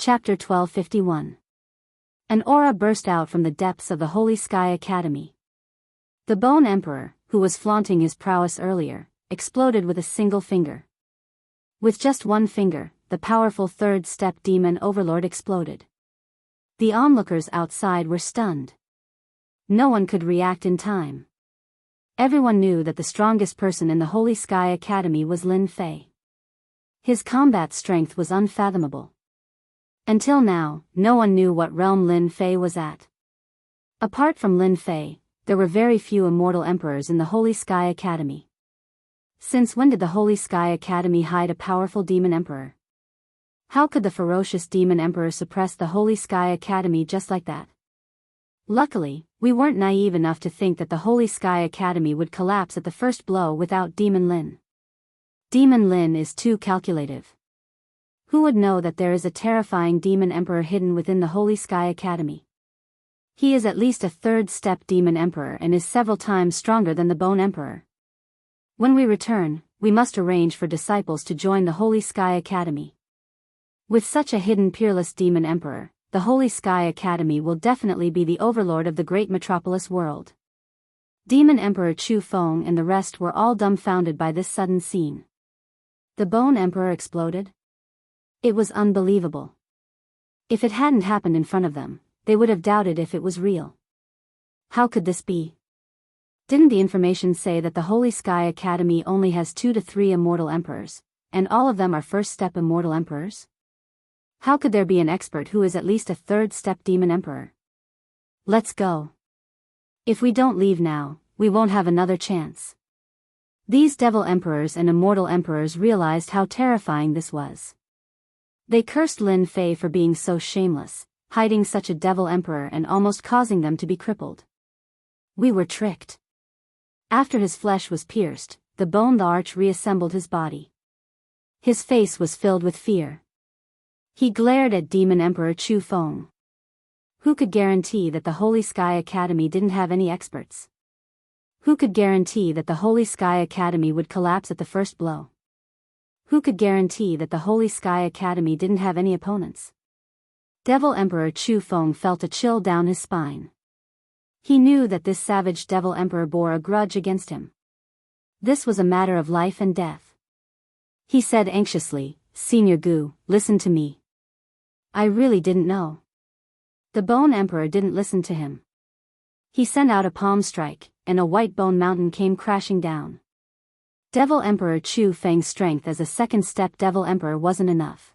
Chapter 1251. An aura burst out from the depths of the Holy Sky Academy. The Bone Emperor, who was flaunting his prowess earlier, exploded with a single finger. With just one finger, the powerful third-step demon overlord exploded. The onlookers outside were stunned. No one could react in time. Everyone knew that the strongest person in the Holy Sky Academy was Lin Fei. His combat strength was unfathomable. Until now, no one knew what realm Lin Fei was at. Apart from Lin Fei, there were very few immortal emperors in the Holy Sky Academy. Since when did the Holy Sky Academy hide a powerful demon emperor? How could the ferocious demon emperor suppress the Holy Sky Academy just like that? Luckily, we weren't naive enough to think that the Holy Sky Academy would collapse at the first blow without Demon Lin. Demon Lin is too calculative. Who would know that there is a terrifying demon emperor hidden within the Holy Sky Academy? He is at least a third-step demon emperor and is several times stronger than the Bone Emperor. When we return, we must arrange for disciples to join the Holy Sky Academy. With such a hidden peerless demon emperor, the Holy Sky Academy will definitely be the overlord of the great metropolis world. Demon Emperor Chu Feng and the rest were all dumbfounded by this sudden scene. The Bone Emperor exploded? It was unbelievable. If it hadn't happened in front of them, they would have doubted if it was real. How could this be? Didn't the information say that the Holy Sky Academy only has 2 to 3 immortal emperors, and all of them are first-step immortal emperors? How could there be an expert who is at least a third-step demon emperor? Let's go. If we don't leave now, we won't have another chance. These devil emperors and immortal emperors realized how terrifying this was. They cursed Lin Fei for being so shameless, hiding such a devil emperor and almost causing them to be crippled. We were tricked. After his flesh was pierced, the Bone Arch reassembled his body. His face was filled with fear. He glared at Demon Emperor Chu Feng. Who could guarantee that the Holy Sky Academy didn't have any experts? Who could guarantee that the Holy Sky Academy would collapse at the first blow? Who could guarantee that the Holy Sky Academy didn't have any opponents? Devil Emperor Chu Feng felt a chill down his spine. He knew that this savage Devil Emperor bore a grudge against him. This was a matter of life and death. He said anxiously, "Senior Gu, listen to me. I really didn't know." The Bone Emperor didn't listen to him. He sent out a palm strike, and a white bone mountain came crashing down. Devil Emperor Chu Feng's strength as a second-step Devil Emperor wasn't enough.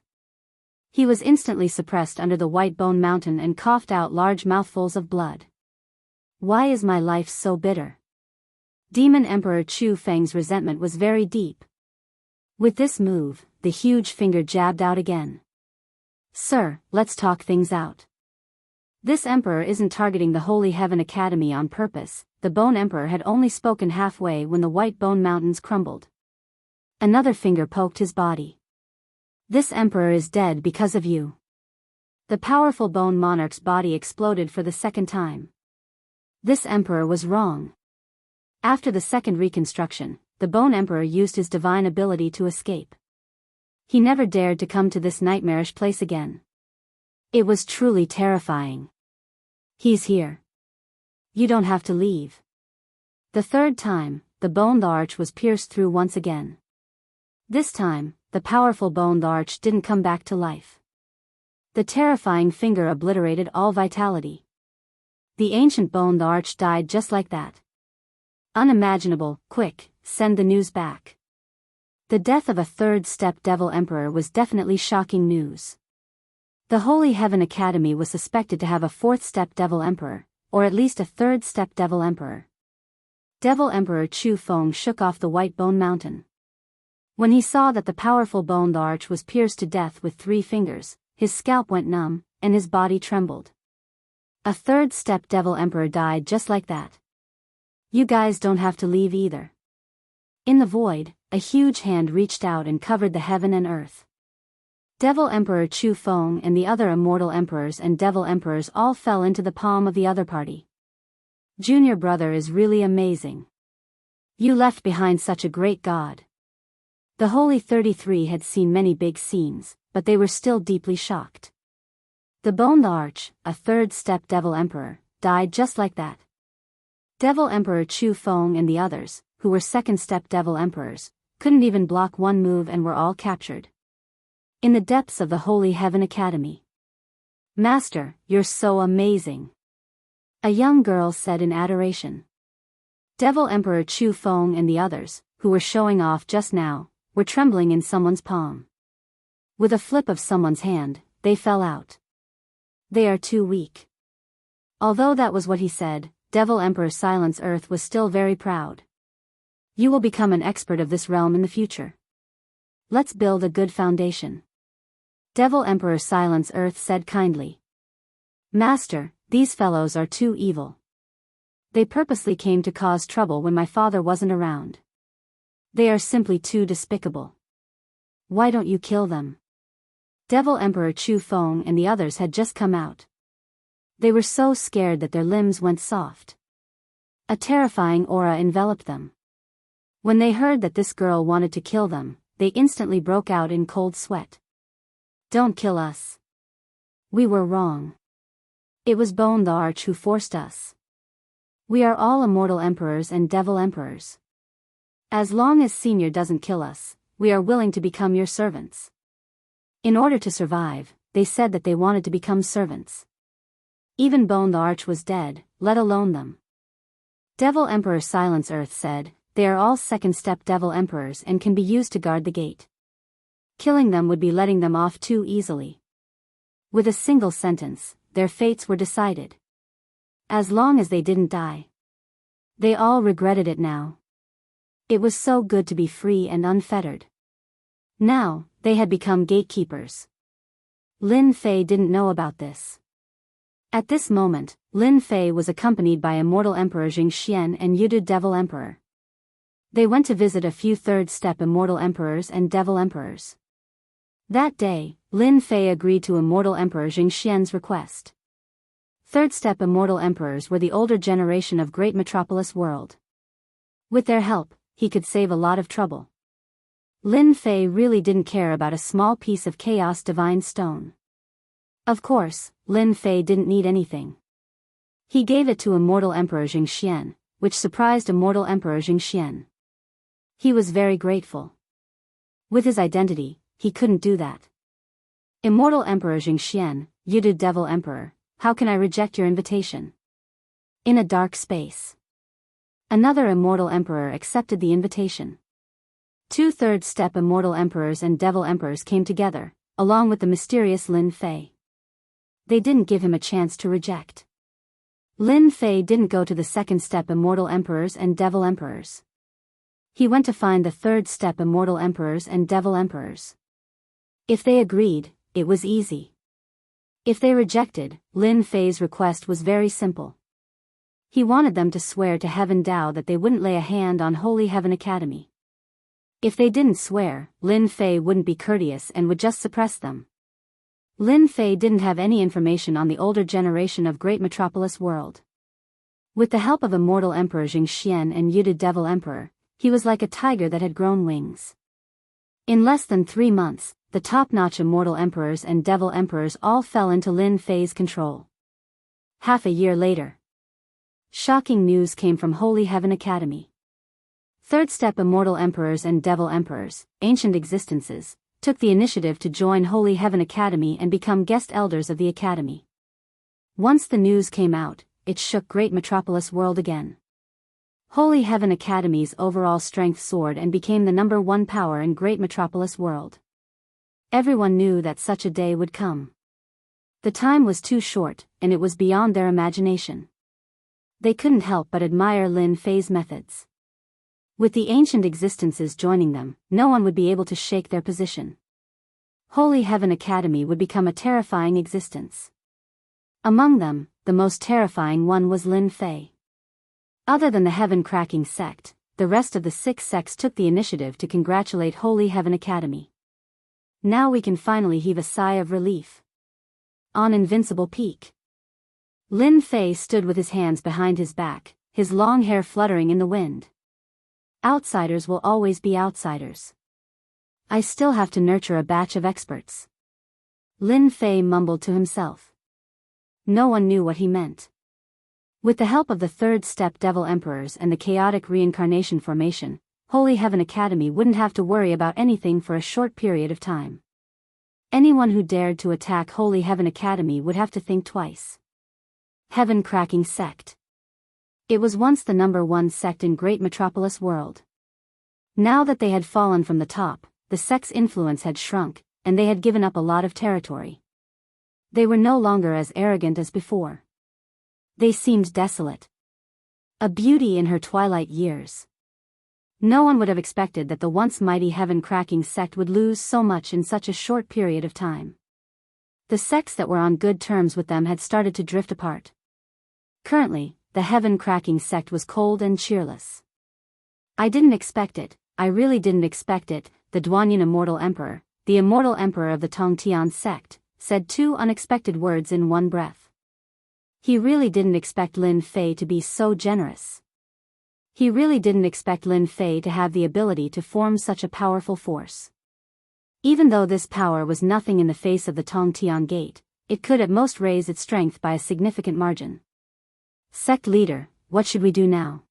He was instantly suppressed under the white bone mountain and coughed out large mouthfuls of blood. Why is my life so bitter? Demon Emperor Chu Feng's resentment was very deep. With this move, the huge finger jabbed out again. "Sir, let's talk things out. This emperor isn't targeting the Holy Heaven Academy on purpose." The Bone Emperor had only spoken halfway when the white bone mountains crumbled. Another finger poked his body. "This emperor is dead because of you." The powerful bone monarch's body exploded for the second time. This emperor was wrong. After the second reconstruction, the Bone Emperor used his divine ability to escape. He never dared to come to this nightmarish place again. It was truly terrifying. "He's here. You don't have to leave." The third time, the Bone Arch was pierced through once again. This time, the powerful Bone Arch didn't come back to life. The terrifying finger obliterated all vitality. The ancient Bone Arch died just like that. Unimaginable. Quick, send the news back. The death of a third-step Devil Emperor was definitely shocking news. The Holy Heaven Academy was suspected to have a fourth-step Devil Emperor, or at least a third-step Devil Emperor. Devil Emperor Chu Feng shook off the white bone mountain. When he saw that the powerful Bone Arch was pierced to death with 3 fingers, his scalp went numb, and his body trembled. A third-step Devil Emperor died just like that. You guys don't have to leave either. In the void, a huge hand reached out and covered the heaven and earth. Devil Emperor Chu Feng and the other immortal emperors and devil emperors all fell into the palm of the other party. "Junior brother is really amazing. You left behind such a great god." The Holy 33 had seen many big scenes, but they were still deeply shocked. The Boned Arch, a third-step Devil Emperor, died just like that. Devil Emperor Chu Feng and the others, who were second-step Devil Emperors, couldn't even block one move and were all captured. In the depths of the Holy Heaven Academy. "Master, you're so amazing," a young girl said in adoration. Devil Emperor Chu Feng and the others, who were showing off just now, were trembling in someone's palm. With a flip of someone's hand, they fell out. "They are too weak." Although that was what he said, Devil Emperor Silence Earth was still very proud. "You will become an expert of this realm in the future. Let's build a good foundation." Devil Emperor Silence Earth said kindly. "Master, these fellows are too evil. They purposely came to cause trouble when my father wasn't around. They are simply too despicable. Why don't you kill them?" Devil Emperor Chu Feng and the others had just come out. They were so scared that their limbs went soft. A terrifying aura enveloped them. When they heard that this girl wanted to kill them, they instantly broke out in cold sweat. "Don't kill us. We were wrong. It was Bone the Arch who forced us. We are all immortal emperors and devil emperors. As long as Senior doesn't kill us, we are willing to become your servants." In order to survive, they said that they wanted to become servants. Even Bone the Arch was dead, let alone them. Devil Emperor Silence Earth said, "They are all second-step devil emperors and can be used to guard the gate. Killing them would be letting them off too easily." With a single sentence, their fates were decided. As long as they didn't die. They all regretted it now. It was so good to be free and unfettered. Now, they had become gatekeepers. Lin Fei didn't know about this. At this moment, Lin Fei was accompanied by Immortal Emperor Jing Xian and Yudu Devil Emperor. They went to visit a few third-step Immortal Emperors and Devil Emperors. That day, Lin Fei agreed to Immortal Emperor Jing Xian's request. Third-step Immortal Emperors were the older generation of Great Metropolis World. With their help, he could save a lot of trouble. Lin Fei really didn't care about a small piece of Chaos Divine Stone. Of course, Lin Fei didn't need anything. He gave it to Immortal Emperor Jing Xian, which surprised Immortal Emperor Jing Xian. He was very grateful. With his identity, he couldn't do that. "Immortal Emperor Jing Xian, Yudu Devil Emperor, how can I reject your invitation?" In a dark space. Another Immortal Emperor accepted the invitation. Two third-step Immortal Emperors and Devil Emperors came together, along with the mysterious Lin Fei. They didn't give him a chance to reject. Lin Fei didn't go to the second-step Immortal Emperors and Devil Emperors. He went to find the third-step Immortal Emperors and Devil Emperors. If they agreed, it was easy. If they rejected, Lin Fei's request was very simple. He wanted them to swear to Heaven Tao that they wouldn't lay a hand on Holy Heaven Academy. If they didn't swear, Lin Fei wouldn't be courteous and would just suppress them. Lin Fei didn't have any information on the older generation of Great Metropolis World. With the help of Immortal Emperor Jing Xian and Yudu Devil Emperor, he was like a tiger that had grown wings. In less than 3 months, the top-notch Immortal Emperors and Devil Emperors all fell into Lin Fei's control. Half a year later. Shocking news came from Holy Heaven Academy. Third-step Immortal Emperors and Devil Emperors, ancient existences, took the initiative to join Holy Heaven Academy and become guest elders of the Academy. Once the news came out, it shook Great Metropolis World again. Holy Heaven Academy's overall strength soared and became the #1 power in Great Metropolis World. Everyone knew that such a day would come. The time was too short, and it was beyond their imagination. They couldn't help but admire Lin Fei's methods. With the ancient existences joining them, no one would be able to shake their position. Holy Heaven Academy would become a terrifying existence. Among them, the most terrifying one was Lin Fei. Other than the heaven-cracking sect, the rest of the 6 sects took the initiative to congratulate Holy Heaven Academy. Now we can finally heave a sigh of relief. On Invincible Peak. Lin Fei stood with his hands behind his back, his long hair fluttering in the wind. Outsiders will always be outsiders. I still have to nurture a batch of experts. Lin Fei mumbled to himself. No one knew what he meant. With the help of the third step Devil Emperors and the chaotic reincarnation formation, Holy Heaven Academy wouldn't have to worry about anything for a short period of time. Anyone who dared to attack Holy Heaven Academy would have to think twice. Heaven-cracking sect. It was once the #1 sect in Great Metropolis world. Now that they had fallen from the top, the sect's influence had shrunk, and they had given up a lot of territory. They were no longer as arrogant as before. They seemed desolate. A beauty in her twilight years. No one would have expected that the once mighty heaven-cracking sect would lose so much in such a short period of time. The sects that were on good terms with them had started to drift apart. Currently, the heaven-cracking sect was cold and cheerless. I didn't expect it, I really didn't expect it, the Duanyin Immortal Emperor, the Immortal Emperor of the Tongtian sect, said two unexpected words in one breath. He really didn't expect Lin Fei to be so generous. He really didn't expect Lin Fei to have the ability to form such a powerful force. Even though this power was nothing in the face of the Tongtian Gate, it could at most raise its strength by a significant margin. Sect leader, what should we do now?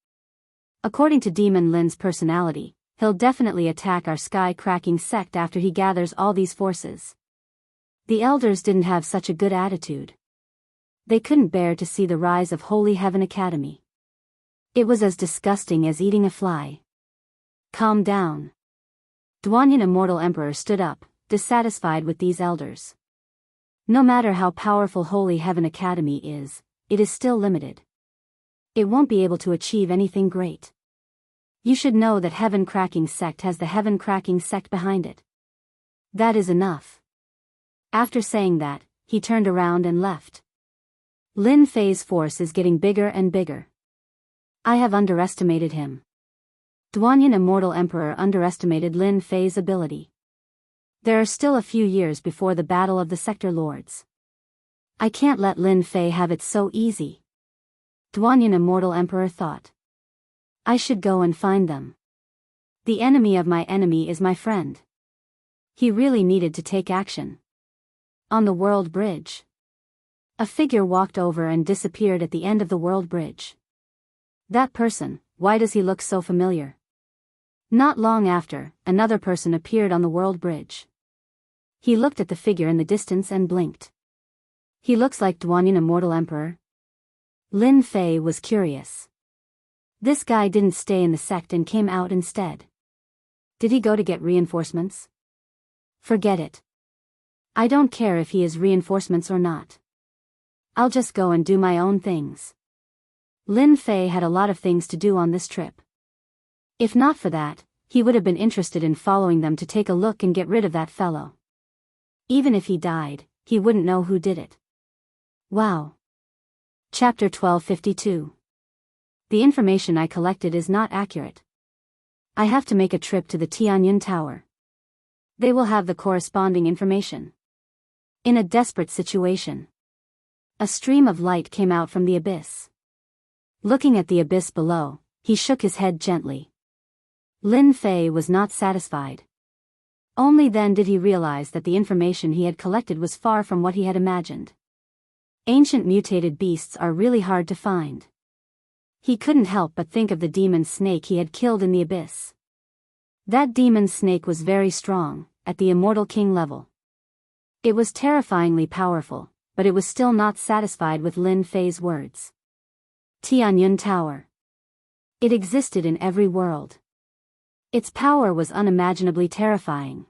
According to Demon Lin's personality, he'll definitely attack our sky-cracking sect after he gathers all these forces. The elders didn't have such a good attitude. They couldn't bear to see the rise of Holy Heaven Academy. It was as disgusting as eating a fly. Calm down. Duanyin Immortal Emperor stood up, dissatisfied with these elders. No matter how powerful Holy Heaven Academy is, it is still limited. It won't be able to achieve anything great. You should know that Heaven-cracking sect has the Heaven-cracking sect behind it. That is enough. After saying that, he turned around and left. Lin Fei's force is getting bigger and bigger. I have underestimated him. Duanyin Immortal Emperor underestimated Lin Fei's ability. There are still a few years before the Battle of the Sector Lords. I can't let Lin Fei have it so easy. Duanyin Immortal Emperor thought. I should go and find them. The enemy of my enemy is my friend. He really needed to take action. On the World Bridge. A figure walked over and disappeared at the end of the World Bridge. That person, why does he look so familiar? Not long after, another person appeared on the World Bridge. He looked at the figure in the distance and blinked. He looks like Duanyin Immortal Emperor. Lin Fei was curious. This guy didn't stay in the sect and came out instead. Did he go to get reinforcements? Forget it. I don't care if he is reinforcements or not. I'll just go and do my own things. Lin Fei had a lot of things to do on this trip. If not for that, he would have been interested in following them to take a look and get rid of that fellow. Even if he died, he wouldn't know who did it. Wow. Chapter 1252. The information I collected is not accurate. I have to make a trip to the Tianyin Tower. They will have the corresponding information. In a desperate situation. A stream of light came out from the abyss. Looking at the abyss below, he shook his head gently. Lin Fei was not satisfied. Only then did he realize that the information he had collected was far from what he had imagined. Ancient mutated beasts are really hard to find. He couldn't help but think of the demon snake he had killed in the abyss. That demon snake was very strong, at the Immortal King level. It was terrifyingly powerful, but it was still not satisfied with Lin Fei's words. Tianyin Tower. It existed in every world. Its power was unimaginably terrifying.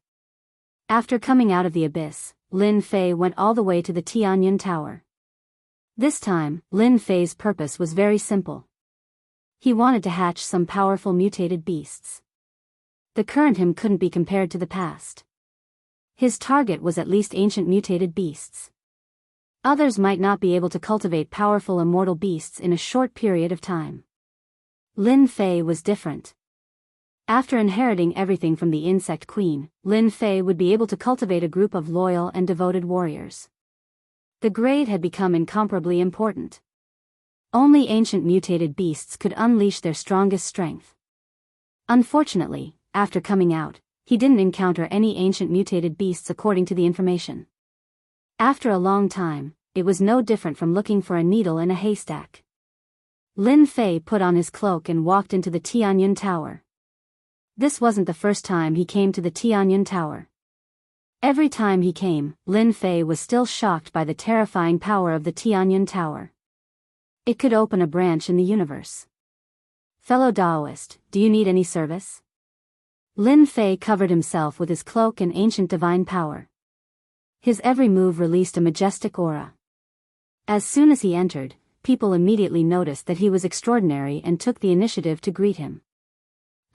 After coming out of the abyss, Lin Fei went all the way to the Tianyin Tower. This time, Lin Fei's purpose was very simple. He wanted to hatch some powerful mutated beasts. The current him couldn't be compared to the past. His target was at least ancient mutated beasts. Others might not be able to cultivate powerful immortal beasts in a short period of time. Lin Fei was different. After inheriting everything from the Insect Queen, Lin Fei would be able to cultivate a group of loyal and devoted warriors. The grade had become incomparably important. Only ancient mutated beasts could unleash their strongest strength. Unfortunately, after coming out, he didn't encounter any ancient mutated beasts according to the information. After a long time, it was no different from looking for a needle in a haystack. Lin Fei put on his cloak and walked into the Tianyun Tower. This wasn't the first time he came to the Tianyun Tower. Every time he came, Lin Fei was still shocked by the terrifying power of the Tianyun Tower. It could open a branch in the universe. Fellow Taoist, do you need any service? Lin Fei covered himself with his cloak and ancient divine power. His every move released a majestic aura. As soon as he entered, people immediately noticed that he was extraordinary and took the initiative to greet him.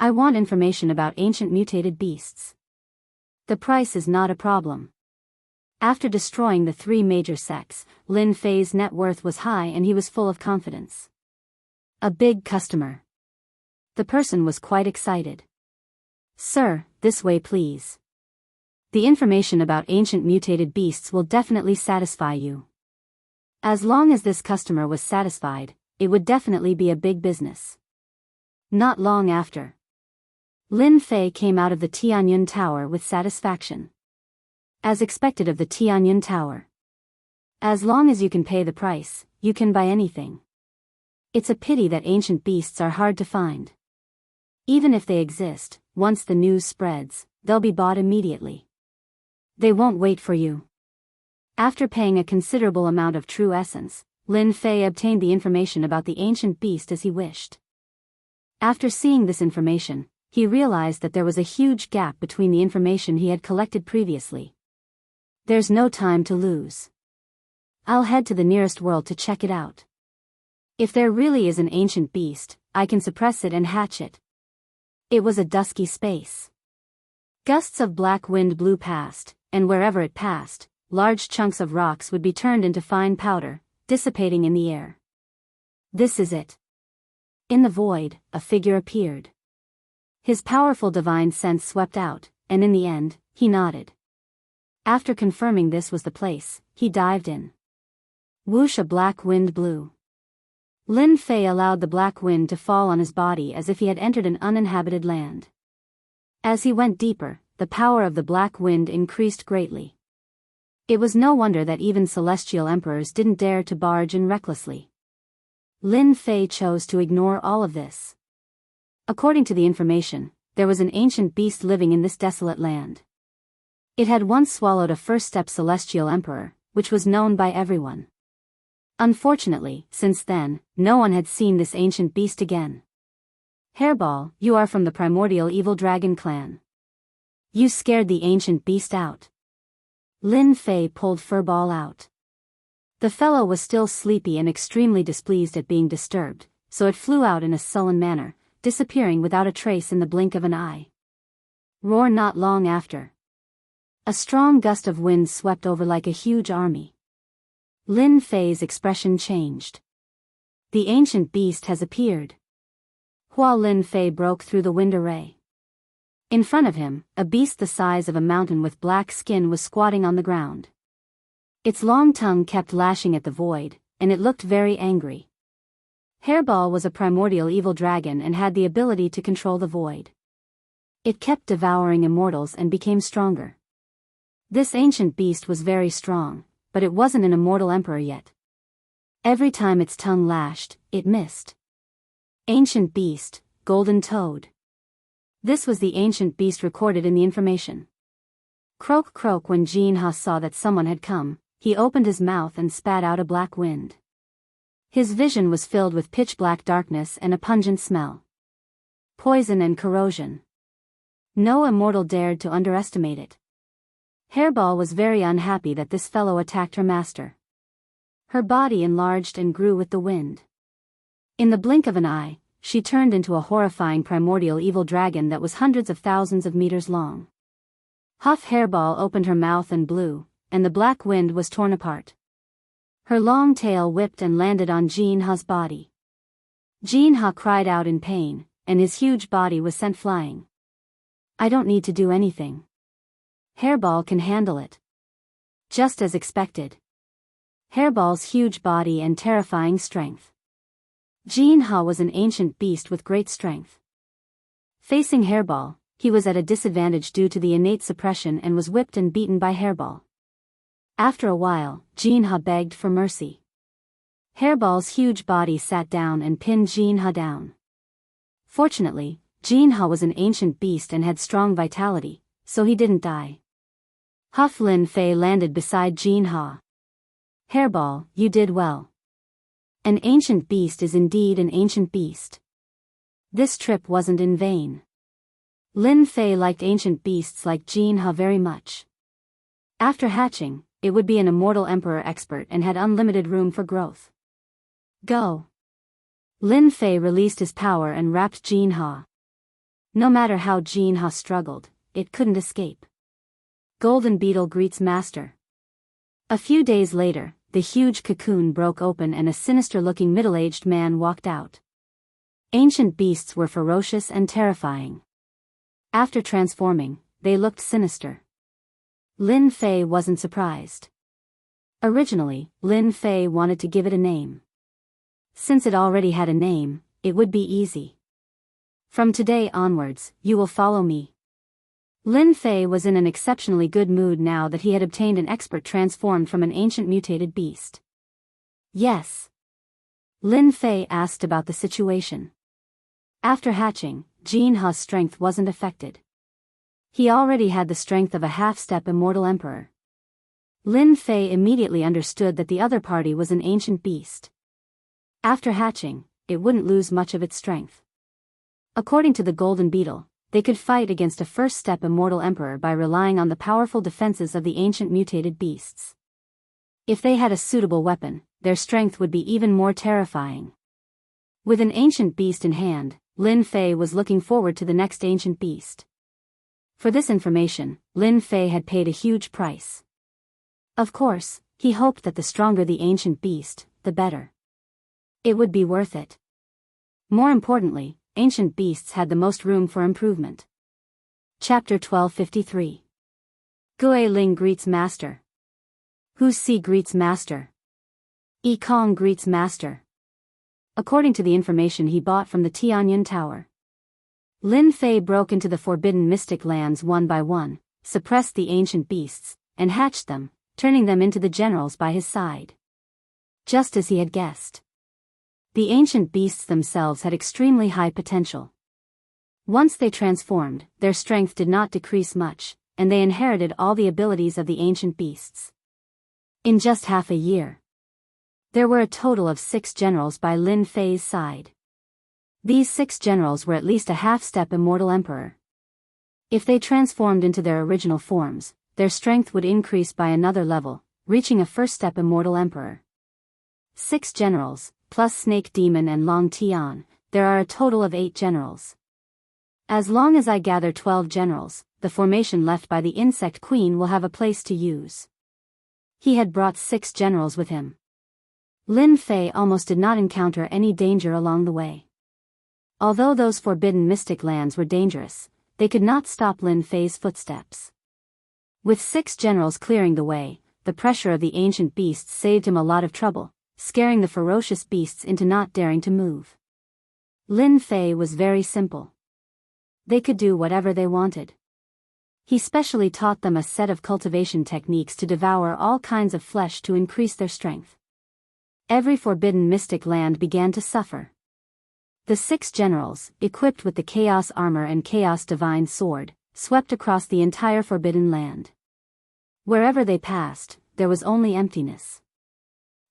I want information about ancient mutated beasts. The price is not a problem. After destroying the 3 major sects, Lin Fei's net worth was high and he was full of confidence. A big customer. The person was quite excited. Sir, this way please. The information about ancient mutated beasts will definitely satisfy you. As long as this customer was satisfied, it would definitely be a big business. Not long after, Lin Fei came out of the Tianyun Tower with satisfaction. As expected of the Tianyun Tower. As long as you can pay the price, you can buy anything. It's a pity that ancient beasts are hard to find. Even if they exist, once the news spreads, they'll be bought immediately. They won't wait for you. After paying a considerable amount of true essence, Lin Fei obtained the information about the ancient beast as he wished. After seeing this information, he realized that there was a huge gap between the information he had collected previously. There's no time to lose. I'll head to the nearest world to check it out. If there really is an ancient beast, I can suppress it and hatch it. It was a dusky space. Gusts of black wind blew past, and wherever it passed, large chunks of rocks would be turned into fine powder, dissipating in the air. This is it. In the void, a figure appeared. His powerful divine sense swept out, and in the end, he nodded. After confirming this was the place, he dived in. Whoosh, a black wind blew. Lin Fei allowed the black wind to fall on his body as if he had entered an uninhabited land. As he went deeper, the power of the black wind increased greatly. It was no wonder that even celestial emperors didn't dare to barge in recklessly. Lin Fei chose to ignore all of this. According to the information, there was an ancient beast living in this desolate land. It had once swallowed a first-step celestial emperor, which was known by everyone. Unfortunately, since then, no one had seen this ancient beast again. Hairball, you are from the primordial evil dragon clan. You scared the ancient beast out. Lin Fei pulled Furball out. The fellow was still sleepy and extremely displeased at being disturbed, so it flew out in a sullen manner, disappearing without a trace in the blink of an eye. Roar. Not long after, a strong gust of wind swept over like a huge army. Lin Fei's expression changed. The ancient beast has appeared. Hua. Lin Fei broke through the wind array. In front of him, a beast the size of a mountain with black skin was squatting on the ground. Its long tongue kept lashing at the void, and it looked very angry. Hairball was a primordial evil dragon and had the ability to control the void. It kept devouring immortals and became stronger. This ancient beast was very strong, but it wasn't an immortal emperor yet. Every time its tongue lashed, it missed. Ancient beast, golden toad. This was the ancient beast recorded in the information. Croak croak. When Jinha saw that someone had come, he opened his mouth and spat out a black wind. His vision was filled with pitch-black darkness and a pungent smell. Poison and corrosion. No immortal dared to underestimate it. Hairball was very unhappy that this fellow attacked her master. Her body enlarged and grew with the wind. In the blink of an eye, she turned into a horrifying primordial evil dragon that was hundreds of thousands of meters long. Huff. Hairball opened her mouth and blew, and the black wind was torn apart. Her long tail whipped and landed on Jinha's body. Jinha cried out in pain, and his huge body was sent flying. I don't need to do anything. Hairball can handle it. Just as expected. Hairball's huge body and terrifying strength. Jinha was an ancient beast with great strength. Facing Hairball, he was at a disadvantage due to the innate suppression and was whipped and beaten by Hairball. After a while, Jinha begged for mercy. Hairball's huge body sat down and pinned Jinha down. Fortunately, Jinha was an ancient beast and had strong vitality, so he didn't die. Huff Lin Fei landed beside Jinha. Hairball, you did well. An ancient beast is indeed an ancient beast. This trip wasn't in vain. Lin Fei liked ancient beasts like Jinha very much. After hatching, it would be an immortal emperor expert and had unlimited room for growth. Go. Lin Fei released his power and wrapped Jinha. No matter how Jinha struggled, it couldn't escape. Golden Beetle greets Master. A few days later, the huge cocoon broke open and a sinister-looking middle-aged man walked out. Ancient beasts were ferocious and terrifying. After transforming, they looked sinister. Lin Fei wasn't surprised. Originally, Lin Fei wanted to give it a name. Since it already had a name, it would be easy. From today onwards, you will follow me. Lin Fei was in an exceptionally good mood now that he had obtained an expert transformed from an ancient mutated beast. Yes. Lin Fei asked about the situation. After hatching, Jinha's strength wasn't affected. He already had the strength of a half-step immortal emperor. Lin Fei immediately understood that the other party was an ancient beast. After hatching, it wouldn't lose much of its strength. According to the Golden Beetle, they could fight against a first-step immortal emperor by relying on the powerful defenses of the ancient mutated beasts. If they had a suitable weapon, their strength would be even more terrifying. With an ancient beast in hand, Lin Fei was looking forward to the next ancient beast. For this information, Lin Fei had paid a huge price. Of course, he hoped that the stronger the ancient beast, the better. It would be worth it. More importantly, ancient beasts had the most room for improvement. Chapter 1253. Gui Ling greets Master. Hu Si greets Master. Yi Kong greets Master. According to the information he bought from the Tianyan Tower, Lin Fei broke into the forbidden mystic lands one by one, suppressed the ancient beasts, and hatched them, turning them into the generals by his side. Just as he had guessed. The ancient beasts themselves had extremely high potential. Once they transformed, their strength did not decrease much, and they inherited all the abilities of the ancient beasts. In just half a year, there were a total of 6 generals by Lin Fei's side. These 6 generals were at least a half-step immortal emperor. If they transformed into their original forms, their strength would increase by another level, reaching a first-step immortal emperor. 6 generals, plus Snake Demon and Long Tian, there are a total of 8 generals. As long as I gather 12 generals, the formation left by the Insect Queen will have a place to use. He had brought 6 generals with him. Lin Fei almost did not encounter any danger along the way. Although those forbidden mystic lands were dangerous, they could not stop Lin Fei's footsteps. With 6 generals clearing the way, the pressure of the ancient beasts saved him a lot of trouble, scaring the ferocious beasts into not daring to move. Lin Fei was very simple. They could do whatever they wanted. He specially taught them a set of cultivation techniques to devour all kinds of flesh to increase their strength. Every forbidden mystic land began to suffer. The 6 generals, equipped with the Chaos Armor and Chaos Divine Sword, swept across the entire forbidden land. Wherever they passed, there was only emptiness.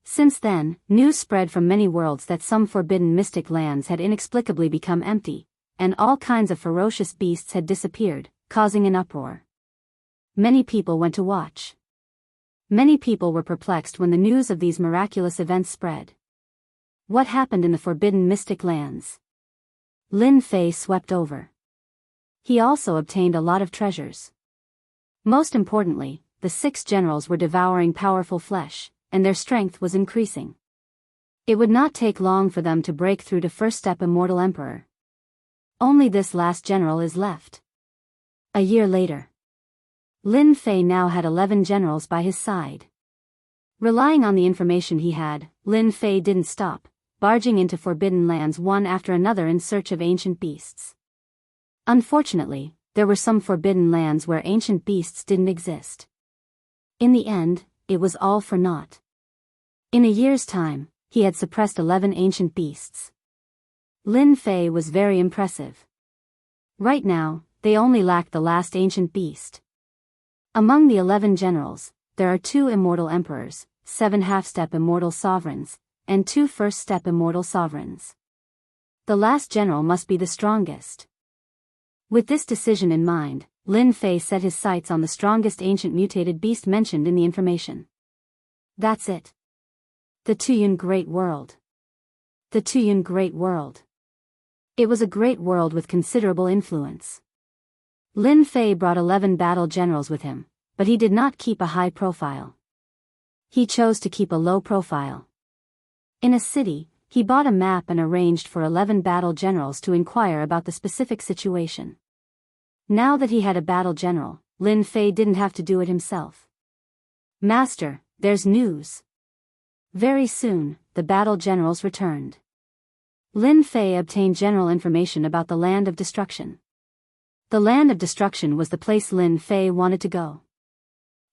Since then, news spread from many worlds that some forbidden mystic lands had inexplicably become empty, and all kinds of ferocious beasts had disappeared, causing an uproar. Many people went to watch. Many people were perplexed when the news of these miraculous events spread. What happened in the forbidden mystic lands? Lin Fei swept over. He also obtained a lot of treasures. Most importantly, the 6 generals were devouring powerful flesh, and their strength was increasing. It would not take long for them to break through to first-step immortal emperor. Only this last general is left. A year later, Lin Fei now had 11 generals by his side. Relying on the information he had, Lin Fei didn't stop, barging into forbidden lands one after another in search of ancient beasts. Unfortunately, there were some forbidden lands where ancient beasts didn't exist. In the end, it was all for naught. In a year's time, he had suppressed 11 ancient beasts. Lin Fei was very impressive. Right now, they only lacked the last ancient beast. Among the 11 generals, there are 2 immortal emperors, 7 half-step immortal sovereigns, and 2 first-step immortal sovereigns. The last general must be the strongest. With this decision in mind, Lin Fei set his sights on the strongest ancient mutated beast mentioned in the information. That's it. The Tuyun Great World. The Tuyun Great World. It was a great world with considerable influence. Lin Fei brought 11 battle generals with him, but he did not keep a high profile. He chose to keep a low profile. In a city, he bought a map and arranged for 11 battle generals to inquire about the specific situation. Now that he had a battle general, Lin Fei didn't have to do it himself. Master, there's news. Very soon, the battle generals returned. Lin Fei obtained general information about the Land of Destruction. The Land of Destruction was the place Lin Fei wanted to go.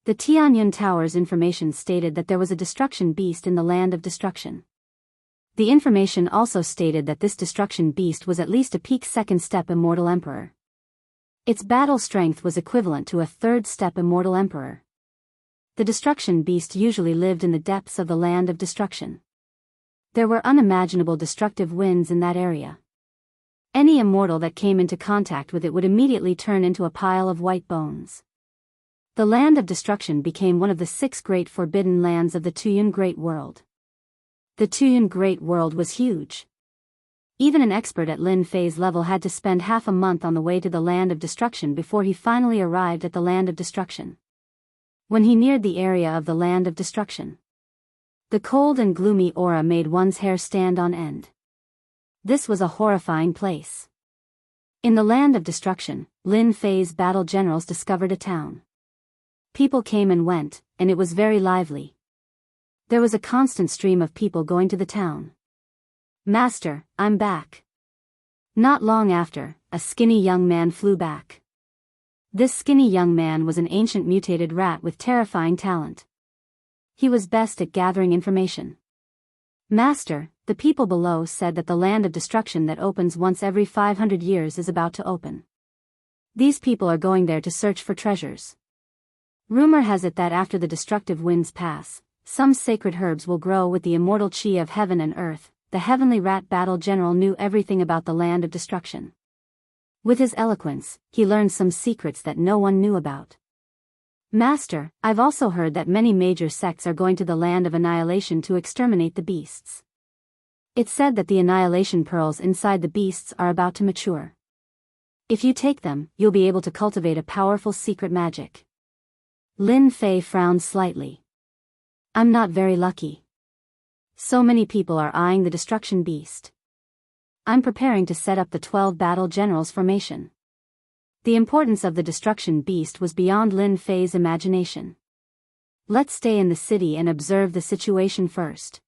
The Tianyun Tower's information stated that there was a destruction beast in the Land of Destruction. The information also stated that this destruction beast was at least a peak second-step immortal emperor. Its battle strength was equivalent to a third-step immortal emperor. The destruction beast usually lived in the depths of the Land of Destruction. There were unimaginable destructive winds in that area. Any immortal that came into contact with it would immediately turn into a pile of white bones. The Land of Destruction became one of the 6 great forbidden lands of the Tuyun Great World. The Tuyun Great World was huge. Even an expert at Lin Fei's level had to spend half a month on the way to the Land of Destruction before he finally arrived at the Land of Destruction. When he neared the area of the Land of Destruction, the cold and gloomy aura made one's hair stand on end. This was a horrifying place. In the Land of Destruction, Lin Fei's battle generals discovered a town. People came and went, and it was very lively. There was a constant stream of people going to the town. Master, I'm back. Not long after, a skinny young man flew back. This skinny young man was an ancient mutated rat with terrifying talent. He was best at gathering information. Master, the people below said that the Land of Destruction that opens once every 500 years is about to open. These people are going there to search for treasures. Rumor has it that after the destructive winds pass, some sacred herbs will grow with the immortal chi of heaven and earth. The heavenly rat battle general knew everything about the Land of Destruction. With his eloquence, he learned some secrets that no one knew about. Master, I've also heard that many major sects are going to the Land of Annihilation to exterminate the beasts. It's said that the annihilation pearls inside the beasts are about to mature. If you take them, you'll be able to cultivate a powerful secret magic. Lin Fei frowned slightly. I'm not very lucky. So many people are eyeing the destruction beast. I'm preparing to set up the 12 battle generals formation. The importance of the destruction beast was beyond Lin Fei's imagination. Let's stay in the city and observe the situation first.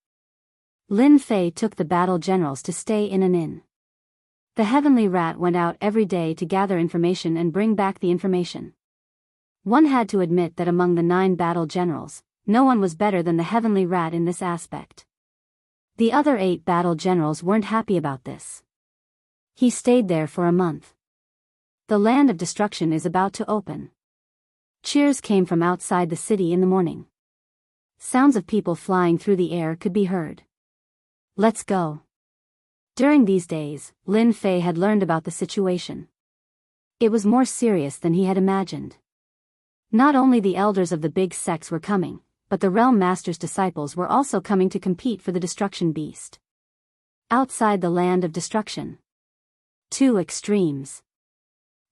Lin Fei took the battle generals to stay in an inn. The heavenly rat went out every day to gather information and bring back the information. One had to admit that among the 9 battle generals, no one was better than the heavenly rat in this aspect. The other 8 battle generals weren't happy about this. He stayed there for a month. The Land of Destruction is about to open. Cheers came from outside the city in the morning. Sounds of people flying through the air could be heard. Let's go. During these days, Lin Fei had learned about the situation. It was more serious than he had imagined. Not only the elders of the big sects were coming, but the Realm Master's disciples were also coming to compete for the destruction beast. Outside the Land of Destruction. 2 extremes.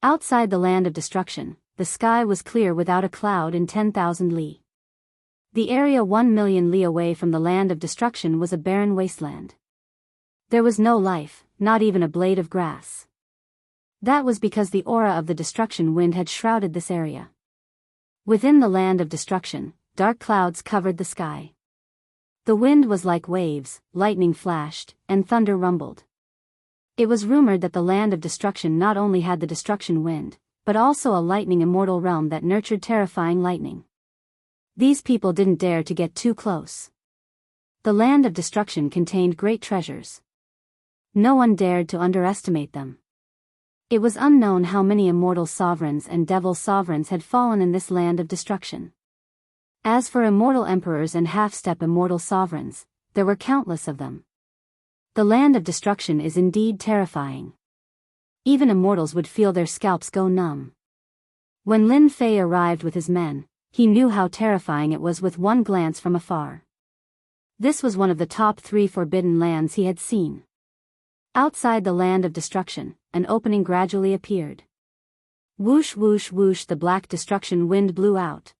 Outside the Land of Destruction, the sky was clear without a cloud in 10,000 li. The area 1 million li away from the Land of Destruction was a barren wasteland. There was no life, not even a blade of grass. That was because the aura of the destruction wind had shrouded this area. Within the Land of Destruction, dark clouds covered the sky. The wind was like waves, lightning flashed, and thunder rumbled. It was rumored that the Land of Destruction not only had the destruction wind, but also a lightning immortal realm that nurtured terrifying lightning. These people didn't dare to get too close. The land of destruction contained great treasures. No one dared to underestimate them. It was unknown how many immortal sovereigns and devil sovereigns had fallen in this land of destruction. As for immortal emperors and half-step immortal sovereigns, there were countless of them. The land of destruction is indeed terrifying. Even immortals would feel their scalps go numb. When Lin Fei arrived with his men, he knew how terrifying it was with one glance from afar. This was one of the top 3 forbidden lands he had seen. Outside the land of destruction, an opening gradually appeared. Whoosh whoosh whoosh, the black destruction wind blew out.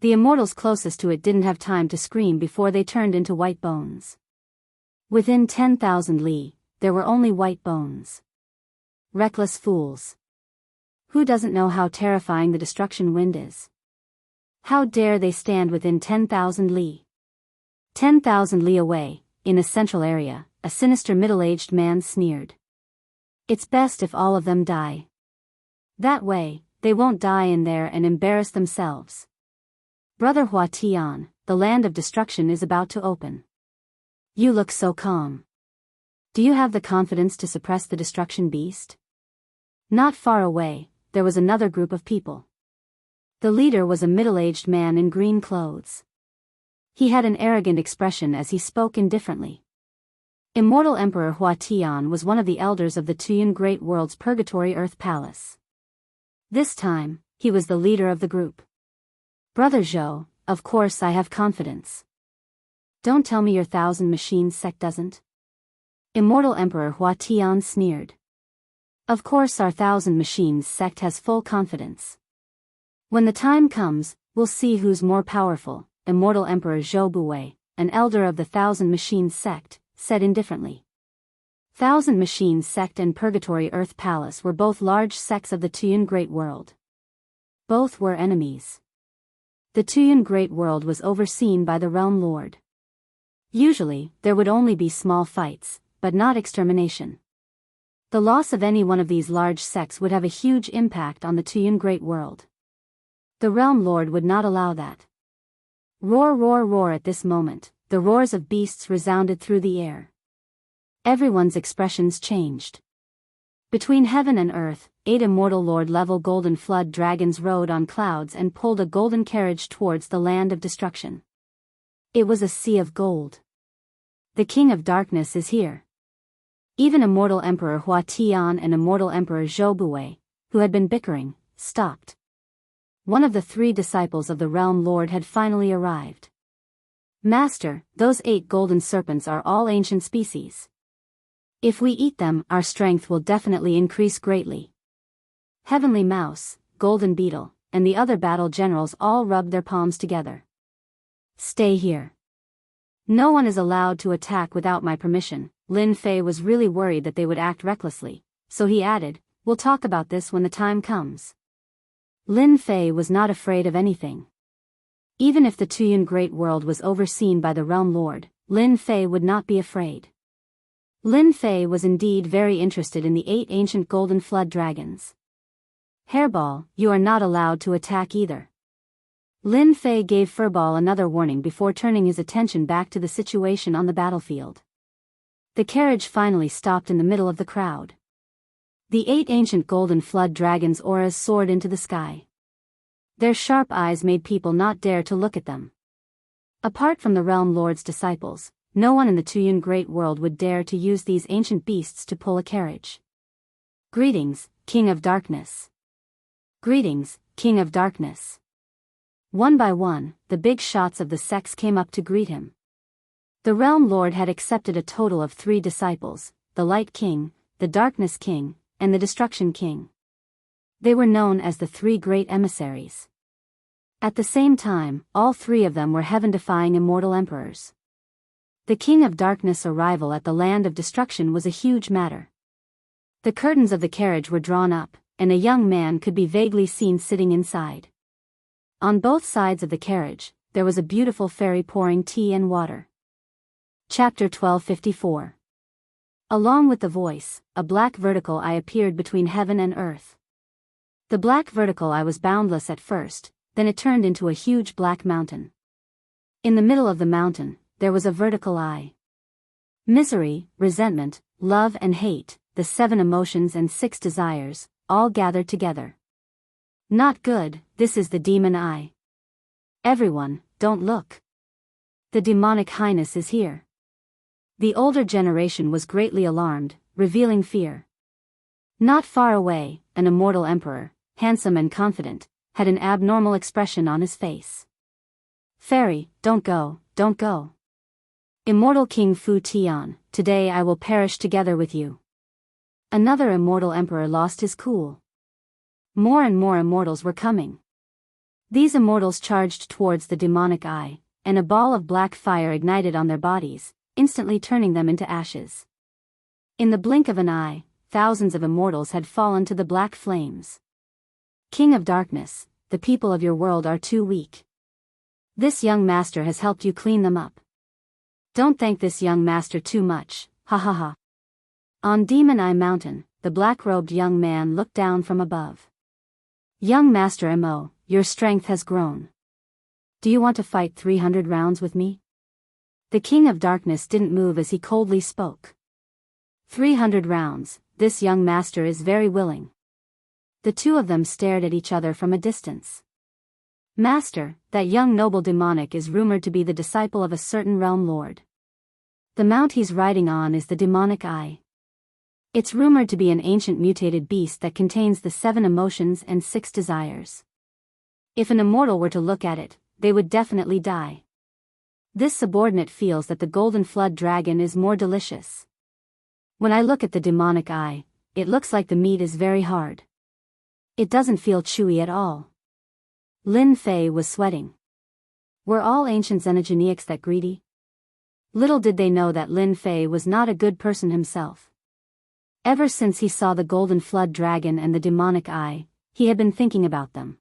The immortals closest to it didn't have time to scream before they turned into white bones. Within 10,000 li, there were only white bones. Reckless fools. Who doesn't know how terrifying the destruction wind is? How dare they stand within 10,000 li? 10,000 li away, in a central area, a sinister middle-aged man sneered. It's best if all of them die. That way, they won't die in there and embarrass themselves. Brother Hua Tian, the land of destruction is about to open. You look so calm. Do you have the confidence to suppress the destruction beast? Not far away, there was another group of people. The leader was a middle-aged man in green clothes. He had an arrogant expression as he spoke indifferently. Immortal Emperor Hua Tian was one of the elders of the Tuyun Great World's Purgatory Earth Palace. This time, he was the leader of the group. Brother Zhou, of course I have confidence. Don't tell me your 1,000 Machines sect doesn't. Immortal Emperor Hua Tian sneered. Of course our 1,000 Machines sect has full confidence. When the time comes, we'll see who's more powerful, Immortal Emperor Zhou Buwei, an elder of the 1,000 Machines sect, said indifferently. 1,000 Machines sect and Purgatory Earth Palace were both large sects of the Tuyun Great World. Both were enemies. The Tuyun Great World was overseen by the Realm Lord. Usually, there would only be small fights, but not extermination. The loss of any one of these large sects would have a huge impact on the Tuyun Great World. The Realm Lord would not allow that. Roar roar roar. At this moment, the roars of beasts resounded through the air. Everyone's expressions changed. Between heaven and earth, 8 immortal Lord-level golden flood dragons rode on clouds and pulled a golden carriage towards the land of destruction. It was a sea of gold. The King of Darkness is here. Even Immortal Emperor Hua Tian and Immortal Emperor Zhou Buwei, who had been bickering, stopped. One of the 3 disciples of the Realm Lord had finally arrived. Master, those 8 golden serpents are all ancient species. If we eat them, our strength will definitely increase greatly. Heavenly Mouse, Golden Beetle, and the other battle generals all rubbed their palms together. Stay here. No one is allowed to attack without my permission. Lin Fei was really worried that they would act recklessly, so he added, we'll talk about this when the time comes. Lin Fei was not afraid of anything. Even if the Tuyun Great World was overseen by the Realm Lord, Lin Fei would not be afraid. Lin Fei was indeed very interested in the 8 ancient golden flood dragons. Hairball, you are not allowed to attack either. Lin Fei gave Furball another warning before turning his attention back to the situation on the battlefield. The carriage finally stopped in the middle of the crowd. The 8 ancient golden flood dragons' auras soared into the sky. Their sharp eyes made people not dare to look at them. Apart from the Realm Lord's disciples, no one in the Tuyun Great World would dare to use these ancient beasts to pull a carriage. Greetings, King of Darkness. Greetings, King of Darkness. One by one, the big shots of the sects came up to greet him. The Realm Lord had accepted a total of 3 disciples, the Light King, the Darkness King, and the Destruction King. They were known as the 3 great emissaries. At the same time, all 3 of them were heaven-defying immortal emperors. The King of Darkness' arrival at the land of destruction was a huge matter. The curtains of the carriage were drawn up, and a young man could be vaguely seen sitting inside. On both sides of the carriage, there was a beautiful fairy pouring tea and water. Chapter 1254. Along with the voice, a black vertical eye appeared between heaven and earth. The black vertical eye was boundless at first, then it turned into a huge black mountain. In the middle of the mountain, there was a vertical eye. Misery, resentment, love and hate, the 7 emotions and 6 desires, all gathered together. Not good, this is the demon eye. Everyone, don't look. The demonic highness is here. The older generation was greatly alarmed, revealing fear. Not far away, an immortal emperor, handsome and confident, had an abnormal expression on his face. Fairy, don't go, don't go. Immortal King Fu Tian, today I will perish together with you. Another immortal emperor lost his cool. More and more immortals were coming. These immortals charged towards the demonic eye, and a ball of black fire ignited on their bodies, instantly turning them into ashes. In the blink of an eye, thousands of immortals had fallen to the black flames. King of Darkness, the people of your world are too weak. This young master has helped you clean them up. Don't thank this young master too much, ha ha ha. On Demon Eye Mountain, the black-robed young man looked down from above. Young Master Mo, your strength has grown. Do you want to fight 300 rounds with me? The King of Darkness didn't move as he coldly spoke. 300 rounds, this young master is very willing. The two of them stared at each other from a distance. Master, that young noble demonic is rumored to be the disciple of a certain realm lord. The mount he's riding on is the demonic eye. It's rumored to be an ancient mutated beast that contains the 7 emotions and 6 desires. If an immortal were to look at it, they would definitely die. This subordinate feels that the golden flood dragon is more delicious. When I look at the demonic eye, it looks like the meat is very hard. It doesn't feel chewy at all. Lin Fei was sweating. Were all ancient xenogeniacs that greedy? Little did they know that Lin Fei was not a good person himself. Ever since he saw the golden flood dragon and the demonic eye, he had been thinking about them.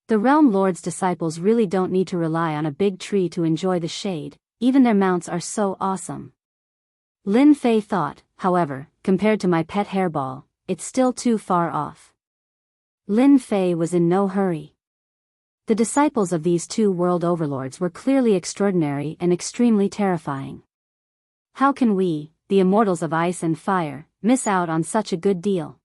The realm lord's disciples really don't need to rely on a big tree to enjoy the shade, even their mounts are so awesome. Lin Fei thought, however, compared to my pet hairball, it's still too far off. Lin Fei was in no hurry. The disciples of these 2 world overlords were clearly extraordinary and extremely terrifying. How can we, the immortals of ice and fire, miss out on such a good deal?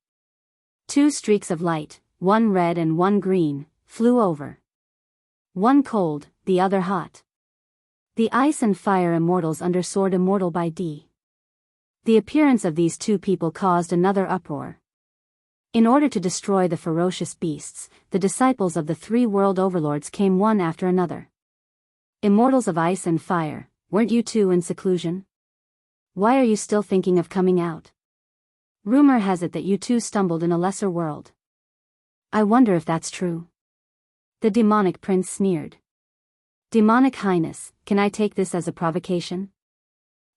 2 streaks of light, one red and one green, flew over. One cold, the other hot. The ice and fire immortals undersoared immortal by D. The appearance of these 2 people caused another uproar. In order to destroy the ferocious beasts, the disciples of the 3 world overlords came one after another. Immortals of ice and fire, weren't you 2 in seclusion? Why are you still thinking of coming out? Rumor has it that you 2 stumbled in a lesser world. I wonder if that's true. The demonic prince sneered. Demonic Highness, can I take this as a provocation?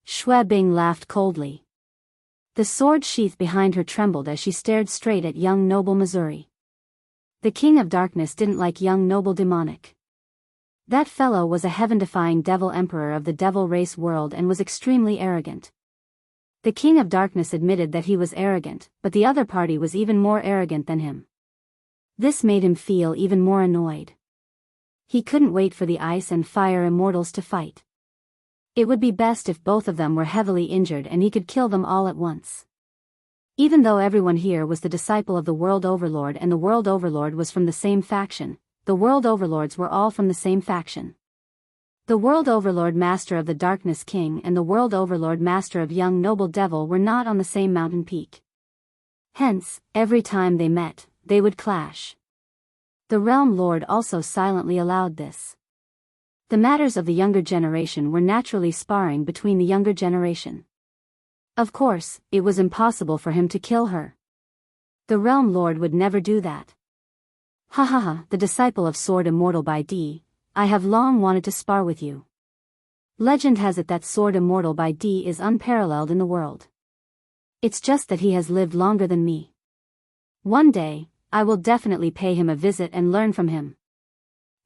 Xue Bing laughed coldly. The sword sheath behind her trembled as she stared straight at young noble Missouri. The King of Darkness didn't like young noble demonic. That fellow was a heaven-defying devil emperor of the devil race world and was extremely arrogant. The King of Darkness admitted that he was arrogant, but the other party was even more arrogant than him. This made him feel even more annoyed. He couldn't wait for the ice and fire immortals to fight. It would be best if both of them were heavily injured and he could kill them all at once. Even though everyone here was the disciple of the World Overlord and the World Overlord was from the same faction, the World Overlords were all from the same faction. The World Overlord Master of the Darkness King and the World Overlord Master of Young Noble Devil were not on the same mountain peak. Hence, every time they met, they would clash. The Realm Lord also silently allowed this. The matters of the younger generation were naturally sparring between the younger generation. Of course, it was impossible for him to kill her. The Realm Lord would never do that. Ha ha ha, the disciple of Sword Immortal by D, I have long wanted to spar with you. Legend has it that Sword Immortal by D is unparalleled in the world. It's just that he has lived longer than me. One day, I will definitely pay him a visit and learn from him.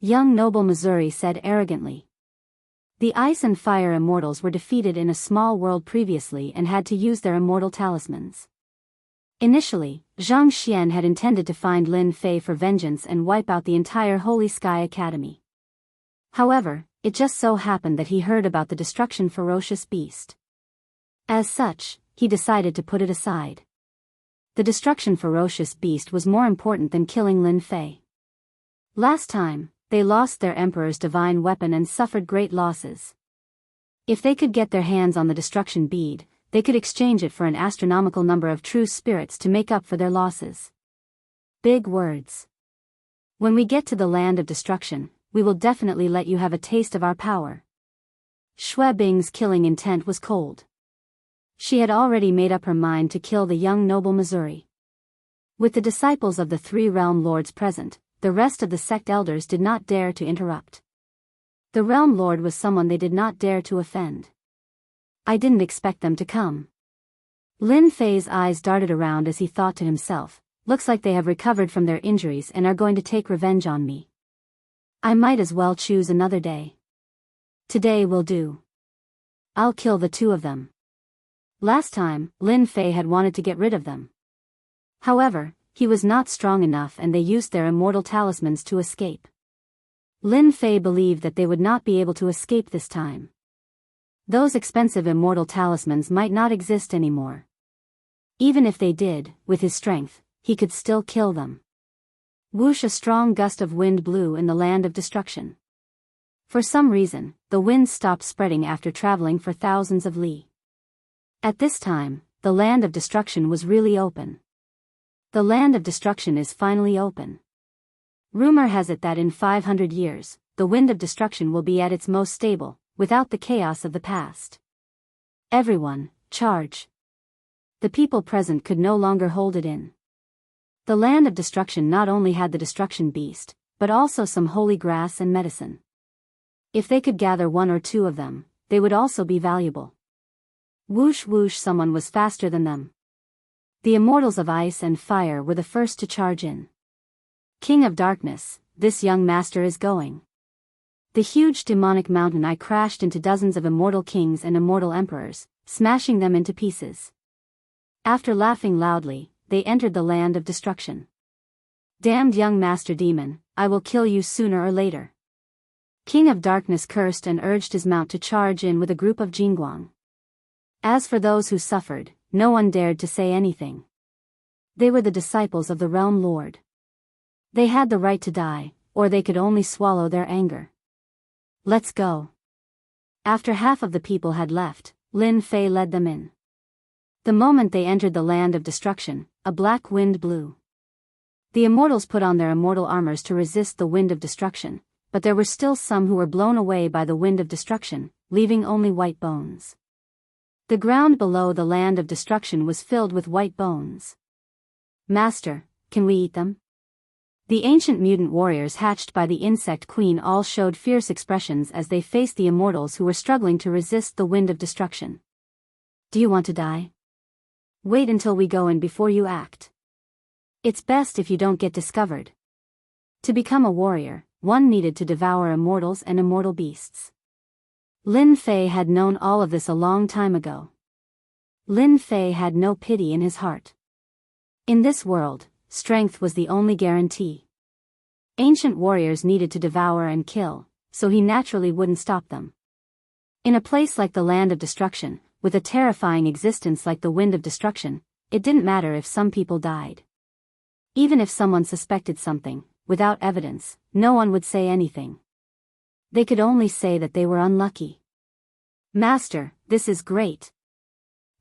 Young Noble Missouri said arrogantly. The ice and fire immortals were defeated in a small world previously and had to use their immortal talismans. Initially, Zhang Xian had intended to find Lin Fei for vengeance and wipe out the entire Holy Sky Academy. However, it just so happened that he heard about the destruction ferocious beast. As such, he decided to put it aside. The destruction ferocious beast was more important than killing Lin Fei. Last time, they lost their emperor's divine weapon and suffered great losses. If they could get their hands on the destruction bead, they could exchange it for an astronomical number of true spirits to make up for their losses. Big words. When we get to the land of destruction, we will definitely let you have a taste of our power. Xue Bing's killing intent was cold. She had already made up her mind to kill the young noble Missouri. With the disciples of the three realm lords present, the rest of the sect elders did not dare to interrupt. The realm lord was someone they did not dare to offend. I didn't expect them to come. Lin Fei's eyes darted around as he thought to himself, looks like they have recovered from their injuries and are going to take revenge on me. I might as well choose another day. Today will do. I'll kill the two of them. Last time, Lin Fei had wanted to get rid of them. However, he was not strong enough and they used their immortal talismans to escape. Lin Fei believed that they would not be able to escape this time. Those expensive immortal talismans might not exist anymore. Even if they did, with his strength, he could still kill them. Whoosh! A strong gust of wind blew in the land of destruction. For some reason, the wind stopped spreading after traveling for thousands of li. At this time, the land of destruction was really open. The land of destruction is finally open. Rumor has it that in 500 years, the wind of destruction will be at its most stable, without the chaos of the past. Everyone, charge. The people present could no longer hold it in. The land of destruction not only had the destruction beast, but also some holy grass and medicine. If they could gather one or two of them, they would also be valuable. Whoosh whoosh! Someone was faster than them. The immortals of ice and fire were the first to charge in. King of darkness, this young master is going. The huge demonic mountain eye crashed into dozens of immortal kings and immortal emperors, smashing them into pieces. After laughing loudly, they entered the land of destruction. Damned young master demon, I will kill you sooner or later. King of darkness cursed and urged his mount to charge in with a group of Jingguang. As for those who suffered, no one dared to say anything. They were the disciples of the realm lord. They had the right to die, or they could only swallow their anger. Let's go. After half of the people had left, Lin Fei led them in. The moment they entered the land of destruction, a black wind blew. The immortals put on their immortal armors to resist the wind of destruction, but there were still some who were blown away by the wind of destruction, leaving only white bones. The ground below the land of destruction was filled with white bones. Master, can we eat them? The ancient mutant warriors hatched by the insect queen all showed fierce expressions as they faced the immortals who were struggling to resist the wind of destruction. Do you want to die? Wait until we go in before you act. It's best if you don't get discovered. To become a warrior, one needed to devour immortals and immortal beasts. Lin Fei had known all of this a long time ago. Lin Fei had no pity in his heart. In this world, strength was the only guarantee. Ancient warriors needed to devour and kill, so he naturally wouldn't stop them. In a place like the land of destruction, with a terrifying existence like the wind of destruction, it didn't matter if some people died. Even if someone suspected something, without evidence, no one would say anything. They could only say that they were unlucky. Master, this is great.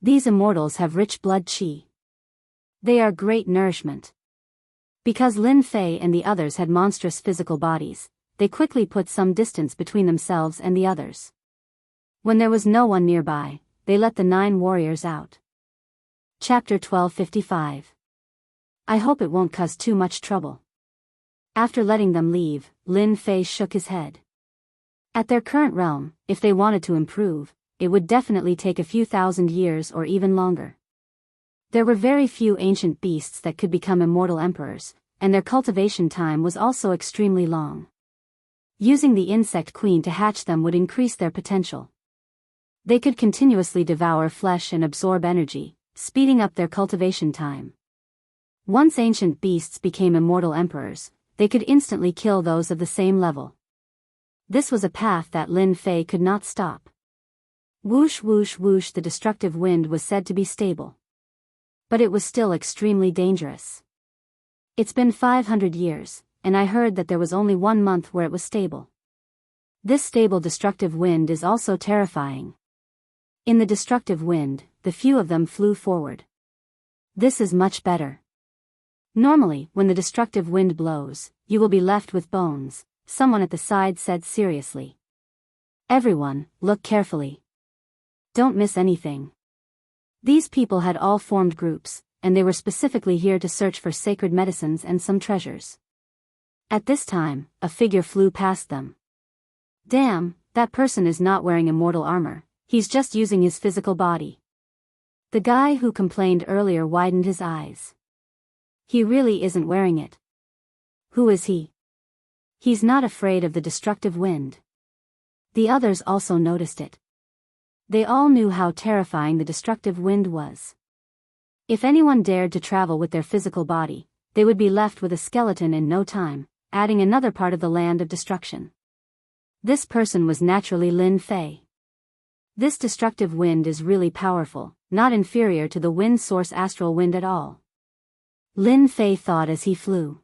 These immortals have rich blood qi. They are great nourishment. Because Lin Fei and the others had monstrous physical bodies, they quickly put some distance between themselves and the others. When there was no one nearby, they let the 9 warriors out. Chapter 1255. I hope it won't cause too much trouble. After letting them leave, Lin Fei shook his head. At their current realm, if they wanted to improve, it would definitely take a few thousand years or even longer. There were very few ancient beasts that could become immortal emperors, and their cultivation time was also extremely long. Using the insect queen to hatch them would increase their potential. They could continuously devour flesh and absorb energy, speeding up their cultivation time. Once ancient beasts became immortal emperors, they could instantly kill those of the same level. This was a path that Lin Fei could not stop. Whoosh whoosh whoosh, the destructive wind was said to be stable. But it was still extremely dangerous. It's been 500 years, and I heard that there was only 1 month where it was stable. This stable destructive wind is also terrifying. In the destructive wind, the few of them flew forward. This is much better. Normally, when the destructive wind blows, you will be left with bones, someone at the side said seriously. Everyone, look carefully. Don't miss anything. These people had all formed groups, and they were specifically here to search for sacred medicines and some treasures. At this time, a figure flew past them. Damn, that person is not wearing immortal armor, he's just using his physical body. The guy who complained earlier widened his eyes. He really isn't wearing it. Who is he? He's not afraid of the destructive wind. The others also noticed it. They all knew how terrifying the destructive wind was. If anyone dared to travel with their physical body, they would be left with a skeleton in no time, adding another part of the land of destruction. This person was naturally Lin Fei. This destructive wind is really powerful, not inferior to the wind source astral wind at all. Lin Fei thought as he flew.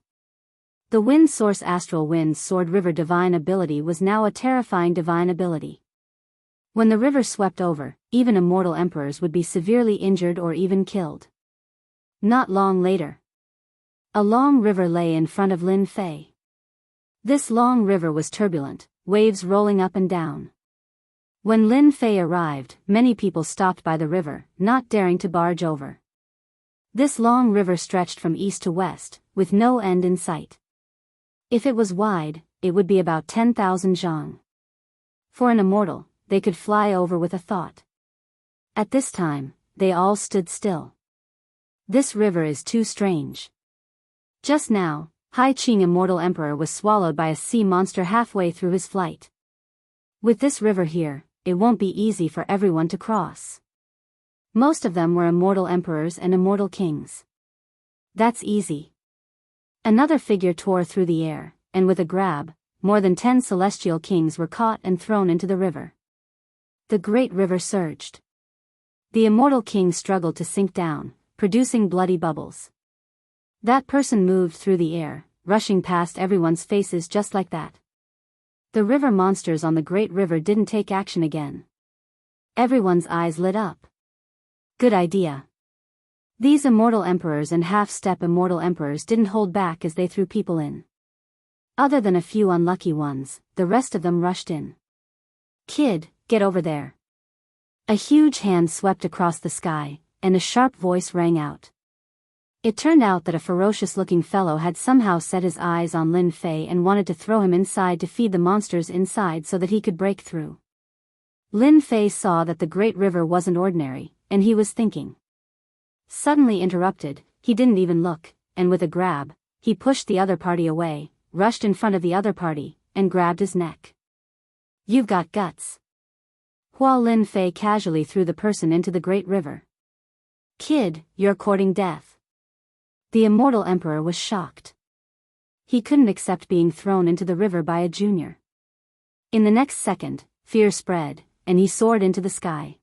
The wind source astral wind's sword river divine ability was now a terrifying divine ability. When the river swept over, even immortal emperors would be severely injured or even killed. Not long later, a long river lay in front of Lin Fei. This long river was turbulent, waves rolling up and down. When Lin Fei arrived, many people stopped by the river, not daring to barge over. This long river stretched from east to west, with no end in sight. If it was wide, it would be about 10,000 zhang. For an immortal, they could fly over with a thought. At this time, they all stood still. This river is too strange. Just now, Hai Qing Immortal Emperor was swallowed by a sea monster halfway through his flight. With this river here, it won't be easy for everyone to cross. Most of them were immortal emperors and immortal kings. That's easy. Another figure tore through the air, and with a grab, more than 10 celestial kings were caught and thrown into the river. The great river surged. The immortal king struggled to sink down, producing bloody bubbles. That person moved through the air, rushing past everyone's faces just like that. The river monsters on the great river didn't take action again. Everyone's eyes lit up. Good idea. These immortal emperors and half-step immortal emperors didn't hold back as they threw people in. Other than a few unlucky ones, the rest of them rushed in. Kid, get over there. A huge hand swept across the sky, and a sharp voice rang out. It turned out that a ferocious-looking fellow had somehow set his eyes on Lin Fei and wanted to throw him inside to feed the monsters inside so that he could break through. Lin Fei saw that the great river wasn't ordinary, and he was thinking. Suddenly interrupted, he didn't even look, and with a grab, he pushed the other party away, rushed in front of the other party, and grabbed his neck. You've got guts. Hua Lin Fei casually threw the person into the great river. Kid, you're courting death. The immortal emperor was shocked. He couldn't accept being thrown into the river by a junior. In the next second, fear spread, and he soared into the sky.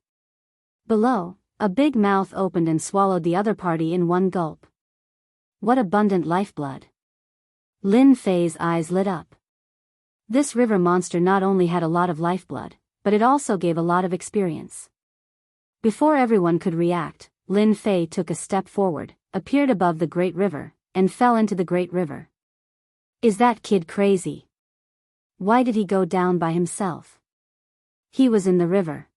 Below, a big mouth opened and swallowed the other party in one gulp. What abundant lifeblood. Lin Fei's eyes lit up. This river monster not only had a lot of lifeblood, but it also gave a lot of experience. Before everyone could react, Lin Fei took a step forward, appeared above the great river, and fell into the great river. Is that kid crazy? Why did he go down by himself? He was in the river.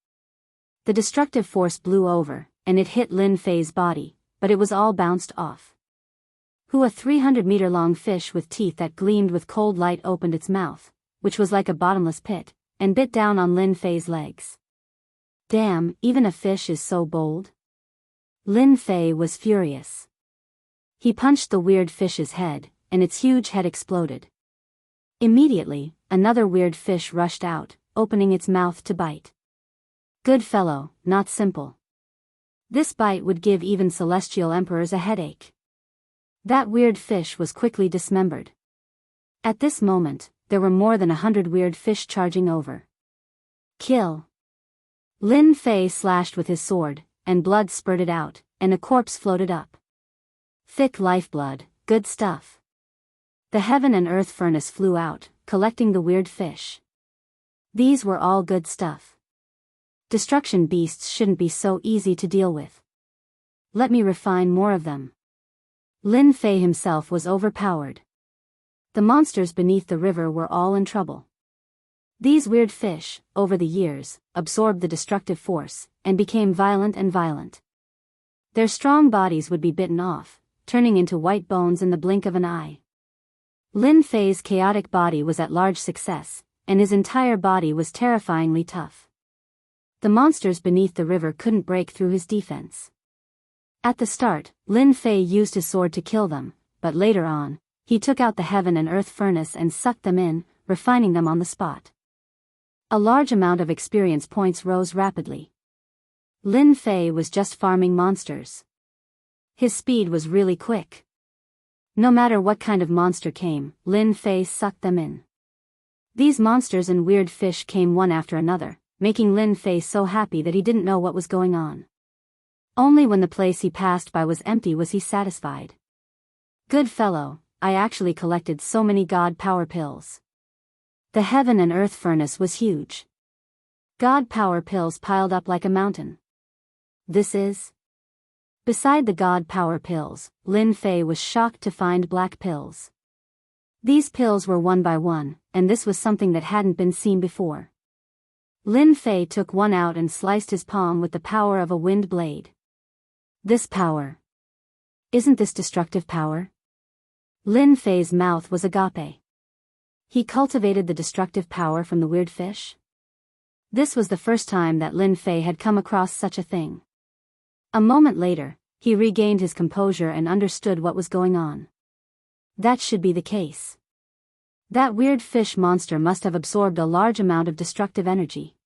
The destructive force blew over, and it hit Lin Fei's body, but it was all bounced off. Who a 300-meter-long fish with teeth that gleamed with cold light opened its mouth, which was like a bottomless pit, and bit down on Lin Fei's legs. Damn, even a fish is so bold? Lin Fei was furious. He punched the weird fish's head, and its huge head exploded. Immediately, another weird fish rushed out, opening its mouth to bite. Good fellow, not simple. This bite would give even celestial emperors a headache. That weird fish was quickly dismembered. At this moment, there were more than 100 weird fish charging over. Kill! Lin Fei slashed with his sword, and blood spurted out, and a corpse floated up. Thick lifeblood, good stuff. The heaven and earth furnace flew out, collecting the weird fish. These were all good stuff. Destruction beasts shouldn't be so easy to deal with. Let me refine more of them. Lin Fei himself was overpowered. The monsters beneath the river were all in trouble. These weird fish, over the years, absorbed the destructive force, and became violent and violent. Their strong bodies would be bitten off, turning into white bones in the blink of an eye. Lin Fei's chaotic body was at large success, and his entire body was terrifyingly tough. The monsters beneath the river couldn't break through his defense. At the start, Lin Fei used his sword to kill them, but later on, he took out the heaven and earth furnace and sucked them in, refining them on the spot. A large amount of experience points rose rapidly. Lin Fei was just farming monsters. His speed was really quick. No matter what kind of monster came, Lin Fei sucked them in. These monsters and weird fish came one after another, making Lin Fei so happy that he didn't know what was going on. Only when the place he passed by was empty was he satisfied. Good fellow, I actually collected so many God power pills. The heaven and earth furnace was huge. God power pills piled up like a mountain. This is... Beside the God power pills, Lin Fei was shocked to find black pills. These pills were one by one, and this was something that hadn't been seen before. Lin Fei took one out and sliced his palm with the power of a wind blade. This power. Isn't this destructive power? Lin Fei's mouth was agape. He cultivated the destructive power from the weird fish? This was the first time that Lin Fei had come across such a thing. A moment later, he regained his composure and understood what was going on. That should be the case. That weird fish monster must have absorbed a large amount of destructive energy.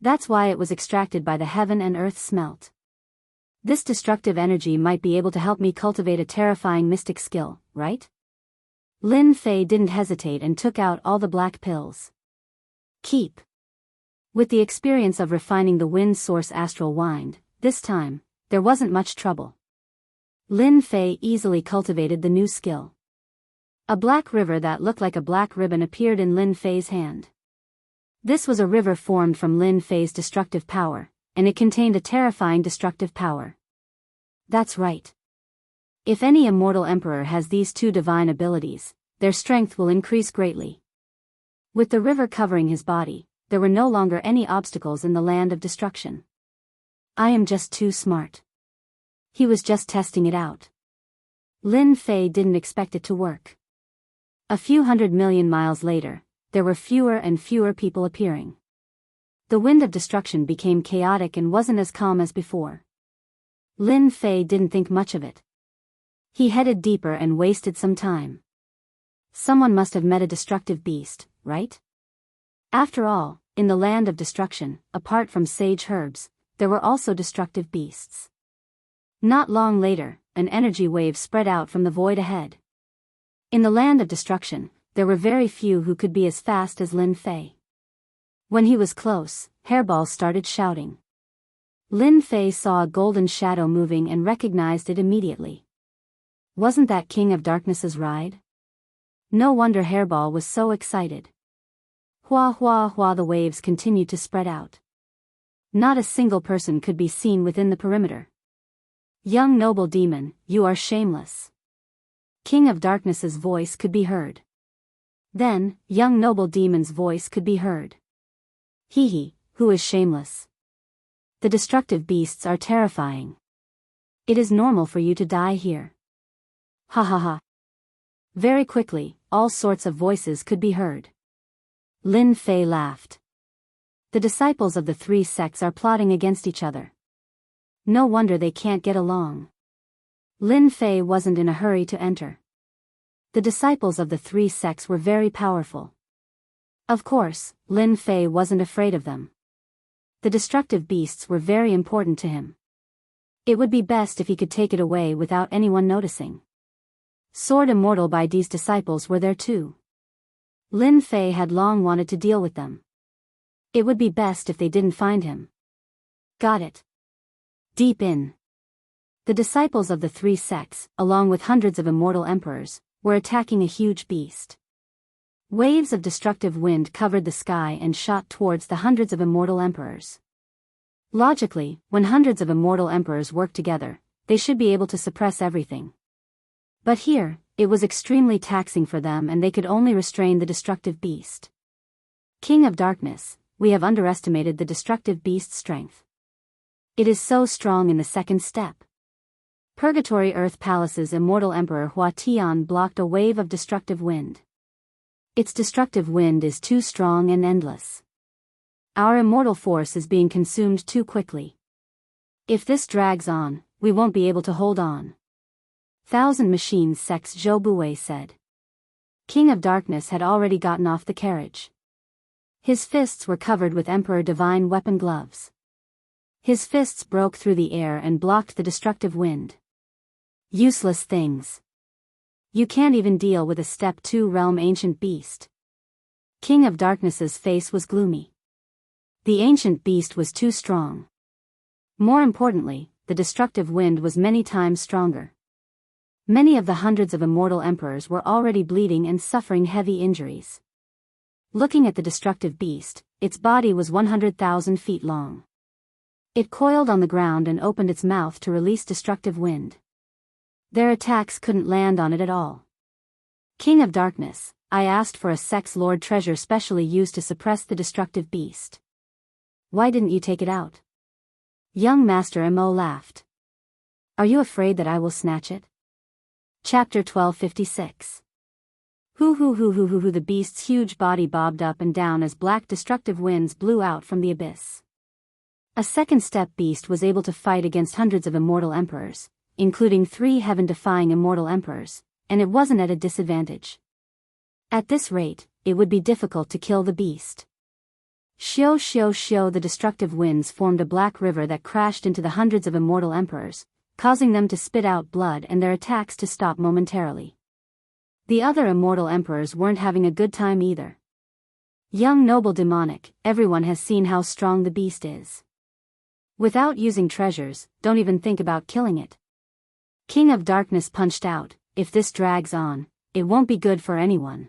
That's why it was extracted by the heaven and earth smelt. This destructive energy might be able to help me cultivate a terrifying mystic skill, right? Lin Fei didn't hesitate and took out all the black pills. Keep. With the experience of refining the wind source astral wind, this time, there wasn't much trouble. Lin Fei easily cultivated the new skill. A black river that looked like a black ribbon appeared in Lin Fei's hand. This was a river formed from Lin Fei's destructive power, and it contained a terrifying destructive power. That's right. If any immortal emperor has these two divine abilities, their strength will increase greatly. With the river covering his body, there were no longer any obstacles in the land of destruction. I am just too smart. He was just testing it out. Lin Fei didn't expect it to work. A few 100 million miles later, there were fewer and fewer people appearing. The wind of destruction became chaotic and wasn't as calm as before. Lin Fei didn't think much of it. He headed deeper and wasted some time. Someone must have met a destructive beast, right? After all, in the land of destruction, apart from sage herbs, there were also destructive beasts. Not long later, an energy wave spread out from the void ahead. In the land of destruction, there were very few who could be as fast as Lin Fei. When he was close, Hairball started shouting. Lin Fei saw a golden shadow moving and recognized it immediately. Wasn't that King of Darkness's ride? No wonder Hairball was so excited. Hua hua hua, the waves continued to spread out. Not a single person could be seen within the perimeter. Young noble demon, you are shameless. King of Darkness's voice could be heard. Then, young noble demon's voice could be heard. Hee, who is shameless? The destructive beasts are terrifying. It is normal for you to die here. Ha ha ha. Very quickly, all sorts of voices could be heard. Lin Fei laughed. The disciples of the three sects are plotting against each other. No wonder they can't get along. Lin Fei wasn't in a hurry to enter. The disciples of the three sects were very powerful. Of course, Lin Fei wasn't afraid of them. The destructive beasts were very important to him. It would be best if he could take it away without anyone noticing. Sword Immortal by Dee's disciples were there too. Lin Fei had long wanted to deal with them. It would be best if they didn't find him. Got it. Deep in. The disciples of the three sects, along with hundreds of immortal emperors, were attacking a huge beast. Waves of destructive wind covered the sky and shot towards the hundreds of immortal emperors. Logically, when hundreds of immortal emperors work together, they should be able to suppress everything. But here, it was extremely taxing for them and they could only restrain the destructive beast. King of Darkness, we have underestimated the destructive beast's strength. It is so strong in the second step. Purgatory Earth Palace's immortal emperor Hua Tian blocked a wave of destructive wind. Its destructive wind is too strong and endless. Our immortal force is being consumed too quickly. If this drags on, we won't be able to hold on. Thousand Machines Sect's Zhou Buwei said. King of Darkness had already gotten off the carriage. His fists were covered with Emperor Divine weapon gloves. His fists broke through the air and blocked the destructive wind. Useless things. You can't even deal with a Step 2 realm ancient beast. King of Darkness's face was gloomy. The ancient beast was too strong. More importantly, the destructive wind was many times stronger. Many of the hundreds of immortal emperors were already bleeding and suffering heavy injuries. Looking at the destructive beast, its body was 100,000 feet long. It coiled on the ground and opened its mouth to release destructive wind. Their attacks couldn't land on it at all. King of Darkness, I asked for a Sex Lord treasure specially used to suppress the destructive beast. Why didn't you take it out? Young Master Mo laughed. Are you afraid that I will snatch it? Chapter 1256. Hoo, the beast's huge body bobbed up and down as black destructive winds blew out from the abyss. A second step beast was able to fight against hundreds of immortal emperors, including 3 heaven-defying immortal emperors, and it wasn't at a disadvantage. At this rate, it would be difficult to kill the beast. Shio, the destructive winds formed a black river that crashed into the hundreds of immortal emperors, causing them to spit out blood and their attacks to stop momentarily. The other immortal emperors weren't having a good time either. Young noble demonic, everyone has seen how strong the beast is. Without using treasures, don't even think about killing it. King of Darkness punched out, if this drags on, it won't be good for anyone.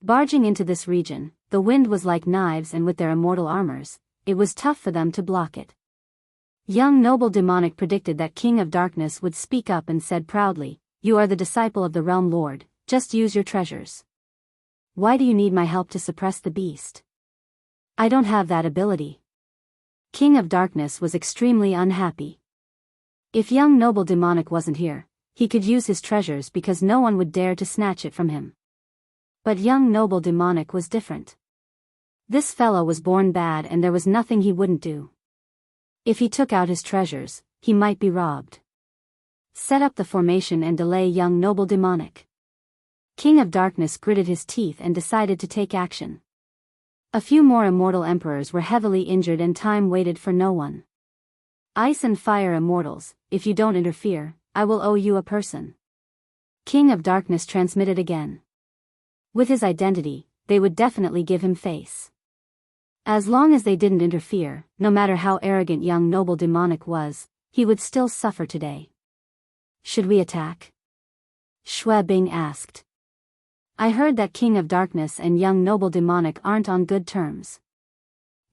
Barging into this region, the wind was like knives and with their immortal armors, it was tough for them to block it. Young noble demonic predicted that King of Darkness would speak up and said proudly, you are the disciple of the Realm Lord, just use your treasures. Why do you need my help to suppress the beast? I don't have that ability. King of Darkness was extremely unhappy. If young noble demonic wasn't here, he could use his treasures because no one would dare to snatch it from him. But young noble demonic was different. This fellow was born bad and there was nothing he wouldn't do. If he took out his treasures, he might be robbed. Set up the formation and delay young noble demonic. King of Darkness gritted his teeth and decided to take action. A few more immortal emperors were heavily injured and time waited for no one. Ice and fire immortals, if you don't interfere, I will owe you a person. King of Darkness transmitted again. With his identity, they would definitely give him face. As long as they didn't interfere, no matter how arrogant young noble demonic was, he would still suffer today. Should we attack? Shui Bing asked. I heard that King of Darkness and young noble demonic aren't on good terms.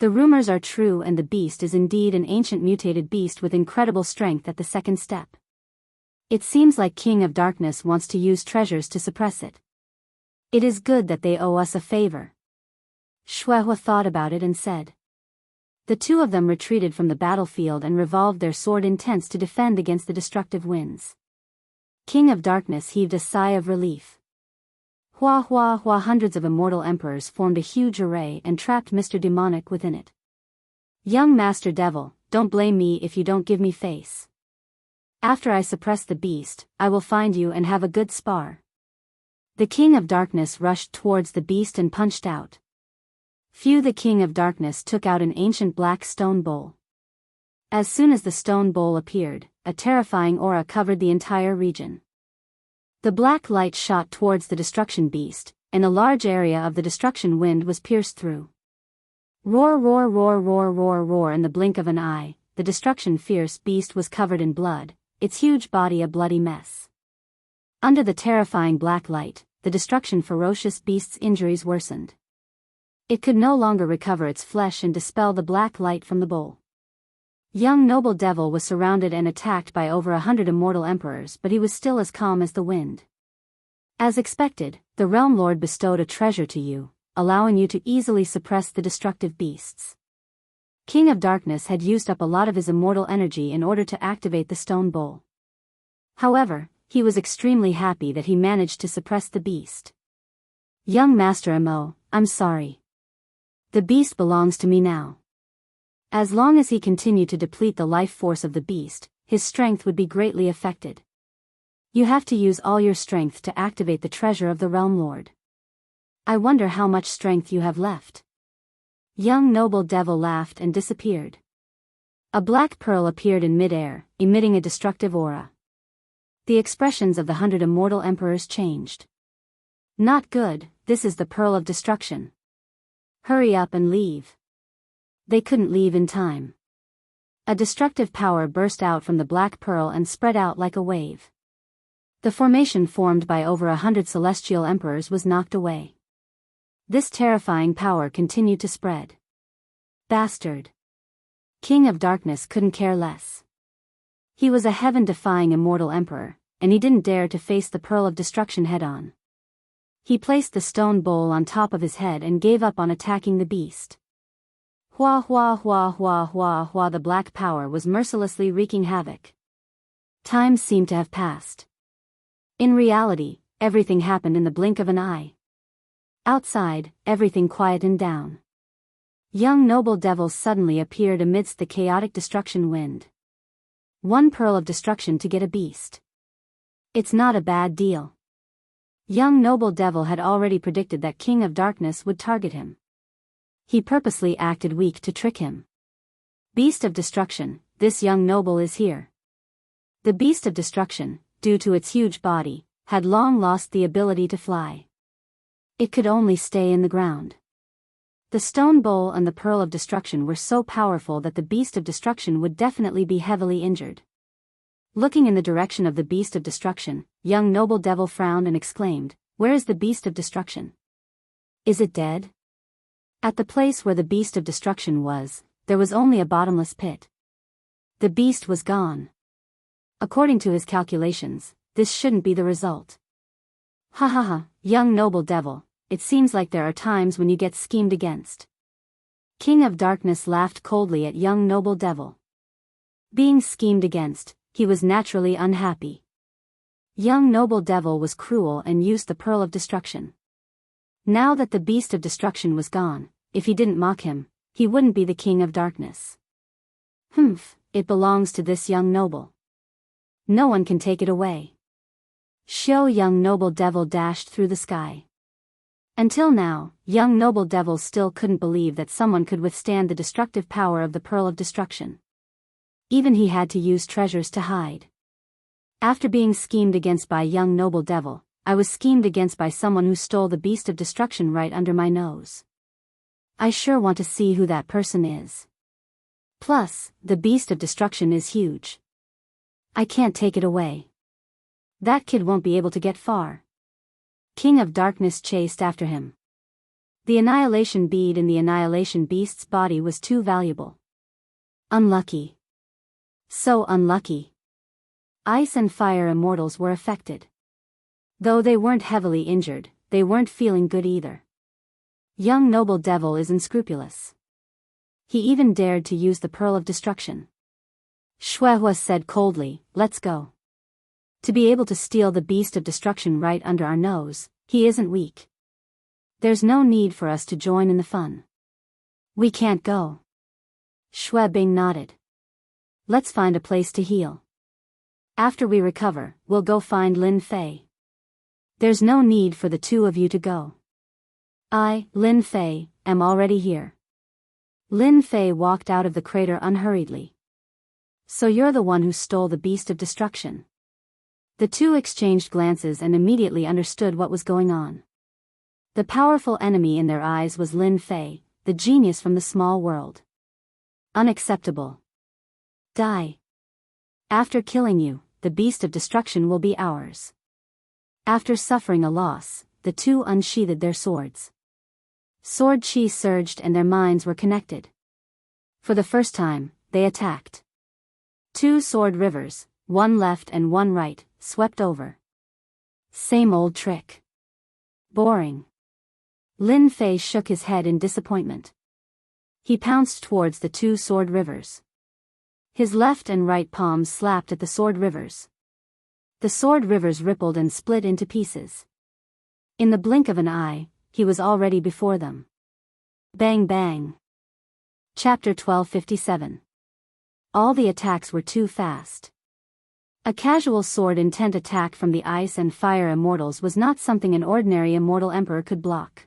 The rumors are true and the beast is indeed an ancient mutated beast with incredible strength at the second step. It seems like King of Darkness wants to use treasures to suppress it. It is good that they owe us a favor. Shuehua thought about it and said. The two of them retreated from the battlefield and revolved their sword intents to defend against the destructive winds. King of Darkness heaved a sigh of relief. Hua, hundreds of immortal emperors formed a huge array and trapped Mr. Demonic within it. Young Master Devil, don't blame me if you don't give me face. After I suppress the beast, I will find you and have a good spar. The King of Darkness rushed towards the beast and punched out. The King of Darkness took out an ancient black stone bowl. As soon as the stone bowl appeared, a terrifying aura covered the entire region. The black light shot towards the destruction beast, and a large area of the destruction wind was pierced through. Roar, roar, roar, roar, roar, roar. In the blink of an eye, the destruction fierce beast was covered in blood, its huge body a bloody mess. Under the terrifying black light, the destruction ferocious beast's injuries worsened. It could no longer recover its flesh and dispel the black light from the bowl. Young noble devil was surrounded and attacked by over 100 immortal emperors, but he was still as calm as the wind. As expected, the Realm Lord bestowed a treasure to you, allowing you to easily suppress the destructive beasts. King of Darkness had used up a lot of his immortal energy in order to activate the stone bowl. However, he was extremely happy that he managed to suppress the beast. Young Master Mo, I'm sorry. The beast belongs to me now. As long as he continued to deplete the life force of the beast, his strength would be greatly affected. You have to use all your strength to activate the treasure of the Realm Lord. I wonder how much strength you have left. Young noble devil laughed and disappeared. A black pearl appeared in mid-air, emitting a destructive aura. The expressions of the 100 immortal emperors changed. Not good, this is the pearl of destruction. Hurry up and leave. They couldn't leave in time. A destructive power burst out from the black pearl and spread out like a wave. The formation formed by over 100 celestial emperors was knocked away. This terrifying power continued to spread. Bastard. King of Darkness couldn't care less. He was a heaven-defying immortal emperor, and he didn't dare to face the pearl of destruction head-on. He placed the stone bowl on top of his head and gave up on attacking the beast. Hua hua hua hua hua hua. The black power was mercilessly wreaking havoc. Time seemed to have passed. In reality, everything happened in the blink of an eye. Outside, everything quietened down. Young noble devils suddenly appeared amidst the chaotic destruction wind. 1 pearl of destruction to get a beast. It's not a bad deal. Young noble devil had already predicted that King of Darkness would target him. He purposely acted weak to trick him. Beast of destruction, this young noble is here. The beast of destruction, due to its huge body, had long lost the ability to fly. It could only stay in the ground. The stone bowl and the pearl of destruction were so powerful that the beast of destruction would definitely be heavily injured. Looking in the direction of the beast of destruction, young noble devil frowned and exclaimed, "Where is the beast of destruction? Is it dead?" At the place where the beast of destruction was, there was only a bottomless pit. The beast was gone. According to his calculations, this shouldn't be the result. Ha ha ha, young noble devil, it seems like there are times when you get schemed against. King of Darkness laughed coldly at young noble devil. Being schemed against, he was naturally unhappy. Young noble devil was cruel and used the pearl of destruction. Now that the beast of destruction was gone, if he didn't mock him, he wouldn't be the King of Darkness. Humph, it belongs to this young noble. No one can take it away. Shio young noble devil dashed through the sky. Until now, young noble devil still couldn't believe that someone could withstand the destructive power of the pearl of destruction. Even he had to use treasures to hide. After being schemed against by young noble devil, I was schemed against by someone who stole the beast of destruction right under my nose. I sure want to see who that person is. Plus, the beast of destruction is huge. I can't take it away. That kid won't be able to get far. King of Darkness chased after him. The annihilation bead in the annihilation beast's body was too valuable. Unlucky. So unlucky. Ice and fire immortals were affected. Though they weren't heavily injured, they weren't feeling good either. Young noble devil is unscrupulous. He even dared to use the pearl of destruction. Shuehua said coldly, "Let's go." To be able to steal the beast of destruction right under our nose, he isn't weak. There's no need for us to join in the fun. We can't go. Shui Bing nodded. Let's find a place to heal. After we recover, we'll go find Lin Fei. There's no need for the two of you to go. I, Lin Fei, am already here. Lin Fei walked out of the crater unhurriedly. So you're the one who stole the beast of destruction. The two exchanged glances and immediately understood what was going on. The powerful enemy in their eyes was Lin Fei, the genius from the small world. Unacceptable. Die. After killing you, the beast of destruction will be ours. After suffering a loss, the two unsheathed their swords. Sword chi surged and their minds were connected. For the first time, they attacked. Two sword rivers, one left and one right, swept over. Same old trick. Boring. Lin Fei shook his head in disappointment. He pounced towards the two sword rivers. His left and right palms slapped at the sword rivers. The sword rivers rippled and split into pieces. In the blink of an eye, he was already before them. Bang bang. Chapter 1257. All the attacks were too fast. A casual sword intent attack from the ice and fire immortals was not something an ordinary immortal emperor could block.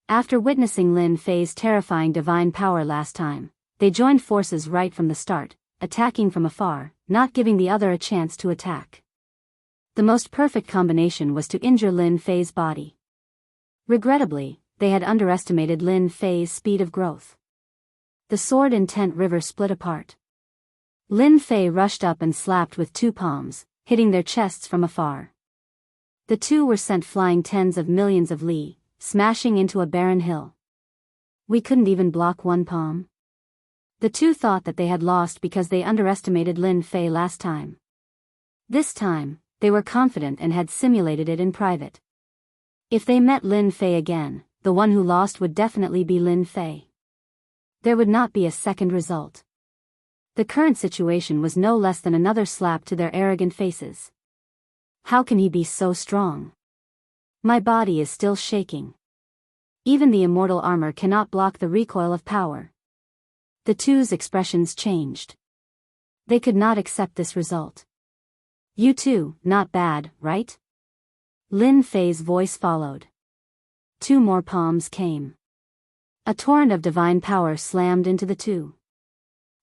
After witnessing Lin Fei's terrifying divine power last time, they joined forces right from the start, attacking from afar, not giving the other a chance to attack. The most perfect combination was to injure Lin Fei's body. Regrettably, they had underestimated Lin Fei's speed of growth. The sword intent river split apart. Lin Fei rushed up and slapped with two palms, hitting their chests from afar. The two were sent flying tens of millions of li, smashing into a barren hill. We couldn't even block one palm. The two thought that they had lost because they underestimated Lin Fei last time. This time, they were confident and had simulated it in private. If they met Lin Fei again, the one who lost would definitely be Lin Fei. There would not be a second result. The current situation was no less than another slap to their arrogant faces. How can he be so strong? My body is still shaking. Even the immortal armor cannot block the recoil of power. The two's expressions changed. They could not accept this result. You two, not bad, right? Lin Fei's voice followed. Two more palms came. A torrent of divine power slammed into the two.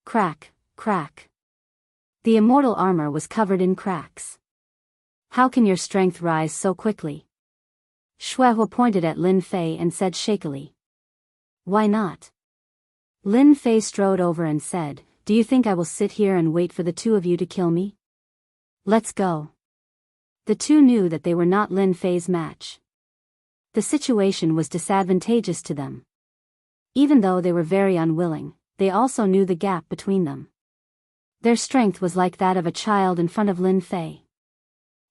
Crack, crack. The immortal armor was covered in cracks. How can your strength rise so quickly? Shuehe pointed at Lin Fei and said shakily. Why not? Lin Fei strode over and said, Do you think I will sit here and wait for the two of you to kill me? Let's go. The two knew that they were not Lin Fei's match. The situation was disadvantageous to them. Even though they were very unwilling, they also knew the gap between them. Their strength was like that of a child in front of Lin Fei.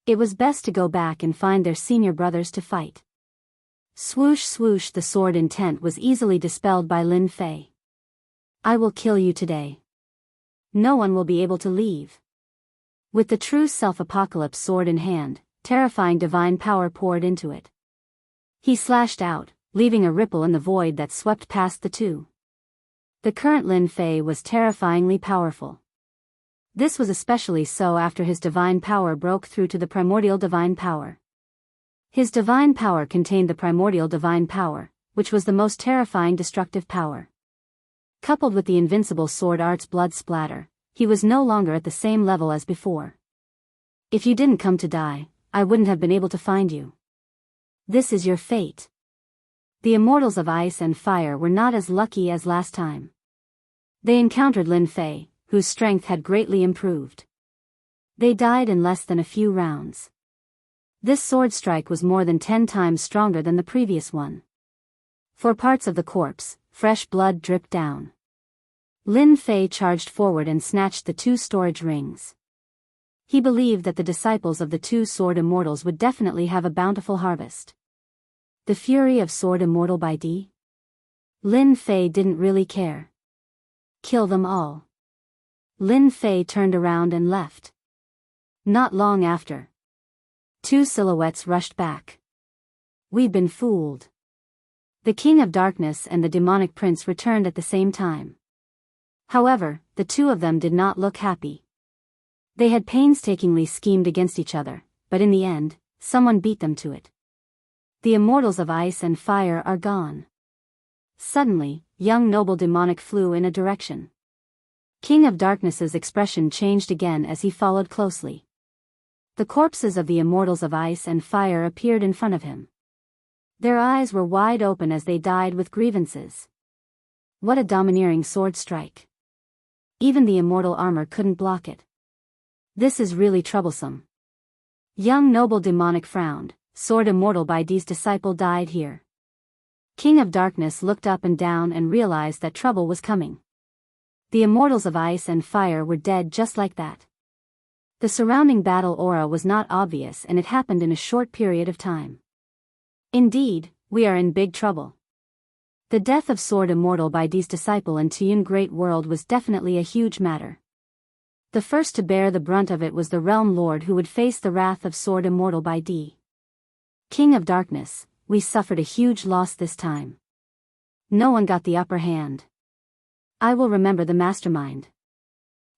It was best to go back and find their senior brothers to fight. Swoosh swoosh, the sword intent was easily dispelled by Lin Fei. I will kill you today. No one will be able to leave. With the true self-apocalypse sword in hand, terrifying divine power poured into it. He slashed out, leaving a ripple in the void that swept past the two. The current Lin Fei was terrifyingly powerful. This was especially so after his divine power broke through to the primordial divine power. His divine power contained the primordial divine power, which was the most terrifying destructive power. Coupled with the invincible sword art's blood splatter, he was no longer at the same level as before. If you didn't come to die, I wouldn't have been able to find you. This is your fate. The immortals of ice and fire were not as lucky as last time. They encountered Lin Fei, whose strength had greatly improved. They died in less than a few rounds. This sword strike was more than 10 times stronger than the previous one. For parts of the corpse, fresh blood dripped down. Lin Fei charged forward and snatched the two storage rings. He believed that the disciples of the two sword immortals would definitely have a bountiful harvest. The fury of sword immortal by D? Lin Fei didn't really care. Kill them all. Lin Fei turned around and left. Not long after. Two silhouettes rushed back. We've been fooled. The King of Darkness and the demonic prince returned at the same time. However, the two of them did not look happy. They had painstakingly schemed against each other, but in the end, someone beat them to it. The immortals of ice and fire are gone. Suddenly, young noble demonic flew in a direction. King of Darkness's expression changed again as he followed closely. The corpses of the immortals of ice and fire appeared in front of him. Their eyes were wide open as they died with grievances. What a domineering sword strike. Even the immortal armor couldn't block it. This is really troublesome. Young noble demonic frowned. Sword immortal by D's disciple died here. King of Darkness looked up and down and realized that trouble was coming. The immortals of ice and fire were dead just like that. The surrounding battle aura was not obvious and it happened in a short period of time. Indeed, we are in big trouble. The death of Sword Immortal by D's disciple in Tiyun Great World was definitely a huge matter. The first to bear the brunt of it was the Realm Lord who would face the wrath of Sword Immortal by D. King of Darkness, we suffered a huge loss this time. No one got the upper hand. I will remember the mastermind.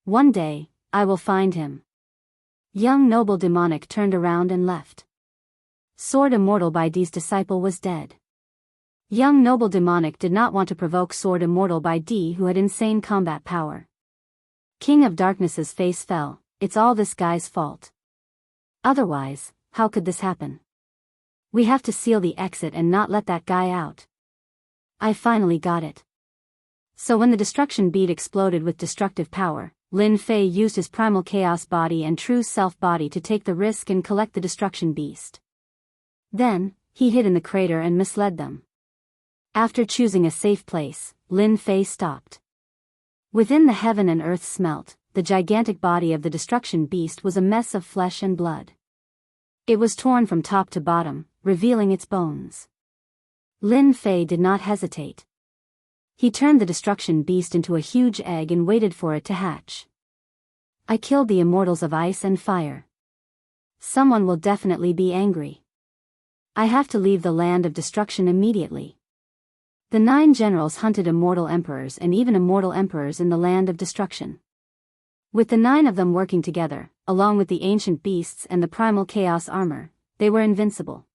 One day, I will find him. Young noble demonic turned around and left. Sword Immortal by D's disciple was dead. Young noble demonic did not want to provoke Sword Immortal by D who had insane combat power. King of Darkness's face fell. It's all this guy's fault. Otherwise, how could this happen? We have to seal the exit and not let that guy out. I finally got it. So when the destruction bead exploded with destructive power, Lin Fei used his primal chaos body and true self body to take the risk and collect the destruction beast. Then, he hid in the crater and misled them. After choosing a safe place, Lin Fei stopped. Within the heaven and earth smelt, the gigantic body of the destruction beast was a mess of flesh and blood. It was torn from top to bottom, revealing its bones. Lin Fei did not hesitate. He turned the destruction beast into a huge egg and waited for it to hatch. I killed the immortals of ice and fire. Someone will definitely be angry. I have to leave the land of destruction immediately. The 9 generals hunted immortal emperors and even immortal emperors in the land of destruction. With the 9 of them working together, along with the ancient beasts and the primal chaos armor, they were invincible.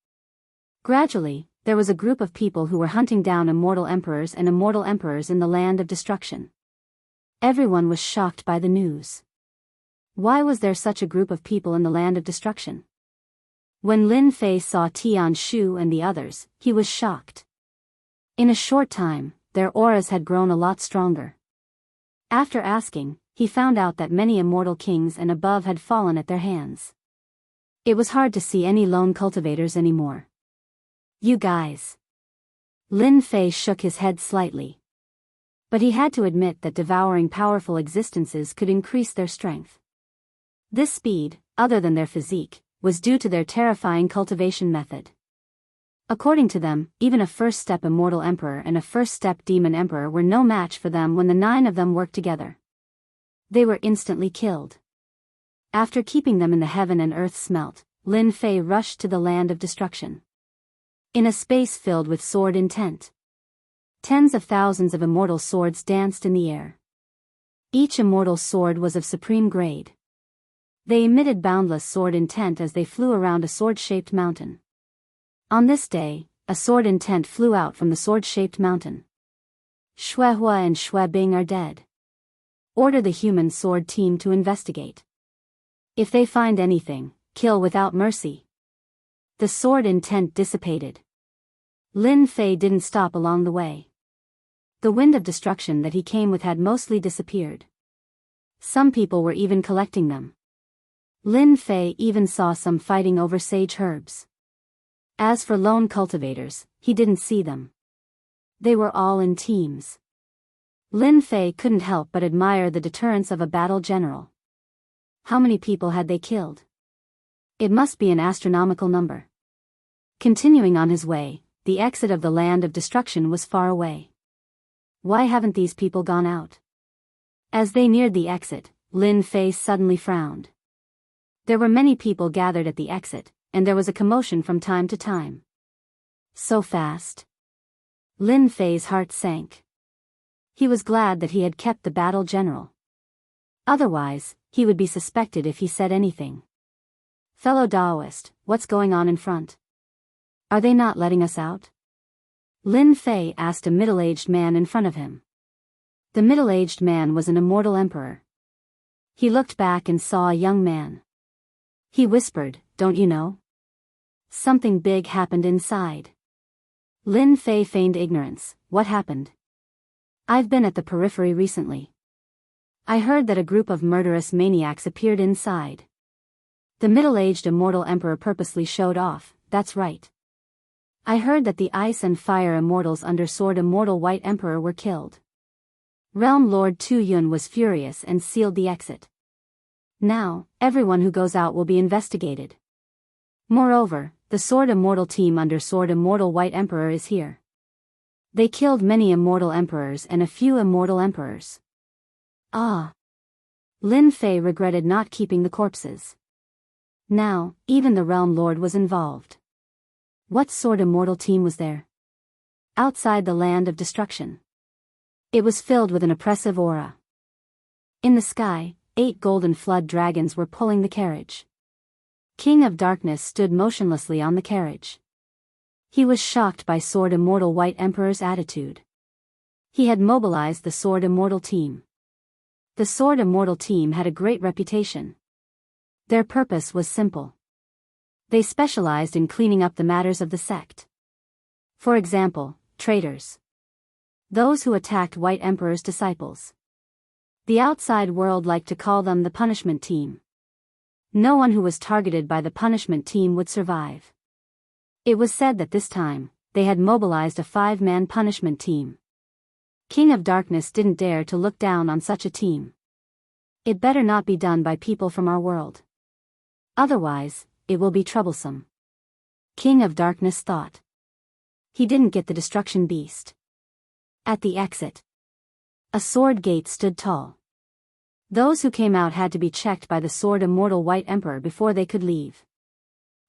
Gradually, there was a group of people who were hunting down immortal emperors and immortal emperors in the land of destruction. Everyone was shocked by the news. Why was there such a group of people in the land of destruction? When Lin Fei saw Tian Shu and the others, he was shocked. In a short time, their auras had grown a lot stronger. After asking, he found out that many immortal kings and above had fallen at their hands. It was hard to see any lone cultivators anymore. You guys. Lin Fei shook his head slightly. But he had to admit that devouring powerful existences could increase their strength. This speed, other than their physique, was due to their terrifying cultivation method. According to them, even a first-step immortal emperor and a first-step demon emperor were no match for them when the 9 of them worked together. They were instantly killed. After keeping them in the heaven and earth smelt, Lin Fei rushed to the land of destruction. In a space filled with sword intent. Tens of thousands of immortal swords danced in the air. Each immortal sword was of supreme grade. They emitted boundless sword intent as they flew around a sword-shaped mountain. On this day, a sword intent flew out from the sword-shaped mountain. Shuehua and Shuebing are dead. Order the human sword team to investigate. If they find anything, kill without mercy. The sword intent dissipated. Lin Fei didn't stop along the way. The wind of destruction that he came with had mostly disappeared. Some people were even collecting them. Lin Fei even saw some fighting over sage herbs. As for lone cultivators, he didn't see them. They were all in teams. Lin Fei couldn't help but admire the deterrence of a battle general. How many people had they killed? It must be an astronomical number. Continuing on his way, the exit of the land of destruction was far away. Why haven't these people gone out? As they neared the exit, Lin Fei suddenly frowned. There were many people gathered at the exit, and there was a commotion from time to time. So fast. Lin Fei's heart sank. He was glad that he had kept the battle general. Otherwise, he would be suspected if he said anything. Fellow Daoist, what's going on in front? Are they not letting us out? Lin Fei asked a middle-aged man in front of him. The middle-aged man was an immortal emperor. He looked back and saw a young man. He whispered, "Don't you know? Something big happened inside." Lin Fei feigned ignorance. "What happened?" "I've been at the periphery recently. I heard that a group of murderous maniacs appeared inside." The middle-aged immortal emperor purposely showed off. "That's right. I heard that the ice and fire immortals under Sword Immortal White Emperor were killed." Realm Lord Tu Yun was furious and sealed the exit. "Now, everyone who goes out will be investigated. Moreover, the Sword Immortal team under Sword Immortal White Emperor is here. They killed many immortal emperors and a few immortal emperors." Ah. Lin Fei regretted not keeping the corpses. Now, even the Realm Lord was involved. What Sword Immortal team was there? Outside the land of destruction. It was filled with an oppressive aura. In the sky, 8 golden flood dragons were pulling the carriage. King of Darkness stood motionlessly on the carriage. He was shocked by Sword Immortal White Emperor's attitude. He had mobilized the Sword Immortal team. The Sword Immortal team had a great reputation. Their purpose was simple. They specialized in cleaning up the matters of the sect. For example, traitors. Those who attacked White Emperor's disciples. The outside world liked to call them the punishment team. No one who was targeted by the punishment team would survive. It was said that this time, they had mobilized a 5-man punishment team. King of Darkness didn't dare to look down on such a team. It better not be done by people from our world. Otherwise, it will be troublesome. King of Darkness thought. He didn't get the destruction beast. At the exit, a sword gate stood tall. Those who came out had to be checked by the Sword Immortal White Emperor before they could leave.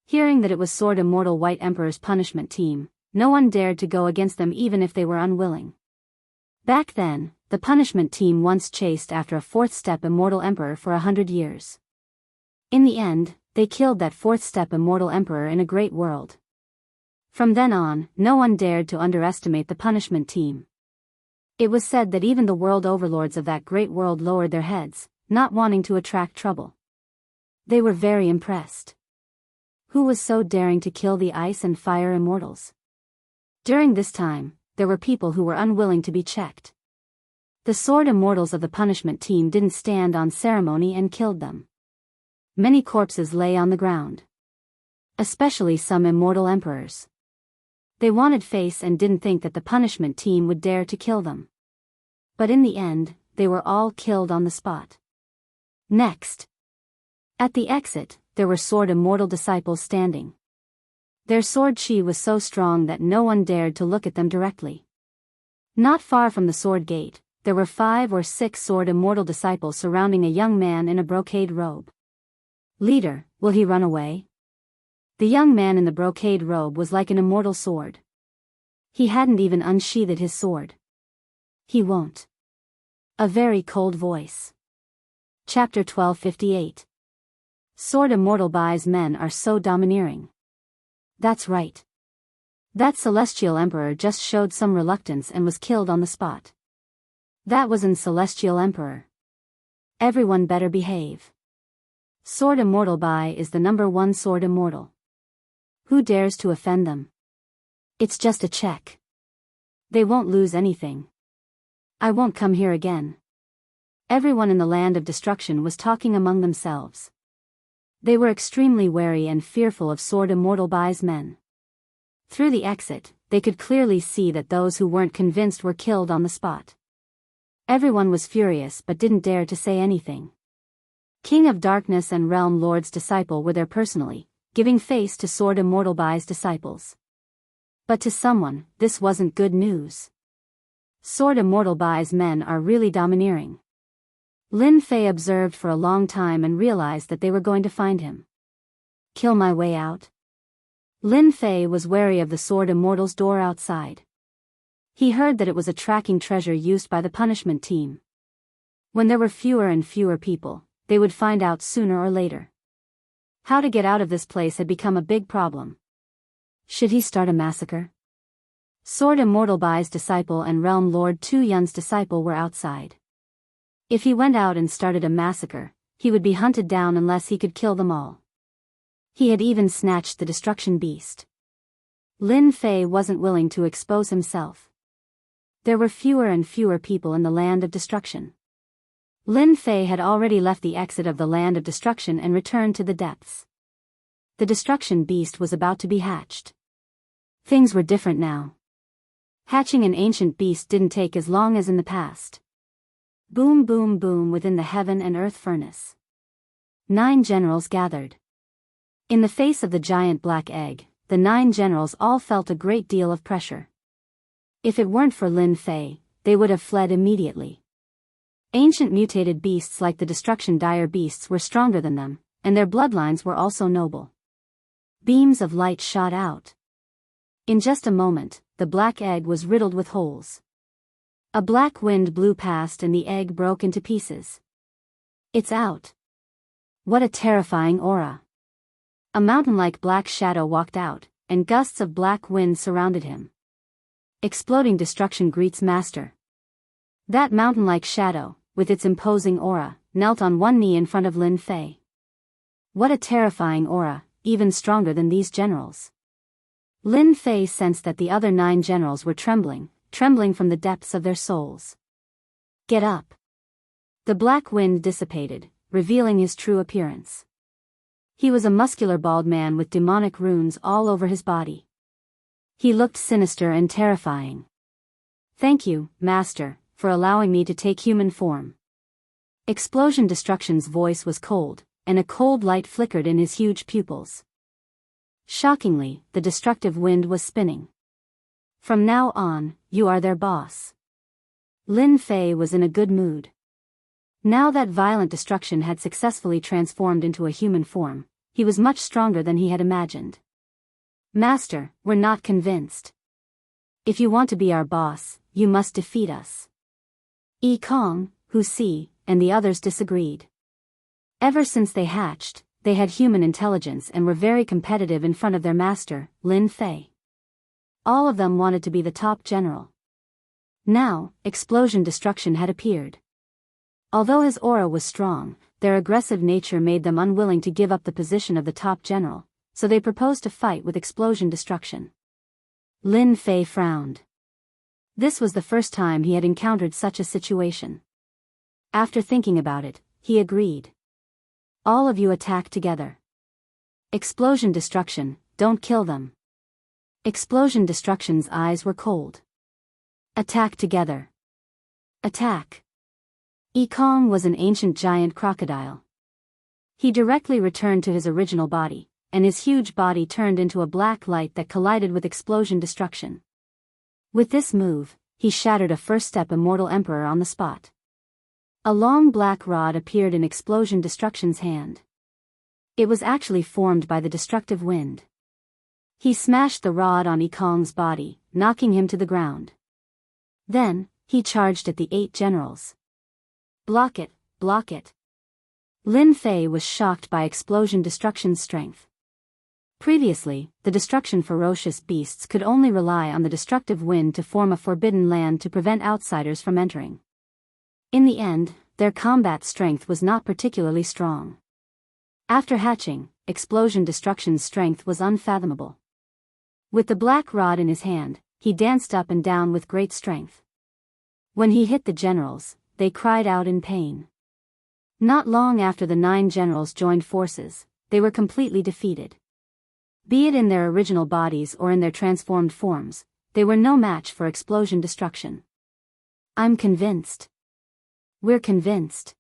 Hearing that it was Sword Immortal White Emperor's punishment team, no one dared to go against them even if they were unwilling. Back then, the punishment team once chased after a 4th-step Immortal Emperor for 100 years. In the end, they killed that 4th-step Immortal Emperor in a great world. From then on, no one dared to underestimate the punishment team. It was said that even the world overlords of that great world lowered their heads, not wanting to attract trouble. They were very impressed. Who was so daring to kill the ice and fire immortals? During this time, there were people who were unwilling to be checked. The sword immortals of the punishment team didn't stand on ceremony and killed them. Many corpses lay on the ground. Especially some immortal emperors. They wanted face and didn't think that the punishment team would dare to kill them. But in the end, they were all killed on the spot. Next. At the exit, there were sword immortal disciples standing. Their sword chi was so strong that no one dared to look at them directly. Not far from the sword gate, there were 5 or 6 sword immortal disciples surrounding a young man in a brocade robe. "Leader, will he run away?" The young man in the brocade robe was like an immortal sword. He hadn't even unsheathed his sword. "He won't." A very cold voice. Chapter 1258. Sword Immortal Bai's men are so domineering. That's right. That Celestial Emperor just showed some reluctance and was killed on the spot. That was an Celestial Emperor. Everyone better behave. Sword Immortal Bai is the #1 Sword Immortal. Who dares to offend them? It's just a check. They won't lose anything. I won't come here again. Everyone in the land of destruction was talking among themselves. They were extremely wary and fearful of Sword Immortal Bai's men. Through the exit, they could clearly see that those who weren't convinced were killed on the spot. Everyone was furious but didn't dare to say anything. King of Darkness and Realm Lord's disciple were there personally, giving face to Sword Immortal Bai's disciples. But to someone, this wasn't good news. Sword Immortal Bai's men are really domineering. Lin Fei observed for a long time and realized that they were going to find him. Kill my way out? Lin Fei was wary of the Sword Immortal's door outside. He heard that it was a tracking treasure used by the punishment team. When there were fewer and fewer people, they would find out sooner or later. How to get out of this place had become a big problem. Should he start a massacre? Sword Immortal Bai's disciple and Realm Lord Tu Yun's disciple were outside. If he went out and started a massacre, he would be hunted down unless he could kill them all. He had even snatched the destruction beast. Lin Fei wasn't willing to expose himself. There were fewer and fewer people in the land of destruction. Lin Fei had already left the exit of the land of destruction and returned to the depths. The destruction beast was about to be hatched. Things were different now. Hatching an ancient beast didn't take as long as in the past. Boom, boom, boom within the heaven and earth furnace. 9 generals gathered. In the face of the giant black egg, the 9 generals all felt a great deal of pressure. If it weren't for Lin Fei, they would have fled immediately. Ancient mutated beasts like the destruction dire beasts were stronger than them, and their bloodlines were also noble. Beams of light shot out. In just a moment, the black egg was riddled with holes. A black wind blew past and the egg broke into pieces. It's out. What a terrifying aura. A mountain-like black shadow walked out, and gusts of black wind surrounded him. Exploding destruction greets master. That mountain-like shadow, with its imposing aura, knelt on one knee in front of Lin Fei. What a terrifying aura, even stronger than these generals. Lin Fei sensed that the other 9 generals were trembling from the depths of their souls. Get up. The black wind dissipated, revealing his true appearance. He was a muscular bald man with demonic runes all over his body. He looked sinister and terrifying. Thank you, Master, for allowing me to take human form. Explosion Destruction's voice was cold, and a cold light flickered in his huge pupils. Shockingly, the destructive wind was spinning. From now on, you are their boss. Lin Fei was in a good mood. Now that violent destruction had successfully transformed into a human form, he was much stronger than he had imagined. Master, we're not convinced. If you want to be our boss, you must defeat us. Yi Kong, Hu Si, and the others disagreed. Ever since they hatched, they had human intelligence and were very competitive in front of their master, Lin Fei. All of them wanted to be the top general. Now, Explosion Destruction had appeared. Although his aura was strong, their aggressive nature made them unwilling to give up the position of the top general, so they proposed to fight with Explosion Destruction. Lin Fei frowned. This was the first time he had encountered such a situation. After thinking about it, he agreed. All of you attack together. Explosion Destruction, don't kill them. Explosion Destruction's eyes were cold. Attack together. Attack. Yi Kong was an ancient giant crocodile. He directly returned to his original body, and his huge body turned into a black light that collided with Explosion Destruction. With this move, he shattered a first-step immortal emperor on the spot. A long black rod appeared in Explosion Destruction's hand. It was actually formed by the destructive wind. He smashed the rod on Yi Kong's body, knocking him to the ground. Then, he charged at the 8 generals. Block it, block it. Lin Fei was shocked by Explosion Destruction's strength. Previously, the destruction ferocious beasts could only rely on the destructive wind to form a forbidden land to prevent outsiders from entering. In the end, their combat strength was not particularly strong. After hatching, Explosion Destruction's strength was unfathomable. With the black rod in his hand, he danced up and down with great strength. When he hit the generals, they cried out in pain. Not long after the 9 generals joined forces, they were completely defeated. Be it in their original bodies or in their transformed forms, they were no match for Explosion Destruction. I'm convinced. We're convinced.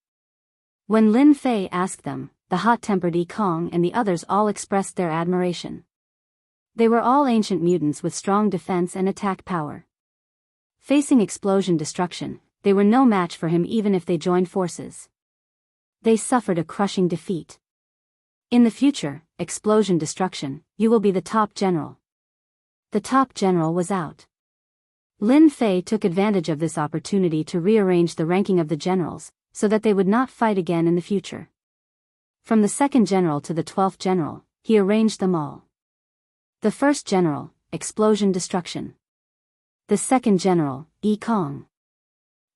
When Lin Fei asked them, the hot-tempered Yi Kong and the others all expressed their admiration. They were all ancient mutants with strong defense and attack power. Facing Explosion Destruction, they were no match for him even if they joined forces. They suffered a crushing defeat. In the future, Explosion Destruction, you will be the top general. The top general was out. Lin Fei took advantage of this opportunity to rearrange the ranking of the generals, so that they would not fight again in the future. From the 2nd general to the 12th general, he arranged them all. The 1st general, Explosion Destruction. The 2nd general, Yi Kong.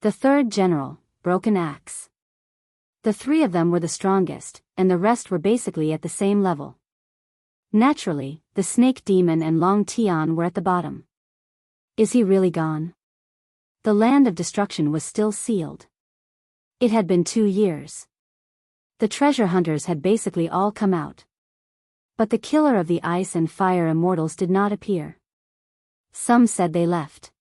The 3rd general, Broken Axe. The 3 of them were the strongest, and the rest were basically at the same level. Naturally, the snake demon and Long Tian were at the bottom. Is he really gone? The land of destruction was still sealed. It had been 2 years. The treasure hunters had basically all come out. But the killer of the ice and fire immortals did not appear. Some said they left.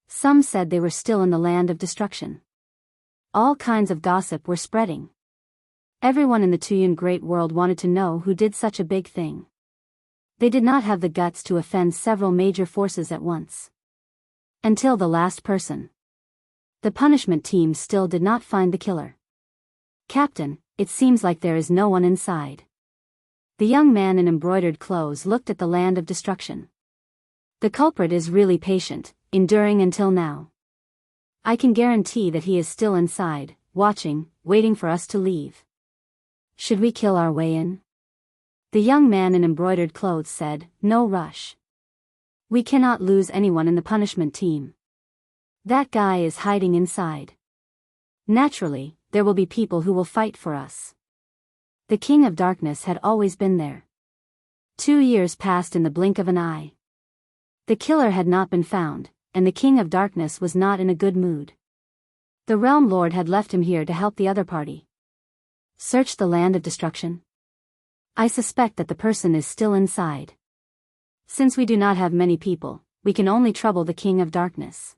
Some said they were still in the land of destruction. All kinds of gossip were spreading. Everyone in the Tuyun Great World wanted to know who did such a big thing. They did not have the guts to offend several major forces at once. Until the last person. The punishment team still did not find the killer. Captain, it seems like there is no one inside. The young man in embroidered clothes looked at the land of destruction. The culprit is really patient, enduring until now. I can guarantee that he is still inside, watching, waiting for us to leave. Should we kill our way in? The young man in embroidered clothes said, no rush. We cannot lose anyone in the punishment team. That guy is hiding inside. Naturally, there will be people who will fight for us. The King of Darkness had always been there. 2 years passed in the blink of an eye. The killer had not been found, and the King of Darkness was not in a good mood. The Realm Lord had left him here to help the other party. Search the land of destruction? I suspect that the person is still inside. Since we do not have many people, we can only trouble the King of Darkness.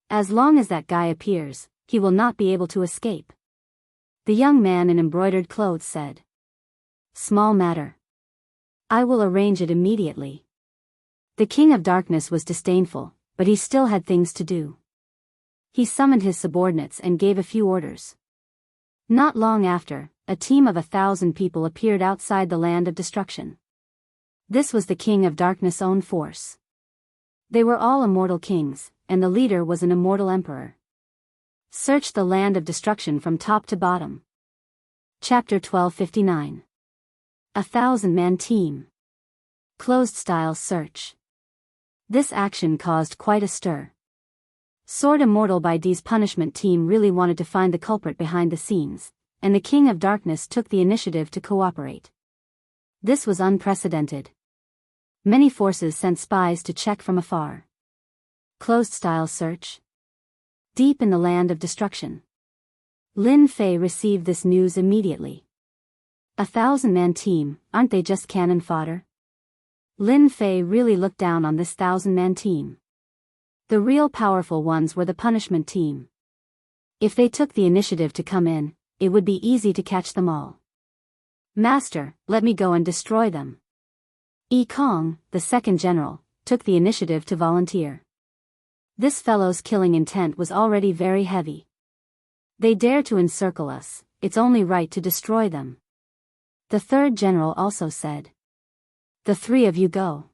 As long as that guy appears, he will not be able to escape. The young man in embroidered clothes said. Small matter. I will arrange it immediately. The King of Darkness was disdainful, but he still had things to do. He summoned his subordinates and gave a few orders. Not long after, a team of 1,000 people appeared outside the land of destruction. This was the King of Darkness' own force. They were all immortal kings, and the leader was an immortal emperor. Search the land of destruction from top to bottom. Chapter 1259. 1,000-man team. Closed-style search. This action caused quite a stir. Sword Immortal by D's punishment team really wanted to find the culprit behind the scenes, and the King of Darkness took the initiative to cooperate. This was unprecedented. Many forces sent spies to check from afar. Closed-style search. Deep in the land of destruction. Lin Fei received this news immediately. 1,000-man team, aren't they just cannon fodder? Lin Fei really looked down on this 1,000-man team. The real powerful ones were the punishment team. If they took the initiative to come in, it would be easy to catch them all. Master, let me go and destroy them. Yi Kong, the second general, took the initiative to volunteer. This fellow's killing intent was already very heavy. They dare to encircle us, it's only right to destroy them. The third general also said. The 3 of you go.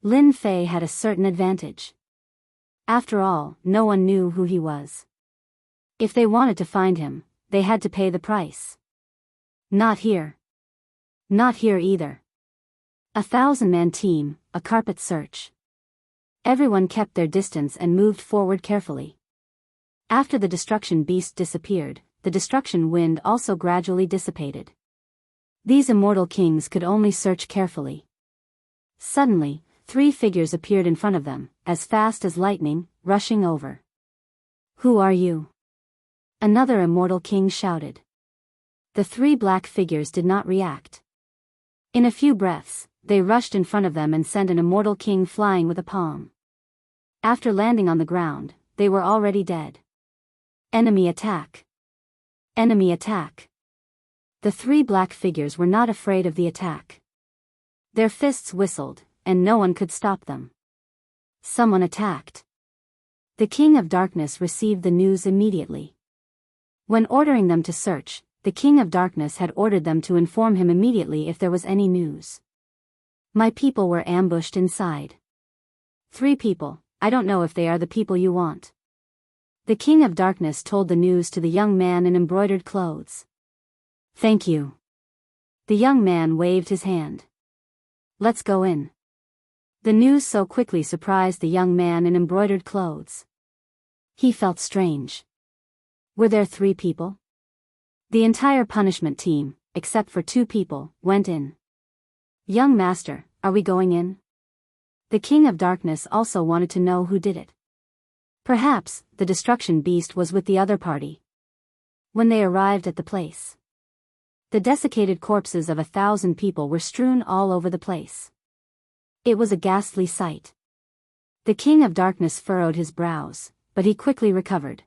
Lin Fei had a certain advantage. After all, no one knew who he was. If they wanted to find him, they had to pay the price. Not here. Not here either. 1,000-man team, a carpet search. Everyone kept their distance and moved forward carefully. After the destruction beast disappeared, the destruction wind also gradually dissipated. These immortal kings could only search carefully. Suddenly, 3 figures appeared in front of them, as fast as lightning, rushing over. Who are you? Another immortal king shouted. The 3 black figures did not react. In a few breaths, they rushed in front of them and sent an immortal king flying with a palm. After landing on the ground, they were already dead. Enemy attack. Enemy attack. The 3 black figures were not afraid of the attack. Their fists whistled, and no one could stop them. Someone attacked. The King of Darkness received the news immediately. When ordering them to search, the King of Darkness had ordered them to inform him immediately if there was any news. My people were ambushed inside. 3 people, I don't know if they are the people you want. The King of Darkness told the news to the young man in embroidered clothes. Thank you. The young man waved his hand. Let's go in. The news so quickly surprised the young man in embroidered clothes. He felt strange. Were there 3 people? The entire punishment team, except for 2 people, went in. Young master, are we going in? The King of Darkness also wanted to know who did it. Perhaps, the destruction beast was with the other party. When they arrived at the place, the desiccated corpses of 1,000 people were strewn all over the place. It was a ghastly sight. The King of Darkness furrowed his brows, but he quickly recovered.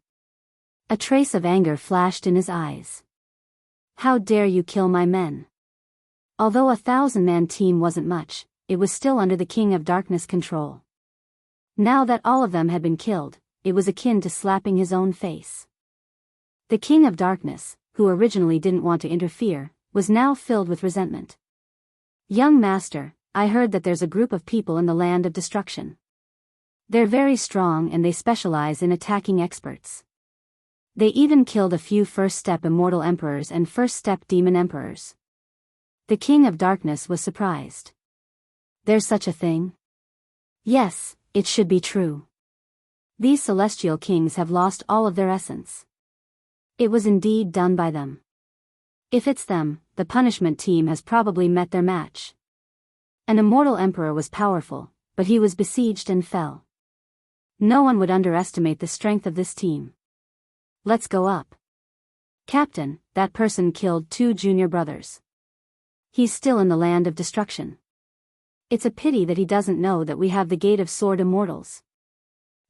A trace of anger flashed in his eyes. How dare you kill my men? Although a 1,000-man team wasn't much, it was still under the King of Darkness' control. Now that all of them had been killed, it was akin to slapping his own face. The King of Darkness, who originally didn't want to interfere, was now filled with resentment. Young master, I heard that there's a group of people in the land of destruction. They're very strong and they specialize in attacking experts. They even killed a few first-step immortal emperors and first-step demon emperors. The King of Darkness was surprised. There's such a thing? Yes, it should be true. These celestial kings have lost all of their essence. It was indeed done by them. If it's them, the punishment team has probably met their match. An immortal emperor was powerful, but he was besieged and fell. No one would underestimate the strength of this team. Let's go up. Captain, that person killed 2 junior brothers. He's still in the land of destruction. It's a pity that he doesn't know that we have the Gate of Sword Immortals.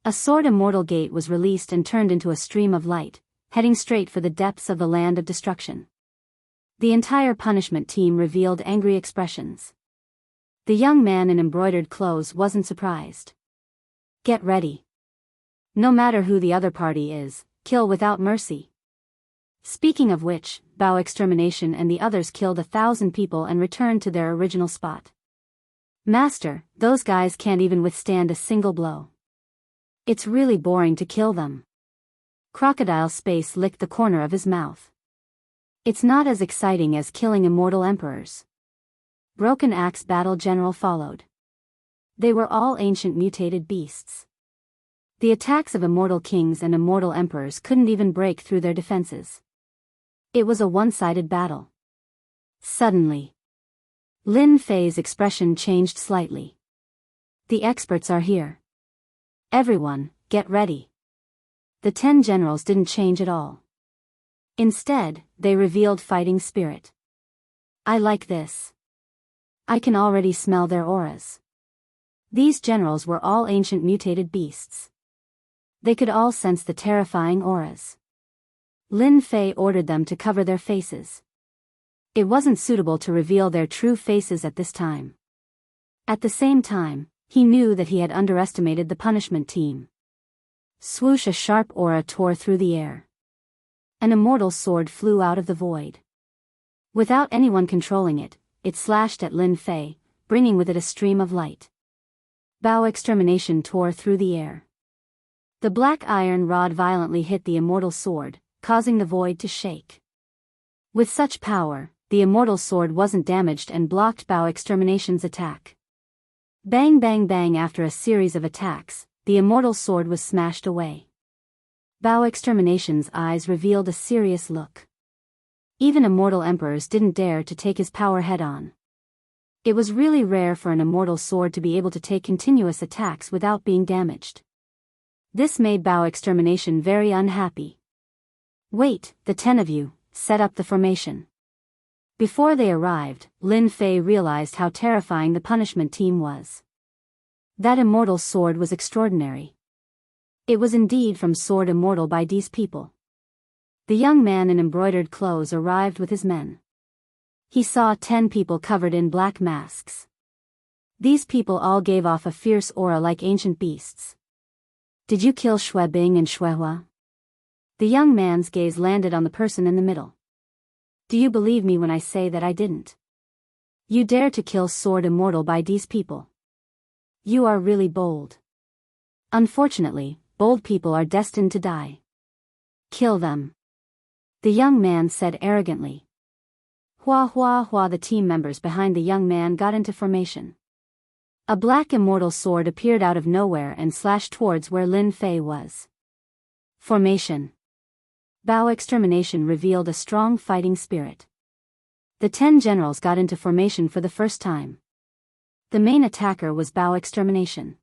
A Sword Immortal gate was released and turned into a stream of light, heading straight for the depths of the land of destruction. The entire punishment team revealed angry expressions. The young man in embroidered clothes wasn't surprised. Get ready. No matter who the other party is, kill without mercy. Speaking of which, Bao Extermination and the others killed 1,000 people and returned to their original spot. Master, those guys can't even withstand a single blow. It's really boring to kill them. Crocodile Space licked the corner of his mouth. It's not as exciting as killing immortal emperors. Broken Axe Battle General followed. They were all ancient mutated beasts. The attacks of immortal kings and immortal emperors couldn't even break through their defenses. It was a one-sided battle. Suddenly, Lin Fei's expression changed slightly. The experts are here. Everyone, get ready. The 10 generals didn't change at all. Instead, they revealed fighting spirit. I like this. I can already smell their auras. These generals were all ancient mutated beasts. They could all sense the terrifying auras. Lin Fei ordered them to cover their faces. It wasn't suitable to reveal their true faces at this time. At the same time, he knew that he had underestimated the punishment team. Swoosh, a sharp aura tore through the air. An immortal sword flew out of the void. Without anyone controlling it, it slashed at Lin Fei, bringing with it a stream of light. Bao Extermination tore through the air. The black iron rod violently hit the immortal sword, causing the void to shake. With such power, the immortal sword wasn't damaged and blocked Bao Extermination's attack. Bang bang bang, after a series of attacks, the immortal sword was smashed away. Bao Extermination's eyes revealed a serious look. Even immortal emperors didn't dare to take his power head-on. It was really rare for an immortal sword to be able to take continuous attacks without being damaged. This made Bao Extermination very unhappy. Wait, the 10 of you, set up the formation. Before they arrived, Lin Fei realized how terrifying the punishment team was. That immortal sword was extraordinary. It was indeed from Sword Immortal by these people. The young man in embroidered clothes arrived with his men. He saw 10 people covered in black masks. These people all gave off a fierce aura like ancient beasts. Did you kill Shui Bing and Shui Hua? The young man's gaze landed on the person in the middle. Do you believe me when I say that I didn't? You dare to kill Sword Immortal by these people? You are really bold. Unfortunately, bold people are destined to die. Kill them. The young man said arrogantly. Hua hua hua. The team members behind the young man got into formation. A black immortal sword appeared out of nowhere and slashed towards where Lin Fei was. Formation. Bao Extermination revealed a strong fighting spirit. The 10 generals got into formation for the first time. The main attacker was Bao Extermination.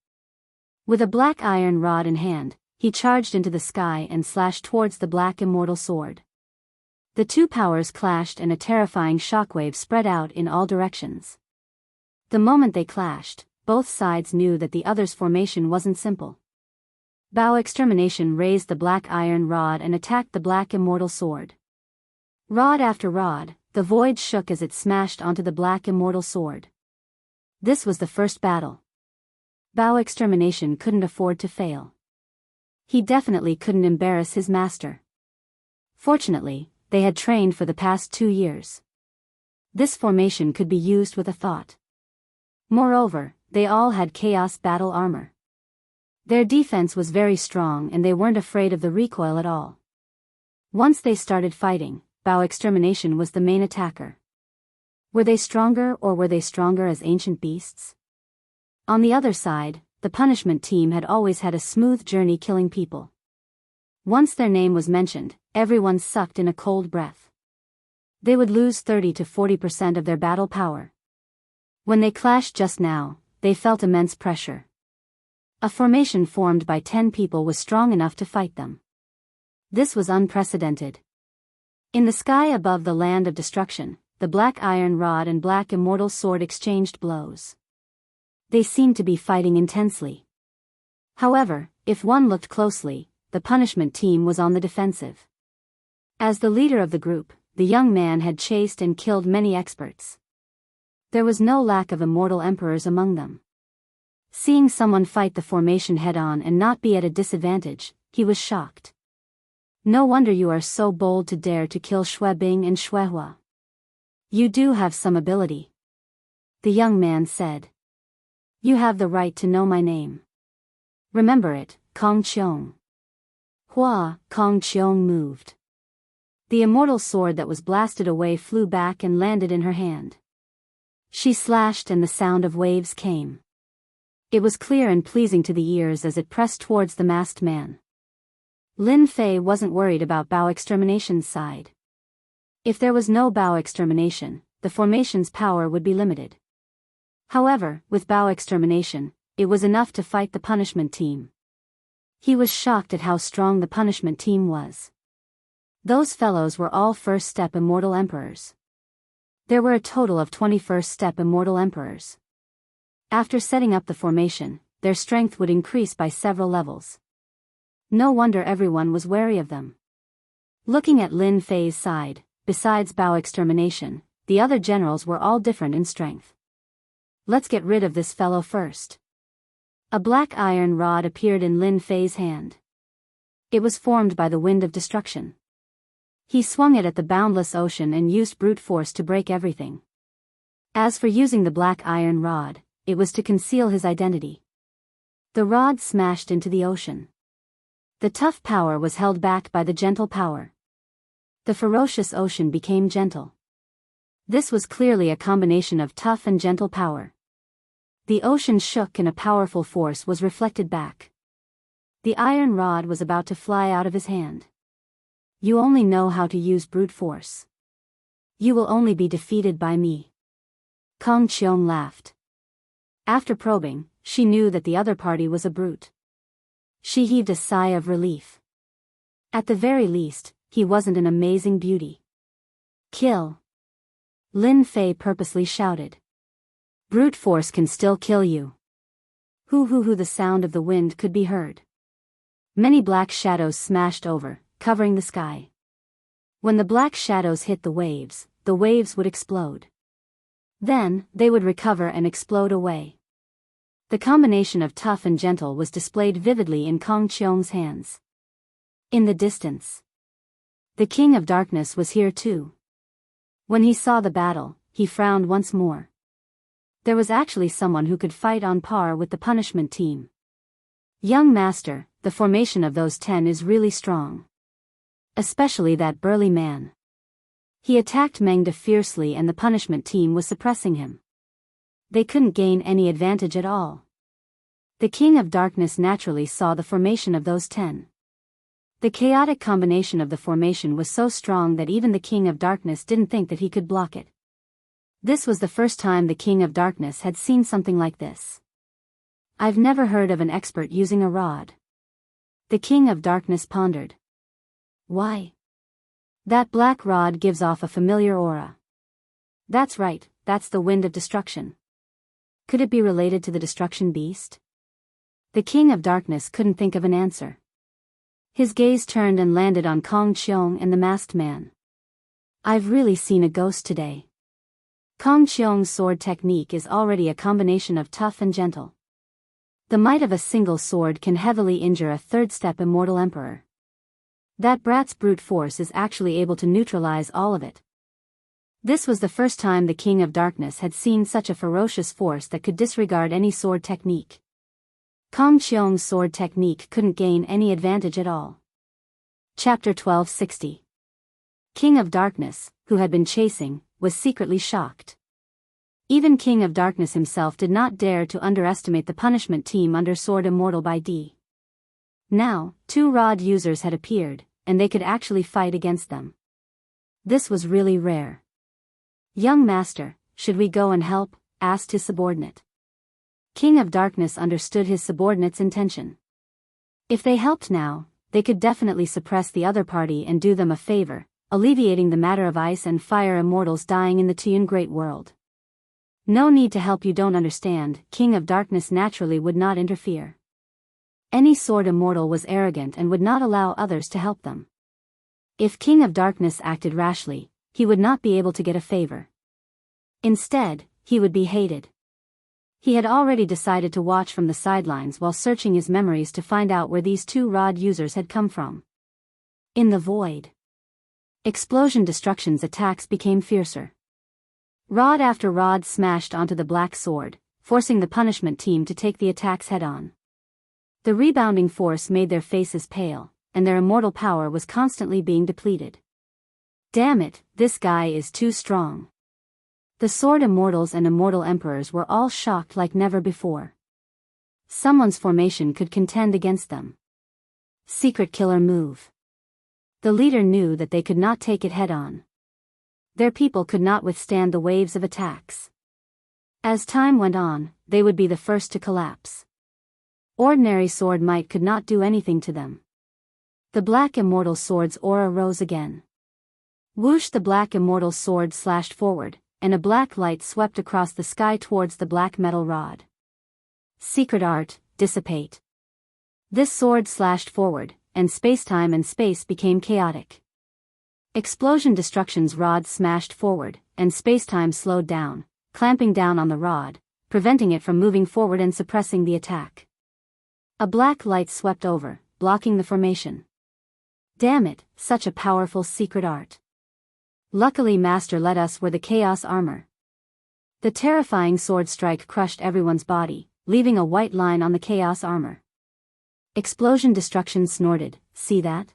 With a black iron rod in hand, he charged into the sky and slashed towards the black immortal sword. The two powers clashed and a terrifying shockwave spread out in all directions. The moment they clashed, both sides knew that the other's formation wasn't simple. Bao Extermination raised the black iron rod and attacked the black immortal sword. Rod after rod, the void shook as it smashed onto the black immortal sword. This was the first battle. Bao Extermination couldn't afford to fail. He definitely couldn't embarrass his master. Fortunately, they had trained for the past 2 years. This formation could be used with a thought. Moreover, they all had chaos battle armor. Their defense was very strong and they weren't afraid of the recoil at all. Once they started fighting, Bao Extermination was the main attacker. Were they stronger or were they stronger as ancient beasts? On the other side, the punishment team had always had a smooth journey killing people. Once their name was mentioned, everyone sucked in a cold breath. They would lose 30 to 40% of their battle power. When they clashed just now, they felt immense pressure. A formation formed by 10 people was strong enough to fight them. This was unprecedented. In the sky above the land of destruction, the black iron rod and black immortal sword exchanged blows. They seemed to be fighting intensely. However, if one looked closely, the punishment team was on the defensive. As the leader of the group, the young man had chased and killed many experts. There was no lack of immortal emperors among them. Seeing someone fight the formation head-on and not be at a disadvantage, he was shocked. No wonder you are so bold to dare to kill Shuebing and Shuehua. You do have some ability. The young man said. You have the right to know my name. Remember it, Kong Qiong. Hua, Kong Qiong moved. The immortal sword that was blasted away flew back and landed in her hand. She slashed and the sound of waves came. It was clear and pleasing to the ears as it pressed towards the masked man. Lin Fei wasn't worried about Bao Extermination's side. If there was no Bao Extermination, the formation's power would be limited. However, with Bao Extermination, it was enough to fight the punishment team. He was shocked at how strong the punishment team was. Those fellows were all first-step immortal emperors. There were a total of 20 first-step immortal emperors. After setting up the formation, their strength would increase by several levels. No wonder everyone was wary of them. Looking at Lin Fei's side, besides Bao Extermination, the other generals were all different in strength. Let's get rid of this fellow first. A black iron rod appeared in Lin Fei's hand. It was formed by the wind of destruction. He swung it at the boundless ocean and used brute force to break everything. As for using the black iron rod, it was to conceal his identity. The rod smashed into the ocean. The tough power was held back by the gentle power. The ferocious ocean became gentle. This was clearly a combination of tough and gentle power. The ocean shook and a powerful force was reflected back. The iron rod was about to fly out of his hand. You only know how to use brute force. You will only be defeated by me. Kong Qiong laughed. After probing, she knew that the other party was a brute. She heaved a sigh of relief. At the very least, he wasn't an amazing beauty. Kill! Lin Fei purposely shouted. Brute force can still kill you. Hoo, the sound of the wind could be heard. Many black shadows smashed over, covering the sky. When the black shadows hit the waves would explode. Then, they would recover and explode away. The combination of tough and gentle was displayed vividly in Kong Qiong's hands. In the distance, the King of Darkness was here too. When he saw the battle, he frowned once more. There was actually someone who could fight on par with the punishment team. Young master, the formation of those 10 is really strong. Especially that burly man. He attacked Meng Da fiercely and the punishment team was suppressing him. They couldn't gain any advantage at all. The King of Darkness naturally saw the formation of those 10. The chaotic combination of the formation was so strong that even the King of Darkness didn't think that he could block it. This was the first time the King of Darkness had seen something like this. I've never heard of an expert using a rod. The King of Darkness pondered. Why? That black rod gives off a familiar aura. That's right, that's the wind of destruction. Could it be related to the destruction beast? The King of Darkness couldn't think of an answer. His gaze turned and landed on Kong Qiong and the masked man. I've really seen a ghost today. Kong Qiong's sword technique is already a combination of tough and gentle. The might of a single sword can heavily injure a third-step immortal emperor. That brat's brute force is actually able to neutralize all of it. This was the first time the King of Darkness had seen such a ferocious force that could disregard any sword technique. Kong Qiong's sword technique couldn't gain any advantage at all. Chapter 1260. King of Darkness, who had been chasing, was secretly shocked. Even King of Darkness himself did not dare to underestimate the punishment team under Sword Immortal by D. Now, 2 rod users had appeared, and they could actually fight against them. This was really rare. Young Master, should we go and help? Asked his subordinate. King of Darkness understood his subordinate's intention. If they helped now, they could definitely suppress the other party and do them a favor, alleviating the matter of ice and fire immortals dying in the Tian Great World. No need to help, you don't understand. King of Darkness naturally would not interfere. Any sword immortal was arrogant and would not allow others to help them. If King of Darkness acted rashly, he would not be able to get a favor. Instead, he would be hated. He had already decided to watch from the sidelines while searching his memories to find out where these 2 rod users had come from. In the void. Explosion Destruction's attacks became fiercer. Rod after rod smashed onto the black sword, forcing the punishment team to take the attacks head-on. The rebounding force made their faces pale, and their immortal power was constantly being depleted. Damn it, this guy is too strong. The sword immortals and immortal emperors were all shocked like never before. Someone's formation could contend against them. Secret killer move. The leader knew that they could not take it head-on. Their people could not withstand the waves of attacks. As time went on, they would be the first to collapse. Ordinary sword might could not do anything to them. The black immortal sword's aura rose again. Whoosh! The black immortal sword slashed forward, and a black light swept across the sky towards the black metal rod. Secret art, dissipate. This sword slashed forward, and space-time and space became chaotic. Explosion Destruction's rod smashed forward, and space-time slowed down, clamping down on the rod, preventing it from moving forward and suppressing the attack. A black light swept over, blocking the formation. Damn it, such a powerful secret art. Luckily Master led us where the chaos armor. The terrifying sword strike crushed everyone's body, leaving a white line on the chaos armor. Explosion Destruction snorted, see that?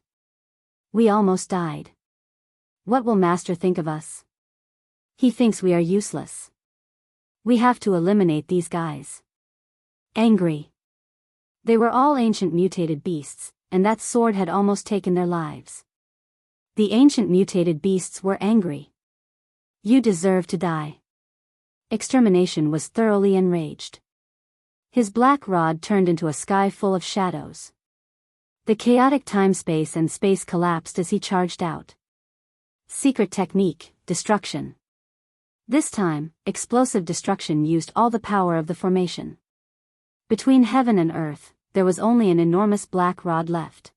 We almost died. What will Master think of us? He thinks we are useless. We have to eliminate these guys. Angry. They were all ancient mutated beasts, and that sword had almost taken their lives. The ancient mutated beasts were angry. You deserve to die. Extermination was thoroughly enraged. His black rod turned into a sky full of shadows. The chaotic time-space and space collapsed as he charged out. Secret technique, destruction. This time, explosive destruction used all the power of the formation. Between heaven and earth, there was only an enormous black rod left.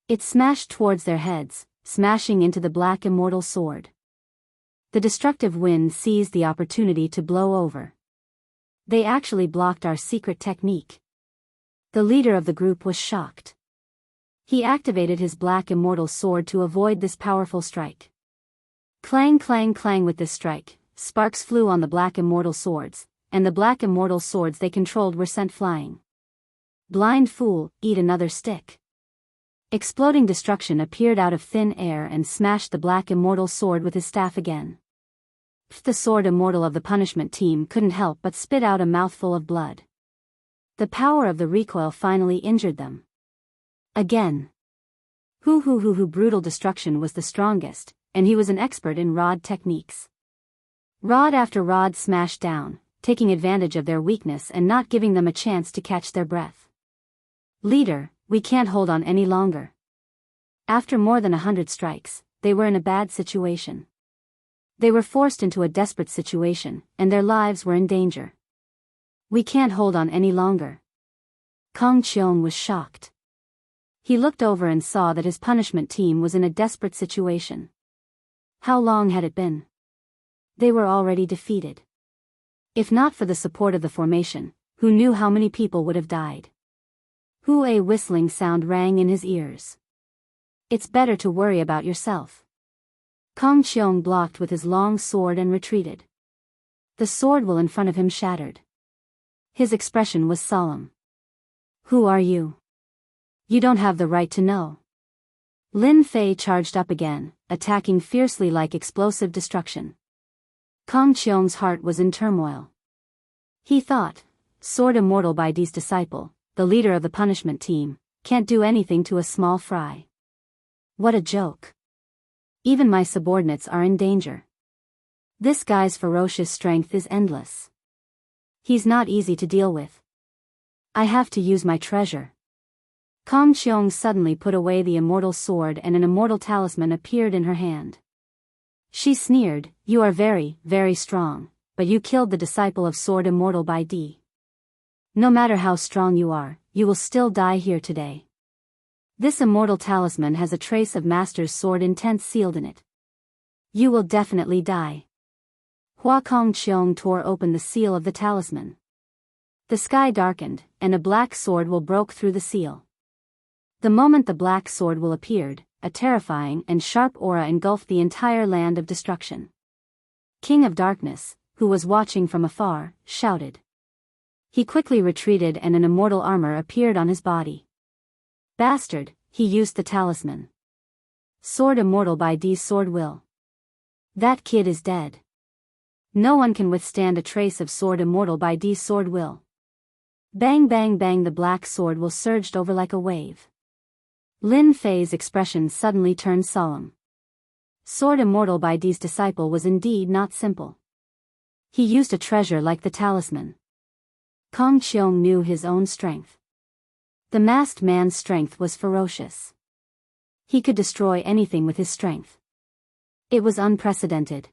It smashed towards their heads, smashing into the black immortal sword. The destructive wind seized the opportunity to blow over. They actually blocked our secret technique. The leader of the group was shocked. He activated his black immortal sword to avoid this powerful strike. Clang clang clang. With this strike, sparks flew on the black immortal swords, and the black immortal swords they controlled were sent flying. Blind fool, eat another stick. Exploding Destruction appeared out of thin air and smashed the black immortal sword with his staff again. The sword immortal of the punishment team couldn't help but spit out a mouthful of blood. The power of the recoil finally injured them. Again. Brutal Destruction was the strongest, and he was an expert in rod techniques. Rod after rod smashed down, taking advantage of their weakness and not giving them a chance to catch their breath. Leader, we can't hold on any longer. After more than 100 strikes, they were in a bad situation. They were forced into a desperate situation, and their lives were in danger. We can't hold on any longer. Kong Cheong was shocked. He looked over and saw that his punishment team was in a desperate situation. How long had it been? They were already defeated. If not for the support of the formation, who knew how many people would have died? A whistling sound rang in his ears. It's better to worry about yourself. Kong Cheong blocked with his long sword and retreated. The sword will in front of him shattered. His expression was solemn. Who are you? You don't have the right to know. Lin Fei charged up again, attacking fiercely like explosive destruction. Kong Cheong's heart was in turmoil. He thought, Sword Immortal by Dee's disciple, the leader of the punishment team, can't do anything to a small fry. What a joke. Even my subordinates are in danger. This guy's ferocious strength is endless. He's not easy to deal with. I have to use my treasure. Kong Cheong suddenly put away the immortal sword and an immortal talisman appeared in her hand. She sneered, You are very, very strong, but you killed the disciple of Sword Immortal by Dee. No matter how strong you are, you will still die here today. This immortal talisman has a trace of Master's sword intent sealed in it. You will definitely die. Hua Kong Cheong tore open the seal of the talisman. The sky darkened, and a black sword will broke through the seal. The moment the black sword will appeared, a terrifying and sharp aura engulfed the entire land of destruction. King of Darkness, who was watching from afar, shouted. He quickly retreated and an immortal armor appeared on his body. Bastard, he used the talisman. Sword Immortal by Dee's sword will. That kid is dead. No one can withstand a trace of Sword Immortal by Dee's sword will. Bang bang bang, the black sword will surged over like a wave. Lin Fei's expression suddenly turned solemn. Sword Immortal by Dee's disciple was indeed not simple. He used a treasure like the talisman. Kong Cheong knew his own strength. The masked man's strength was ferocious. He could destroy anything with his strength. It was unprecedented.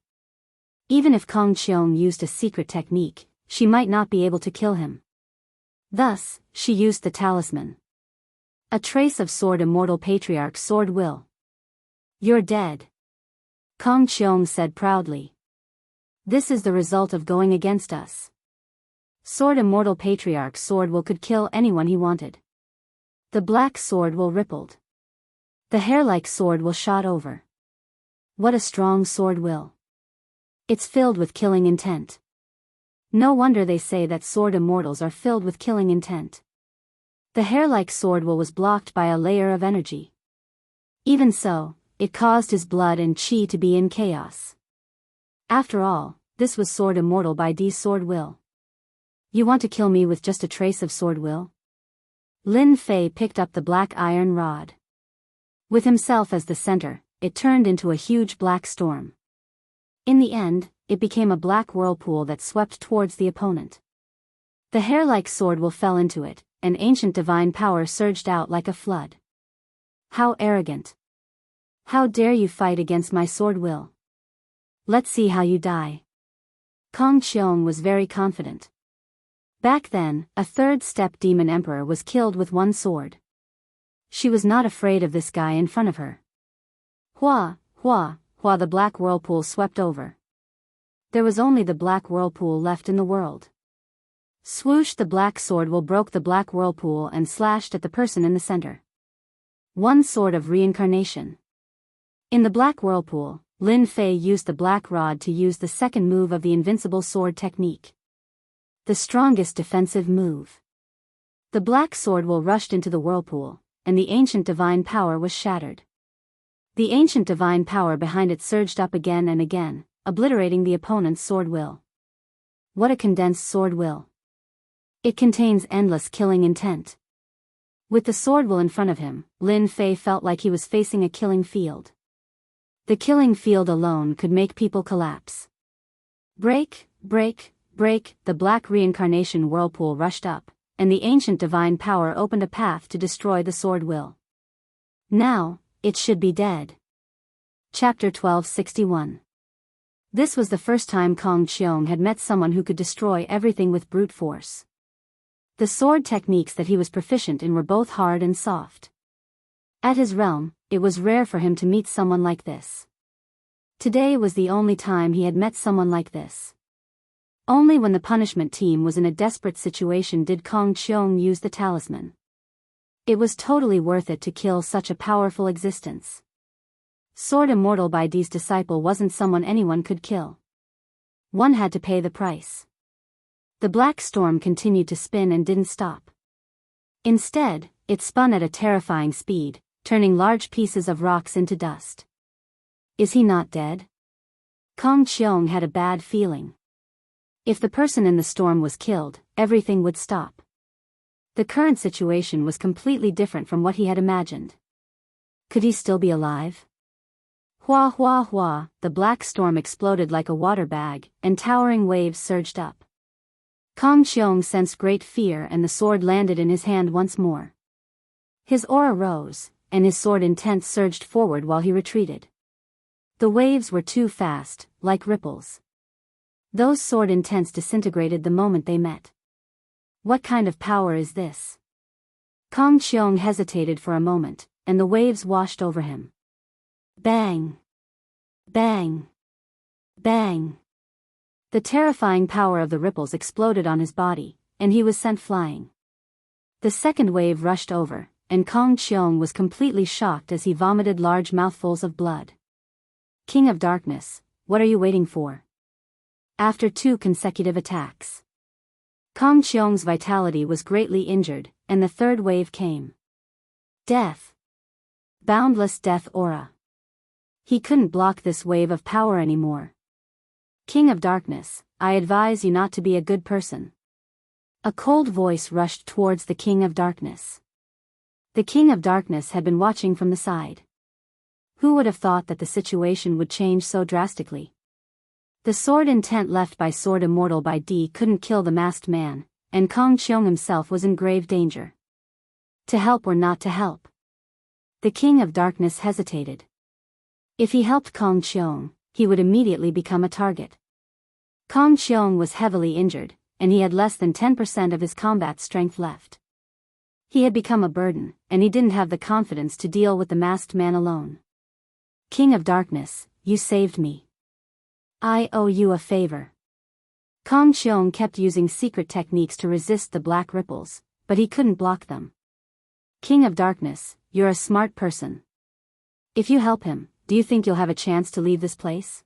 Even if Kong Cheong used a secret technique, she might not be able to kill him. Thus, she used the talisman. A trace of Sword Immortal Patriarch's sword will. You're dead. Kong Cheong said proudly. This is the result of going against us. Sword Immortal Patriarch's sword will could kill anyone he wanted. The black sword will rippled. The hair-like sword will shot over. What a strong sword will. It's filled with killing intent. No wonder they say that sword immortals are filled with killing intent. The hair-like sword will was blocked by a layer of energy. Even so, it caused his blood and chi to be in chaos. After all, this was Sword Immortal by Dee's sword will. You want to kill me with just a trace of sword will? Lin Fei picked up the black iron rod. With himself as the center, it turned into a huge black storm. In the end, it became a black whirlpool that swept towards the opponent. The hair-like sword will fell into it, and ancient divine power surged out like a flood. How arrogant! How dare you fight against my sword will? Let's see how you die. Kong Cheong was very confident. Back then, a third-step demon emperor was killed with one sword. She was not afraid of this guy in front of her. Hua, the black whirlpool swept over. There was only the black whirlpool left in the world. Swoosh, the black sword will broke the black whirlpool and slashed at the person in the center. One sword of reincarnation. In the black whirlpool, Lin Fei used the black rod to use the second move of the invincible sword technique. The strongest defensive move. The black sword will rushed into the whirlpool, and the ancient divine power was shattered. The ancient divine power behind it surged up again and again, obliterating the opponent's sword will. What a condensed sword will. It contains endless killing intent. With the sword will in front of him, Lin Fei felt like he was facing a killing field. The killing field alone could make people collapse. Break, break, break, the black reincarnation whirlpool rushed up, and the ancient divine power opened a path to destroy the sword will. Now, it should be dead. Chapter 1261. This was the first time Kong Qiong had met someone who could destroy everything with brute force. The sword techniques that he was proficient in were both hard and soft. At his realm, it was rare for him to meet someone like this. Today was the only time he had met someone like this. Only when the punishment team was in a desperate situation did Kong Qiong use the talisman. It was totally worth it to kill such a powerful existence. Sword Immortal by D's disciple wasn't someone anyone could kill. One had to pay the price. The black storm continued to spin and didn't stop. Instead, it spun at a terrifying speed, turning large pieces of rocks into dust. Is he not dead? Kong Qiong had a bad feeling. If the person in the storm was killed, everything would stop. The current situation was completely different from what he had imagined. Could he still be alive? Hua hua hua, the black storm exploded like a water bag, and towering waves surged up. Kong Qiong sensed great fear and the sword landed in his hand once more. His aura rose, and his sword intent surged forward while he retreated. The waves were too fast, like ripples. Those sword intents disintegrated the moment they met. What kind of power is this? Kong Qiong hesitated for a moment, and the waves washed over him. Bang! Bang! Bang! The terrifying power of the ripples exploded on his body, and he was sent flying. The second wave rushed over, and Kong Qiong was completely shocked as he vomited large mouthfuls of blood. King of Darkness, what are you waiting for? After 2 consecutive attacks, Kong Qiong's vitality was greatly injured, and the third wave came. Death. Boundless death aura. He couldn't block this wave of power anymore. King of Darkness, I advise you not to be a good person. A cold voice rushed towards the King of Darkness. The King of Darkness had been watching from the side. Who would have thought that the situation would change so drastically? The sword intent left by Sword Immortal by D couldn't kill the masked man, and Kong Qiong himself was in grave danger. To help or not to help? The King of Darkness hesitated. If he helped Kong Qiong, he would immediately become a target. Kong Qiong was heavily injured, and he had less than 10% of his combat strength left. He had become a burden, and he didn't have the confidence to deal with the masked man alone. King of Darkness, you saved me. I owe you a favor. Kong Qiong kept using secret techniques to resist the black ripples, but he couldn't block them. King of Darkness, you're a smart person. If you help him, do you think you'll have a chance to leave this place?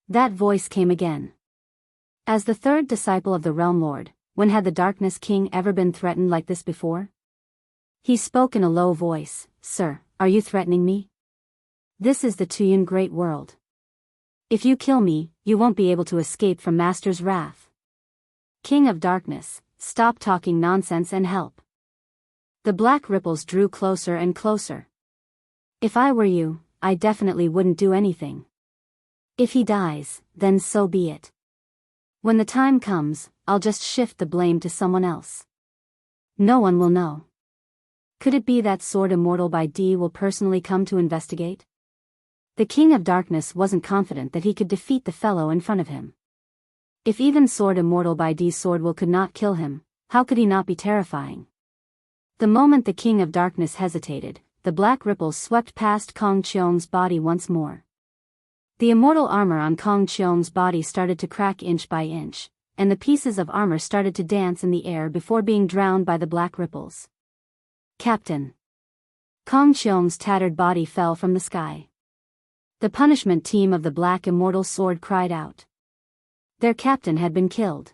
That voice came again. As the third disciple of the Realm Lord, when had the Darkness King ever been threatened like this before? He spoke in a low voice, Sir, are you threatening me? This is the Tuyun Great World. If you kill me, you won't be able to escape from Master's wrath. King of Darkness, stop talking nonsense and help. The black ripples drew closer and closer. If I were you, I definitely wouldn't do anything. If he dies, then so be it. When the time comes, I'll just shift the blame to someone else. No one will know. Could it be that Sword Immortal by D will personally come to investigate? The King of Darkness wasn't confident that he could defeat the fellow in front of him. If even Sword Immortal by D's sword will could not kill him, how could he not be terrifying? The moment the King of Darkness hesitated, the black ripples swept past Kong Qiong's body once more. The immortal armor on Kong Qiong's body started to crack inch by inch, and the pieces of armor started to dance in the air before being drowned by the black ripples. Captain. Kong Qiong's tattered body fell from the sky. The punishment team of the Black Immortal Sword cried out. Their captain had been killed.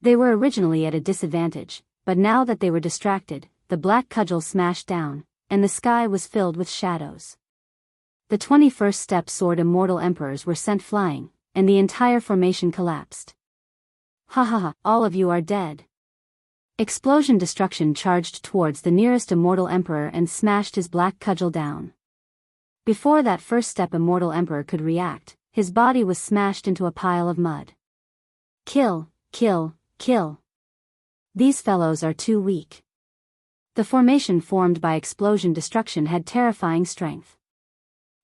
They were originally at a disadvantage, but now that they were distracted, the black cudgel smashed down, and the sky was filled with shadows. The 21st Step Sword Immortal Emperors were sent flying, and the entire formation collapsed. Ha ha ha, all of you are dead. Explosion Destruction charged towards the nearest Immortal Emperor and smashed his black cudgel down. Before that first step Immortal Emperor could react, his body was smashed into a pile of mud. Kill, kill, kill. These fellows are too weak. The formation formed by explosion destruction had terrifying strength.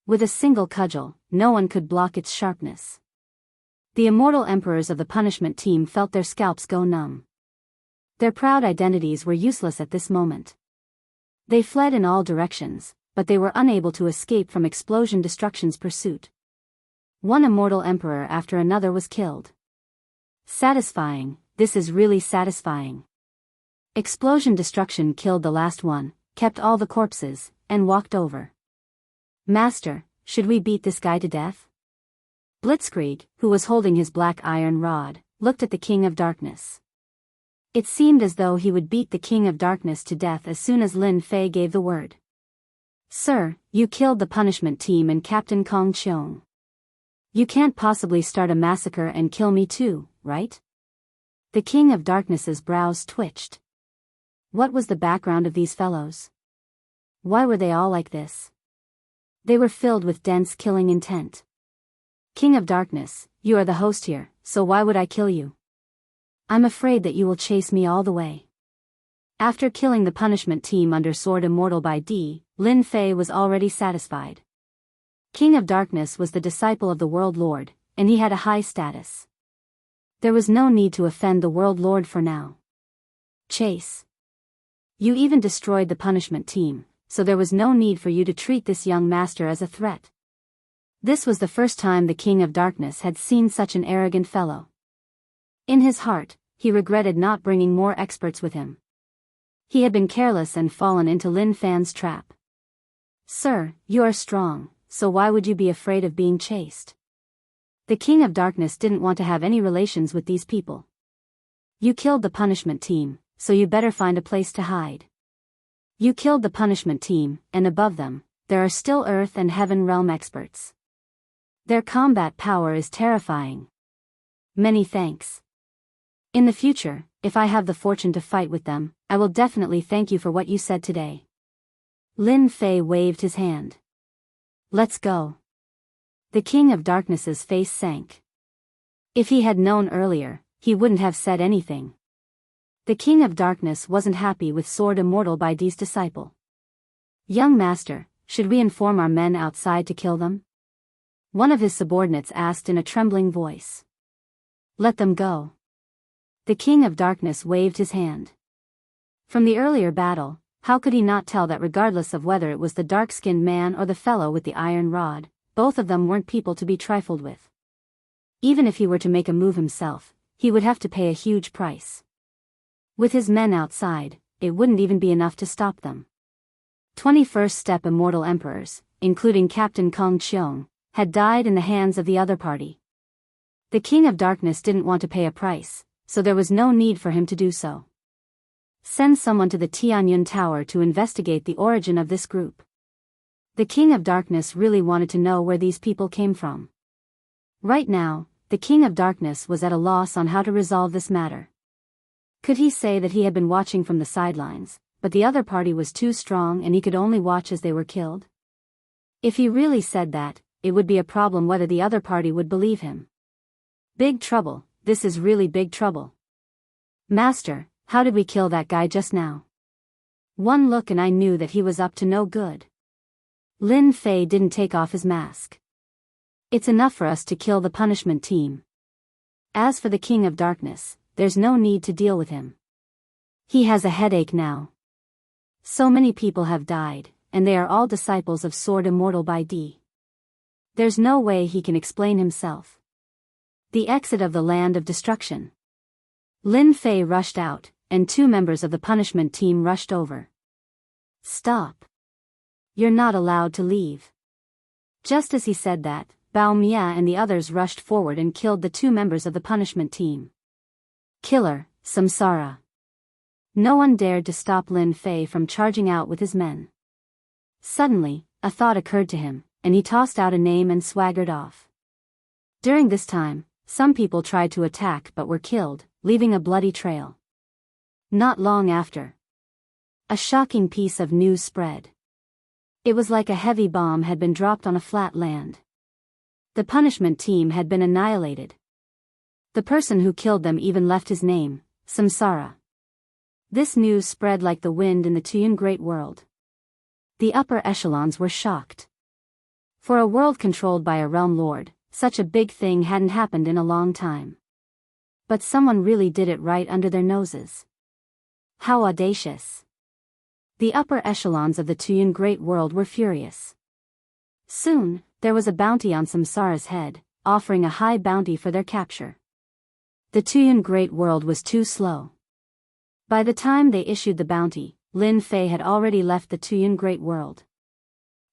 With a single cudgel, no one could block its sharpness. The immortal emperors of the punishment team felt their scalps go numb. Their proud identities were useless at this moment. They fled in all directions, but they were unable to escape from explosion destruction's pursuit. One immortal emperor after another was killed. Satisfying, this is really satisfying. Explosion destruction killed the last one, kept all the corpses, and walked over. Master, should we beat this guy to death? Blitzkrieg, who was holding his black iron rod, looked at the King of Darkness. It seemed as though he would beat the King of Darkness to death as soon as Lin Fei gave the word. Sir, you killed the punishment team and Captain Kong Cheong. You can't possibly start a massacre and kill me too, right? The King of Darkness's brows twitched. What was the background of these fellows? Why were they all like this? They were filled with dense killing intent. King of Darkness, you are the host here, so why would I kill you? I'm afraid that you will chase me all the way. After killing the punishment team under Sword Immortal by D, Lin Fei was already satisfied. King of Darkness was the disciple of the World Lord, and he had a high status. There was no need to offend the World Lord for now. Chase. You even destroyed the punishment team, so there was no need for you to treat this young master as a threat. This was the first time the King of Darkness had seen such an arrogant fellow. In his heart, he regretted not bringing more experts with him. He had been careless and fallen into Lin Fan's trap. Sir, you are strong, so why would you be afraid of being chased? The King of Darkness didn't want to have any relations with these people. You killed the punishment team, so you better find a place to hide. You killed the punishment team, and above them, there are still Earth and Heaven realm experts. Their combat power is terrifying. Many thanks. In the future, if I have the fortune to fight with them, I will definitely thank you for what you said today. Lin Fei waved his hand. Let's go. The King of Darkness's face sank. If he had known earlier, he wouldn't have said anything. The King of Darkness wasn't happy with Sword Immortal by D's disciple. Young master, should we inform our men outside to kill them? One of his subordinates asked in a trembling voice. Let them go. The King of Darkness waved his hand. From the earlier battle, how could he not tell that regardless of whether it was the dark-skinned man or the fellow with the iron rod, both of them weren't people to be trifled with. Even if he were to make a move himself, he would have to pay a huge price. With his men outside, it wouldn't even be enough to stop them. 21st step immortal emperors, including Captain Kong Cheong, had died in the hands of the other party. The King of Darkness didn't want to pay a price, so there was no need for him to do so. Send someone to the Tianyun Tower to investigate the origin of this group. The King of Darkness really wanted to know where these people came from. Right now, the King of Darkness was at a loss on how to resolve this matter. Could he say that he had been watching from the sidelines, but the other party was too strong and he could only watch as they were killed? If he really said that, it would be a problem whether the other party would believe him. Big trouble, this is really big trouble. Master, how did we kill that guy just now? One look and I knew that he was up to no good. Lin Fei didn't take off his mask. It's enough for us to kill the punishment team. As for the King of Darkness, there's no need to deal with him. He has a headache now. So many people have died, and they are all disciples of Sword Immortal by D. There's no way he can explain himself. The exit of the land of destruction. Lin Fei rushed out, and 2 members of the punishment team rushed over. Stop. You're not allowed to leave. Just as he said that, Bao Mia and the others rushed forward and killed the 2 members of the punishment team. Killer, Samsara. No one dared to stop Lin Fei from charging out with his men. Suddenly, a thought occurred to him, and he tossed out a name and swaggered off. During this time, some people tried to attack but were killed, leaving a bloody trail. Not long after, a shocking piece of news spread. It was like a heavy bomb had been dropped on a flat land. The punishment team had been annihilated. The person who killed them even left his name, Samsara. This news spread like the wind in the Tuyun Great World. The upper echelons were shocked. For a world controlled by a realm lord, such a big thing hadn't happened in a long time. But someone really did it right under their noses. How audacious! The upper echelons of the Tuyun Great World were furious. Soon, there was a bounty on Samsara's head, offering a high bounty for their capture. The Tuyun Great World was too slow. By the time they issued the bounty, Lin Fei had already left the Tuyun Great World.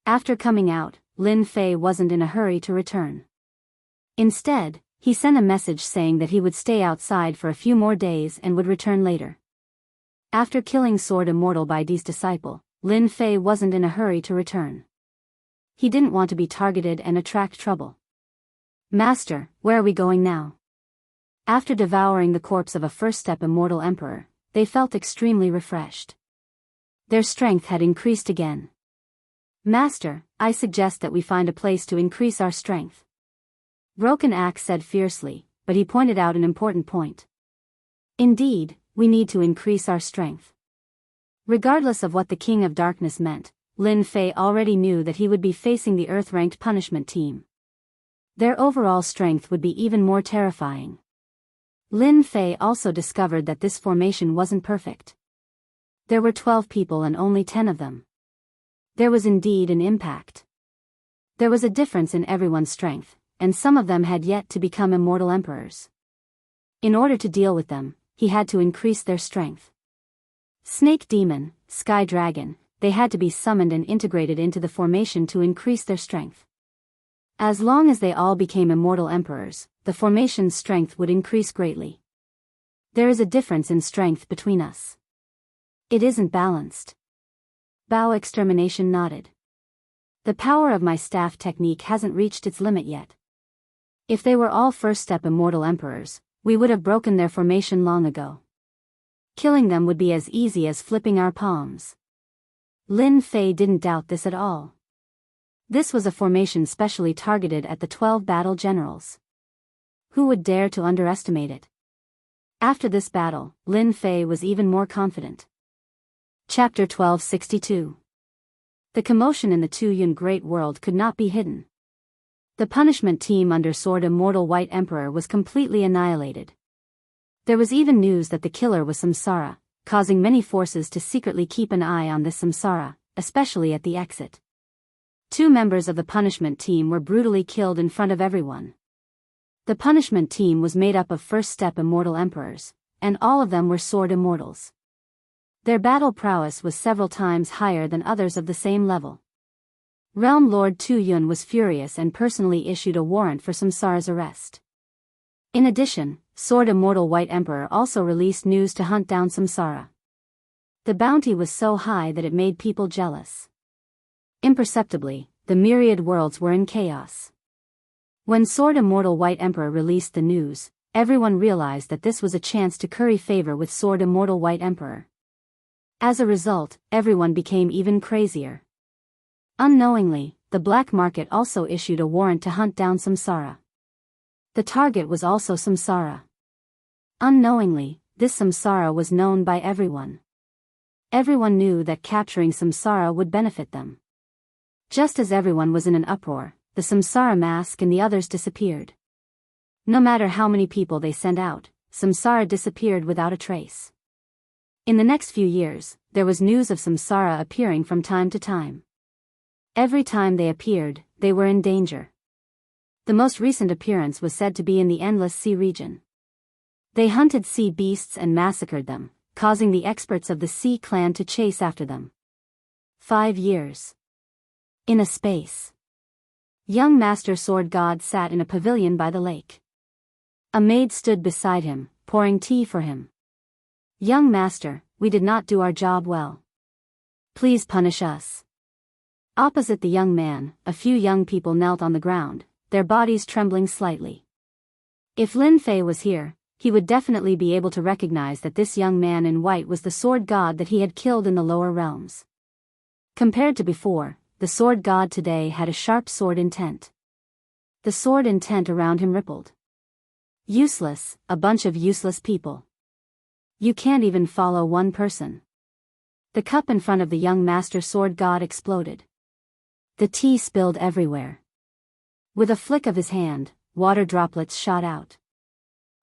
After coming out, Lin Fei wasn't in a hurry to return. Instead, he sent a message saying that he would stay outside for a few more days and would return later. After killing Sword Immortal Baidi's disciple, Lin Fei wasn't in a hurry to return. He didn't want to be targeted and attract trouble. "Master, where are we going now?" After devouring the corpse of a first-step immortal emperor, they felt extremely refreshed. Their strength had increased again. "Master, I suggest that we find a place to increase our strength." Broken Axe said fiercely, but he pointed out an important point. "Indeed, we need to increase our strength." Regardless of what the King of Darkness meant, Lin Fei already knew that he would be facing the Earth-ranked punishment team. Their overall strength would be even more terrifying. Lin Fei also discovered that this formation wasn't perfect. There were 12 people and only 10 of them. There was indeed an impact. There was a difference in everyone's strength, and some of them had yet to become immortal emperors. In order to deal with them, he had to increase their strength. Snake Demon, Sky Dragon, they had to be summoned and integrated into the formation to increase their strength. As long as they all became immortal emperors, the formation's strength would increase greatly. There is a difference in strength between us. It isn't balanced. Bao Extermination nodded. The power of my staff technique hasn't reached its limit yet. If they were all first-step immortal emperors, we would have broken their formation long ago. Killing them would be as easy as flipping our palms. Lin Fei didn't doubt this at all. This was a formation specially targeted at the 12 battle generals. Who would dare to underestimate it? After this battle, Lin Fei was even more confident. Chapter 1262. The commotion in the Tuyun Great World could not be hidden. The punishment team under Sword Immortal White Emperor was completely annihilated. There was even news that the killer was Samsara, causing many forces to secretly keep an eye on this Samsara, especially at the exit. 2 members of the punishment team were brutally killed in front of everyone. The punishment team was made up of first-step immortal emperors, and all of them were sword immortals. Their battle prowess was several times higher than others of the same level. Realm Lord Tu Yun was furious and personally issued a warrant for Samsara's arrest. In addition, Sword Immortal White Emperor also released news to hunt down Samsara. The bounty was so high that it made people jealous. Imperceptibly, the myriad worlds were in chaos. When Sword Immortal White Emperor released the news, everyone realized that this was a chance to curry favor with Sword Immortal White Emperor. As a result, everyone became even crazier. Unknowingly, the black market also issued a warrant to hunt down Samsara. The target was also Samsara. Unknowingly, this Samsara was known by everyone. Everyone knew that capturing Samsara would benefit them. Just as everyone was in an uproar, the Samsara mask and the others disappeared. No matter how many people they sent out, Samsara disappeared without a trace. In the next few years, there was news of Samsara appearing from time to time. Every time they appeared, they were in danger. The most recent appearance was said to be in the Endless Sea region. They hunted sea beasts and massacred them, causing the experts of the Sea Clan to chase after them. 5 years. In a space. Young Master Sword God sat in a pavilion by the lake. A maid stood beside him, pouring tea for him. "Young Master, we did not do our job well. Please punish us." Opposite the young man, a few young people knelt on the ground, their bodies trembling slightly. If Lin Fei was here, he would definitely be able to recognize that this young man in white was the sword god that he had killed in the lower realms. Compared to before, the sword god today had a sharp sword intent. The sword in tent around him rippled. Useless, a bunch of useless people. You can't even follow one person. The cup in front of the young master sword god exploded. The tea spilled everywhere. With a flick of his hand, water droplets shot out.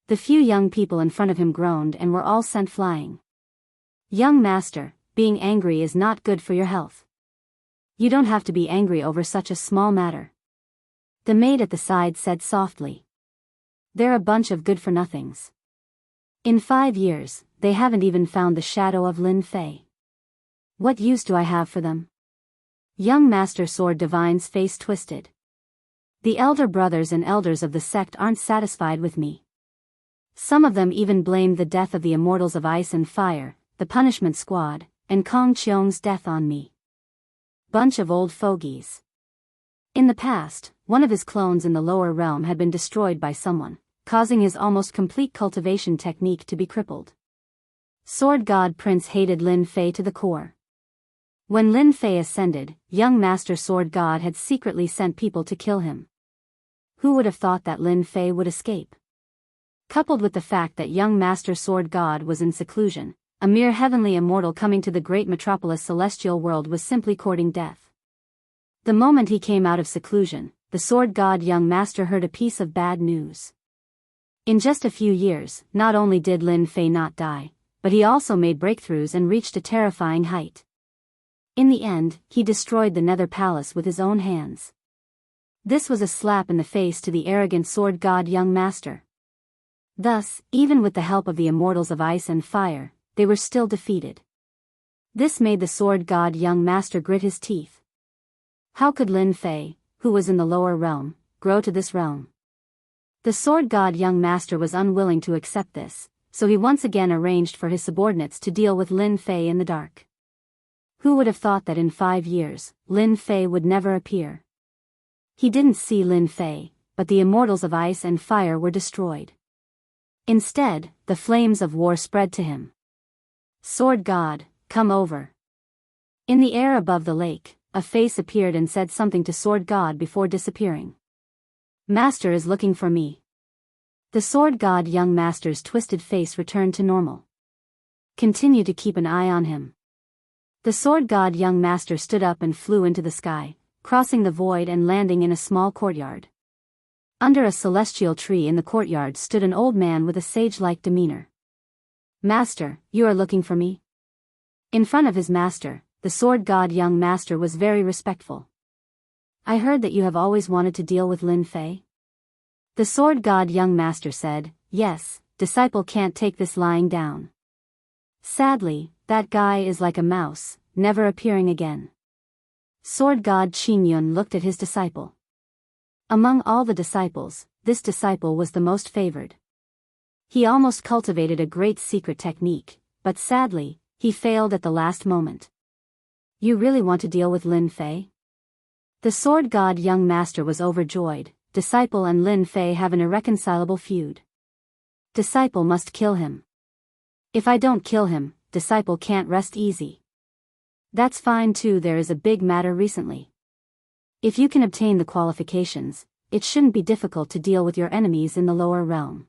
The few young people in front of him groaned and were all sent flying. Young master, being angry is not good for your health. You don't have to be angry over such a small matter. The maid at the side said softly. They're a bunch of good-for-nothings. In 5 years, they haven't even found the shadow of Lin Fei. What use do I have for them? Young Master Sword Divine's face twisted. The elder brothers and elders of the sect aren't satisfied with me. Some of them even blamed the death of the Immortals of Ice and Fire, the Punishment Squad, and Kong Cheong's death on me. Bunch of old fogies. In the past, one of his clones in the lower realm had been destroyed by someone, causing his almost complete cultivation technique to be crippled. Sword God Prince hated Lin Fei to the core. When Lin Fei ascended, young Master Sword God had secretly sent people to kill him. Who would have thought that Lin Fei would escape? Coupled with the fact that young Master Sword God was in seclusion, a mere heavenly immortal coming to the great metropolis celestial world was simply courting death. The moment he came out of seclusion, the Sword God young master heard a piece of bad news. In just a few years, not only did Lin Fei not die, but he also made breakthroughs and reached a terrifying height. In the end, he destroyed the Nether Palace with his own hands. This was a slap in the face to the arrogant Sword God young master. Thus, even with the help of the Immortals of Ice and Fire, they were still defeated. This made the Sword God young master grit his teeth. How could Lin Fei, who was in the lower realm, grow to this realm? The Sword God young master was unwilling to accept this, so he once again arranged for his subordinates to deal with Lin Fei in the dark. Who would have thought that in 5 years, Lin Fei would never appear? He didn't see Lin Fei, but the Immortals of Ice and Fire were destroyed. Instead, the flames of war spread to him. Sword God, come over. In the air above the lake, a face appeared and said something to Sword God before disappearing. Master is looking for me. The Sword God young master's twisted face returned to normal. Continue to keep an eye on him. The Sword God young master stood up and flew into the sky, crossing the void and landing in a small courtyard. Under a celestial tree in the courtyard stood an old man with a sage-like demeanor. Master, you are looking for me? In front of his master, the Sword God young master was very respectful. I heard that you have always wanted to deal with Lin Fei. The Sword God young master said, yes, disciple can't take this lying down. Sadly, that guy is like a mouse, never appearing again. Sword God Qin Yun looked at his disciple. Among all the disciples, this disciple was the most favored. He almost cultivated a great secret technique, but sadly, he failed at the last moment. You really want to deal with Lin Fei? The Sword God young master was overjoyed. Disciple and Lin Fei have an irreconcilable feud. Disciple must kill him. If I don't kill him, disciple can't rest easy. That's fine too. There is a big matter recently. If you can obtain the qualifications, it shouldn't be difficult to deal with your enemies in the lower realm.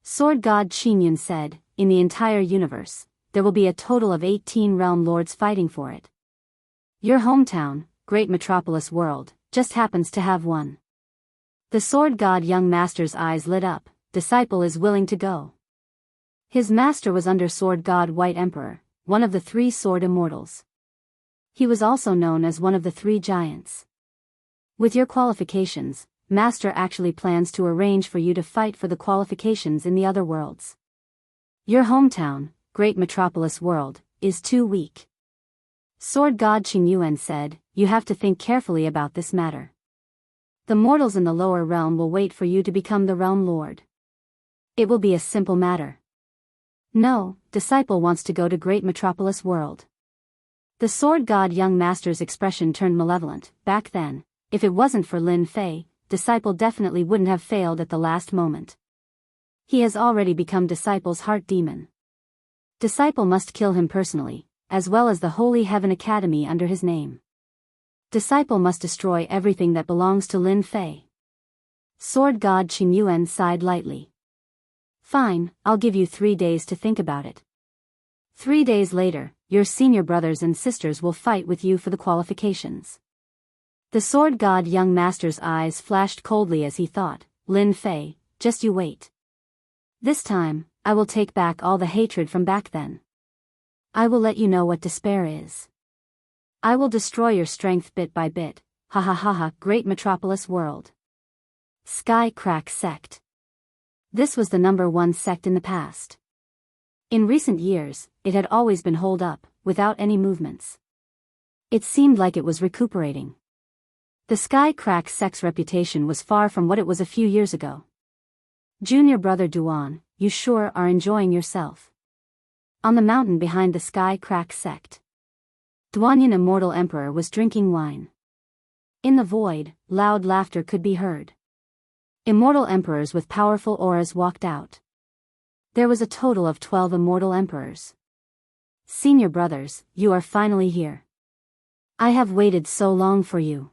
Sword God Qingyun said, in the entire universe, there will be a total of 18 realm lords fighting for it. Your hometown, great metropolis world, just happens to have one. The Sword God young master's eyes lit up. Disciple is willing to go. His master was under Sword God White Emperor, one of the 3 sword immortals. He was also known as one of the 3 giants. With your qualifications, Master actually plans to arrange for you to fight for the qualifications in the other worlds. Your hometown, great metropolis world, is too weak. Sword God Qingyuan said, you have to think carefully about this matter. The mortals in the lower realm will wait for you to become the realm lord. It will be a simple matter. No, disciple wants to go to great metropolis world. The Sword God young master's expression turned malevolent. Back then, if it wasn't for Lin Fei, disciple definitely wouldn't have failed at the last moment. He has already become disciple's heart demon. Disciple must kill him personally, as well as the Holy Heaven Academy under his name. Disciple must destroy everything that belongs to Lin Fei. Sword God Qin Yuan sighed lightly. Fine, I'll give you 3 days to think about it. 3 days later, your senior brothers and sisters will fight with you for the qualifications. The sword god young master's eyes flashed coldly as he thought, Lin Fei, just you wait. This time, I will take back all the hatred from back then. I will let you know what despair is. I will destroy your strength bit by bit, ha ha ha ha, great metropolis world. Sky Crack Sect. This was the #1 sect in the past. In recent years, it had always been holed up, without any movements. It seemed like it was recuperating. The Sky Crack sect's reputation was far from what it was a few years ago. Junior brother Duan, you sure are enjoying yourself. On the mountain behind the Sky Crack sect, Duanyan Immortal Emperor was drinking wine. In the void, loud laughter could be heard. Immortal emperors with powerful auras walked out. There was a total of 12 immortal emperors. Senior brothers, you are finally here. I have waited so long for you.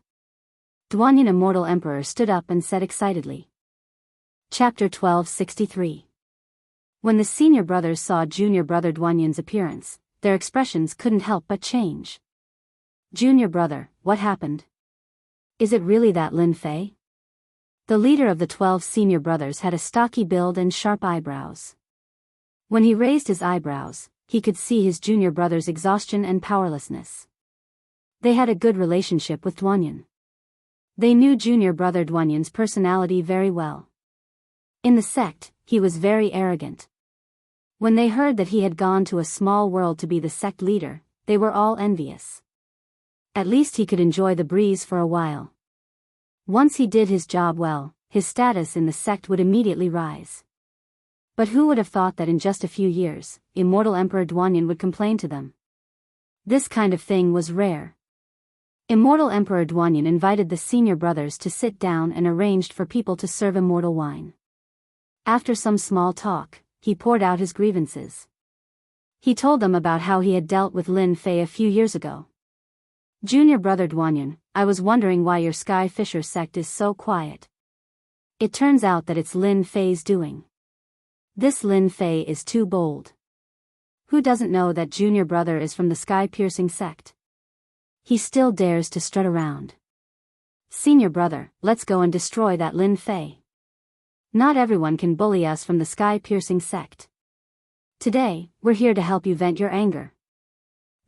Duanyan Immortal Emperor stood up and said excitedly. Chapter 1263. When the senior brothers saw junior brother Duanyan's appearance, their expressions couldn't help but change. Junior brother, what happened? Is it really that Lin Fei? The leader of the 12 senior brothers had a stocky build and sharp eyebrows. When he raised his eyebrows, he could see his junior brother's exhaustion and powerlessness. They had a good relationship with Duanyan. They knew junior brother Duanyan's personality very well. In the sect, he was very arrogant. When they heard that he had gone to a small world to be the sect leader, they were all envious. At least he could enjoy the breeze for a while. Once he did his job well, his status in the sect would immediately rise. But who would have thought that in just a few years, Immortal Emperor Duanyan would complain to them? This kind of thing was rare. Immortal Emperor Duanyan invited the senior brothers to sit down and arranged for people to serve immortal wine. After some small talk, he poured out his grievances. He told them about how he had dealt with Lin Fei a few years ago. Junior brother Duanyan, I was wondering why your Sky Fisher sect is so quiet. It turns out that it's Lin Fei's doing. This Lin Fei is too bold. Who doesn't know that junior brother is from the sky-piercing sect? He still dares to strut around. Senior brother, let's go and destroy that Lin Fei. Not everyone can bully us from the sky-piercing sect. Today, we're here to help you vent your anger.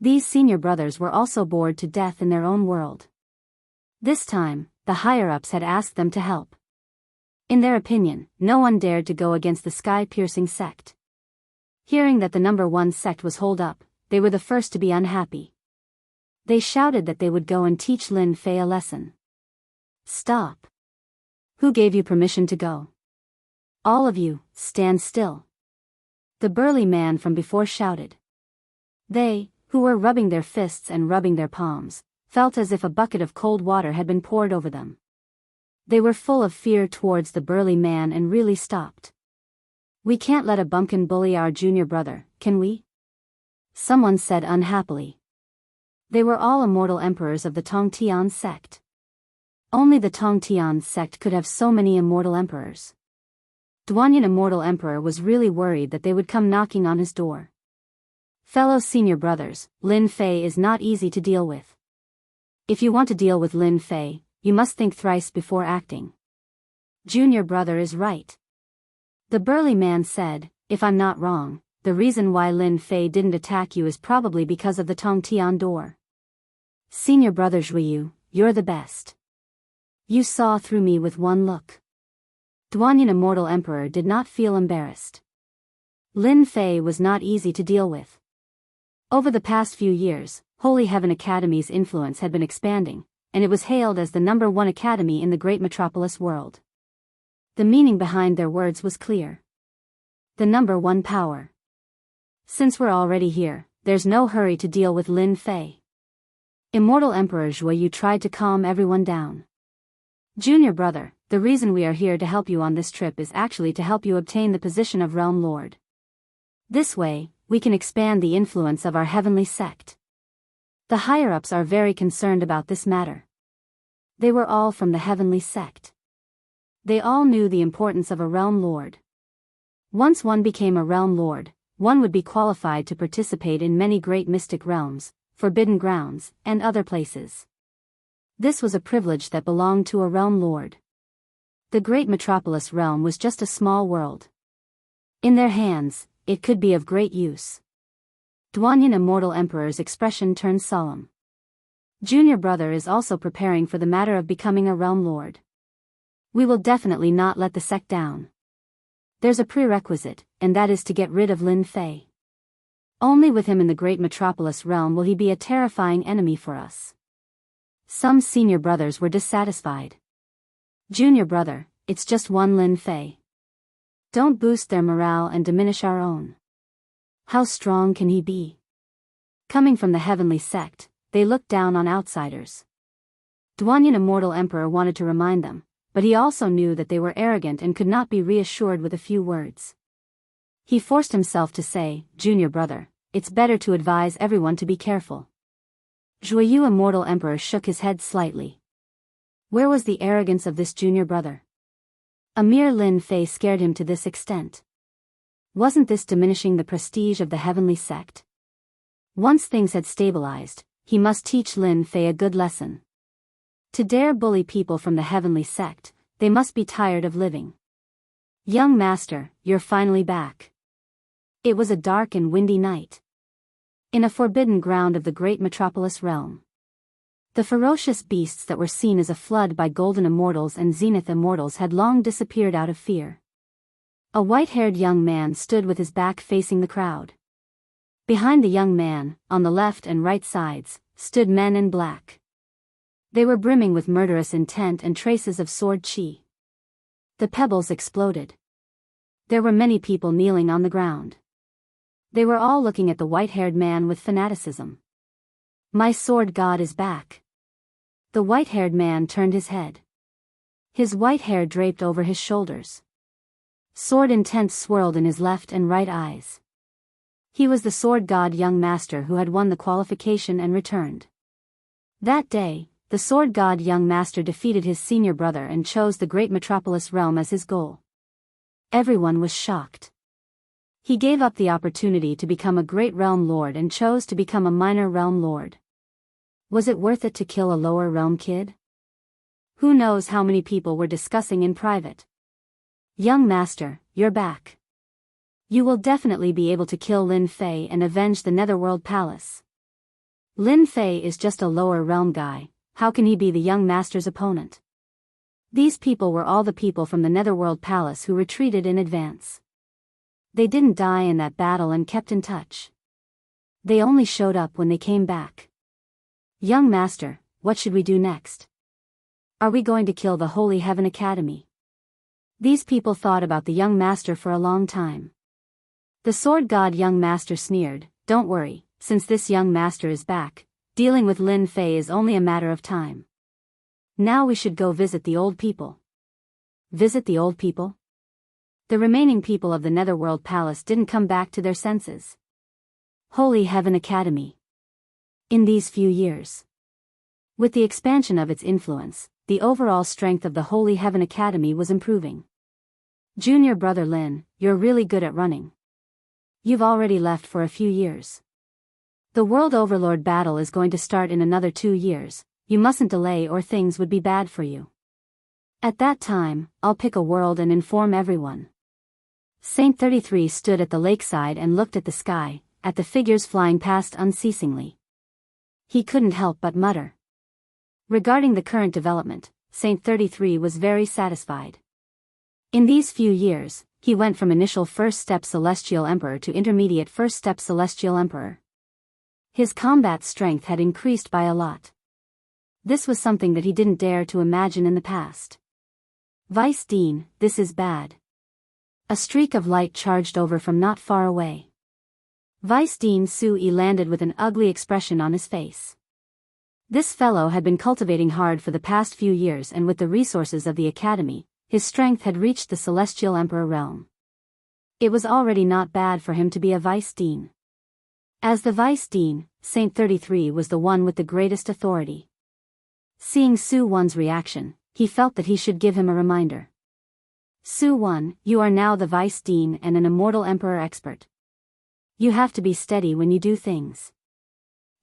These senior brothers were also bored to death in their own world. This time, the higher-ups had asked them to help. In their opinion, no one dared to go against the sky-piercing sect. Hearing that the #1 sect was holed up, they were the first to be unhappy. They shouted that they would go and teach Lin Fei a lesson. Stop. Who gave you permission to go? All of you, stand still. The burly man from before shouted. They, who were rubbing their fists and rubbing their palms, felt as if a bucket of cold water had been poured over them. They were full of fear towards the burly man and really stopped. We can't let a bumpkin bully our junior brother, can we? Someone said unhappily. They were all immortal emperors of the Tongtian sect. Only the Tongtian sect could have so many immortal emperors. Duanyan Immortal Emperor was really worried that they would come knocking on his door. Fellow senior brothers, Lin Fei is not easy to deal with. If you want to deal with Lin Fei, you must think thrice before acting. Junior brother is right. The burly man said, if I'm not wrong, the reason why Lin Fei didn't attack you is probably because of the Tongtian door. Senior brother Zhuyu, you're the best. You saw through me with one look. Duanyan Immortal Emperor did not feel embarrassed. Lin Fei was not easy to deal with. Over the past few years, Holy Heaven Academy's influence had been expanding, and it was hailed as the #1 academy in the great metropolis world. The meaning behind their words was clear. The #1 power. Since we're already here, there's no hurry to deal with Lin Fei. Immortal Emperor Zhuyu tried to calm everyone down. Junior brother, the reason we are here to help you on this trip is actually to help you obtain the position of Realm Lord. This way, we can expand the influence of our heavenly sect. The higher-ups are very concerned about this matter. They were all from the heavenly sect. They all knew the importance of a realm lord. Once one became a realm lord, one would be qualified to participate in many great mystic realms, forbidden grounds, and other places. This was a privilege that belonged to a realm lord. The great metropolis realm was just a small world. In their hands, it could be of great use. Duanyan Immortal Emperor's expression turned solemn. Junior brother is also preparing for the matter of becoming a realm lord. We will definitely not let the sect down. There's a prerequisite, and that is to get rid of Lin Fei. Only with him in the great metropolis realm will he be a terrifying enemy for us. Some senior brothers were dissatisfied. Junior brother, it's just one Lin Fei. Don't boost their morale and diminish our own. How strong can he be? Coming from the heavenly sect, they looked down on outsiders. Duanyan Immortal Emperor wanted to remind them, but he also knew that they were arrogant and could not be reassured with a few words. He forced himself to say, Junior brother, it's better to advise everyone to be careful. Zhuoyu Immortal Emperor shook his head slightly. Where was the arrogance of this junior brother? A mere Lin Fei scared him to this extent. Wasn't this diminishing the prestige of the heavenly sect? Once things had stabilized, he must teach Lin Fei a good lesson. To dare bully people from the heavenly sect, they must be tired of living. Young master, you're finally back. It was a dark and windy night. In a forbidden ground of the great metropolis realm. The ferocious beasts that were seen as a flood by golden immortals and zenith immortals had long disappeared out of fear. A white-haired young man stood with his back facing the crowd. Behind the young man, on the left and right sides, stood men in black. They were brimming with murderous intent and traces of sword chi. The pebbles exploded. There were many people kneeling on the ground. They were all looking at the white-haired man with fanaticism. My sword god is back. The white-haired man turned his head. His white hair draped over his shoulders. Sword intent swirled in his left and right eyes. He was the sword god young master who had won the qualification and returned. That day, the sword god young master defeated his senior brother and chose the great metropolis realm as his goal. Everyone was shocked. He gave up the opportunity to become a great realm lord and chose to become a minor realm lord. Was it worth it to kill a lower realm kid? Who knows how many people were discussing in private. Young master, you're back. You will definitely be able to kill Lin Fei and avenge the Netherworld Palace. Lin Fei is just a lower realm guy, how can he be the young master's opponent? These people were all the people from the Netherworld Palace who retreated in advance. They didn't die in that battle and kept in touch. They only showed up when they came back. Young master, what should we do next? Are we going to kill the Holy Heaven Academy? These people thought about the young master for a long time. The sword god young master sneered, don't worry, since this young master is back, dealing with Lin Fei is only a matter of time. Now we should go visit the old people. Visit the old people? The remaining people of the Netherworld Palace didn't come back to their senses. Holy Heaven Academy. In these few years. With the expansion of its influence, the overall strength of the Holy Heaven Academy was improving. Junior brother Lin, you're really good at running. You've already left for a few years. The World Overlord battle is going to start in another 2 years, you mustn't delay or things would be bad for you. At that time, I'll pick a world and inform everyone. Saint 33 stood at the lakeside and looked at the sky, at the figures flying past unceasingly. He couldn't help but mutter. Regarding the current development, Saint 33 was very satisfied. In these few years, he went from initial first step Celestial Emperor to intermediate first step Celestial Emperor. His combat strength had increased by a lot. This was something that he didn't dare to imagine in the past. Vice Dean, this is bad. A streak of light charged over from not far away. Vice Dean Sui landed with an ugly expression on his face. This fellow had been cultivating hard for the past few years and with the resources of the Academy, his strength had reached the Celestial Emperor realm. It was already not bad for him to be a Vice Dean. As the Vice Dean, Saint 33 was the one with the greatest authority. Seeing Su Wan's reaction, he felt that he should give him a reminder. Su 1, you are now the Vice Dean and an immortal Emperor expert. You have to be steady when you do things.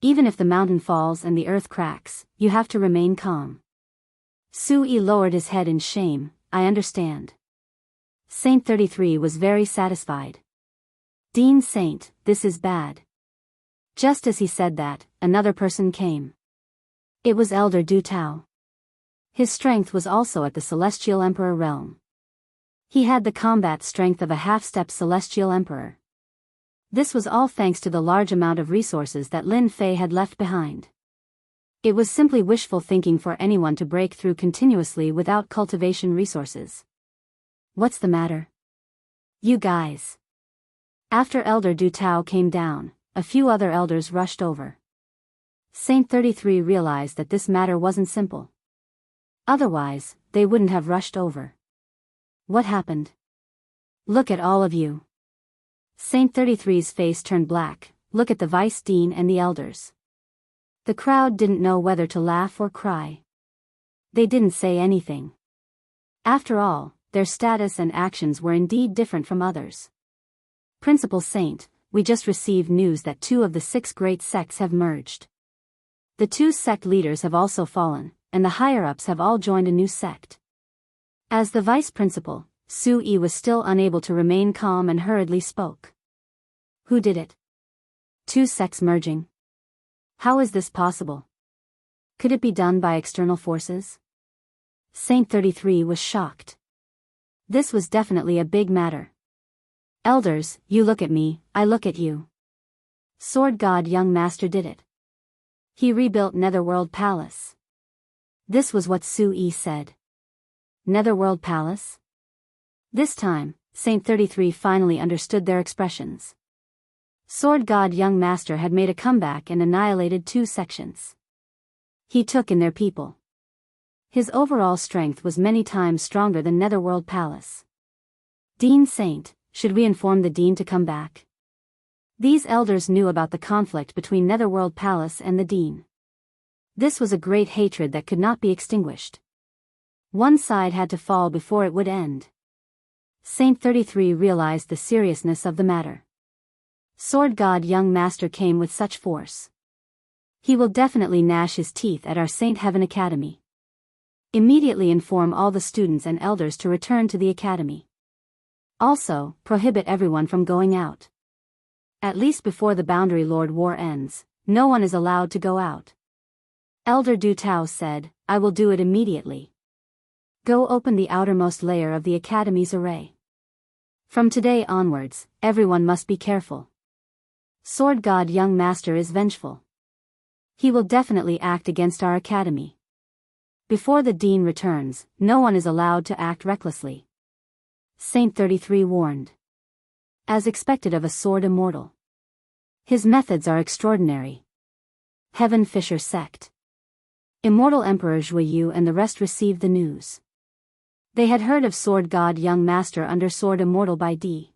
Even if the mountain falls and the earth cracks, you have to remain calm. Su-yi lowered his head in shame. I understand. Saint 33 was very satisfied. Dean Saint, this is bad. Just as he said that, another person came. It was Elder Du Tao. His strength was also at the Celestial Emperor realm. He had the combat strength of a half-step Celestial Emperor. This was all thanks to the large amount of resources that Lin Fei had left behind. It was simply wishful thinking for anyone to break through continuously without cultivation resources. What's the matter? You guys. After Elder Du Tao came down, a few other elders rushed over. Saint 33 realized that this matter wasn't simple. Otherwise, they wouldn't have rushed over. What happened? Look at all of you. Saint 33's face turned black. Look at the Vice Dean and the elders. The crowd didn't know whether to laugh or cry. They didn't say anything. After all, their status and actions were indeed different from others. Principal Saint, we just received news that 2 of the 6 great sects have merged. The 2 sect leaders have also fallen, and the higher-ups have all joined a new sect. As the vice principal, Su-yi was still unable to remain calm and hurriedly spoke. Who did it? 2 sects merging. How is this possible? Could it be done by external forces? Saint 33 was shocked. This was definitely a big matter. Elders, you look at me, I look at you. Sword God Young Master did it. He rebuilt Netherworld Palace. This was what Su-yi said. Netherworld Palace? This time, Saint 33 finally understood their expressions. Sword God Young Master had made a comeback and annihilated 2 sections. He took in their people. His overall strength was many times stronger than Netherworld Palace. Dean Saint, should we inform the Dean to come back? These elders knew about the conflict between Netherworld Palace and the Dean. This was a great hatred that could not be extinguished. One side had to fall before it would end. Saint 33 realized the seriousness of the matter. Sword God Young Master came with such force. He will definitely gnash his teeth at our Saint Heaven Academy. Immediately inform all the students and elders to return to the academy. Also, prohibit everyone from going out. At least before the Boundary Lord War ends, no one is allowed to go out. Elder Du Tao said, I will do it immediately. Go open the outermost layer of the academy's array. From today onwards, everyone must be careful. Sword God Young Master is vengeful. He will definitely act against our academy. Before the Dean returns, no one is allowed to act recklessly. Saint 33 warned. As expected of a sword immortal. His methods are extraordinary. Heaven Fisher Sect. Immortal Emperor Zhuyu and the rest received the news. They had heard of Sword God Young Master under Sword Immortal by D.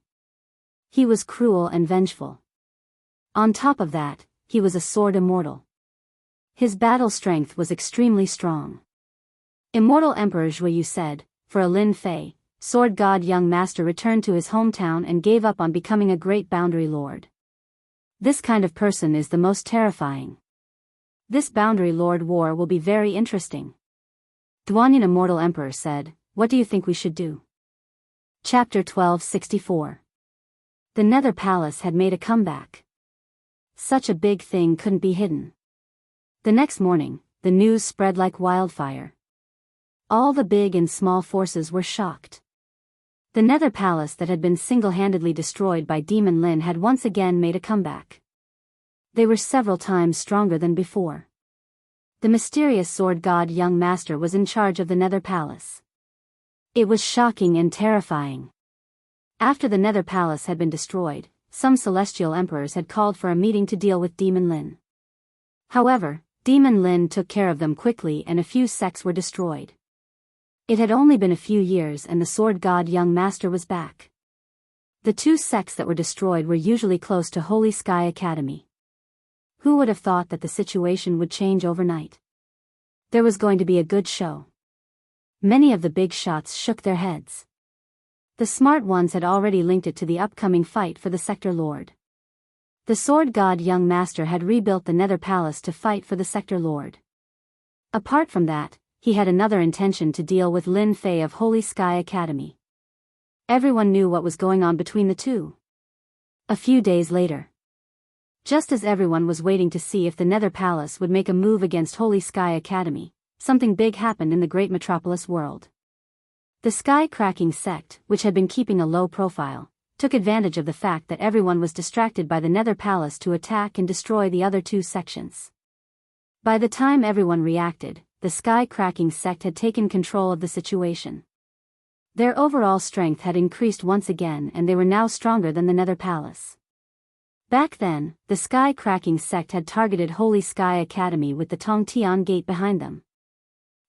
He was cruel and vengeful. On top of that, he was a Sword Immortal. His battle strength was extremely strong. Immortal Emperor Zhuyu said, for a Lin Fei, Sword God Young Master returned to his hometown and gave up on becoming a great Boundary Lord. This kind of person is the most terrifying. This Boundary Lord war will be very interesting. Duanyan Immortal Emperor said, what do you think we should do? Chapter 1264. The Nether Palace had made a comeback. Such a big thing couldn't be hidden. The next morning, the news spread like wildfire. All the big and small forces were shocked. The Nether Palace that had been single-handedly destroyed by Demon Lin had once again made a comeback. They were several times stronger than before. The mysterious Sword God Young Master was in charge of the Nether Palace. It was shocking and terrifying. After the Nether Palace had been destroyed, some celestial emperors had called for a meeting to deal with Demon Lin. However, Demon Lin took care of them quickly and a few sects were destroyed. It had only been a few years and the Sword God Young Master was back. The 2 sects that were destroyed were usually close to Holy Sky Academy. Who would have thought that the situation would change overnight? There was going to be a good show. Many of the big shots shook their heads. The smart ones had already linked it to the upcoming fight for the Sector Lord. The Sword God Young Master had rebuilt the Nether Palace to fight for the Sector Lord. Apart from that, he had another intention to deal with Lin Fei of Holy Sky Academy. Everyone knew what was going on between the two. A few days later, just as everyone was waiting to see if the Nether Palace would make a move against Holy Sky Academy, something big happened in the great metropolis world. The Sky-cracking sect, which had been keeping a low profile, took advantage of the fact that everyone was distracted by the Nether Palace to attack and destroy the other two sections. By the time everyone reacted, the Sky-cracking sect had taken control of the situation. Their overall strength had increased once again and they were now stronger than the Nether Palace. Back then, the Sky-cracking sect had targeted Holy Sky Academy with the Tongtian Gate behind them.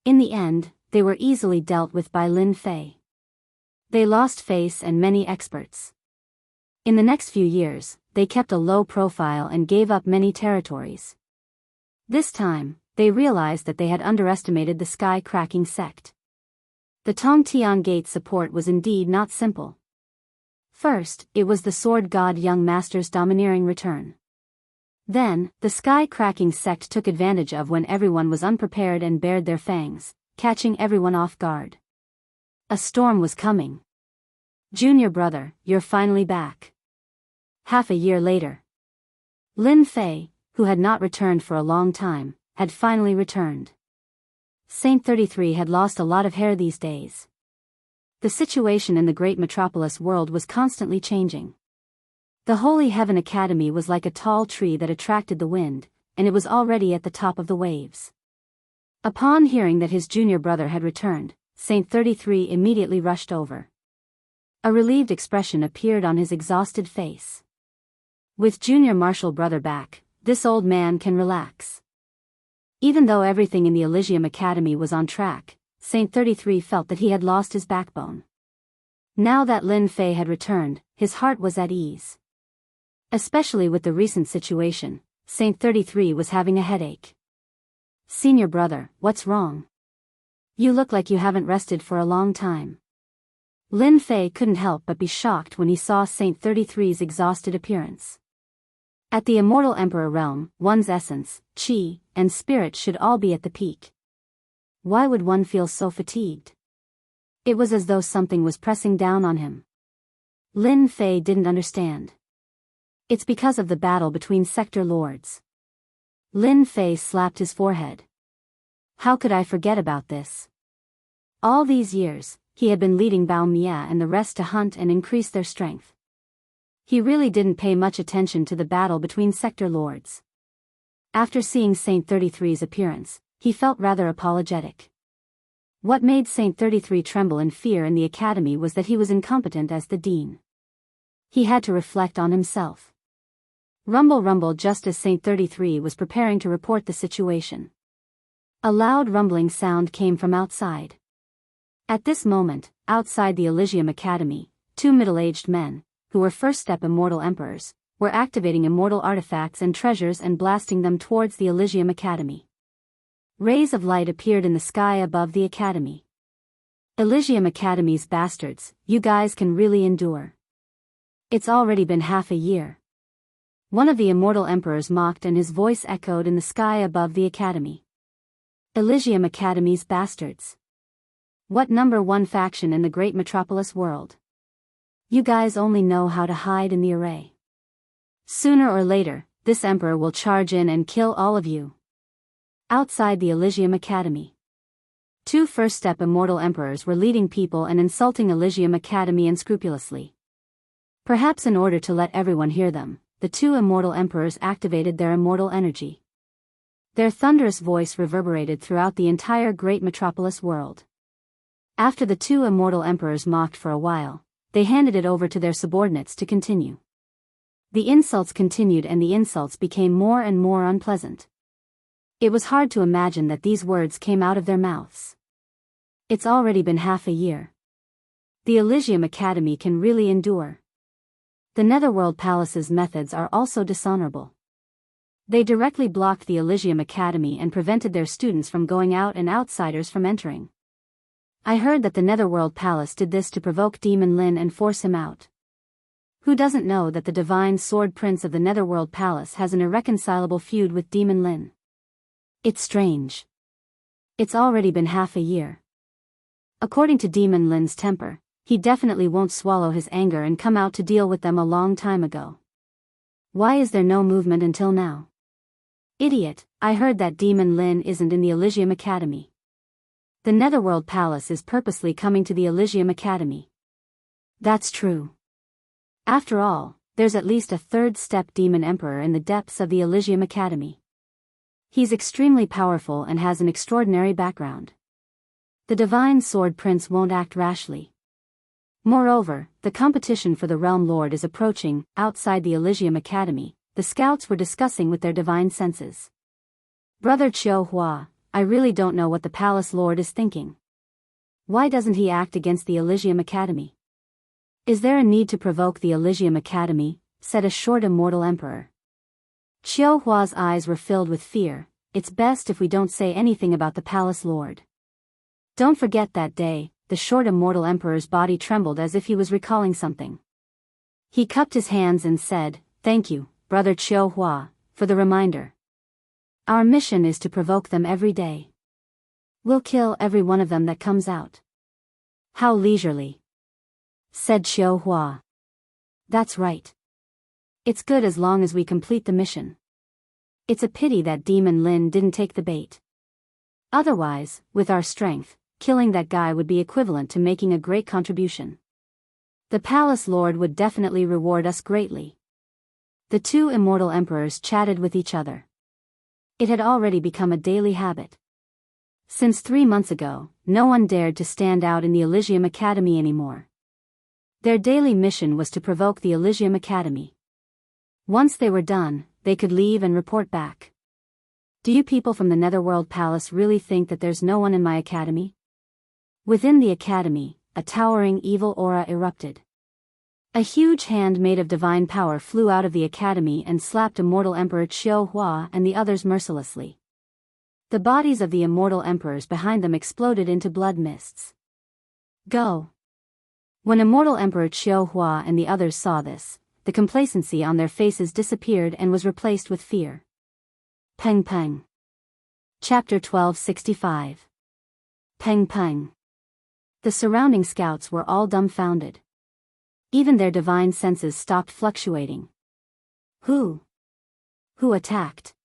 In the end, they were easily dealt with by Lin Fei. They lost face and many experts. In the next few years, they kept a low profile and gave up many territories. This time, they realized that they had underestimated the Sky-cracking sect. The Tongtian Gate support was indeed not simple. First, it was the Sword God Young Master's domineering return. Then, the Sky-cracking sect took advantage of when everyone was unprepared and bared their fangs, catching everyone off guard. A storm was coming. Junior brother, you're finally back. Half a year later, Lin Fei, who had not returned for a long time, had finally returned. Saint 33 had lost a lot of hair these days. The situation in the great metropolis world was constantly changing. The Holy Heaven Academy was like a tall tree that attracted the wind, and it was already at the top of the waves. Upon hearing that his junior brother had returned, Saint 33 immediately rushed over. A relieved expression appeared on his exhausted face. With junior martial brother back, this old man can relax. Even though everything in the Elysium Academy was on track, Saint 33 felt that he had lost his backbone. Now that Lin Fei had returned, his heart was at ease. Especially with the recent situation, Saint 33 was having a headache. Senior brother, what's wrong? You look like you haven't rested for a long time. Lin Fei couldn't help but be shocked when he saw Saint 33's exhausted appearance. At the Immortal Emperor realm, one's essence, chi, and spirit should all be at the peak. Why would one feel so fatigued? It was as though something was pressing down on him. Lin Fei didn't understand. It's because of the battle between sector lords. Lin Fei slapped his forehead. How could I forget about this? All these years, he had been leading Bao Mia and the rest to hunt and increase their strength. He really didn't pay much attention to the battle between sector lords. After seeing Saint 33's appearance, he felt rather apologetic. What made Saint 33 tremble in fear in the academy was that he was incompetent as the dean. He had to reflect on himself. Rumble rumble just as Saint 33 was preparing to report the situation. A loud rumbling sound came from outside. At this moment, outside the Elysium Academy, two middle-aged men, who were first-step immortal emperors, were activating immortal artifacts and treasures and blasting them towards the Elysium Academy. Rays of light appeared in the sky above the academy. Elysium Academy's bastards, you guys can really endure. It's already been half a year. One of the immortal emperors mocked and his voice echoed in the sky above the academy. Elysium Academy's bastards. What number one faction in the great metropolis world? You guys only know how to hide in the array. Sooner or later, this emperor will charge in and kill all of you. Outside the Elysium Academy, two first-step immortal emperors were leading people and insulting Elysium Academy unscrupulously. Perhaps in order to let everyone hear them, the two immortal emperors activated their immortal energy. Their thunderous voice reverberated throughout the entire great metropolis world. After the two immortal emperors mocked for a while, they handed it over to their subordinates to continue. The insults continued and the insults became more and more unpleasant. It was hard to imagine that these words came out of their mouths. It's already been half a year. The Elysium Academy can really endure. The Netherworld Palace's methods are also dishonorable. They directly blocked the Elysium Academy and prevented their students from going out and outsiders from entering. I heard that the Netherworld Palace did this to provoke Demon Lin and force him out. Who doesn't know that the Divine Sword Prince of the Netherworld Palace has an irreconcilable feud with Demon Lin? It's strange. It's already been half a year. According to Demon Lin's temper, he definitely won't swallow his anger and come out to deal with them a long time ago. Why is there no movement until now? Idiot, I heard that Demon Lin isn't in the Elysium Academy. The Netherworld Palace is purposely coming to the Elysium Academy. That's true. After all, there's at least a third-step Demon Emperor in the depths of the Elysium Academy. He's extremely powerful and has an extraordinary background. The Divine Sword Prince won't act rashly. Moreover, the competition for the Realm Lord is approaching. Outside the Elysium Academy, the scouts were discussing with their divine senses. Brother Chiu Hua, I really don't know what the Palace Lord is thinking. Why doesn't he act against the Elysium Academy? Is there a need to provoke the Elysium Academy? Said a short immortal emperor. Chiu Hua's eyes were filled with fear. It's best if we don't say anything about the Palace Lord. Don't forget that day, the short immortal emperor's body trembled as if he was recalling something. He cupped his hands and said, "Thank you, Brother Chiu Hua, for the reminder. Our mission is to provoke them every day. We'll kill every one of them that comes out." "How leisurely," said Chiu Hua. "That's right. It's good as long as we complete the mission. It's a pity that Demon Lin didn't take the bait. Otherwise, with our strength, killing that guy would be equivalent to making a great contribution. The Palace Lord would definitely reward us greatly." The two immortal emperors chatted with each other. It had already become a daily habit. Since 3 months ago, no one dared to stand out in the Elysium Academy anymore. Their daily mission was to provoke the Elysium Academy. Once they were done, they could leave and report back. "Do you people from the Netherworld Palace really think that there's no one in my academy?" Within the academy, a towering evil aura erupted. A huge hand made of divine power flew out of the academy and slapped Immortal Emperor Chiu Hua and the others mercilessly. The bodies of the immortal emperors behind them exploded into blood mists. "Go!" When Immortal Emperor Chiu Hua and the others saw this, the complacency on their faces disappeared and was replaced with fear. Peng Peng. Chapter 1265. Peng Peng. The surrounding scouts were all dumbfounded. Even their divine senses stopped fluctuating. Who attacked?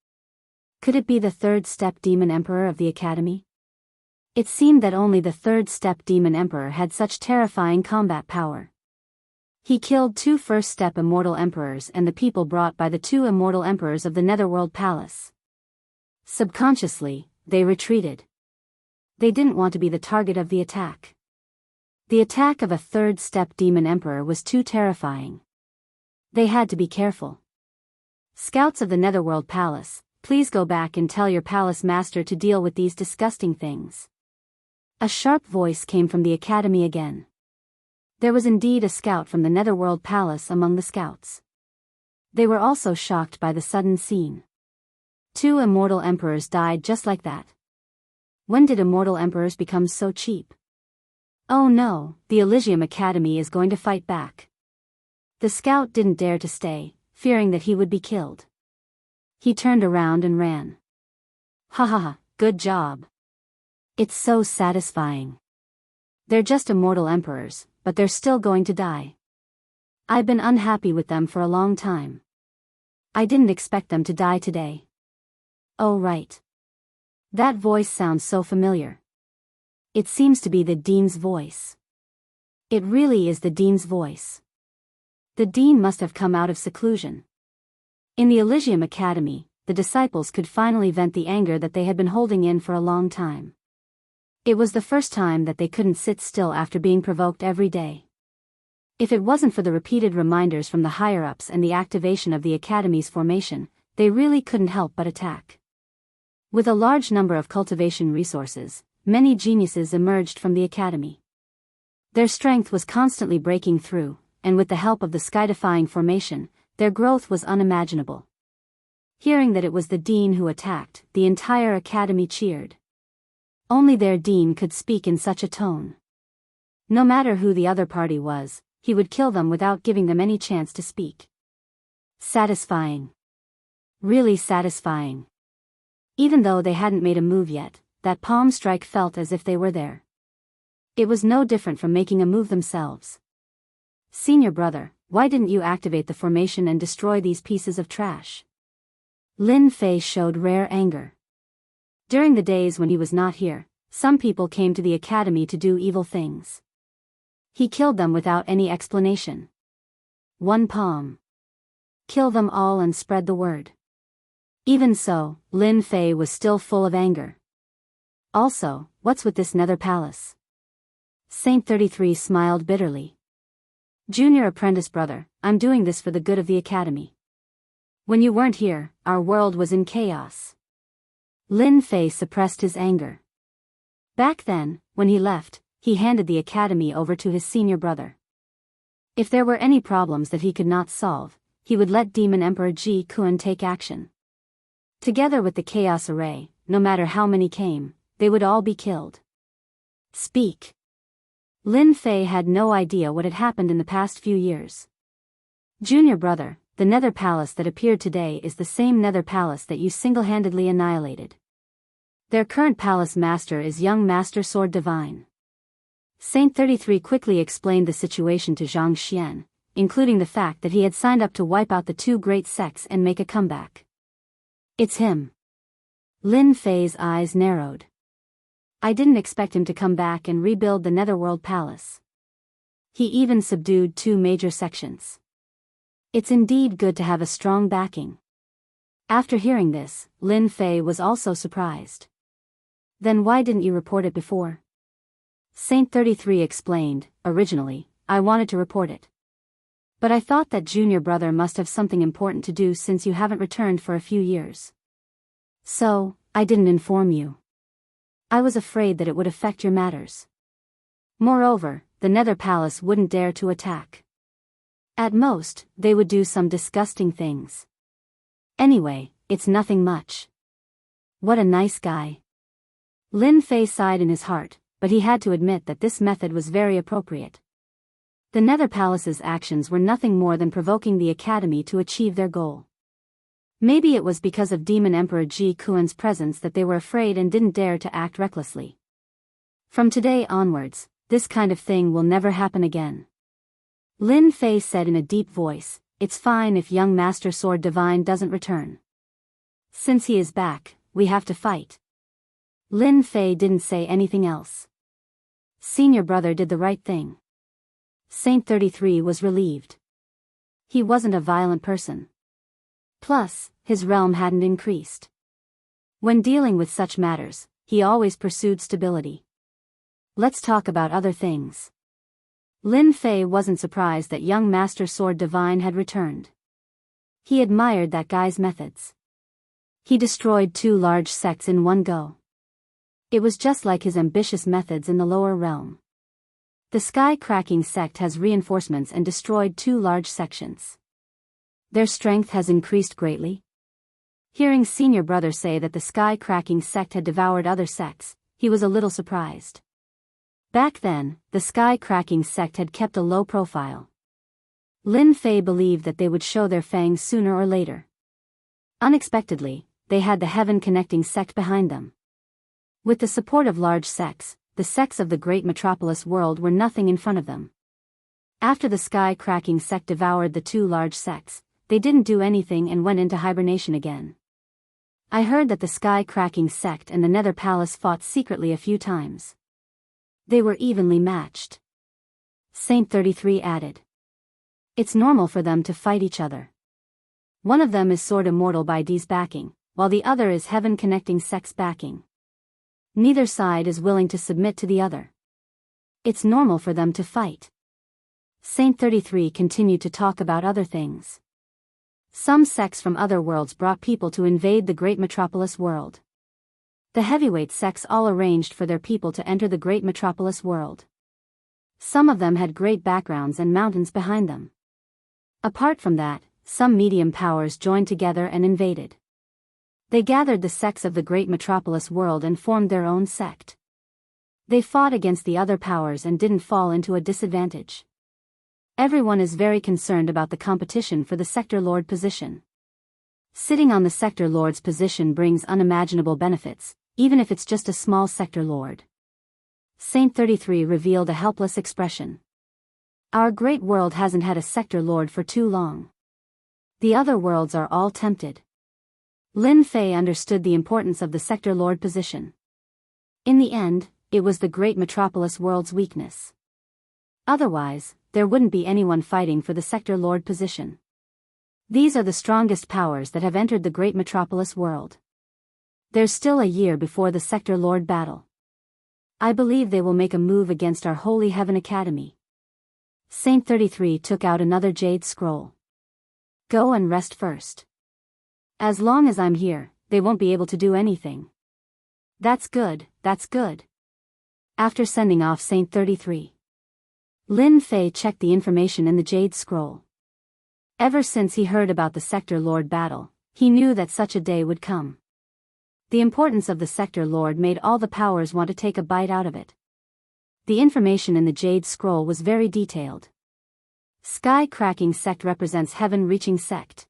Could it be the third-step Demon Emperor of the Academy? It seemed that only the third-step Demon Emperor had such terrifying combat power. He killed 2 first-step Immortal Emperors and the people brought by the 2 Immortal Emperors of the Netherworld Palace. Subconsciously, they retreated. They didn't want to be the target of the attack. The attack of a third-step Demon Emperor was too terrifying. They had to be careful. "Scouts of the Netherworld Palace, please go back and tell your palace master to deal with these disgusting things." A sharp voice came from the academy again. There was indeed a scout from the Netherworld Palace among the scouts. They were also shocked by the sudden scene. 2 immortal emperors died just like that. When did immortal emperors become so cheap? Oh no, the Elysium Academy is going to fight back. The scout didn't dare to stay, fearing that he would be killed. He turned around and ran. "Ha ha ha, good job. It's so satisfying. They're just immortal emperors, but they're still going to die. I've been unhappy with them for a long time. I didn't expect them to die today." "Oh right. That voice sounds so familiar. It seems to be the Dean's voice. It really is the Dean's voice. The Dean must have come out of seclusion." In the Elysium Academy, the disciples could finally vent the anger that they had been holding in for a long time. It was the first time that they couldn't sit still after being provoked every day. If it wasn't for the repeated reminders from the higher-ups and the activation of the Academy's formation, they really couldn't help but attack. With a large number of cultivation resources, many geniuses emerged from the Academy. Their strength was constantly breaking through, and with the help of the sky-defying formation, their growth was unimaginable. Hearing that it was the Dean who attacked, the entire Academy cheered. Only their dean could speak in such a tone. No matter who the other party was, he would kill them without giving them any chance to speak. Satisfying. Really satisfying. Even though they hadn't made a move yet, that palm strike felt as if they were there. It was no different from making a move themselves. Senior brother, why didn't you activate the formation and destroy these pieces of trash? Lin Fei showed rare anger. During the days when he was not here, some people came to the academy to do evil things. He killed them without any explanation. One palm. Kill them all and spread the word. Even so, Lin Fei was still full of anger. Also, what's with this nether palace? Saint 33 smiled bitterly. Junior apprentice brother, I'm doing this for the good of the academy. When you weren't here, our world was in chaos. Lin Fei suppressed his anger. Back then, when he left, he handed the academy over to his senior brother. If there were any problems that he could not solve, he would let Demon Emperor Ji Kun take action. Together with the Chaos Array, no matter how many came, they would all be killed. Speak. Lin Fei had no idea what had happened in the past few years. Junior brother, the Nether Palace that appeared today is the same Nether Palace that you single-handedly annihilated. Their current palace master is young Master Sword Divine. Saint 33 quickly explained the situation to Zhang Xian, including the fact that he had signed up to wipe out the two great sects and make a comeback. It's him. Lin Fei's eyes narrowed. I didn't expect him to come back and rebuild the Netherworld Palace. He even subdued two major sections. It's indeed good to have a strong backing. After hearing this, Lin Fei was also surprised. Then why didn't you report it before? Saint 33 explained, originally, I wanted to report it. But I thought that junior brother must have something important to do since you haven't returned for a few years. So, I didn't inform you. I was afraid that it would affect your matters. Moreover, the Nether Palace wouldn't dare to attack. At most, they would do some disgusting things. Anyway, it's nothing much. What a nice guy. Lin Fei sighed in his heart, but he had to admit that this method was very appropriate. The Nether Palace's actions were nothing more than provoking the academy to achieve their goal. Maybe it was because of Demon Emperor Ji Kun's presence that they were afraid and didn't dare to act recklessly. From today onwards, this kind of thing will never happen again. Lin Fei said in a deep voice, it's fine if young Master Sword Divine doesn't return. Since he is back, we have to fight. Lin Fei didn't say anything else. Senior brother did the right thing. Saint 33 was relieved. He wasn't a violent person. Plus, his realm hadn't increased. When dealing with such matters, he always pursued stability. Let's talk about other things. Lin Fei wasn't surprised that young Master Sword Divine had returned. He admired that guy's methods. He destroyed two large sects in one go. It was just like his ambitious methods in the lower realm. The Sky-Cracking sect has reinforcements and destroyed two large sections. Their strength has increased greatly. Hearing senior brother say that the Sky-Cracking sect had devoured other sects, he was a little surprised. Back then, the Sky-Cracking sect had kept a low profile. Lin Fei believed that they would show their fangs sooner or later. Unexpectedly, they had the Heaven-Connecting sect behind them. With the support of large sects, the sects of the great metropolis world were nothing in front of them. After the Sky-Cracking sect devoured the two large sects, they didn't do anything and went into hibernation again. I heard that the Sky-Cracking sect and the Nether Palace fought secretly a few times. They were evenly matched. Saint 33 added. It's normal for them to fight each other. One of them is Sword Immortal by D's backing, while the other is Heaven-Connecting sect's backing. Neither side is willing to submit to the other. It's normal for them to fight. Saint 33 continued to talk about other things. Some sects from other worlds brought people to invade the great metropolis world. The heavyweight sects all arranged for their people to enter the great metropolis world. Some of them had great backgrounds and mountains behind them. Apart from that, some medium powers joined together and invaded. They gathered the sects of the great metropolis world and formed their own sect. They fought against the other powers and didn't fall into a disadvantage. Everyone is very concerned about the competition for the Sector Lord position. Sitting on the Sector Lord's position brings unimaginable benefits, even if it's just a small Sector Lord. Saint 33 revealed a helpless expression. Our great world hasn't had a Sector Lord for too long. The other worlds are all tempted. Lin Fei understood the importance of the Sector Lord position. In the end, it was the great metropolis world's weakness. Otherwise, there wouldn't be anyone fighting for the Sector Lord position. These are the strongest powers that have entered the great metropolis world. There's still a year before the Sector Lord battle. I believe they will make a move against our Holy Heaven Academy. Saint 33 took out another jade scroll. Go and rest first. As long as I'm here, they won't be able to do anything. That's good, that's good. After sending off Saint 33, Lin Fei checked the information in the jade scroll. Ever since he heard about the Sector Lord battle, he knew that such a day would come. The importance of the Sector Lord made all the powers want to take a bite out of it. The information in the jade scroll was very detailed. Sky-cracking sect represents heaven-reaching sect.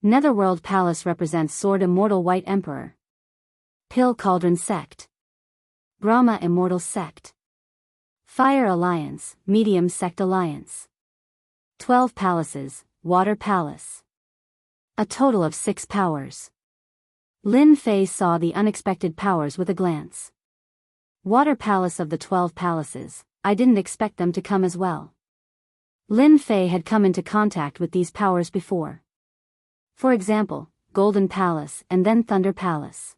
Netherworld Palace represents Sword Immortal White Emperor. Pill Cauldron sect. Brahma Immortal sect. Fire Alliance, Medium Sect Alliance. 12 Palaces, Water Palace. A total of 6 powers. Lin Fei saw the unexpected powers with a glance. Water Palace of the 12 Palaces, I didn't expect them to come as well. Lin Fei had come into contact with these powers before. For example, Golden Palace and then Thunder Palace.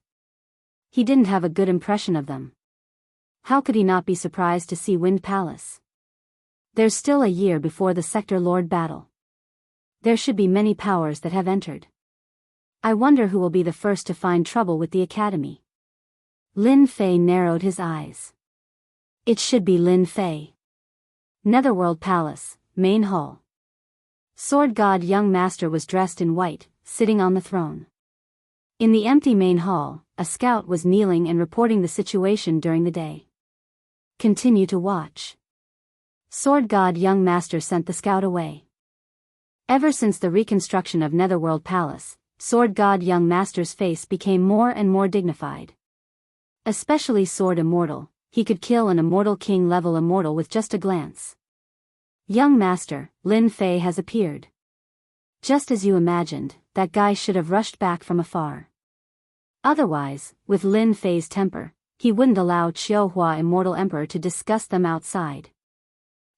He didn't have a good impression of them. How could he not be surprised to see Wind Palace? There's still a year before the Sector Lord battle. There should be many powers that have entered. I wonder who will be the first to find trouble with the Academy. Lin Fei narrowed his eyes. It should be Lin Fei. Netherworld Palace, Main Hall. Sword God Young Master was dressed in white, sitting on the throne. In the empty main hall, a scout was kneeling and reporting the situation during the day. Continue to watch. Sword God Young Master sent the scout away. Ever since the reconstruction of Netherworld Palace, Sword God Young Master's face became more and more dignified. Especially Sword Immortal, he could kill an Immortal King level immortal with just a glance. Young Master, Lin Fei has appeared. Just as you imagined, that guy should have rushed back from afar. Otherwise, with Lin Fei's temper, he wouldn't allow Qiuhua Immortal Emperor to discuss them outside.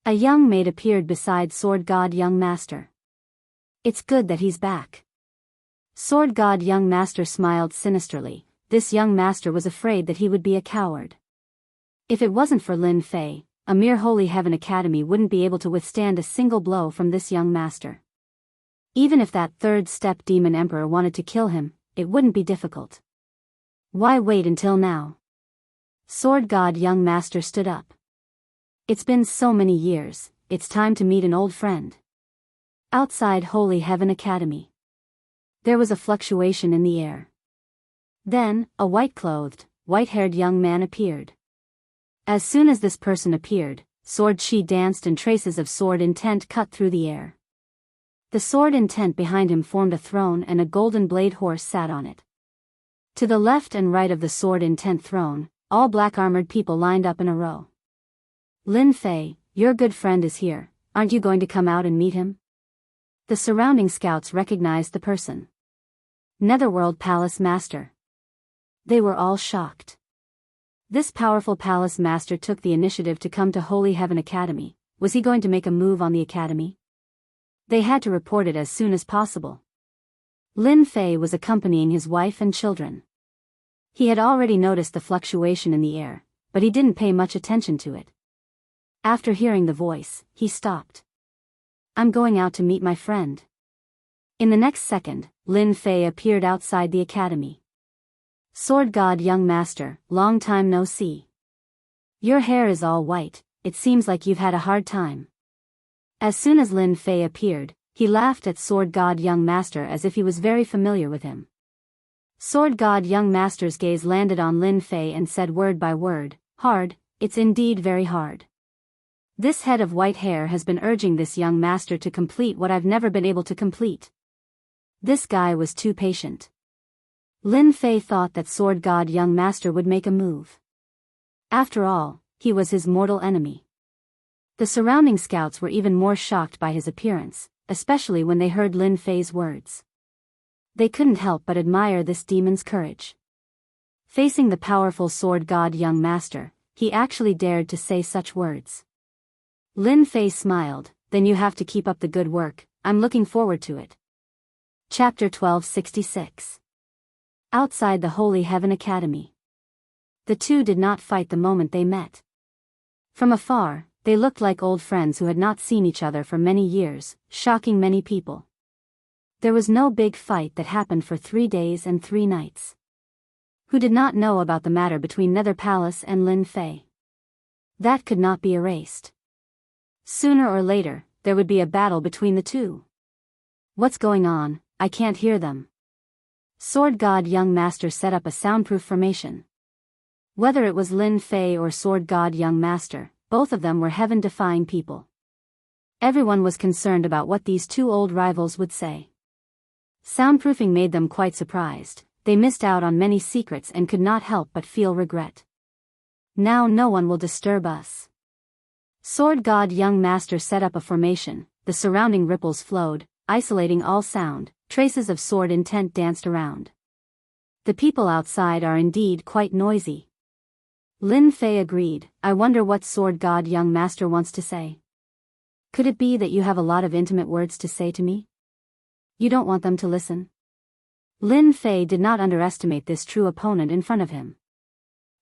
A young maid appeared beside Sword God Young Master. It's good that he's back. Sword God Young Master smiled sinisterly. This young master was afraid that he would be a coward. If it wasn't for Lin Fei, a mere Holy Heaven Academy wouldn't be able to withstand a single blow from this young master. Even if that third-step demon emperor wanted to kill him, it wouldn't be difficult. Why wait until now? Sword God Young Master stood up. It's been so many years, it's time to meet an old friend. Outside Holy Heaven Academy. There was a fluctuation in the air. Then, a white-clothed, white-haired young man appeared. As soon as this person appeared, Sword Chi danced and traces of sword intent cut through the air. The sword intent behind him formed a throne and a golden blade horse sat on it. To the left and right of the sword intent throne, all black-armored people lined up in a row. Lin Fei, your good friend is here, aren't you going to come out and meet him? The surrounding scouts recognized the person. Netherworld Palace Master. They were all shocked. This powerful palace master took the initiative to come to Holy Heaven Academy. Was he going to make a move on the academy? They had to report it as soon as possible. Lin Fei was accompanying his wife and children. He had already noticed the fluctuation in the air, but he didn't pay much attention to it. After hearing the voice, he stopped. I'm going out to meet my friend. In the next second, Lin Fei appeared outside the academy. Sword God Young Master, long time no see. Your hair is all white, it seems like you've had a hard time. As soon as Lin Fei appeared, he laughed at Sword God Young Master as if he was very familiar with him. Sword God Young Master's gaze landed on Lin Fei and said word by word, "Hard, it's indeed very hard. This head of white hair has been urging this young master to complete what I've never been able to complete. This guy was too patient." Lin Fei thought that Sword God Young Master would make a move. After all, he was his mortal enemy. The surrounding scouts were even more shocked by his appearance, especially when they heard Lin Fei's words. They couldn't help but admire this demon's courage. Facing the powerful Sword God Young Master, he actually dared to say such words. Lin Fei smiled, "Then you have to keep up the good work, I'm looking forward to it." Chapter 1266. Outside the Holy Heaven Academy. The two did not fight the moment they met. From afar, they looked like old friends who had not seen each other for many years, shocking many people. There was no big fight that happened for 3 days and 3 nights. Who did not know about the matter between Nether Palace and Lin Fei? That could not be erased. Sooner or later, there would be a battle between the two. What's going on? I can't hear them. Sword God Young Master set up a soundproof formation. Whether it was Lin Fei or Sword God Young Master, both of them were heaven-defying people. Everyone was concerned about what these two old rivals would say. Soundproofing made them quite surprised. They missed out on many secrets and could not help but feel regret. Now no one will disturb us. Sword God Young Master set up a formation, the surrounding ripples flowed, isolating all sound, traces of sword intent danced around. The people outside are indeed quite noisy. Lin Fei agreed, "I wonder what Sword God Young Master wants to say. Could it be that you have a lot of intimate words to say to me? You don't want them to listen?" Lin Fei did not underestimate this true opponent in front of him.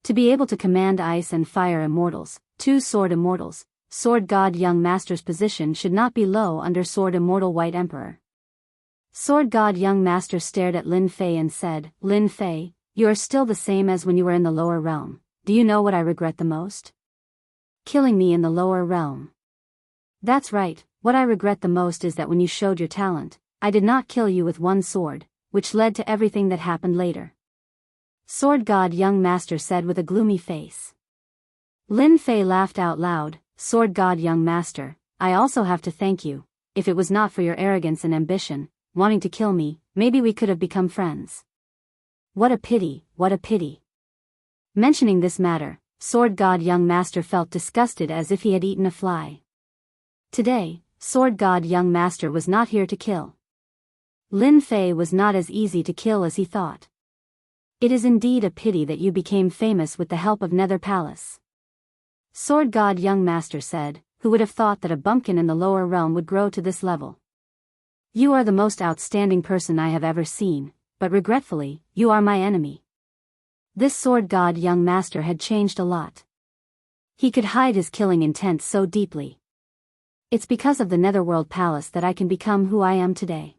To be able to command ice and fire immortals, 2 sword immortals, Sword God Young Master's position should not be low under Sword Immortal White Emperor. Sword God Young Master stared at Lin Fei and said, "Lin Fei, you are still the same as when you were in the lower realm. Do you know what I regret the most? Killing me in the lower realm. That's right, what I regret the most is that when you showed your talent, I did not kill you with one sword, which led to everything that happened later." Sword God Young Master said with a gloomy face. Lin Fei laughed out loud, "Sword God Young Master, I also have to thank you. If it was not for your arrogance and ambition, wanting to kill me, maybe we could have become friends. What a pity, what a pity." Mentioning this matter, Sword God Young Master felt disgusted as if he had eaten a fly. Today, Sword God Young Master was not here to kill. Lin Fei was not as easy to kill as he thought. "It is indeed a pity that you became famous with the help of Nether Palace." Sword God Young Master said, "Who would have thought that a bumpkin in the lower realm would grow to this level? You are the most outstanding person I have ever seen, but regretfully, you are my enemy." This Sword God Young Master had changed a lot. He could hide his killing intent so deeply. "It's because of the Netherworld Palace that I can become who I am today.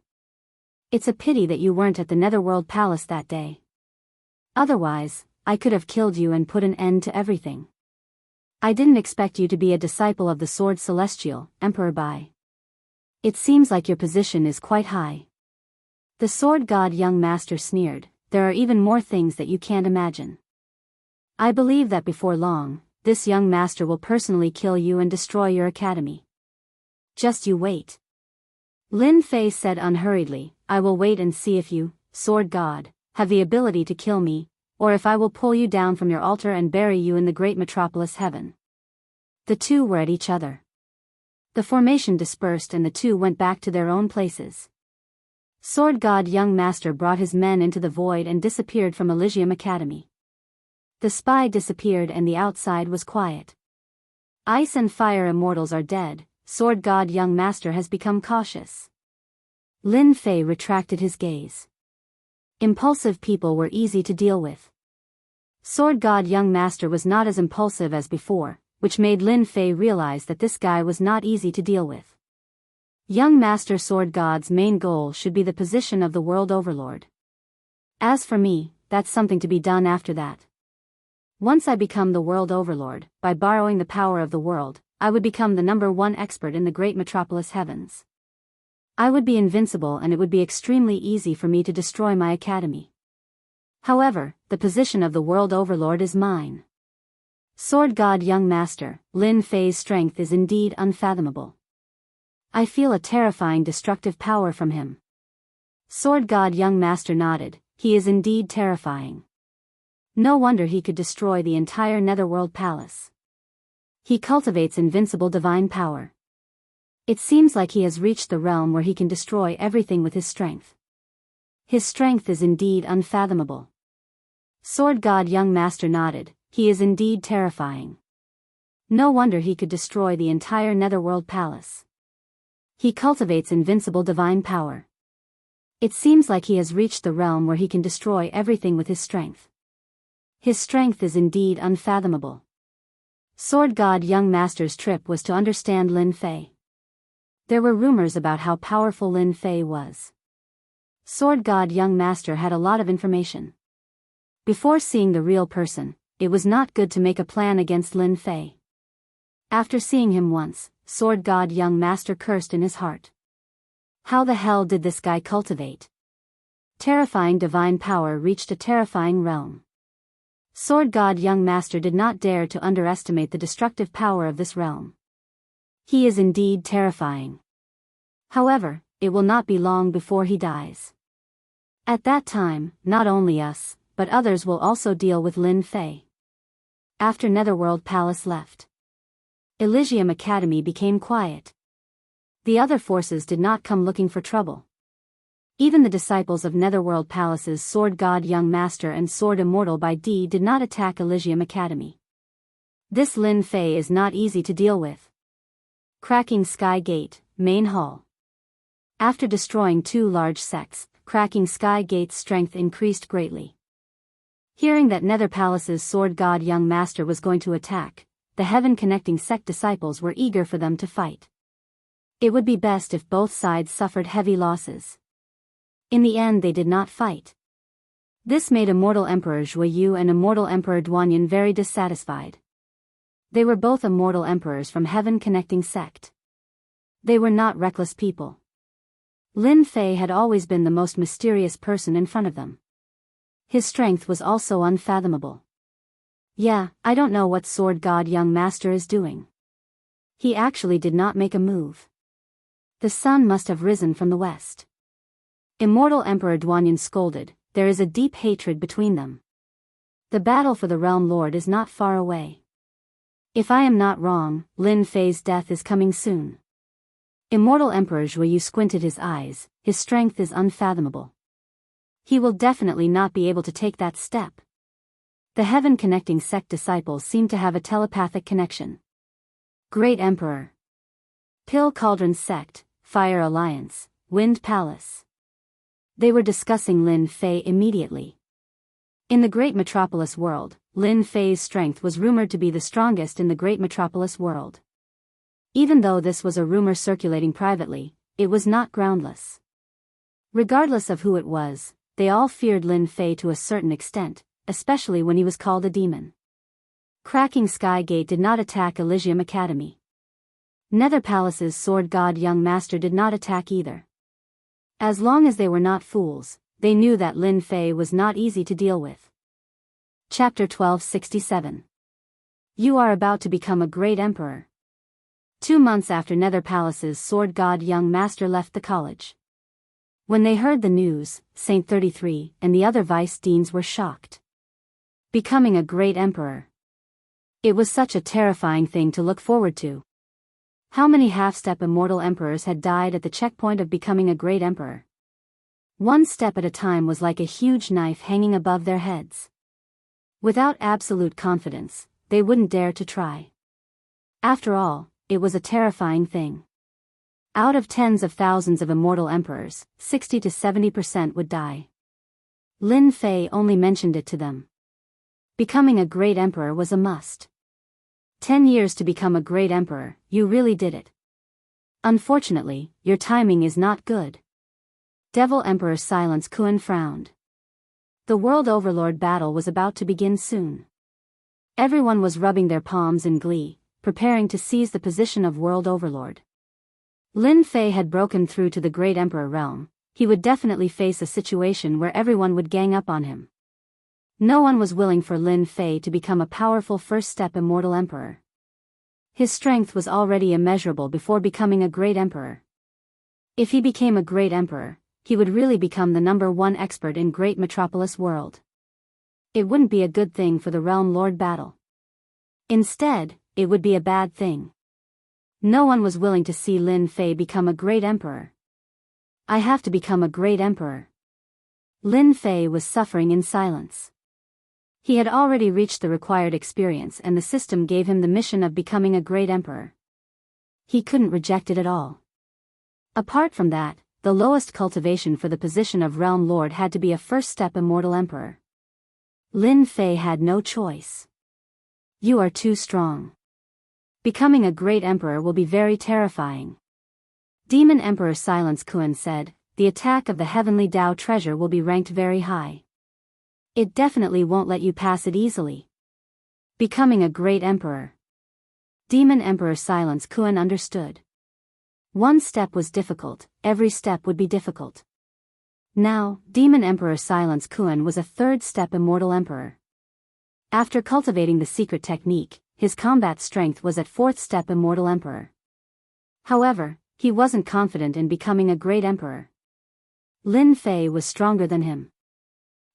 It's a pity that you weren't at the Netherworld Palace that day. Otherwise, I could have killed you and put an end to everything. I didn't expect you to be a disciple of the Sword Celestial, Emperor Bai. It seems like your position is quite high." The Sword God Young Master sneered, "There are even more things that you can't imagine. I believe that before long, this young master will personally kill you and destroy your academy. Just you wait." Lin Fei said unhurriedly, "I will wait and see if you, Sword God, have the ability to kill me, or if I will pull you down from your altar and bury you in the great metropolis heaven." The two were at each other. The formation dispersed and the two went back to their own places. Sword God Young Master brought his men into the void and disappeared from Elysium Academy. The spy disappeared and the outside was quiet. Ice and fire immortals are dead. Sword God Young Master has become cautious. Lin Fei retracted his gaze. Impulsive people were easy to deal with. Sword God Young Master was not as impulsive as before, which made Lin Fei realize that this guy was not easy to deal with. Young Master Sword God's main goal should be the position of the World Overlord. As for me, that's something to be done after that. Once I become the World Overlord, by borrowing the power of the world, I would become the #1 expert in the great metropolis heavens. I would be invincible and it would be extremely easy for me to destroy my academy. However, the position of the world overlord is mine. Sword God Young Master, Lin Fei's strength is indeed unfathomable. I feel a terrifying destructive power from him. Sword God Young Master nodded. He is indeed terrifying. No wonder he could destroy the entire Netherworld Palace. He cultivates invincible divine power. It seems like he has reached the realm where he can destroy everything with his strength. His strength is indeed unfathomable. Sword God Young Master nodded. He is indeed terrifying. No wonder he could destroy the entire Netherworld Palace. He cultivates invincible divine power. It seems like he has reached the realm where he can destroy everything with his strength. His strength is indeed unfathomable. Sword God Young Master's trip was to understand Lin Fei. There were rumors about how powerful Lin Fei was. Sword God Young Master had a lot of information. Before seeing the real person, it was not good to make a plan against Lin Fei. After seeing him once, Sword God Young Master cursed in his heart. How the hell did this guy cultivate? Terrifying divine power reached a terrifying realm. Sword God Young Master did not dare to underestimate the destructive power of this realm. He is indeed terrifying. However, it will not be long before he dies. At that time, not only us, but others will also deal with Lin Fei. After Netherworld Palace left, Elysium Academy became quiet. The other forces did not come looking for trouble. Even the disciples of Netherworld Palace's Sword God Young Master and Sword Immortal by D did not attack Elysium Academy. This Lin Fei is not easy to deal with. Cracking Sky Gate, Main Hall. After destroying 2 large sects, Cracking Sky Gate's strength increased greatly. Hearing that Nether Palace's Sword God Young Master was going to attack, the Heaven Connecting sect disciples were eager for them to fight. It would be best if both sides suffered heavy losses. In the end they did not fight. This made Immortal Emperor Zhuyu and Immortal Emperor Duanyan very dissatisfied. They were both immortal emperors from Heaven Connecting sect. They were not reckless people. Lin Fei had always been the most mysterious person in front of them. His strength was also unfathomable. Yeah, I don't know what Sword God Young Master is doing. He actually did not make a move. The sun must have risen from the west. Immortal Emperor Duanyan scolded. There is a deep hatred between them. The battle for the Realm Lord is not far away. If I am not wrong, Lin Fei's death is coming soon. Immortal Emperor Zhuyu squinted his eyes. His strength is unfathomable. He will definitely not be able to take that step. The Heaven Connecting sect disciples seem to have a telepathic connection. Great Emperor. Pill Cauldron sect, Fire Alliance, Wind Palace. They were discussing Lin Fei immediately. In the Great Metropolis world, Lin Fei's strength was rumored to be the strongest in the Great Metropolis world. Even though this was a rumor circulating privately, it was not groundless. Regardless of who it was, they all feared Lin Fei to a certain extent, especially when he was called a demon. Cracking Sky Gate did not attack Elysium Academy. Nether Palace's Sword God Young Master did not attack either. As long as they were not fools, they knew that Lin Fei was not easy to deal with. Chapter 1267. You are about to become a great emperor. 2 months after Nether Palace's Sword God Young Master left the college. When they heard the news, Saint 33 and the other vice deans were shocked. Becoming a great emperor. It was such a terrifying thing to look forward to. How many half-step immortal emperors had died at the checkpoint of becoming a great emperor? 1 step at a time was like a huge knife hanging above their heads. Without absolute confidence, they wouldn't dare to try. After all, it was a terrifying thing. Out of tens of thousands of immortal emperors, 60 to 70% would die. Lin Fei only mentioned it to them. Becoming a great emperor was a must. 10 years to become a great emperor, you really did it. Unfortunately, your timing is not good. Devil Emperor Silence Kuan frowned. The World Overlord battle was about to begin soon. Everyone was rubbing their palms in glee, preparing to seize the position of World Overlord. Lin Fei had broken through to the Great Emperor realm. He would definitely face a situation where everyone would gang up on him. No one was willing for Lin Fei to become a powerful first-step immortal emperor. His strength was already immeasurable before becoming a great emperor. If he became a great emperor, he would really become the #1 expert in great metropolis world. It wouldn't be a good thing for the Realm Lord battle. Instead, it would be a bad thing. No one was willing to see Lin Fei become a great emperor. I have to become a great emperor. Lin Fei was suffering in silence. He had already reached the required experience and the system gave him the mission of becoming a great emperor. He couldn't reject it at all. Apart from that, the lowest cultivation for the position of Realm Lord had to be a first-step immortal emperor. Lin Fei had no choice. You are too strong. Becoming a great emperor will be very terrifying. Demon Emperor Silence Kuan said, the attack of the heavenly Tao treasure will be ranked very high. It definitely won't let you pass it easily. Becoming a great emperor. Demon Emperor Silence Kuan understood. One step was difficult, every step would be difficult. Now, Demon Emperor Silence Kuan was a third-step immortal emperor. After cultivating the secret technique, his combat strength was at fourth-step immortal emperor. However, he wasn't confident in becoming a great emperor. Lin Fei was stronger than him.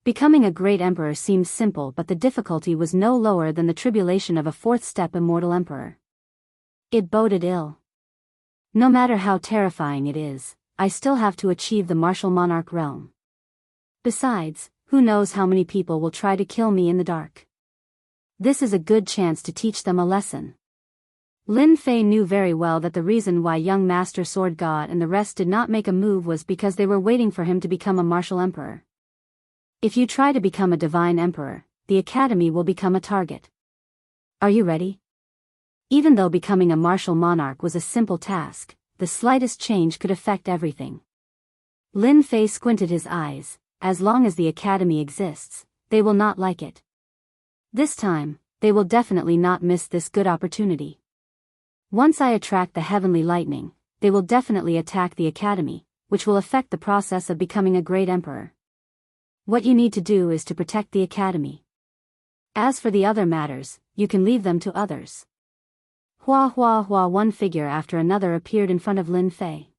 Becoming a great emperor seemed simple, but the difficulty was no lower than the tribulation of a fourth-step immortal emperor. It boded ill. No matter how terrifying it is, I still have to achieve the martial monarch realm. Besides, who knows how many people will try to kill me in the dark. This is a good chance to teach them a lesson. Lin Fei knew very well that the reason why young Master Sword God and the rest did not make a move was because they were waiting for him to become a martial emperor. If you try to become a divine emperor, the academy will become a target. Are you ready? Even though becoming a martial monarch was a simple task, the slightest change could affect everything. Lin Fei squinted his eyes. As long as the academy exists, they will not like it. This time, they will definitely not miss this good opportunity. Once I attract the heavenly lightning, they will definitely attack the academy, which will affect the process of becoming a great emperor. What you need to do is to protect the academy. As for the other matters, you can leave them to others. Hua hua hua, one figure after another appeared in front of Lin Fei.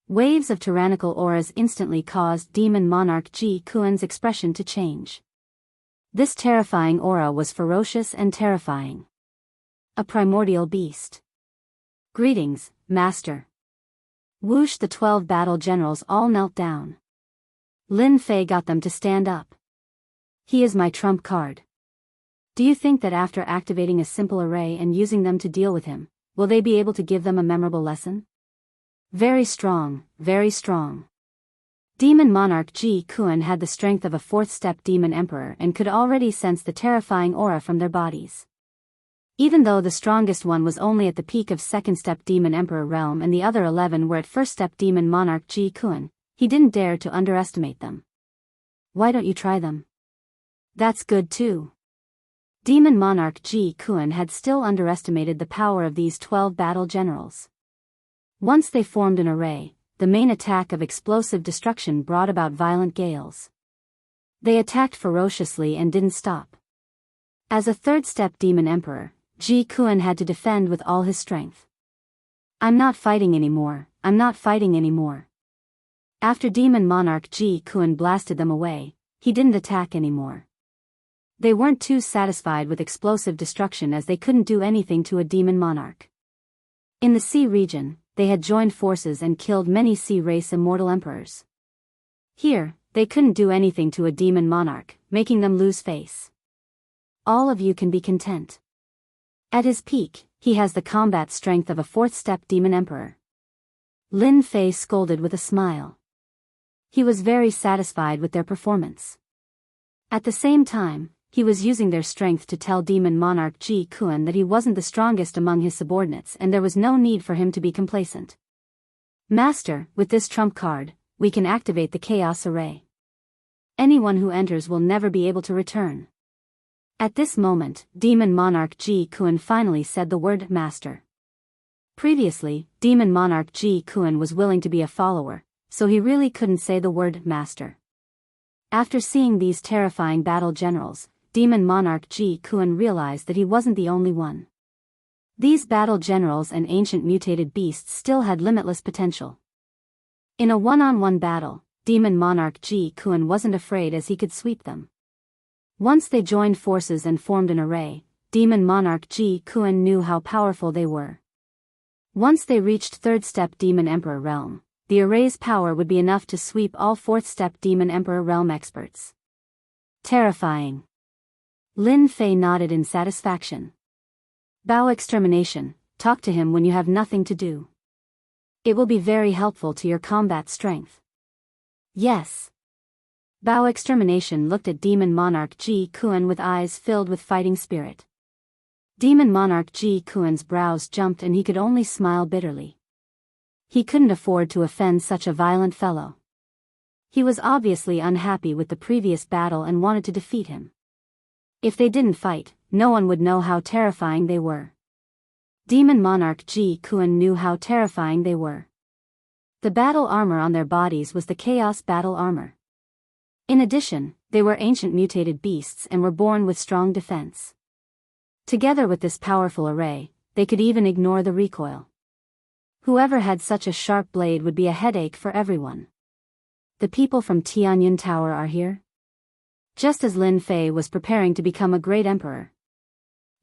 Waves of tyrannical auras instantly caused Demon Monarch Ji Kuan's expression to change. This terrifying aura was ferocious and terrifying. A primordial beast. Greetings, Master. Whoosh, the 12 battle generals all knelt down. Lin Fei got them to stand up. He is my trump card. Do you think that after activating a simple array and using them to deal with him, will they be able to give them a memorable lesson? Very strong, very strong. Demon Monarch Ji Kuan had the strength of a fourth-step demon emperor and could already sense the terrifying aura from their bodies. Even though the strongest one was only at the peak of second-step demon emperor realm and the other 11 were at first-step demon monarch Ji Kuan, he didn't dare to underestimate them. Why don't you try them? That's good too. Demon Monarch Ji Kuan had still underestimated the power of these 12 battle generals. Once they formed an array, the main attack of explosive destruction brought about violent gales. They attacked ferociously and didn't stop. As a third-step demon emperor, Ji Kuan had to defend with all his strength. I'm not fighting anymore, I'm not fighting anymore. After Demon Monarch Ji Kuan blasted them away, he didn't attack anymore. They weren't too satisfied with explosive destruction as they couldn't do anything to a demon monarch. In the sea region, they had joined forces and killed many sea race immortal emperors. Here, they couldn't do anything to a demon monarch, making them lose face. All of you can be content. At his peak, he has the combat strength of a fourth-step demon emperor. Lin Fei scolded with a smile. He was very satisfied with their performance. At the same time, he was using their strength to tell Demon Monarch Ji Kuan that he wasn't the strongest among his subordinates and there was no need for him to be complacent. Master, with this trump card, we can activate the Chaos Array. Anyone who enters will never be able to return. At this moment, Demon Monarch Ji Kuan finally said the word Master. Previously, Demon Monarch Ji Kuan was willing to be a follower, so he really couldn't say the word Master. After seeing these terrifying battle generals, Demon Monarch Ji Kuan realized that he wasn't the only one. These battle generals and ancient mutated beasts still had limitless potential. In a one-on-one battle, Demon Monarch Ji Kuan wasn't afraid as he could sweep them. Once they joined forces and formed an array, Demon Monarch Ji Kuan knew how powerful they were. Once they reached third-step Demon Emperor realm, the array's power would be enough to sweep all fourth-step Demon Emperor realm experts. Terrifying. Lin Fei nodded in satisfaction. Bao extermination, talk to him when you have nothing to do. It will be very helpful to your combat strength. Yes. Bao extermination looked at Demon Monarch Ji Kuan with eyes filled with fighting spirit. Demon Monarch Ji Kuan's brows jumped and he could only smile bitterly. He couldn't afford to offend such a violent fellow. He was obviously unhappy with the previous battle and wanted to defeat him. If they didn't fight, no one would know how terrifying they were. Demon Monarch Ji Kuan knew how terrifying they were. The battle armor on their bodies was the Chaos Battle Armor. In addition, they were ancient mutated beasts and were born with strong defense. Together with this powerful array, they could even ignore the recoil. Whoever had such a sharp blade would be a headache for everyone. The people from Tianyun Tower are here? Just as Lin Fei was preparing to become a great emperor,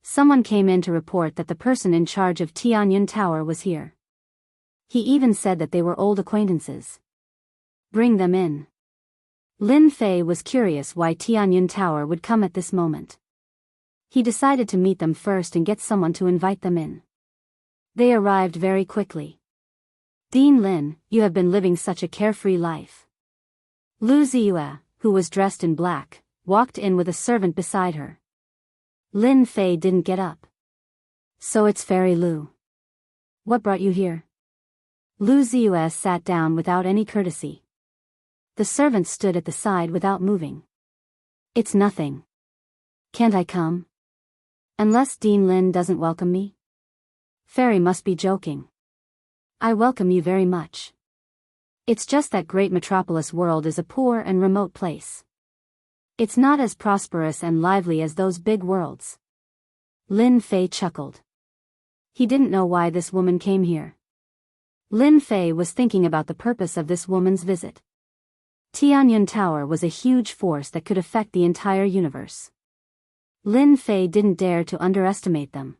someone came in to report that the person in charge of Tianyun Tower was here. He even said that they were old acquaintances. Bring them in. Lin Fei was curious why Tianyun Tower would come at this moment. He decided to meet them first and get someone to invite them in. They arrived very quickly. Dean Lin, you have been living such a carefree life. Lu Ziyue, who was dressed in black, walked in with a servant beside her. Lin Fei didn't get up. So it's Fairy Lu. What brought you here? Lu Ziyue sat down without any courtesy. The servant stood at the side without moving. It's nothing. Can't I come? Unless Dean Lin doesn't welcome me? Fairy must be joking. I welcome you very much. It's just that great metropolis world is a poor and remote place. It's not as prosperous and lively as those big worlds. Lin Fei chuckled. He didn't know why this woman came here. Lin Fei was thinking about the purpose of this woman's visit. Tianyun Tower was a huge force that could affect the entire universe. Lin Fei didn't dare to underestimate them.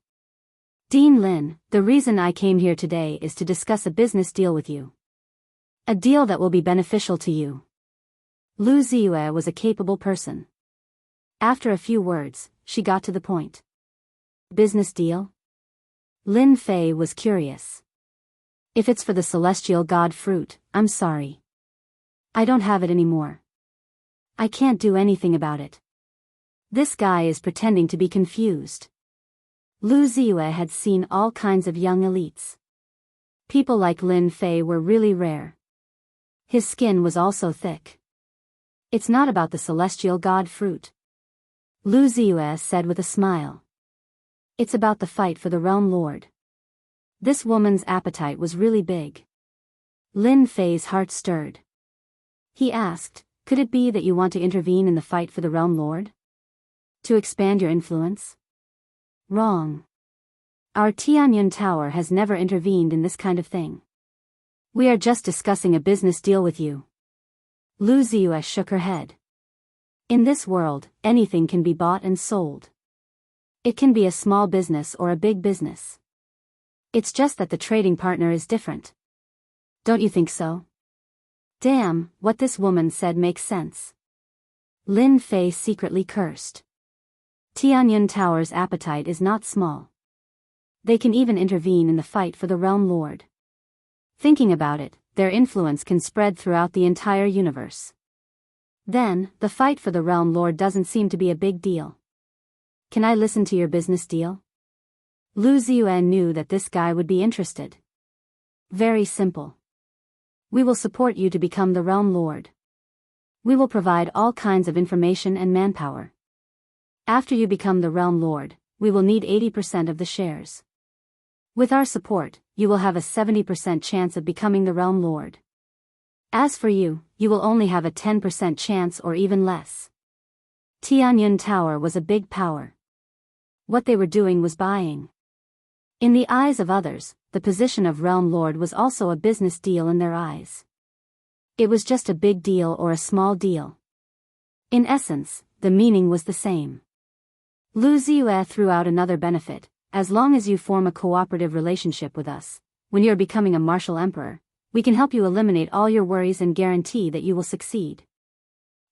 Dean Lin, the reason I came here today is to discuss a business deal with you. A deal that will be beneficial to you. Lu Ziyue was a capable person. After a few words, she got to the point. Business deal? Lin Fei was curious. If it's for the celestial god fruit, I'm sorry. I don't have it anymore. I can't do anything about it. This guy is pretending to be confused. Lu Ziyue had seen all kinds of young elites. People like Lin Fei were really rare. His skin was also thick. It's not about the celestial god fruit. Lu Ziyue said with a smile. It's about the fight for the realm lord. This woman's appetite was really big. Lin Fei's heart stirred. He asked, could it be that you want to intervene in the fight for the realm lord? To expand your influence? Wrong. Our Tianyun Tower has never intervened in this kind of thing. We are just discussing a business deal with you. Lu Ziyue shook her head. In this world, anything can be bought and sold. It can be a small business or a big business. It's just that the trading partner is different. Don't you think so? Damn, what this woman said makes sense. Lin Fei secretly cursed. Tianyun Tower's appetite is not small. They can even intervene in the fight for the realm lord. Thinking about it, their influence can spread throughout the entire universe. Then, the fight for the realm lord doesn't seem to be a big deal. Can I listen to your business deal? Lu Ziyue knew that this guy would be interested. Very simple. We will support you to become the realm lord. We will provide all kinds of information and manpower. After you become the realm lord, we will need 80% of the shares. With our support, you will have a 70% chance of becoming the realm lord. As for you, you will only have a 10% chance or even less. Tianyun Tower was a big power. What they were doing was buying. In the eyes of others, the position of Realm Lord was also a business deal in their eyes. It was just a big deal or a small deal. In essence, the meaning was the same. Lu Ziyue threw out another benefit: as long as you form a cooperative relationship with us, when you are becoming a martial emperor, we can help you eliminate all your worries and guarantee that you will succeed.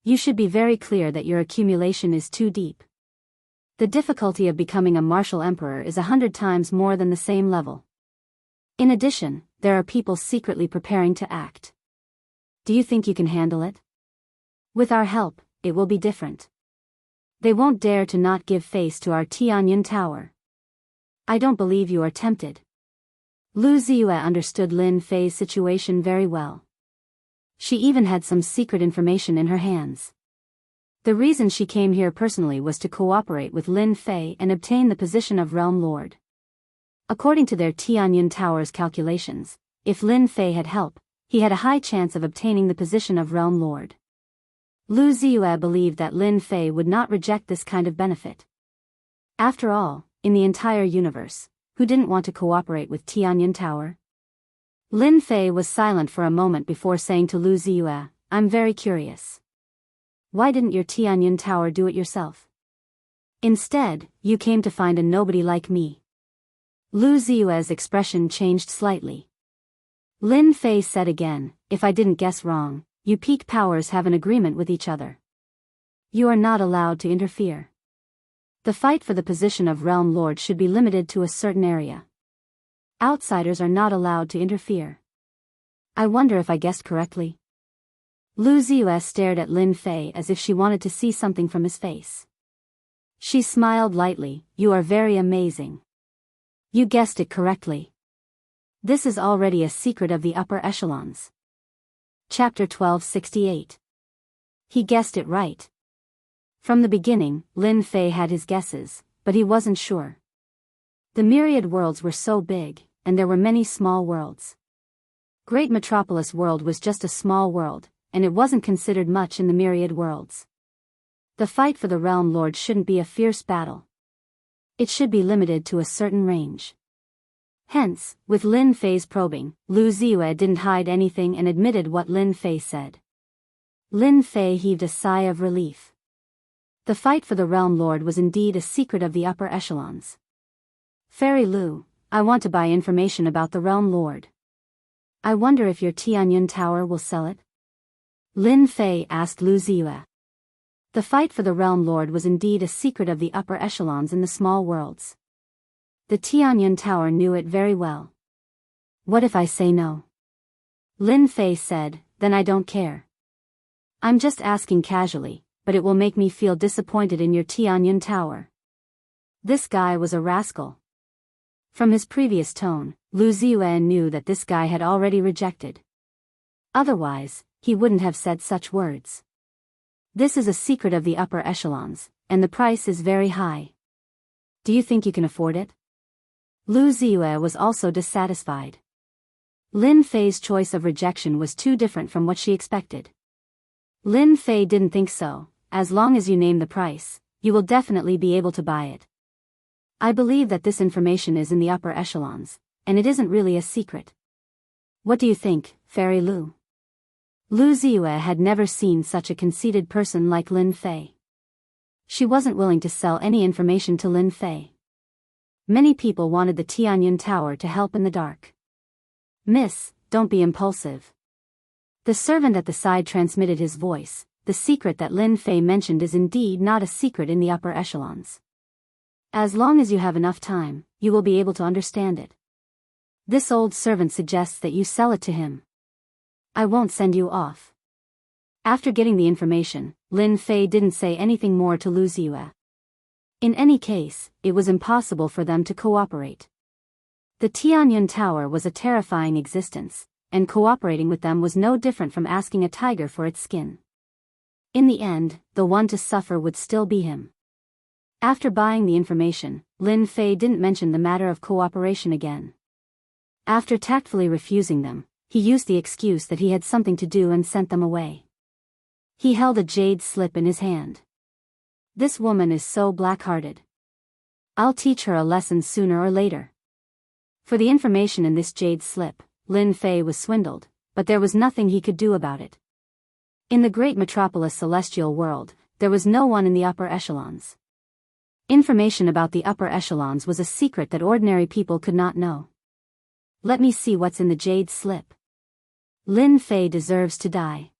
You should be very clear that your accumulation is too deep. The difficulty of becoming a martial emperor is 100 times more than the same level. In addition, there are people secretly preparing to act. Do you think you can handle it? With our help, it will be different. They won't dare to not give face to our Tianyun Tower. I don't believe you are tempted. Lu Ziyue understood Lin Fei's situation very well. She even had some secret information in her hands. The reason she came here personally was to cooperate with Lin Fei and obtain the position of Realm Lord. According to their Tianyun Tower's calculations, if Lin Fei had help, he had a high chance of obtaining the position of Realm Lord. Lu Ziyue believed that Lin Fei would not reject this kind of benefit. After all, in the entire universe, who didn't want to cooperate with Tianyun Tower? Lin Fei was silent for a moment before saying to Lu Ziyue, "I'm very curious. Why didn't your Tianyun Tower do it yourself? Instead, you came to find a nobody like me." Lu Ziyue's expression changed slightly. Lin Fei said again, "If I didn't guess wrong, you peak powers have an agreement with each other. You are not allowed to interfere. The fight for the position of Realm Lord should be limited to a certain area. Outsiders are not allowed to interfere. I wonder if I guessed correctly." Lu Ziyue stared at Lin Fei as if she wanted to see something from his face. She smiled lightly. "You are very amazing. You guessed it correctly. This is already a secret of the upper echelons." Chapter 1268. He guessed it right. From the beginning, Lin Fei had his guesses, but he wasn't sure. The myriad worlds were so big, and there were many small worlds. Great Metropolis World was just a small world, and it wasn't considered much in the myriad worlds. The fight for the Realm Lord shouldn't be a fierce battle. It should be limited to a certain range. Hence, with Lin Fei's probing, Lu Ziyue didn't hide anything and admitted what Lin Fei said. Lin Fei heaved a sigh of relief. The fight for the Realm Lord was indeed a secret of the upper echelons. "Fairy Lu, I want to buy information about the Realm Lord. I wonder if your Tianyun Tower will sell it?" Lin Fei asked Lu Ziyue. The fight for the Realm Lord was indeed a secret of the upper echelons in the small worlds. The Tianyun Tower knew it very well. "What if I say no?" Lin Fei said, "Then I don't care. I'm just asking casually, but it will make me feel disappointed in your Tianyun Tower." This guy was a rascal. From his previous tone, Lu Ziyue knew that this guy had already rejected. Otherwise, he wouldn't have said such words. This is a secret of the upper echelons, and the price is very high. Do you think you can afford it? Lu Ziyue was also dissatisfied. Lin Fei's choice of rejection was too different from what she expected. Lin Fei didn't think so. "As long as you name the price, you will definitely be able to buy it. I believe that this information is in the upper echelons, and it isn't really a secret. What do you think, Fairy Lu?" Lu Ziyue had never seen such a conceited person like Lin Fei. She wasn't willing to sell any information to Lin Fei. Many people wanted the Tianyun Tower to help in the dark. "Miss, don't be impulsive." The servant at the side transmitted his voice. "The secret that Lin Fei mentioned is indeed not a secret in the upper echelons. As long as you have enough time, you will be able to understand it. This old servant suggests that you sell it to him. I won't send you off." After getting the information, Lin Fei didn't say anything more to Lu Ziyue. In any case, it was impossible for them to cooperate. The Tianyun Tower was a terrifying existence, and cooperating with them was no different from asking a tiger for its skin. In the end, the one to suffer would still be him. After buying the information, Lin Fei didn't mention the matter of cooperation again. After tactfully refusing them, he used the excuse that he had something to do and sent them away. He held a jade slip in his hand. This woman is so black-hearted. I'll teach her a lesson sooner or later. For the information in this jade slip, Lin Fei was swindled, but there was nothing he could do about it. In the great metropolis celestial world, there was no one in the upper echelons. Information about the upper echelons was a secret that ordinary people could not know. Let me see what's in the jade slip. Lin Fei deserves to die.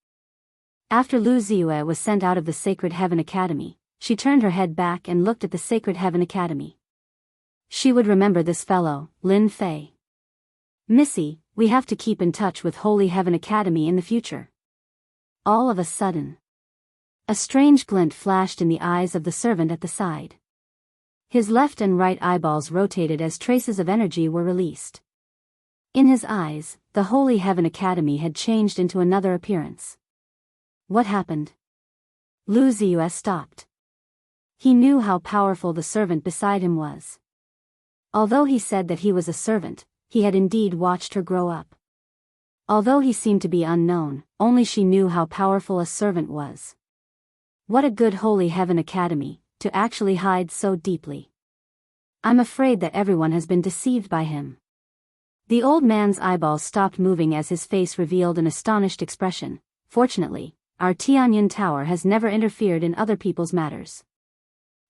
After Lu Ziyue was sent out of the Sacred Heaven Academy, she turned her head back and looked at the Sacred Heaven Academy. She would remember this fellow, Lin Fei. Missy, we have to keep in touch with Holy Heaven Academy in the future. All of a sudden, a strange glint flashed in the eyes of the servant at the side. His left and right eyeballs rotated as traces of energy were released. In his eyes, the Holy Heaven Academy had changed into another appearance. What happened? Lu Ziyue stopped. He knew how powerful the servant beside him was. Although he said that he was a servant, he had indeed watched her grow up. Although he seemed to be unknown, only she knew how powerful a servant was. What a good Holy Heaven Academy, to actually hide so deeply. I'm afraid that everyone has been deceived by him. The old man's eyeballs stopped moving as his face revealed an astonished expression. Fortunately, our Tianyun Tower has never interfered in other people's matters.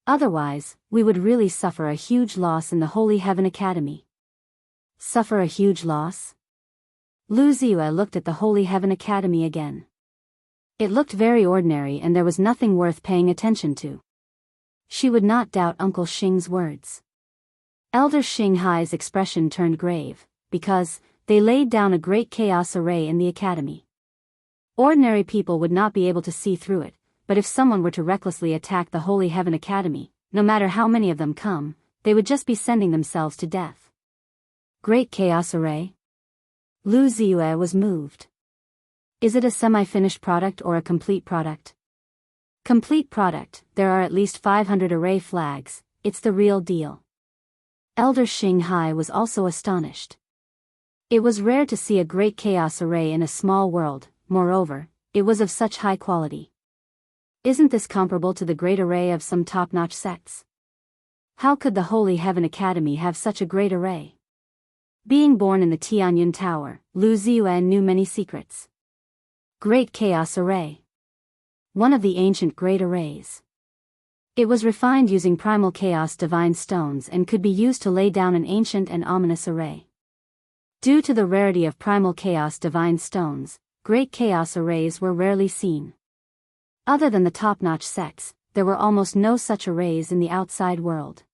Otherwise, we would really suffer a huge loss in the Holy Heaven Academy. Suffer a huge loss? Lu Ziyue looked at the Holy Heaven Academy again. It looked very ordinary and there was nothing worth paying attention to. She would not doubt Uncle Xing's words. Elder Xing Hai's expression turned grave, because they laid down a great chaos array in the academy. Ordinary people would not be able to see through it, but if someone were to recklessly attack the Holy Heaven Academy, no matter how many of them come, they would just be sending themselves to death. Great chaos array? Lu Ziyue was moved. Is it a semi-finished product or a complete product? Complete product, there are at least 500 array flags, it's the real deal. Elder Xing Hai was also astonished. It was rare to see a great chaos array in a small world, moreover, it was of such high quality. Isn't this comparable to the great array of some top-notch sects? How could the Holy Heaven Academy have such a great array? Being born in the Tianyun Tower, Lu Ziyue knew many secrets. Great Chaos Array. One of the ancient great arrays. It was refined using primal chaos divine stones and could be used to lay down an ancient and ominous array. Due to the rarity of primal chaos divine stones, great chaos arrays were rarely seen. Other than the top-notch sects, there were almost no such arrays in the outside world.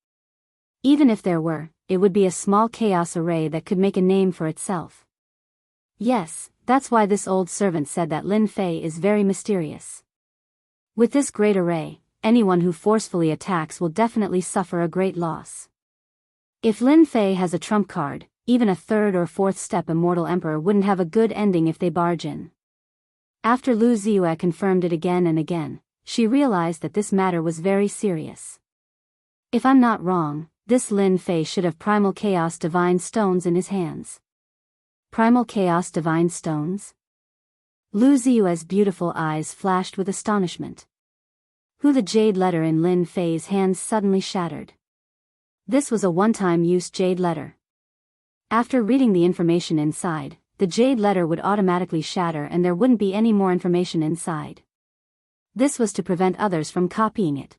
Even if there were, it would be a small chaos array that could make a name for itself. Yes, that's why this old servant said that Lin Fei is very mysterious. With this great array, anyone who forcefully attacks will definitely suffer a great loss. If Lin Fei has a trump card, even a third or fourth step immortal emperor wouldn't have a good ending if they barge in. After Lu Ziyue confirmed it again and again, she realized that this matter was very serious. If I'm not wrong, this Lin Fei should have primal chaos divine stones in his hands. Primal chaos divine stones? Lu Ziyue's beautiful eyes flashed with astonishment. The jade letter in Lin Fei's hands suddenly shattered. This was a one-time use jade letter. After reading the information inside, the jade letter would automatically shatter and there wouldn't be any more information inside. This was to prevent others from copying it.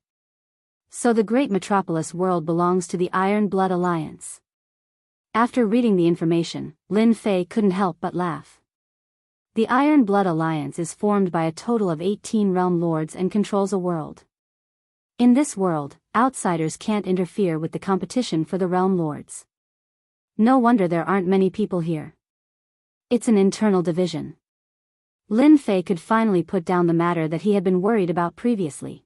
So the great metropolis world belongs to the Iron Blood Alliance. After reading the information, Lin Fei couldn't help but laugh. The Iron Blood Alliance is formed by a total of 18 realm lords and controls a world. In this world, outsiders can't interfere with the competition for the realm lords. No wonder there aren't many people here. It's an internal division. Lin Fei could finally put down the matter that he had been worried about previously.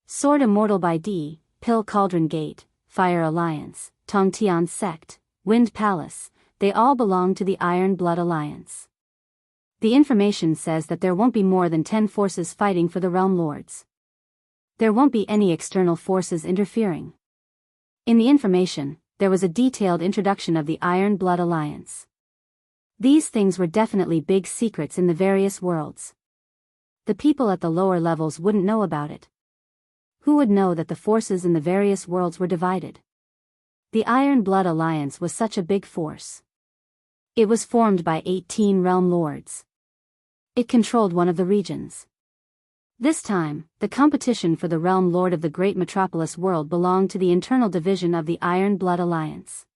Sword Immortal by D, Pill Cauldron Gate, Fire Alliance, Tongtian Sect, Wind Palace, they all belong to the Iron Blood Alliance. The information says that there won't be more than 10 forces fighting for the Realm Lords. There won't be any external forces interfering. In the information, there was a detailed introduction of the Iron Blood Alliance. These things were definitely big secrets in the various worlds. The people at the lower levels wouldn't know about it. Who would know that the forces in the various worlds were divided? The Iron Blood Alliance was such a big force. It was formed by 18 realm lords. It controlled one of the regions. This time, the competition for the realm lord of the great metropolis world belonged to the internal division of the Iron Blood Alliance.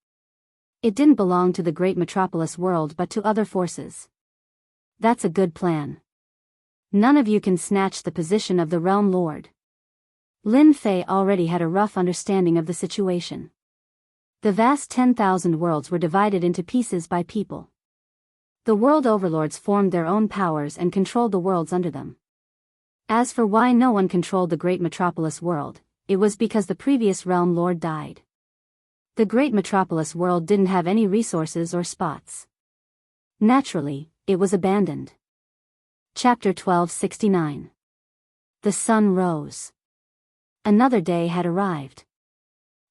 It didn't belong to the great metropolis world but to other forces. That's a good plan. None of you can snatch the position of the realm lord. Lin Fei already had a rough understanding of the situation. The vast 10,000 worlds were divided into pieces by people. The world overlords formed their own powers and controlled the worlds under them. As for why no one controlled the great metropolis world, it was because the previous realm lord died. The great metropolis world didn't have any resources or spots. Naturally, it was abandoned. Chapter 1269. The sun rose. Another day had arrived.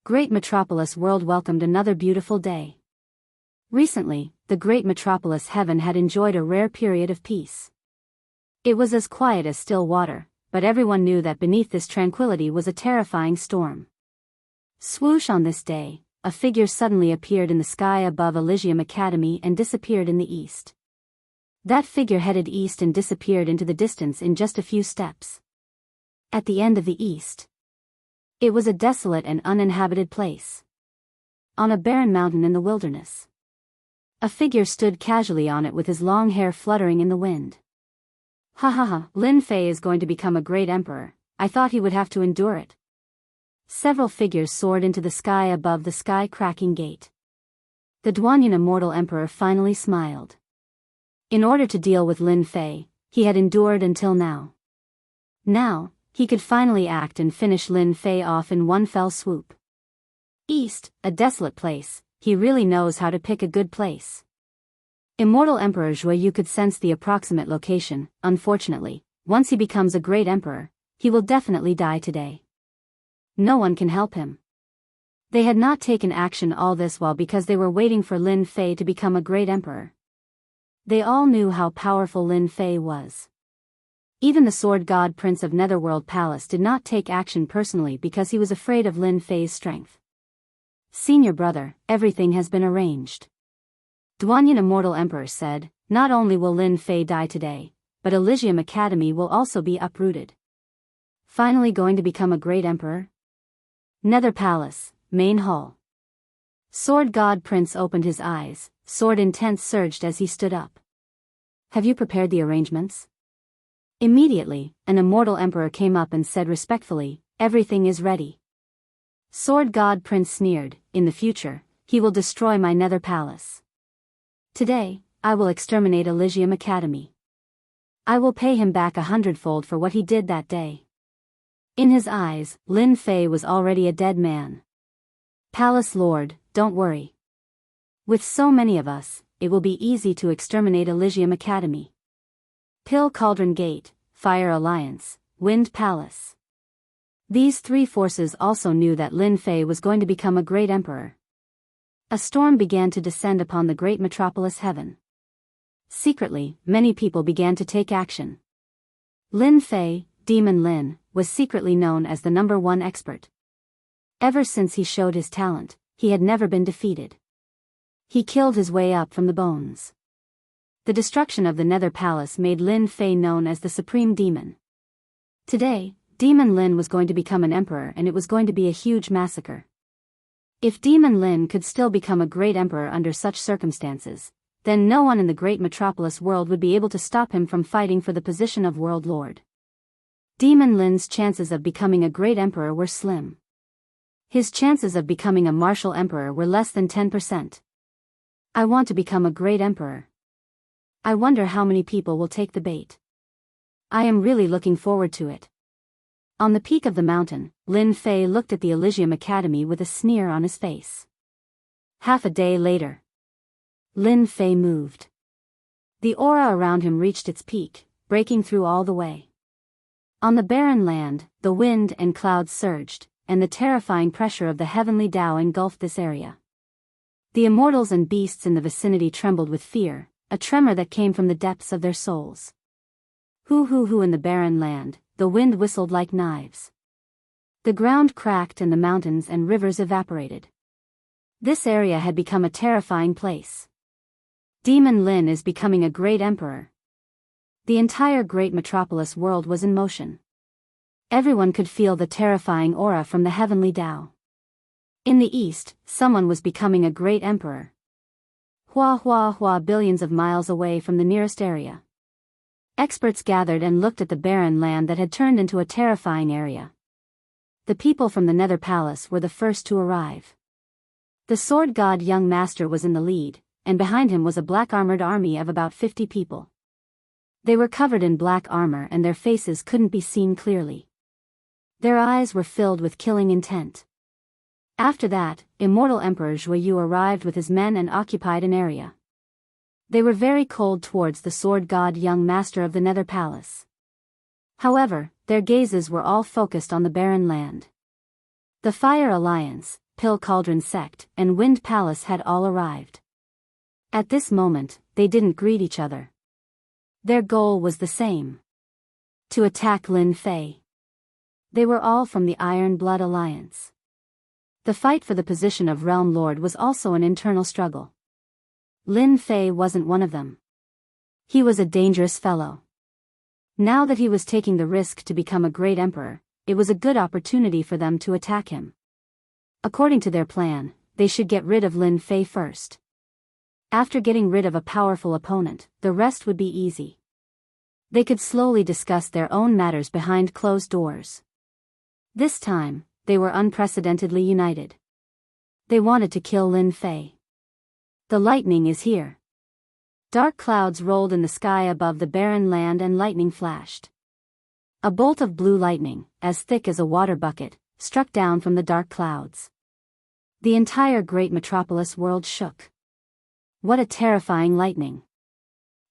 Great metropolis world welcomed another beautiful day. Recently, the great metropolis heaven had enjoyed a rare period of peace. It was as quiet as still water, but everyone knew that beneath this tranquility was a terrifying storm. Swoosh on this day, a figure suddenly appeared in the sky above Elysium Academy and disappeared in the east. That figure headed east and disappeared into the distance in just a few steps. At the end of the east, it was a desolate and uninhabited place. On a barren mountain in the wilderness, a figure stood casually on it with his long hair fluttering in the wind. Ha ha ha, Lin Fei is going to become a great emperor. I thought he would have to endure it. Several figures soared into the sky above the sky-cracking gate. The Duanyan immortal emperor finally smiled. In order to deal with Lin Fei, he had endured until now. Now, he could finally act and finish Lin Fei off in one fell swoop. East, a desolate place, he really knows how to pick a good place. Immortal Emperor Zhuyu could sense the approximate location. Unfortunately, once he becomes a great emperor, he will definitely die today. No one can help him. They had not taken action all this while because they were waiting for Lin Fei to become a great emperor. They all knew how powerful Lin Fei was. Even the Sword God Prince of Netherworld Palace did not take action personally because he was afraid of Lin Fei's strength. Senior brother, everything has been arranged. Duanyan Immortal Emperor said, not only will Lin Fei die today, but Elysium Academy will also be uprooted. Finally going to become a great emperor? Nether Palace, Main Hall. Sword God Prince opened his eyes, sword intent surged as he stood up. Have you prepared the arrangements? Immediately, an immortal emperor came up and said respectfully, everything is ready. Sword God Prince sneered, in the future, he will destroy my Nether Palace. Today, I will exterminate Elysium Academy. I will pay him back 100-fold for what he did that day. In his eyes, Lin Fei was already a dead man. Palace Lord, don't worry. With so many of us, it will be easy to exterminate Elysium Academy. Pill Cauldron Gate, Fire Alliance, Wind Palace. These three forces also knew that Lin Fei was going to become a great emperor. A storm began to descend upon the great metropolis heaven. Secretly, many people began to take action. Lin Fei, Demon Lin, was secretly known as the #1 expert. Ever since he showed his talent, he had never been defeated. He killed his way up from the bones. The destruction of the Nether Palace made Lin Fei known as the Supreme Demon. Today, Demon Lin was going to become an emperor and it was going to be a huge massacre. If Demon Lin could still become a great emperor under such circumstances, then no one in the great metropolis world would be able to stop him from fighting for the position of World Lord. Demon Lin's chances of becoming a great emperor were slim. His chances of becoming a martial emperor were less than 10%. I want to become a great emperor. I wonder how many people will take the bait. I am really looking forward to it. On the peak of the mountain, Lin Fei looked at the Elysium Academy with a sneer on his face. Half a day later, Lin Fei moved. The aura around him reached its peak, breaking through all the way. On the barren land, the wind and clouds surged, and the terrifying pressure of the heavenly Tao engulfed this area. The immortals and beasts in the vicinity trembled with fear, a tremor that came from the depths of their souls. Hoo in the barren land, the wind whistled like knives. The ground cracked and the mountains and rivers evaporated. This area had become a terrifying place. Demon Lin is becoming a great emperor. The entire great metropolis world was in motion. Everyone could feel the terrifying aura from the heavenly Tao. In the east, someone was becoming a great emperor. Hua, billions of miles away from the nearest area. Experts gathered and looked at the barren land that had turned into a terrifying area. The people from the Nether Palace were the first to arrive. The sword god young master was in the lead, and behind him was a black armored army of about 50 people. They were covered in black armor and their faces couldn't be seen clearly. Their eyes were filled with killing intent. After that, Immortal Emperor Zhuyu arrived with his men and occupied an area. They were very cold towards the sword god young master of the Nether Palace. However, their gazes were all focused on the barren land. The Fire Alliance, Pill Cauldron Sect, and Wind Palace had all arrived. At this moment, they didn't greet each other. Their goal was the same: to attack Lin Fei. They were all from the Iron Blood Alliance. The fight for the position of Realm Lord was also an internal struggle. Lin Fei wasn't one of them. He was a dangerous fellow. Now that he was taking the risk to become a great emperor, it was a good opportunity for them to attack him. According to their plan, they should get rid of Lin Fei first. After getting rid of a powerful opponent, the rest would be easy. They could slowly discuss their own matters behind closed doors. This time, they were unprecedentedly united. They wanted to kill Lin Fei. The lightning is here. Dark clouds rolled in the sky above the barren land and lightning flashed. A bolt of blue lightning, as thick as a water bucket, struck down from the dark clouds. The entire great metropolis world shook. What a terrifying lightning.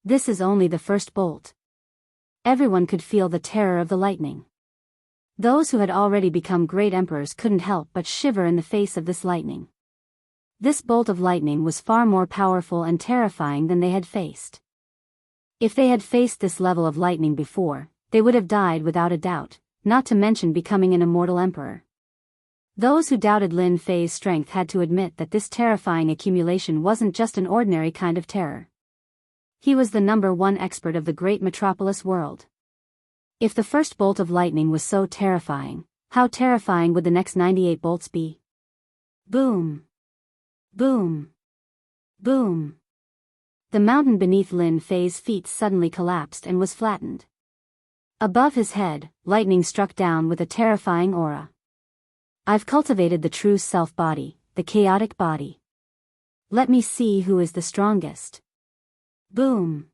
This is only the first bolt. Everyone could feel the terror of the lightning. Those who had already become great emperors couldn't help but shiver in the face of this lightning. This bolt of lightning was far more powerful and terrifying than they had faced. If they had faced this level of lightning before, they would have died without a doubt, not to mention becoming an immortal emperor. Those who doubted Lin Fei's strength had to admit that this terrifying accumulation wasn't just an ordinary kind of terror. He was the #1 expert of the great metropolis world. If the first bolt of lightning was so terrifying, how terrifying would the next 98 bolts be? Boom! Boom! Boom! The mountain beneath Lin Fei's feet suddenly collapsed and was flattened. Above his head, lightning struck down with a terrifying aura. I've cultivated the true self-body, the chaotic body. Let me see who is the strongest. Boom!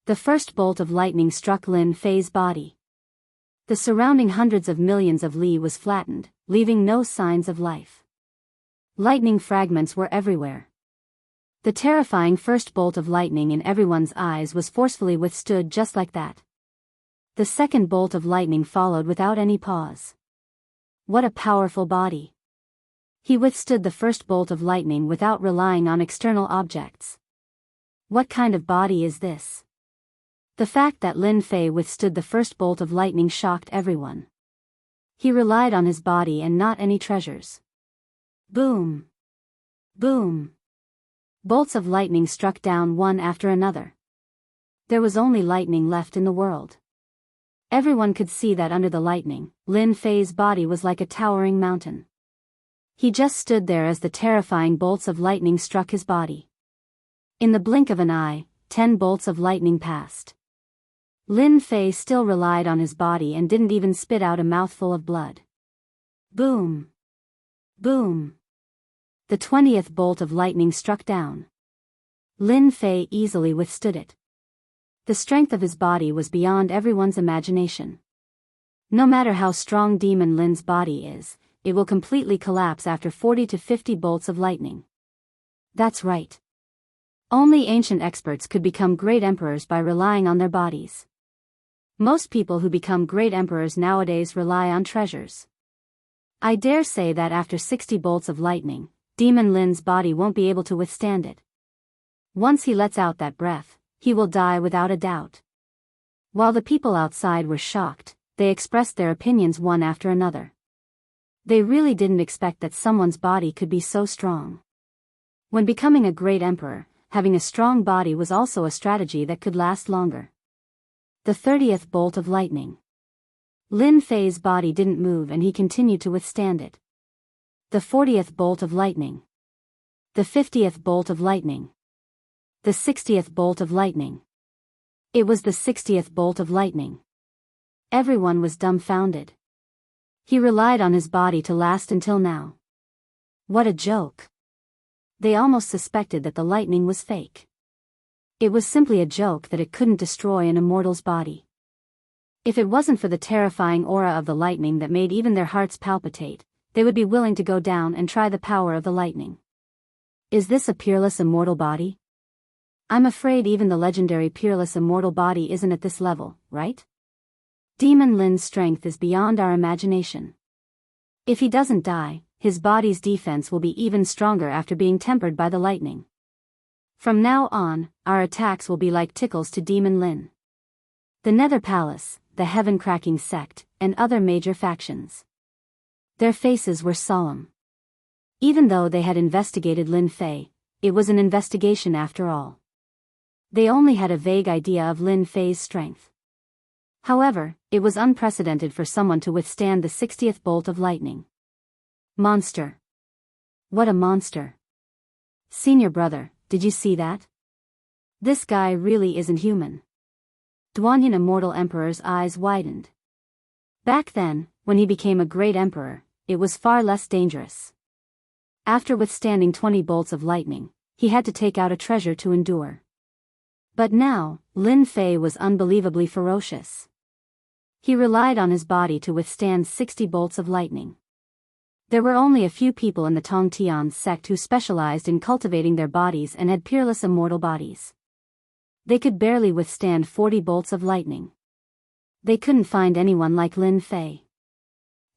The first bolt of lightning struck Lin Fei's body. The surrounding hundreds of millions of li was flattened, leaving no signs of life. Lightning fragments were everywhere. The terrifying first bolt of lightning in everyone's eyes was forcefully withstood just like that. The second bolt of lightning followed without any pause. What a powerful body! He withstood the first bolt of lightning without relying on external objects. What kind of body is this? The fact that Lin Fei withstood the first bolt of lightning shocked everyone. He relied on his body and not any treasures. Boom! Boom! Bolts of lightning struck down one after another. There was only lightning left in the world. Everyone could see that under the lightning, Lin Fei's body was like a towering mountain. He just stood there as the terrifying bolts of lightning struck his body. In the blink of an eye, 10 bolts of lightning passed. Lin Fei still relied on his body and didn't even spit out a mouthful of blood. Boom! Boom! The 20th bolt of lightning struck down. Lin Fei easily withstood it. The strength of his body was beyond everyone's imagination. No matter how strong Demon Lin's body is, it will completely collapse after 40 to 50 bolts of lightning. That's right. Only ancient experts could become great emperors by relying on their bodies. Most people who become great emperors nowadays rely on treasures. I dare say that after 60 bolts of lightning, Demon Lin's body won't be able to withstand it. Once he lets out that breath, he will die without a doubt. While the people outside were shocked, they expressed their opinions one after another. They really didn't expect that someone's body could be so strong. When becoming a great emperor, having a strong body was also a strategy that could last longer. The 30th bolt of lightning. Lin Fei's body didn't move and he continued to withstand it. The 40th bolt of lightning. The 50th bolt of lightning. The 60th bolt of lightning. It was the 60th bolt of lightning. Everyone was dumbfounded. He relied on his body to last until now. What a joke. They almost suspected that the lightning was fake. It was simply a joke that it couldn't destroy an immortal's body. If it wasn't for the terrifying aura of the lightning that made even their hearts palpitate, they would be willing to go down and try the power of the lightning. Is this a peerless immortal body? I'm afraid even the legendary peerless immortal body isn't at this level, right? Demon Lin's strength is beyond our imagination. If he doesn't die, his body's defense will be even stronger after being tempered by the lightning. From now on, our attacks will be like tickles to Demon Lin. The Nether Palace, the Heaven-cracking sect, and other major factions. Their faces were solemn. Even though they had investigated Lin Fei, it was an investigation after all. They only had a vague idea of Lin Fei's strength. However, it was unprecedented for someone to withstand the 60th bolt of lightning. Monster. What a monster. Senior brother, did you see that? This guy really isn't human. Duanyan Immortal Emperor's eyes widened. Back then, when he became a great emperor, it was far less dangerous. After withstanding 20 bolts of lightning, he had to take out a treasure to endure. But now, Lin Fei was unbelievably ferocious. He relied on his body to withstand 60 bolts of lightning. There were only a few people in the Tongtian sect who specialized in cultivating their bodies and had peerless immortal bodies. They could barely withstand 40 bolts of lightning. They couldn't find anyone like Lin Fei.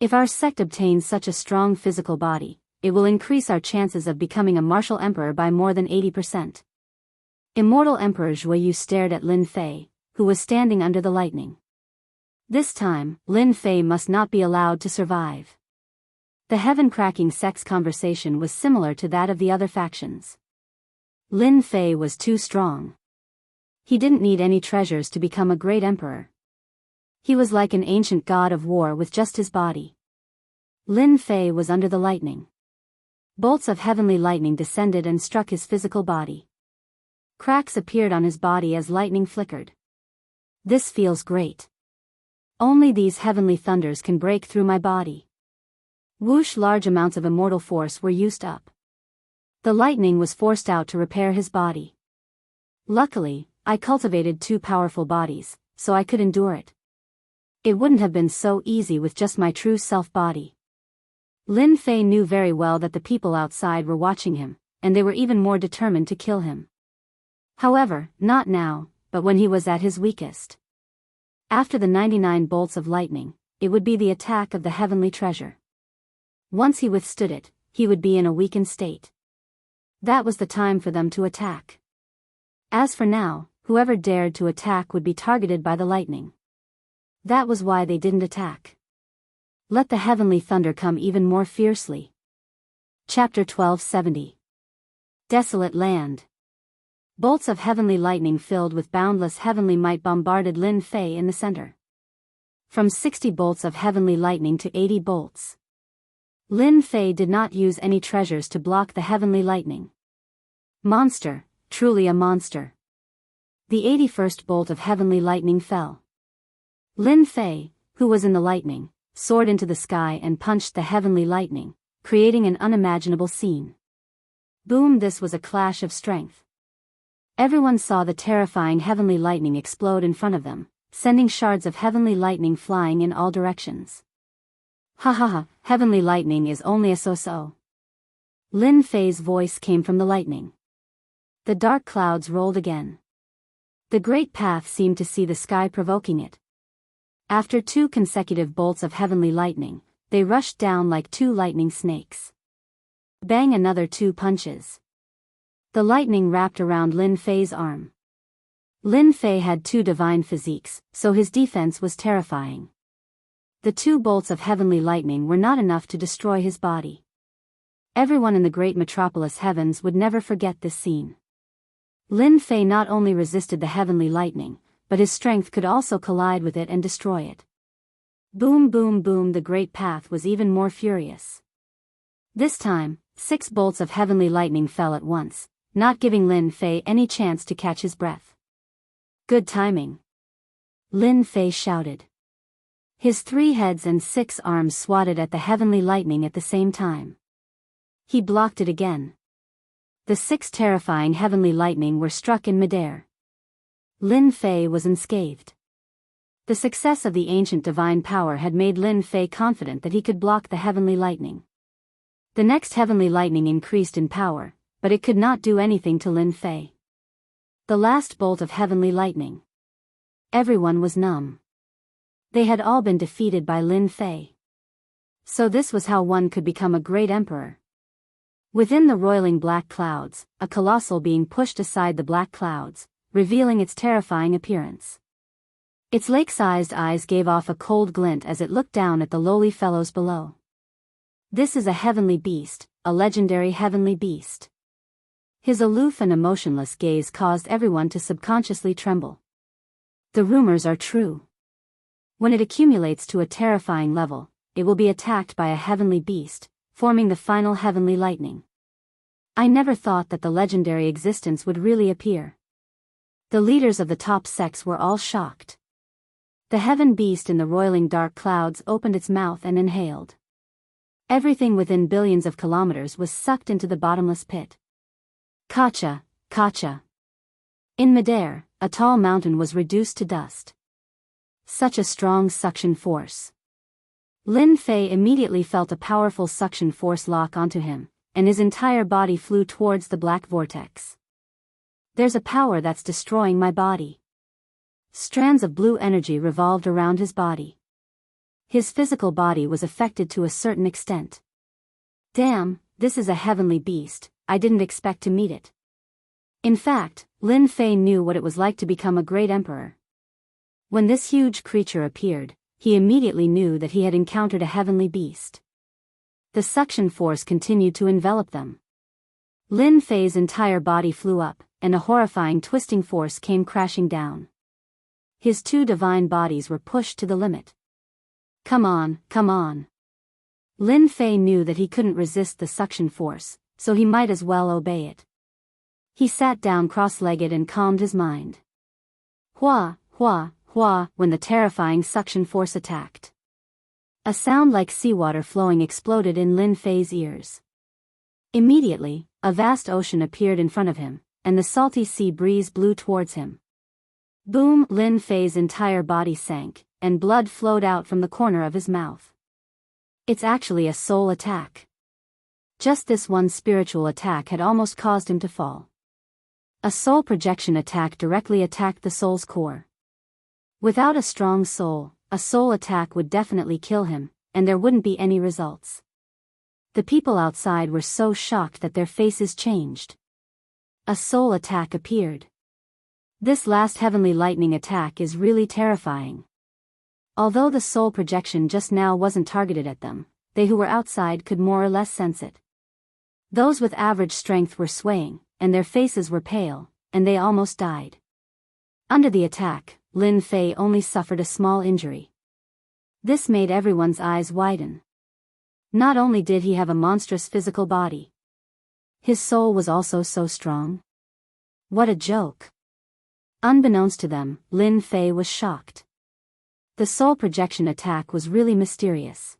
If our sect obtains such a strong physical body, it will increase our chances of becoming a martial emperor by more than 80%. Immortal Emperor Zhuoyu stared at Lin Fei, who was standing under the lightning. This time, Lin Fei must not be allowed to survive. The Heaven-cracking sect's conversation was similar to that of the other factions. Lin Fei was too strong. He didn't need any treasures to become a great emperor. He was like an ancient god of war with just his body. Lin Fei was under the lightning. Bolts of heavenly lightning descended and struck his physical body. Cracks appeared on his body as lightning flickered. This feels great. Only these heavenly thunders can break through my body. Whoosh! Large amounts of immortal force were used up. The lightning was forced out to repair his body. Luckily, I cultivated 2 powerful bodies, so I could endure it. It wouldn't have been so easy with just my true self body. Lin Fei knew very well that the people outside were watching him, and they were even more determined to kill him. However, not now, but when he was at his weakest. After the 99 bolts of lightning, it would be the attack of the heavenly treasure. Once he withstood it, he would be in a weakened state. That was the time for them to attack. As for now, whoever dared to attack would be targeted by the lightning. That was why they didn't attack. Let the heavenly thunder come even more fiercely. Chapter 1270. Desolate Land. Bolts of heavenly lightning filled with boundless heavenly might bombarded Lin Fei in the center. From 60 bolts of heavenly lightning to 80 bolts. Lin Fei did not use any treasures to block the heavenly lightning. Monster, truly a monster. The 81st bolt of heavenly lightning fell. Lin Fei, who was in the lightning, soared into the sky and punched the heavenly lightning, creating an unimaginable scene. Boom! This was a clash of strength. Everyone saw the terrifying heavenly lightning explode in front of them, sending shards of heavenly lightning flying in all directions. Ha ha ha, heavenly lightning is only a so-so. Lin Fei's voice came from the lightning. The dark clouds rolled again. The great path seemed to see the sky provoking it. After 2 consecutive bolts of heavenly lightning, they rushed down like 2 lightning snakes. Bang! Another 2 punches. The lightning wrapped around Lin Fei's arm. Lin Fei had two divine physiques, so his defense was terrifying. The two bolts of heavenly lightning were not enough to destroy his body. Everyone in the great metropolis heavens would never forget this scene. Lin Fei not only resisted the heavenly lightning, but his strength could also collide with it and destroy it. Boom boom boom, the great path was even more furious. This time, 6 bolts of heavenly lightning fell at once, not giving Lin Fei any chance to catch his breath. Good timing. Lin Fei shouted. His 3 heads and 6 arms swatted at the heavenly lightning at the same time. He blocked it again. The 6 terrifying heavenly lightning were struck in midair. Lin Fei was unscathed. The success of the ancient divine power had made Lin Fei confident that he could block the heavenly lightning. The next heavenly lightning increased in power, but it could not do anything to Lin Fei. The last bolt of heavenly lightning. Everyone was numb. They had all been defeated by Lin Fei. So this was how one could become a great emperor. Within the roiling black clouds, a colossal being pushed aside the black clouds, revealing its terrifying appearance. Its lake-sized eyes gave off a cold glint as it looked down at the lowly fellows below. This is a heavenly beast, a legendary heavenly beast. His aloof and emotionless gaze caused everyone to subconsciously tremble. The rumors are true. When it accumulates to a terrifying level, it will be attacked by a heavenly beast, forming the final heavenly lightning. I never thought that the legendary existence would really appear. The leaders of the top sects were all shocked. The heaven beast in the roiling dark clouds opened its mouth and inhaled. Everything within billions of kilometers was sucked into the bottomless pit. Kacha, kacha. In midair, a tall mountain was reduced to dust. Such a strong suction force. Lin Fei immediately felt a powerful suction force lock onto him, and his entire body flew towards the black vortex. There's a power that's destroying my body. Strands of blue energy revolved around his body. His physical body was affected to a certain extent. Damn, this is a heavenly beast, I didn't expect to meet it. In fact, Lin Fei knew what it was like to become a great emperor. When this huge creature appeared, he immediately knew that he had encountered a heavenly beast. The suction force continued to envelop them. Lin Fei's entire body flew up, and a horrifying twisting force came crashing down. His 2 divine bodies were pushed to the limit. Come on, come on. Lin Fei knew that he couldn't resist the suction force, so he might as well obey it. He sat down cross-legged and calmed his mind. Hua, hua, hua, when the terrifying suction force attacked. A sound like seawater flowing exploded in Lin Fei's ears. Immediately, a vast ocean appeared in front of him, and the salty sea breeze blew towards him. Boom! Lin Fei's entire body sank, and blood flowed out from the corner of his mouth. It's actually a soul attack. Just this one spiritual attack had almost caused him to fall. A soul projection attack directly attacked the soul's core. Without a strong soul, a soul attack would definitely kill him, and there wouldn't be any results. The people outside were so shocked that their faces changed. A soul attack appeared. This last heavenly lightning attack is really terrifying. Although the soul projection just now wasn't targeted at them, they who were outside could more or less sense it. Those with average strength were swaying, and their faces were pale, and they almost died. Under the attack, Lin Fei only suffered a small injury. This made everyone's eyes widen. Not only did he have a monstrous physical body, his soul was also so strong. What a joke. Unbeknownst to them, Lin Fei was shocked. The soul projection attack was really mysterious.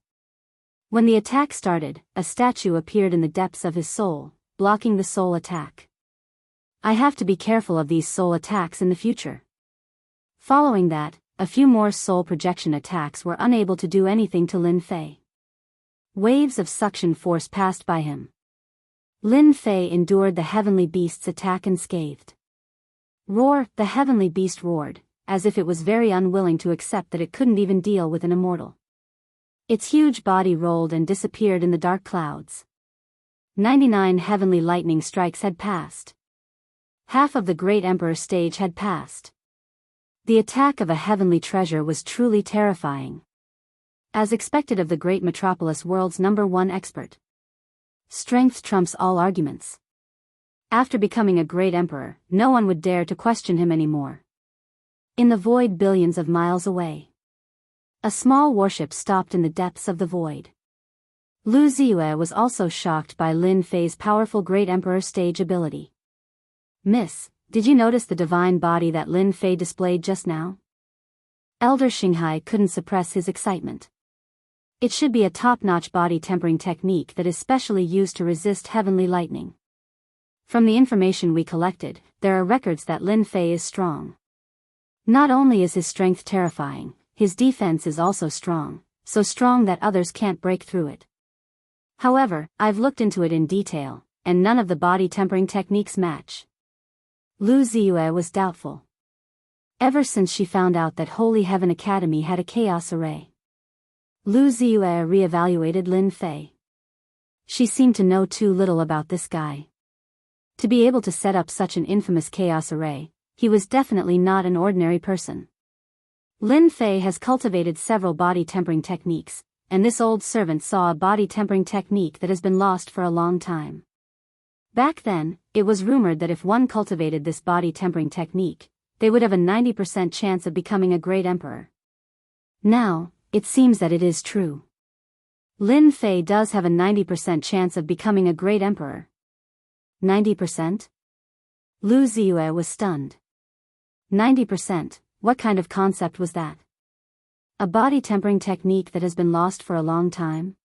When the attack started, a statue appeared in the depths of his soul, blocking the soul attack. I have to be careful of these soul attacks in the future. Following that, a few more soul projection attacks were unable to do anything to Lin Fei. Waves of suction force passed by him. Lin Fei endured the heavenly beast's attack unscathed. Roar! The heavenly beast roared, as if it was very unwilling to accept that it couldn't even deal with an immortal. Its huge body rolled and disappeared in the dark clouds. 99 heavenly lightning strikes had passed. Half of the great emperor stage had passed. The attack of a heavenly treasure was truly terrifying. As expected of the great metropolis world's #1 expert. Strength trumps all arguments. After becoming a great emperor, no one would dare to question him anymore. In the void billions of miles away, a small warship stopped in the depths of the void. Lu Ziyue was also shocked by Lin Fei's powerful great emperor stage ability. "Miss, did you notice the divine body that Lin Fei displayed just now?" Elder Xinghai couldn't suppress his excitement. It should be a top-notch body tempering technique that is specially used to resist heavenly lightning. From the information we collected, there are records that Lin Fei is strong. Not only is his strength terrifying, his defense is also strong, so strong that others can't break through it. However, I've looked into it in detail, and none of the body tempering techniques match. Lu Ziyue was doubtful. Ever since she found out that Holy Heaven Academy had a chaos array, Lu Ziyue re-evaluated Lin Fei. She seemed to know too little about this guy. To be able to set up such an infamous chaos array, he was definitely not an ordinary person. Lin Fei has cultivated several body tempering techniques, and this old servant saw a body tempering technique that has been lost for a long time. Back then, it was rumored that if one cultivated this body tempering technique, they would have a 90% chance of becoming a great emperor. Now, it seems that it is true. Lin Fei does have a 90% chance of becoming a great emperor. 90%? Lu Ziyue was stunned. 90%, what kind of concept was that? A body tempering technique that has been lost for a long time?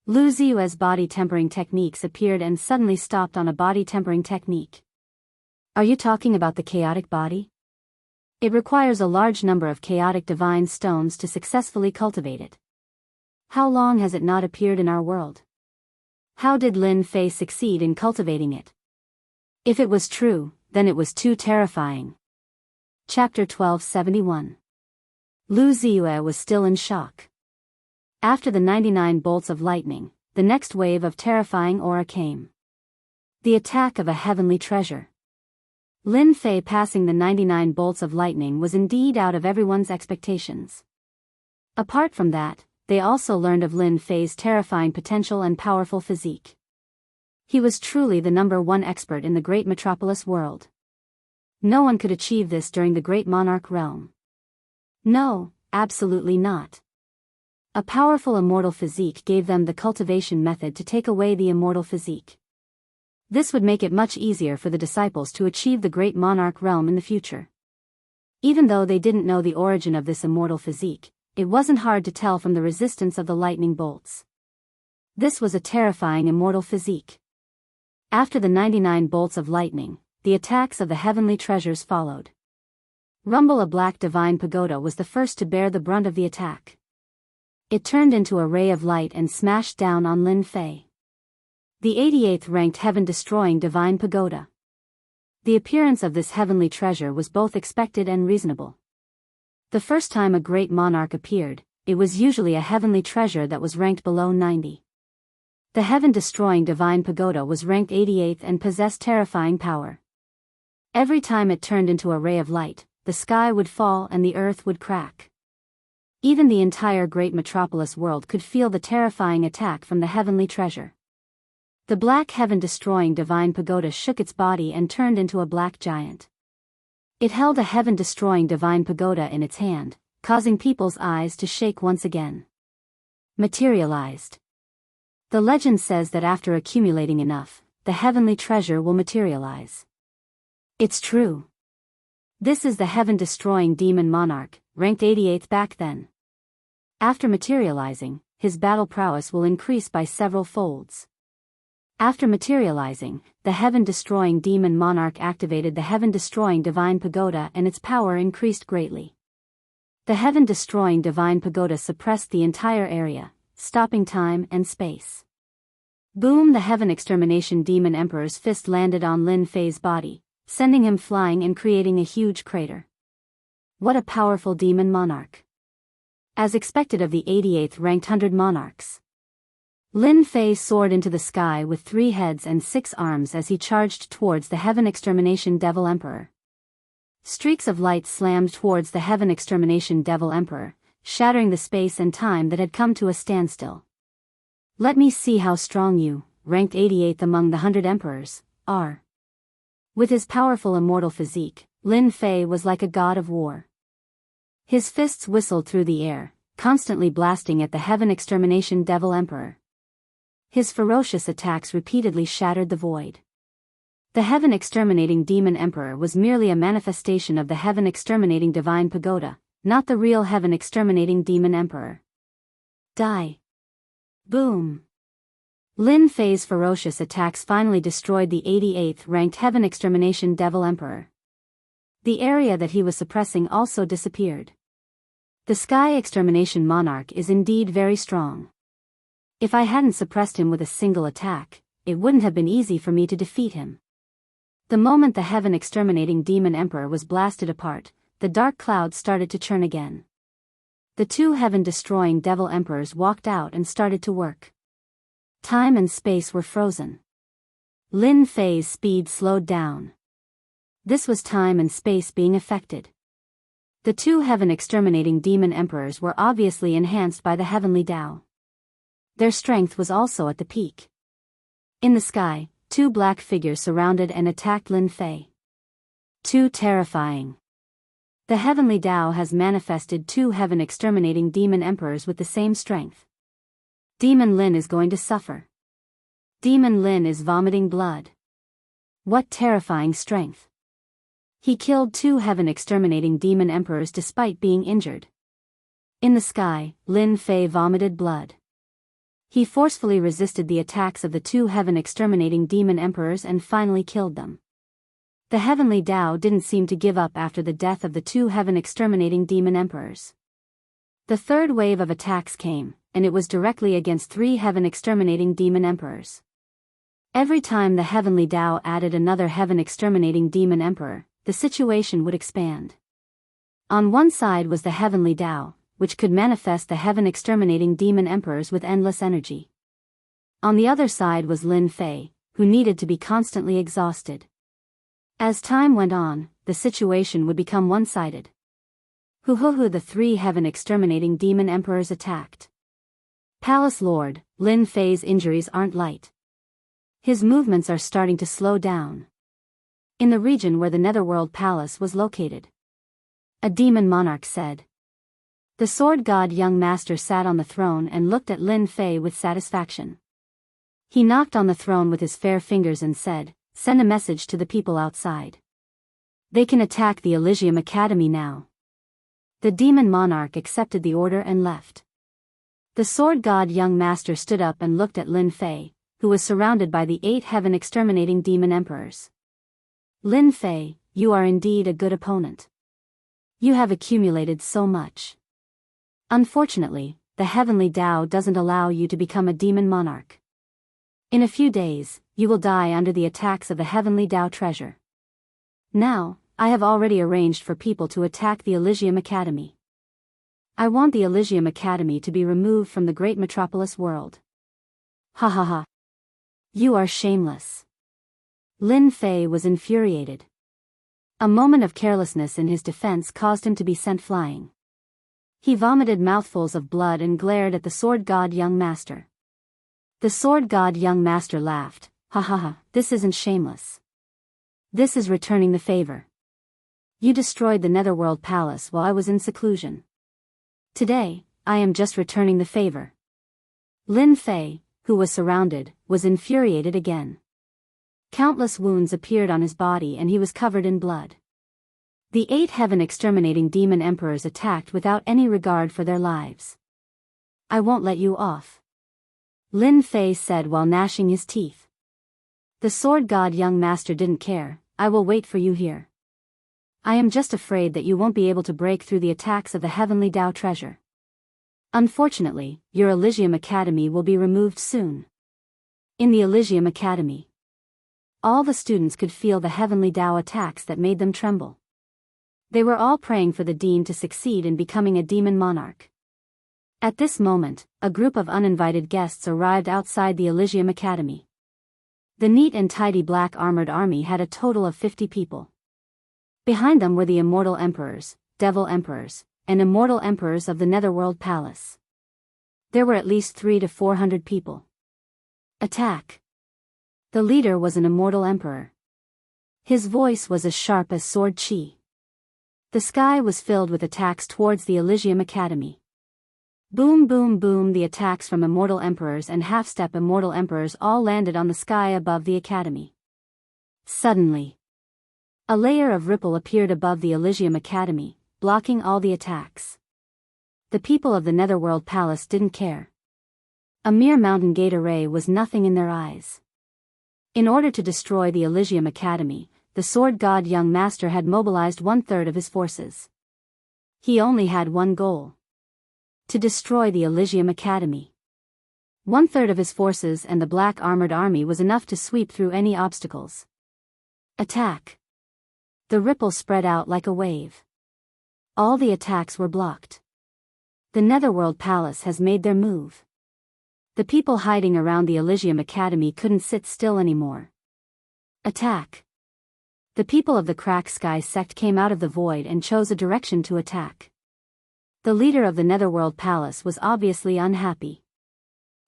Lu Ziyue's body tempering techniques appeared and suddenly stopped on a body tempering technique. Are you talking about the chaotic body? It requires a large number of chaotic divine stones to successfully cultivate it. How long has it not appeared in our world? How did Lin Fei succeed in cultivating it? If it was true, then it was too terrifying. Chapter 1271. Lu Ziyue was still in shock. After the 99 bolts of lightning, the next wave of terrifying aura came. The attack of a heavenly treasure. Lin Fei passing the 99 bolts of lightning was indeed out of everyone's expectations. Apart from that, they also learned of Lin Fei's terrifying potential and powerful physique. He was truly the #1 expert in the great metropolis world. No one could achieve this during the great monarch realm. No, absolutely not. A powerful immortal physique gave them the cultivation method to take away the immortal physique. This would make it much easier for the disciples to achieve the great monarch realm in the future. Even though they didn't know the origin of this immortal physique, it wasn't hard to tell from the resistance of the lightning bolts. This was a terrifying immortal physique. After the 99 bolts of lightning, the attacks of the heavenly treasures followed. Rumble, a black divine pagoda, was the first to bear the brunt of the attack. It turned into a ray of light and smashed down on Lin Fei. The 88th ranked heaven-destroying divine pagoda. The appearance of this heavenly treasure was both expected and reasonable. The first time a great monarch appeared, it was usually a heavenly treasure that was ranked below 90. The heaven-destroying divine pagoda was ranked 88th and possessed terrifying power. Every time it turned into a ray of light, the sky would fall and the earth would crack. Even the entire great metropolis world could feel the terrifying attack from the heavenly treasure. The black heaven-destroying divine pagoda shook its body and turned into a black giant. It held a heaven-destroying divine pagoda in its hand, causing people's eyes to shake once again. Materialized. The legend says that after accumulating enough, the heavenly treasure will materialize. It's true. This is the heaven-destroying demon monarch, ranked 88th back then. After materializing, his battle prowess will increase by several folds. After materializing, the heaven-destroying demon monarch activated the heaven-destroying divine pagoda and its power increased greatly. The heaven-destroying divine pagoda suppressed the entire area, stopping time and space. Boom! The heaven-extermination demon emperor's fist landed on Lin Fei's body, sending him flying and creating a huge crater. What a powerful demon monarch. As expected of the 88th ranked 100 monarchs. Lin Fei soared into the sky with 3 heads and 6 arms as he charged towards the Heaven Extermination Devil Emperor. Streaks of light slammed towards the Heaven Extermination Devil Emperor, shattering the space and time that had come to a standstill. Let me see how strong you, ranked 88th among the 100 emperors, are. With his powerful immortal physique, Lin Fei was like a god of war. His fists whistled through the air, constantly blasting at the Heaven Extermination Devil Emperor. His ferocious attacks repeatedly shattered the void. The Heaven Exterminating Demon Emperor was merely a manifestation of the Heaven Exterminating Divine Pagoda, not the real Heaven Exterminating Demon Emperor. Die. Boom. Lin Fei's ferocious attacks finally destroyed the 88th ranked Heaven Extermination Devil Emperor. The area that he was suppressing also disappeared. The Sky Extermination Monarch is indeed very strong. If I hadn't suppressed him with a single attack, it wouldn't have been easy for me to defeat him. The moment the Heaven Exterminating Demon Emperor was blasted apart, the dark clouds started to churn again. The 2 heaven-destroying Devil Emperors walked out and started to work. Time and space were frozen. Lin Fei's speed slowed down. This was time and space being affected. The 2 Heaven Exterminating Demon Emperors were obviously enhanced by the Heavenly Tao. Their strength was also at the peak. In the sky, 2 black figures surrounded and attacked Lin Fei. Too terrifying. The Heavenly Tao has manifested 2 Heaven Exterminating Demon Emperors with the same strength. Demon Lin is going to suffer. Demon Lin is vomiting blood. What terrifying strength. He killed 2 Heaven Exterminating Demon Emperors despite being injured. In the sky, Lin Fei vomited blood. He forcefully resisted the attacks of the 2 Heaven Exterminating Demon Emperors and finally killed them. The Heavenly Tao didn't seem to give up after the death of the 2 Heaven Exterminating Demon Emperors. The third wave of attacks came, and it was directly against 3 Heaven Exterminating Demon Emperors. Every time the Heavenly Tao added another Heaven Exterminating Demon Emperor, the situation would expand. On one side was the Heavenly Tao, which could manifest the Heaven Exterminating Demon Emperors with endless energy. On the other side was Lin Fei, who needed to be constantly exhausted. As time went on, the situation would become one-sided. The 3 Heaven Exterminating Demon Emperors attacked. Palace Lord, Lin Fei's injuries aren't light. His movements are starting to slow down. In the region where the Netherworld Palace was located, a demon monarch said. The Sword God Young Master sat on the throne and looked at Lin Fei with satisfaction. He knocked on the throne with his fair fingers and said, "Send a message to the people outside. They can attack the Elysium Academy now." The demon monarch accepted the order and left. The Sword God Young Master stood up and looked at Lin Fei, who was surrounded by the 8 Heaven Exterminating Demon Emperors. Lin Fei, you are indeed a good opponent. You have accumulated so much. Unfortunately, the Heavenly Tao doesn't allow you to become a demon monarch. In a few days, you will die under the attacks of the Heavenly Tao treasure. Now, I have already arranged for people to attack the Elysium Academy. I want the Elysium Academy to be removed from the great metropolis world. Ha ha ha. You are shameless. Lin Fei was infuriated. A moment of carelessness in his defense caused him to be sent flying. He vomited mouthfuls of blood and glared at the Sword God Young Master. The Sword God Young Master laughed. Ha ha ha, this isn't shameless. This is returning the favor. You destroyed the Netherworld Palace while I was in seclusion. Today, I am just returning the favor. Lin Fei, who was surrounded, was infuriated again. Countless wounds appeared on his body and he was covered in blood. The 8 Heaven Exterminating Demon Emperors attacked without any regard for their lives. I won't let you off. Lin Fei said while gnashing his teeth. The Sword God Young Master didn't care. I will wait for you here. I am just afraid that you won't be able to break through the attacks of the Heavenly Tao treasure. Unfortunately, your Elysium Academy will be removed soon. In the Elysium Academy, all the students could feel the Heavenly Tao attacks that made them tremble. They were all praying for the Dean to succeed in becoming a demon monarch. At this moment, a group of uninvited guests arrived outside the Elysium Academy. The neat and tidy black armored army had a total of 50 people. Behind them were the immortal emperors, devil emperors, and immortal emperors of the Netherworld Palace. There were at least 300 to 400 people. Attack! The leader was an immortal emperor. His voice was as sharp as sword chi. The sky was filled with attacks towards the Elysium Academy. Boom boom boom, the attacks from immortal emperors and half-step immortal emperors all landed on the sky above the academy. Suddenly, a layer of ripple appeared above the Elysium Academy, blocking all the attacks. The people of the Netherworld Palace didn't care. A mere mountain gate array was nothing in their eyes. In order to destroy the Elysium Academy, the sword god young master had mobilized 1/3 of his forces. He only had one goal: to destroy the Elysium Academy. 1/3 of his forces and the black armored army was enough to sweep through any obstacles. Attack! The ripple spread out like a wave. All the attacks were blocked. The Netherworld Palace has made their move. The people hiding around the Elysium Academy couldn't sit still anymore. Attack! The people of the Crack Sky sect came out of the void and chose a direction to attack. The leader of the Netherworld Palace was obviously unhappy.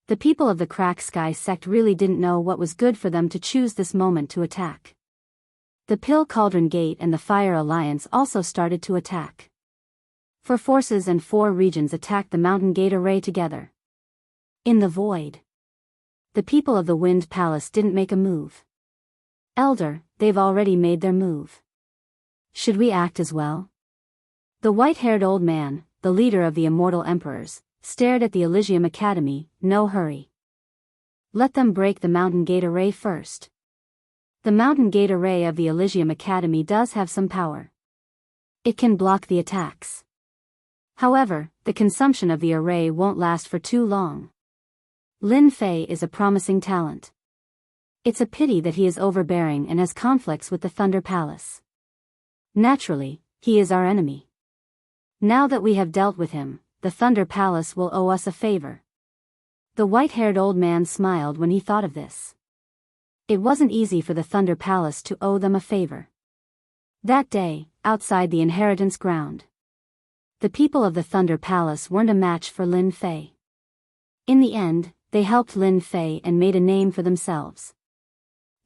The people of the Crack Sky sect really didn't know what was good for them to choose this moment to attack. The Pill Cauldron Gate and the Fire Alliance also started to attack. 4 forces and 4 regions attacked the Mountain Gate array together. In the void, the people of the Wind Palace didn't make a move. Elder, they've already made their move. Should we act as well? The white-haired old man, the leader of the immortal emperors, stared at the Elysium Academy. No hurry. Let them break the Mountain Gate array first. The Mountain Gate array of the Elysium Academy does have some power. It can block the attacks. However, the consumption of the array won't last for too long. Lin Fei is a promising talent. It's a pity that he is overbearing and has conflicts with the Thunder Palace. Naturally, he is our enemy. Now that we have dealt with him, the Thunder Palace will owe us a favor. The white-haired old man smiled when he thought of this. It wasn't easy for the Thunder Palace to owe them a favor. That day, outside the inheritance ground, the people of the Thunder Palace weren't a match for Lin Fei. In the end, they helped Lin Fei and made a name for themselves.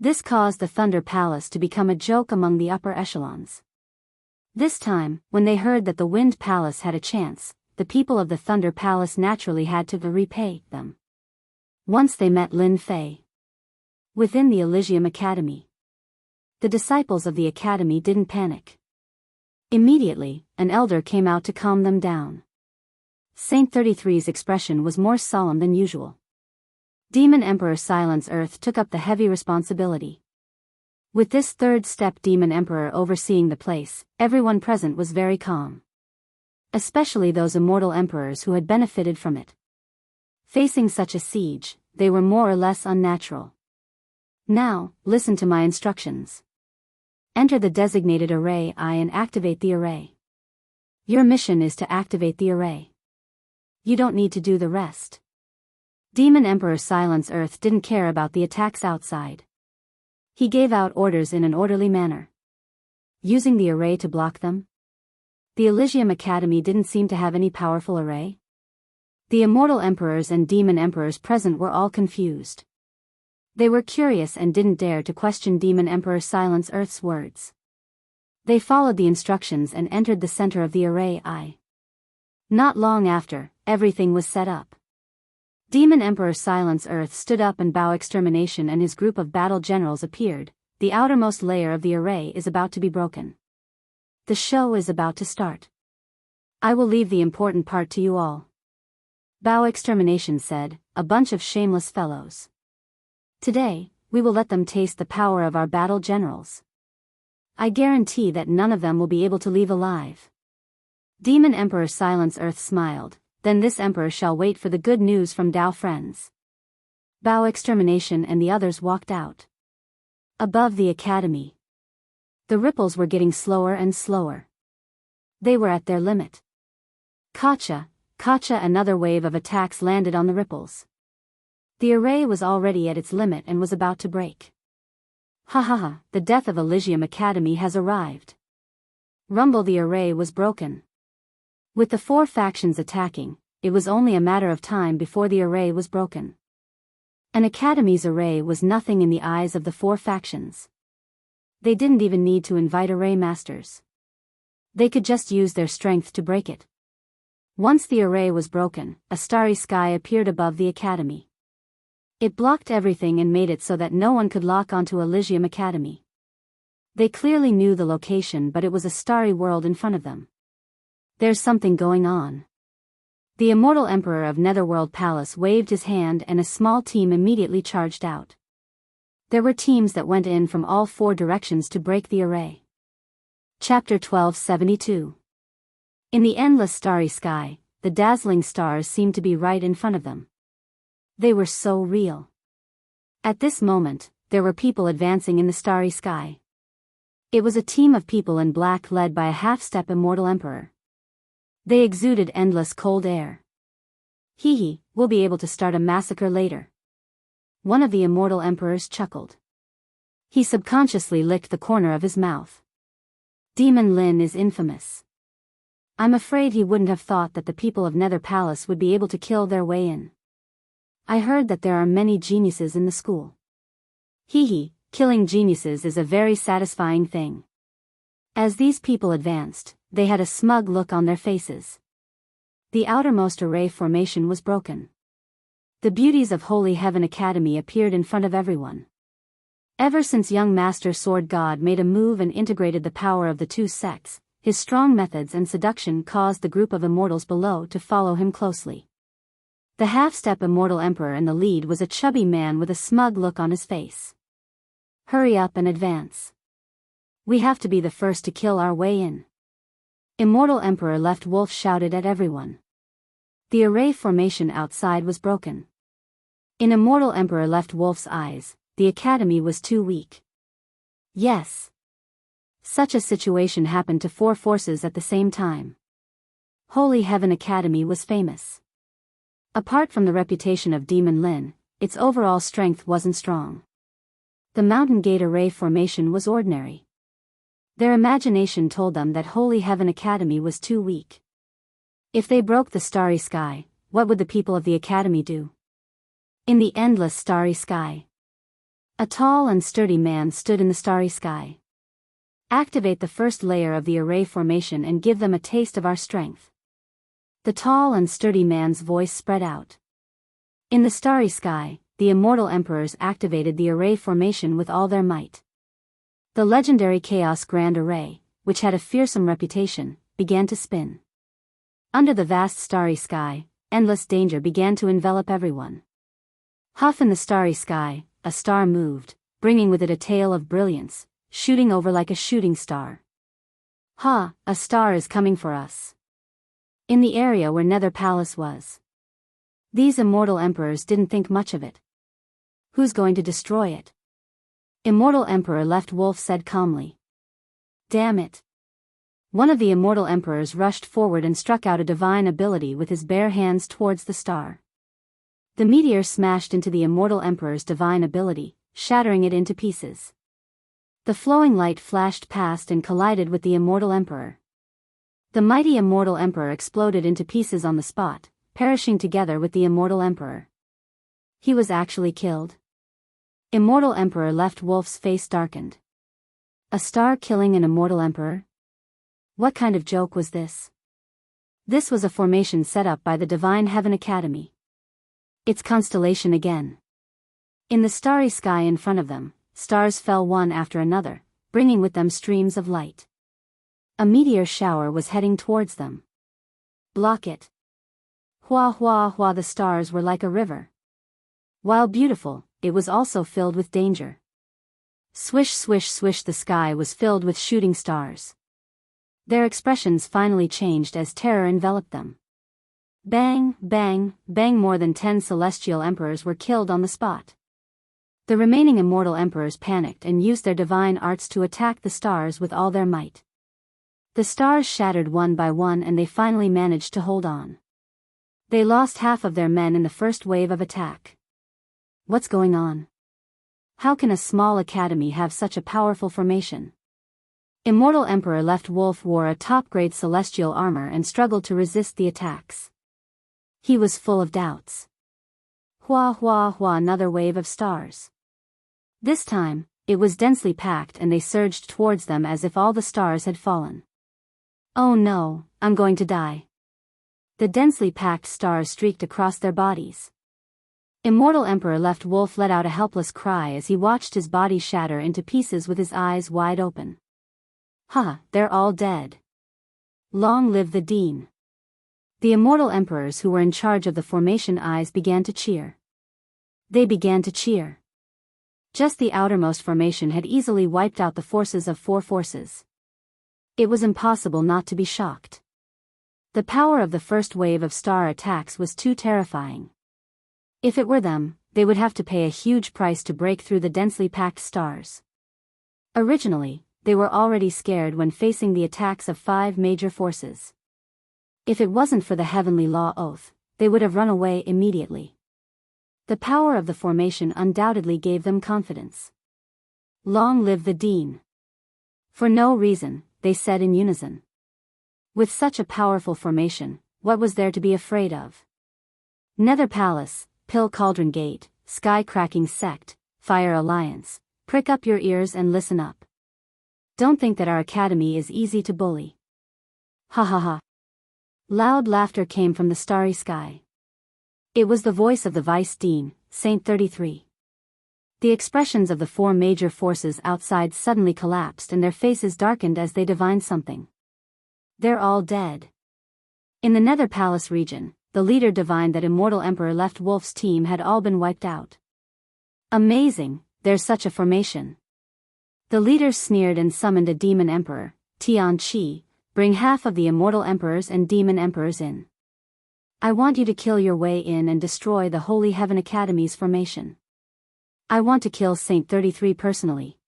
This caused the Thunder Palace to become a joke among the upper echelons. This time, when they heard that the Wind Palace had a chance, the people of the Thunder Palace naturally had to repay them. Once they met Lin Fei within the Elysium Academy, the disciples of the Academy didn't panic. Immediately, an elder came out to calm them down. Saint 33's expression was more solemn than usual. Demon Emperor Silence Earth took up the heavy responsibility. With this third step Demon Emperor overseeing the place, everyone present was very calm. Especially those immortal emperors who had benefited from it. Facing such a siege, they were more or less unnatural. Now, listen to my instructions. Enter the designated array I and activate the array. Your mission is to activate the array. You don't need to do the rest. Demon Emperor Silence Earth didn't care about the attacks outside. He gave out orders in an orderly manner. Using the array to block them? The Elysium Academy didn't seem to have any powerful array. The immortal emperors and demon emperors present were all confused. They were curious and didn't dare to question Demon Emperor Silence Earth's words. They followed the instructions and entered the center of the array I. Not long after, everything was set up. Demon Emperor Silence Earth stood up and Bao Extermination and his group of battle generals appeared. The outermost layer of the array is about to be broken. The show is about to start. I will leave the important part to you all. Bao Extermination said, a bunch of shameless fellows. Today, we will let them taste the power of our battle generals. I guarantee that none of them will be able to leave alive. Demon Emperor Silence Earth smiled. Then this emperor shall wait for the good news from Dao friends. Bao Extermination and the others walked out. Above the academy, the ripples were getting slower and slower. They were at their limit. Kacha, Gotcha! Another wave of attacks landed on the ripples. The array was already at its limit and was about to break. Ha ha ha, the death of Elysium Academy has arrived. Rumble! The array was broken. With the 4 factions attacking, it was only a matter of time before the array was broken. An academy's array was nothing in the eyes of the 4 factions. They didn't even need to invite array masters. They could just use their strength to break it. Once the array was broken, a starry sky appeared above the academy. It blocked everything and made it so that no one could lock onto Elysium Academy. They clearly knew the location, but it was a starry world in front of them. There's something going on. The immortal Emperor of Netherworld Palace waved his hand and a small team immediately charged out. There were teams that went in from all 4 directions to break the array. Chapter 1272. In the endless starry sky, the dazzling stars seemed to be right in front of them. They were so real. At this moment, there were people advancing in the starry sky. It was a team of people in black led by a half-step immortal emperor. They exuded endless cold air. Hee hee, we'll be able to start a massacre later. One of the immortal emperors chuckled. He subconsciously licked the corner of his mouth. Demon Lin is infamous. I'm afraid he wouldn't have thought that the people of Nether Palace would be able to kill their way in. I heard that there are many geniuses in the school. Hee hee, killing geniuses is a very satisfying thing. As these people advanced, they had a smug look on their faces. The outermost array formation was broken. The beauties of Holy Heaven Academy appeared in front of everyone. Ever since young Master Sword God made a move and integrated the power of the 2 sects, his strong methods and seduction caused the group of immortals below to follow him closely. The half-step immortal emperor in the lead was a chubby man with a smug look on his face. Hurry up and advance. We have to be the first to kill our way in. Immortal Emperor Left Wolf shouted at everyone. The array formation outside was broken. In Immortal Emperor Left Wolf's eyes, the academy was too weak. Yes. Such a situation happened to 4 forces at the same time. Holy Heaven Academy was famous. Apart from the reputation of Demon Lin, its overall strength wasn't strong. The Mountain Gate array formation was ordinary. Their imagination told them that Holy Heaven Academy was too weak. If they broke the starry sky, what would the people of the academy do? In the endless starry sky, a tall and sturdy man stood in the starry sky. Activate the first layer of the array formation and give them a taste of our strength. The tall and sturdy man's voice spread out. In the starry sky, the immortal emperors activated the array formation with all their might. The legendary Chaos Grand Array, which had a fearsome reputation, began to spin. Under the vast starry sky, endless danger began to envelop everyone. Huff in the starry sky, a star moved, bringing with it a tail of brilliance, shooting over like a shooting star. Ha, a star is coming for us. In the area where Nether Palace was. These immortal emperors didn't think much of it. Who's going to destroy it? Immortal Emperor Left Wolf said calmly. Damn it. One of the immortal emperors rushed forward and struck out a divine ability with his bare hands towards the star. The meteor smashed into the immortal emperor's divine ability, shattering it into pieces. The flowing light flashed past and collided with the immortal emperor. The mighty immortal emperor exploded into pieces on the spot, perishing together with the immortal emperor. He was actually killed. Immortal Emperor Left Wolf's face darkened. A star killing an immortal emperor? What kind of joke was this? This was a formation set up by the Divine Heaven Academy. Its constellation again. In the starry sky in front of them, stars fell one after another, bringing with them streams of light. A meteor shower was heading towards them. Block it. Hua hua hua, the stars were like a river. While beautiful, it was also filled with danger. Swish swish swish, the sky was filled with shooting stars. Their expressions finally changed as terror enveloped them. Bang, bang, bang, more than 10 celestial emperors were killed on the spot. The remaining immortal emperors panicked and used their divine arts to attack the stars with all their might. The stars shattered one by one and they finally managed to hold on. They lost half of their men in the first wave of attack. What's going on? How can a small academy have such a powerful formation? Immortal Emperor Left Wolf wore a top-grade celestial armor and struggled to resist the attacks. He was full of doubts. Hua hua hua, another wave of stars. This time, it was densely packed and they surged towards them as if all the stars had fallen. Oh no, I'm going to die. The densely packed stars streaked across their bodies. Immortal Emperor Left Wolf let out a helpless cry as he watched his body shatter into pieces with his eyes wide open. They're all dead. Long live the Dean. The immortal emperors who were in charge of the formation eyes began to cheer. They began to cheer. Just the outermost formation had easily wiped out the forces of 4 forces. It was impossible not to be shocked. The power of the first wave of star attacks was too terrifying. If it were them, they would have to pay a huge price to break through the densely packed stars. Originally, they were already scared when facing the attacks of 5 major forces. If it wasn't for the heavenly law oath, they would have run away immediately. The power of the formation undoubtedly gave them confidence. Long live the Dean. For no reason, they said in unison. With such a powerful formation, what was there to be afraid of? Nether Palace, Pill Cauldron Gate, Sky Cracking Sect, Fire Alliance, prick up your ears and listen up. Don't think that our academy is easy to bully. Ha ha ha. Loud laughter came from the starry sky. It was the voice of the Vice Dean, Saint 33. The expressions of the 4 major forces outside suddenly collapsed and their faces darkened as they divined something. They're all dead. In the Nether Palace region, the leader divined that Immortal Emperor Left Wolf's team had all been wiped out. Amazing, there's such a formation. The leader sneered and summoned a demon emperor, Tian Chi, bring half of the immortal emperors and demon emperors in. I want you to kill your way in and destroy the Holy Heaven Academy's formation. I want to kill Saint 33 personally.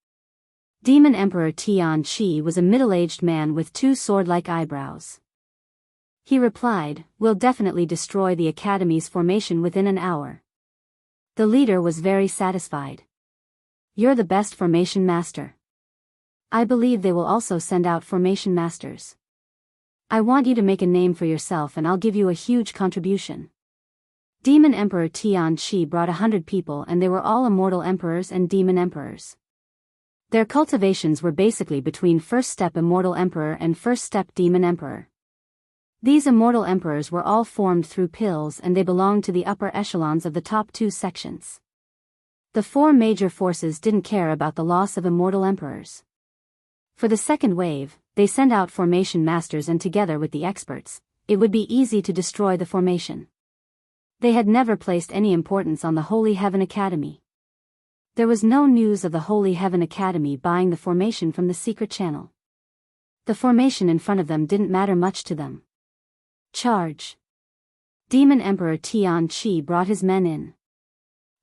Demon Emperor Tian Chi was a middle-aged man with 2 sword-like eyebrows. He replied, "We'll definitely destroy the Academy's formation within an hour." The leader was very satisfied. You're the best formation master. I believe they will also send out formation masters. I want you to make a name for yourself and I'll give you a huge contribution. Demon Emperor Tian Chi brought 100 people and they were all immortal emperors and demon emperors. Their cultivations were basically between first step immortal emperor and first step demon emperor. These immortal emperors were all formed through pills and they belonged to the upper echelons of the top 2 sections. The 4 major forces didn't care about the loss of immortal emperors. For the second wave, they sent out formation masters and together with the experts, it would be easy to destroy the formation. They had never placed any importance on the Holy Heaven Academy. There was no news of the Holy Heaven Academy buying the formation from the secret channel. The formation in front of them didn't matter much to them. Charge! Demon Emperor Tian Chi brought his men in.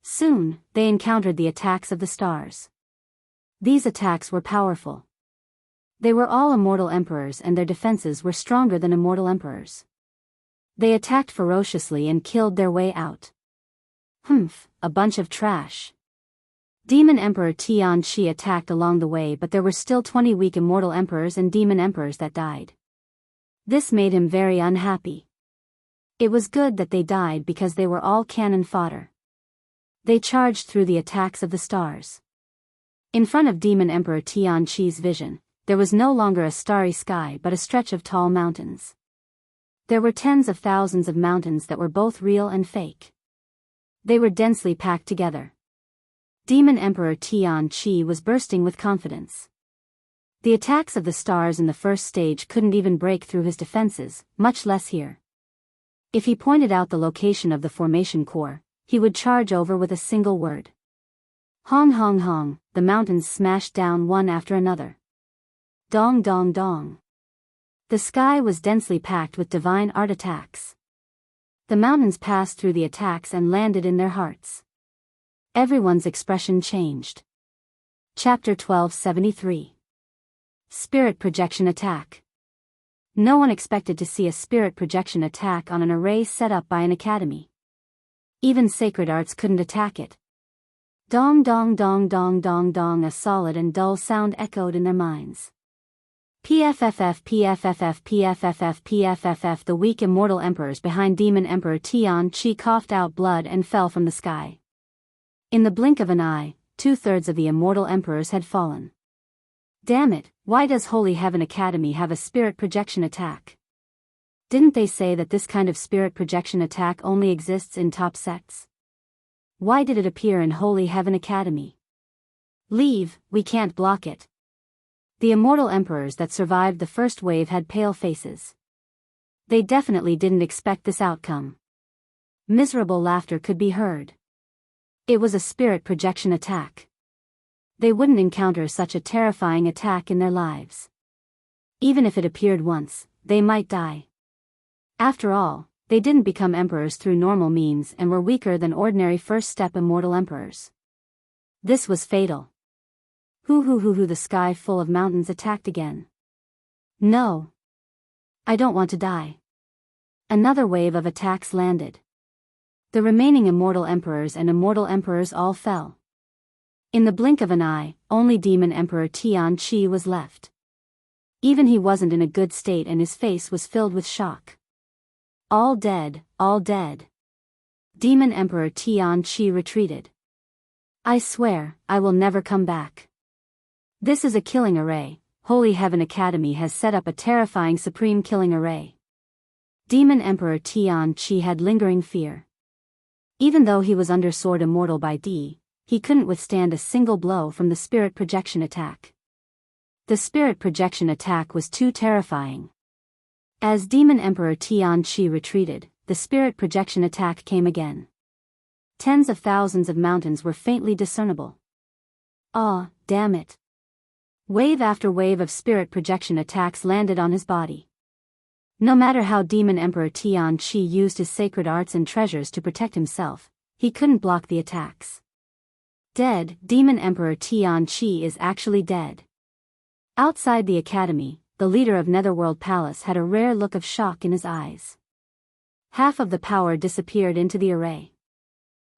Soon, they encountered the attacks of the stars. These attacks were powerful. They were all immortal emperors and their defenses were stronger than immortal emperors. They attacked ferociously and killed their way out. A bunch of trash. Demon Emperor Tian Chi attacked along the way but there were still 20 weak immortal emperors and demon emperors that died. This made him very unhappy. It was good that they died because they were all cannon fodder. They charged through the attacks of the stars. In front of Demon Emperor Tian Chi's vision, there was no longer a starry sky but a stretch of tall mountains. There were tens of thousands of mountains that were both real and fake. They were densely packed together. Demon Emperor Tian Chi was bursting with confidence. The attacks of the stars in the first stage couldn't even break through his defenses, much less here. If he pointed out the location of the formation core, he would charge over with a single word. Hong hong hong, the mountains smashed down one after another. Dong dong dong. The sky was densely packed with divine art attacks. The mountains passed through the attacks and landed in their hearts. Everyone's expression changed. Chapter 1273. Spirit Projection Attack. No one expected to see a spirit projection attack on an array set up by an academy. Even sacred arts couldn't attack it. Dong dong dong dong dong dong, a solid and dull sound echoed in their minds. PFFF PFFF PFFF PFFF. The weak immortal emperors behind Demon Emperor Tian Chi coughed out blood and fell from the sky. In the blink of an eye, 2/3 of the immortal emperors had fallen. Damn it, why does Holy Heaven Academy have a spirit projection attack? Didn't they say that this kind of spirit projection attack only exists in top sects? Why did it appear in Holy Heaven Academy? Leave, we can't block it. The immortal emperors that survived the first wave had pale faces. They definitely didn't expect this outcome. Miserable laughter could be heard. It was a spirit projection attack. They wouldn't encounter such a terrifying attack in their lives. Even if it appeared once, they might die. After all, they didn't become emperors through normal means and were weaker than ordinary first-step immortal emperors. This was fatal. Hoo, the sky full of mountains attacked again. No. I don't want to die. Another wave of attacks landed. The remaining immortal emperors and immortal emperors all fell. In the blink of an eye, only Demon Emperor Tian Chi was left. Even he wasn't in a good state and his face was filled with shock. All dead, all dead. Demon Emperor Tian Chi retreated. I swear, I will never come back. This is a killing array. Holy Heaven Academy has set up a terrifying supreme killing array. Demon Emperor Tian Chi had lingering fear. Even though he was under sword immortal by D, he couldn't withstand a single blow from the spirit projection attack. The spirit projection attack was too terrifying. As Demon Emperor Tian Chi retreated, the spirit projection attack came again. Tens of thousands of mountains were faintly discernible. Ah, damn it. Wave after wave of spirit projection attacks landed on his body. No matter how Demon Emperor Tian Chi used his sacred arts and treasures to protect himself, he couldn't block the attacks. Dead, Demon Emperor Tian Chi is actually dead. Outside the academy, the leader of Netherworld Palace had a rare look of shock in his eyes. Half of the power disappeared into the array.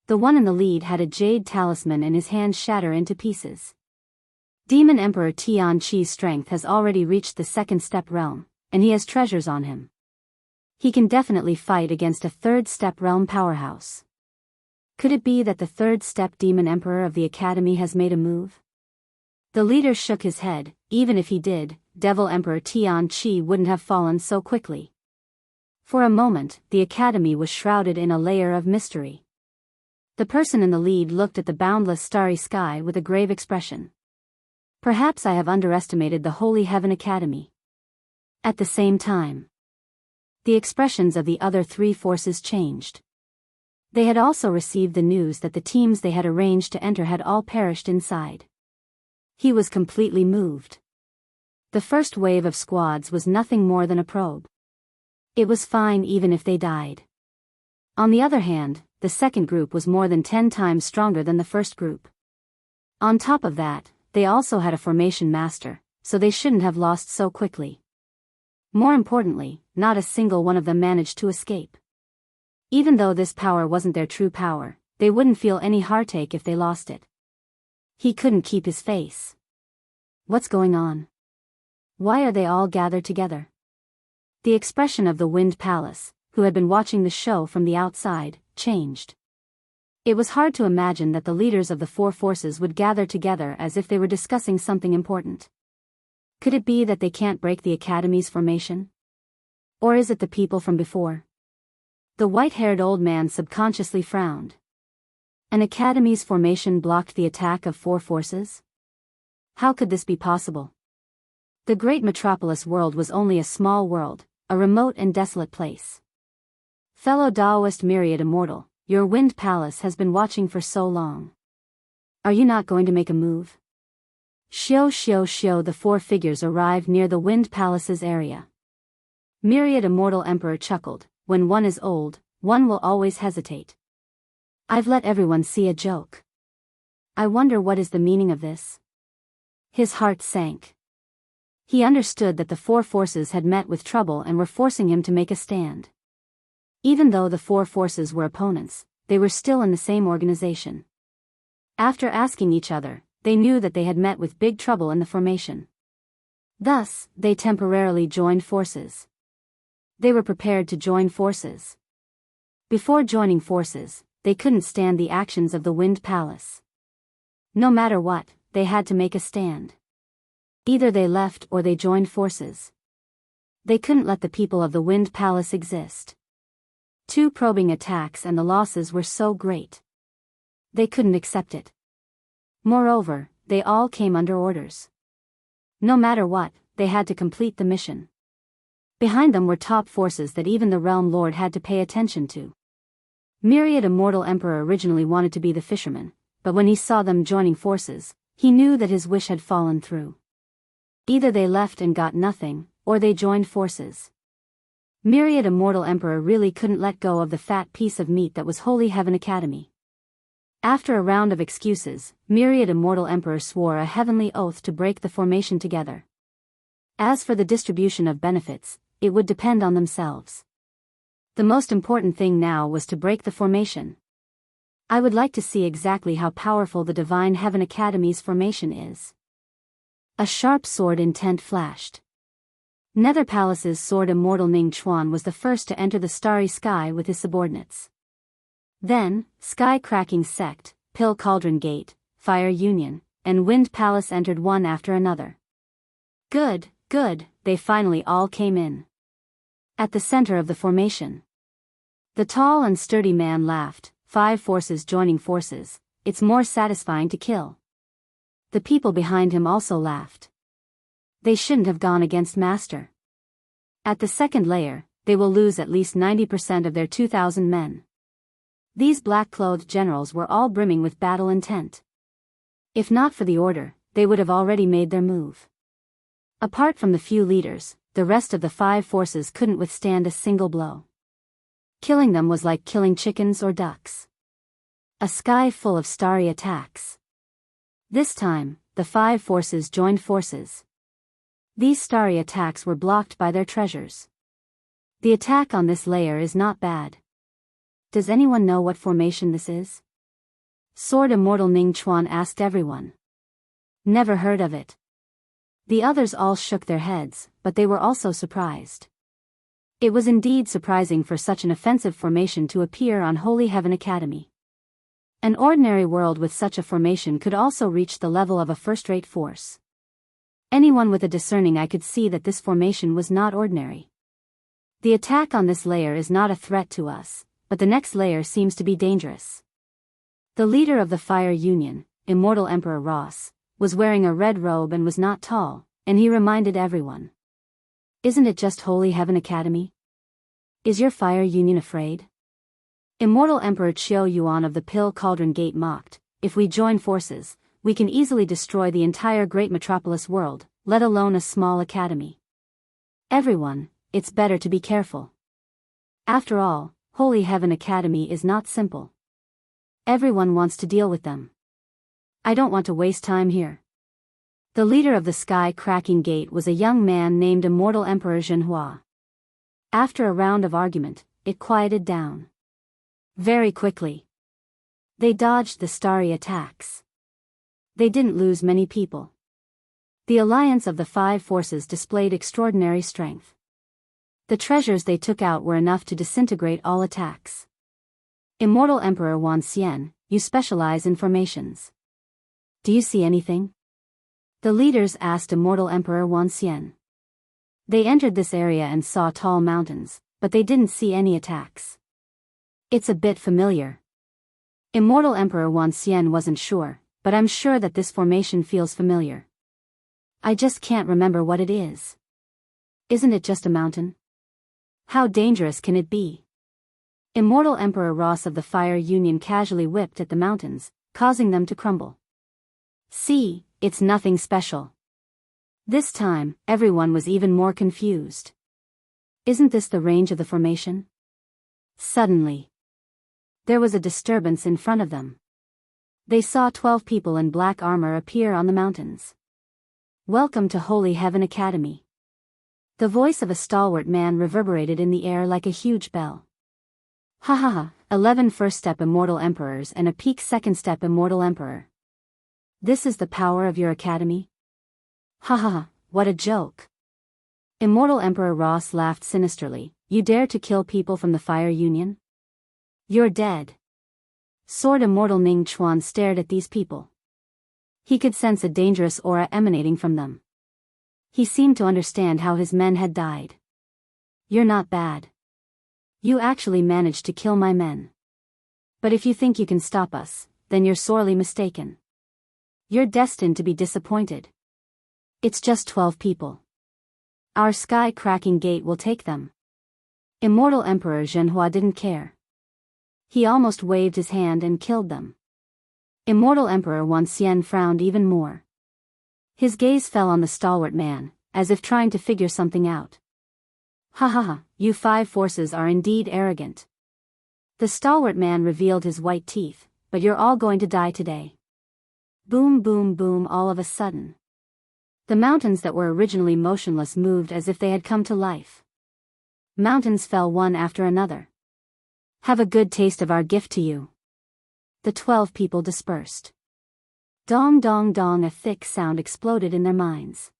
The one in the lead had a jade talisman and his hands shatter into pieces. Demon Emperor Tian Chi's strength has already reached the second step realm, and he has treasures on him. He can definitely fight against a third step realm powerhouse. Could it be that the third step Demon Emperor of the Academy has made a move? The leader shook his head. Even if he did, Devil Emperor Tian Chi wouldn't have fallen so quickly. For a moment, the Academy was shrouded in a layer of mystery. The person in the lead looked at the boundless starry sky with a grave expression. Perhaps I have underestimated the Holy Heaven Academy. At the same time, the expressions of the other three forces changed. They had also received the news that the teams they had arranged to enter had all perished inside. He was completely moved. The first wave of squads was nothing more than a probe. It was fine even if they died. On the other hand, the second group was more than 10 times stronger than the first group. On top of that, they also had a formation master, so they shouldn't have lost so quickly. More importantly, not a single one of them managed to escape. Even though this power wasn't their true power, they wouldn't feel any heartache if they lost it. He couldn't keep his face. What's going on? Why are they all gathered together? The expression of the Wind Palace, who had been watching the show from the outside, changed. It was hard to imagine that the leaders of the four forces would gather together as if they were discussing something important. Could it be that they can't break the Academy's formation? Or is it the people from before? The white-haired old man subconsciously frowned. An Academy's formation blocked the attack of four forces? How could this be possible? The great metropolis world was only a small world, a remote and desolate place. Fellow Taoist Myriad Immortal, your Wind Palace has been watching for so long. Are you not going to make a move? Shio, the four figures arrived near the Wind Palace's area. Myriad Immortal Emperor chuckled, when one is old, one will always hesitate. I've let everyone see a joke. I wonder what is the meaning of this? His heart sank. He understood that the four forces had met with trouble and were forcing him to make a stand. Even though the four forces were opponents, they were still in the same organization. After asking each other, they knew that they had met with big trouble in the formation. Thus, they temporarily joined forces. They were prepared to join forces. Before joining forces, they couldn't stand the actions of the Wind Palace. No matter what, they had to make a stand. Either they left or they joined forces. They couldn't let the people of the Wind Palace exist. 2 probing attacks and the losses were so great. They couldn't accept it. Moreover, they all came under orders. No matter what, they had to complete the mission. Behind them were top forces that even the Realm Lord had to pay attention to. Myriad Immortal Emperor originally wanted to be the fisherman, but when he saw them joining forces, he knew that his wish had fallen through. Either they left and got nothing, or they joined forces. Myriad Immortal Emperor really couldn't let go of the fat piece of meat that was Holy Heaven Academy. After a round of excuses, Myriad Immortal Emperor swore a heavenly oath to break the formation together. As for the distribution of benefits, it would depend on themselves. The most important thing now was to break the formation. I would like to see exactly how powerful the Divine Heaven Academy's formation is. A sharp sword intent flashed. Nether Palace's sword Immortal Ning Chuan was the first to enter the starry sky with his subordinates. Then, Sky Cracking Sect, Pill Cauldron Gate, Fire Union, and Wind Palace entered one after another. Good, they finally all came in. At the center of the formation, the tall and sturdy man laughed. 5 forces joining forces, it's more satisfying to kill. The people behind him also laughed. They shouldn't have gone against Master. At the second layer, they will lose at least 90% of their 2,000 men. These black-clothed generals were all brimming with battle intent. If not for the order, they would have already made their move. Apart from the few leaders, the rest of the 5 forces couldn't withstand a single blow. Killing them was like killing chickens or ducks. A sky full of starry attacks. This time, the 5 forces joined forces. These starry attacks were blocked by their treasures. The attack on this layer is not bad. Does anyone know what formation this is? Sword Immortal Ning Chuan asked everyone. Never heard of it. The others all shook their heads, but they were also surprised. It was indeed surprising for such an offensive formation to appear on Holy Heaven Academy. An ordinary world with such a formation could also reach the level of a first-rate force. Anyone with a discerning eye could see that this formation was not ordinary. The attack on this layer is not a threat to us, but the next layer seems to be dangerous. The leader of the Fire Union, Immortal Emperor Ross, was wearing a red robe and was not tall, and he reminded everyone. Isn't it just Holy Heaven Academy? Is your Fire Union afraid? Immortal Emperor Chiao Yuan of the Pill Cauldron Gate mocked, if we join forces, we can easily destroy the entire great metropolis world, let alone a small academy. Everyone, it's better to be careful. After all, Holy Heaven Academy is not simple. Everyone wants to deal with them. I don't want to waste time here. The leader of the Sky Cracking Gate was a young man named Immortal Emperor Zhenhua. After a round of argument, it quieted down. Very quickly. They dodged the starry attacks. They didn't lose many people. The alliance of the 5 forces displayed extraordinary strength. The treasures they took out were enough to disintegrate all attacks. Immortal Emperor Wan Xian, you specialize in formations. Do you see anything? The leaders asked Immortal Emperor Wan Xian. They entered this area and saw tall mountains, but they didn't see any attacks. It's a bit familiar. Immortal Emperor Wan Xian wasn't sure, but I'm sure that this formation feels familiar. I just can't remember what it is. Isn't it just a mountain? How dangerous can it be? Immortal Emperor Ross of the Fire Union casually whipped at the mountains, causing them to crumble. See, it's nothing special. This time, everyone was even more confused. Isn't this the range of the formation? Suddenly, there was a disturbance in front of them. They saw 12 people in black armor appear on the mountains. Welcome to Holy Heaven Academy. The voice of a stalwart man reverberated in the air like a huge bell. Ha ha ha, 11 first-step immortal emperors and a peak second-step immortal emperor. This is the power of your academy? Ha ha ha, what a joke. Immortal Emperor Ross laughed sinisterly. You dare to kill people from the Fire Union? You're dead. Sword Immortal Ning Chuan stared at these people. He could sense a dangerous aura emanating from them. He seemed to understand how his men had died. You're not bad. You actually managed to kill my men. But if you think you can stop us, then you're sorely mistaken. You're destined to be disappointed. It's just 12 people. Our sky-cracking gate will take them. Immortal Emperor Zhenhua didn't care. He almost waved his hand and killed them. Immortal Emperor Wan Xian frowned even more. His gaze fell on the stalwart man, as if trying to figure something out. Ha ha ha, you 5 forces are indeed arrogant. The stalwart man revealed his white teeth, but you're all going to die today. Boom boom boom all of a sudden. The mountains that were originally motionless moved as if they had come to life. Mountains fell one after another. Have a good taste of our gift to you. The 12 people dispersed. Dong dong dong, a thick sound exploded in their minds.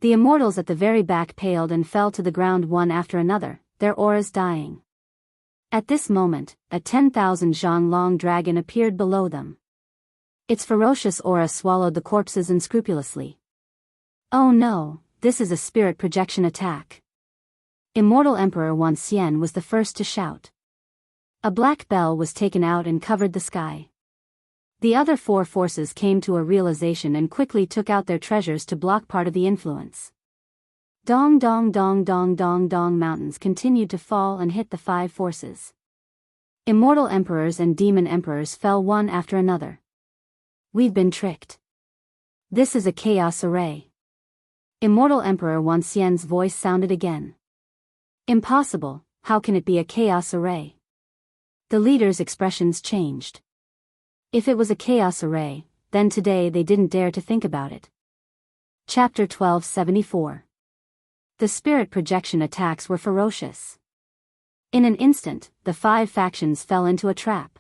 The immortals at the very back paled and fell to the ground one after another, their auras dying. At this moment, a 10,000 zhang long dragon appeared below them. Its ferocious aura swallowed the corpses unscrupulously. Oh no, this is a spirit projection attack. Immortal Emperor Wan Xian was the first to shout. A black bell was taken out and covered the sky. The other 4 forces came to a realization and quickly took out their treasures to block part of the influence. Dong dong dong dong dong dong, mountains continued to fall and hit the 5 forces. Immortal emperors and demon emperors fell one after another. We've been tricked. This is a chaos array. Immortal Emperor Wan Xian's voice sounded again. Impossible, how can it be a chaos array? The leaders' expressions changed. If it was a chaos array, then today they didn't dare to think about it. Chapter 1274. The spirit projection attacks were ferocious. In an instant, the 5 factions fell into a trap.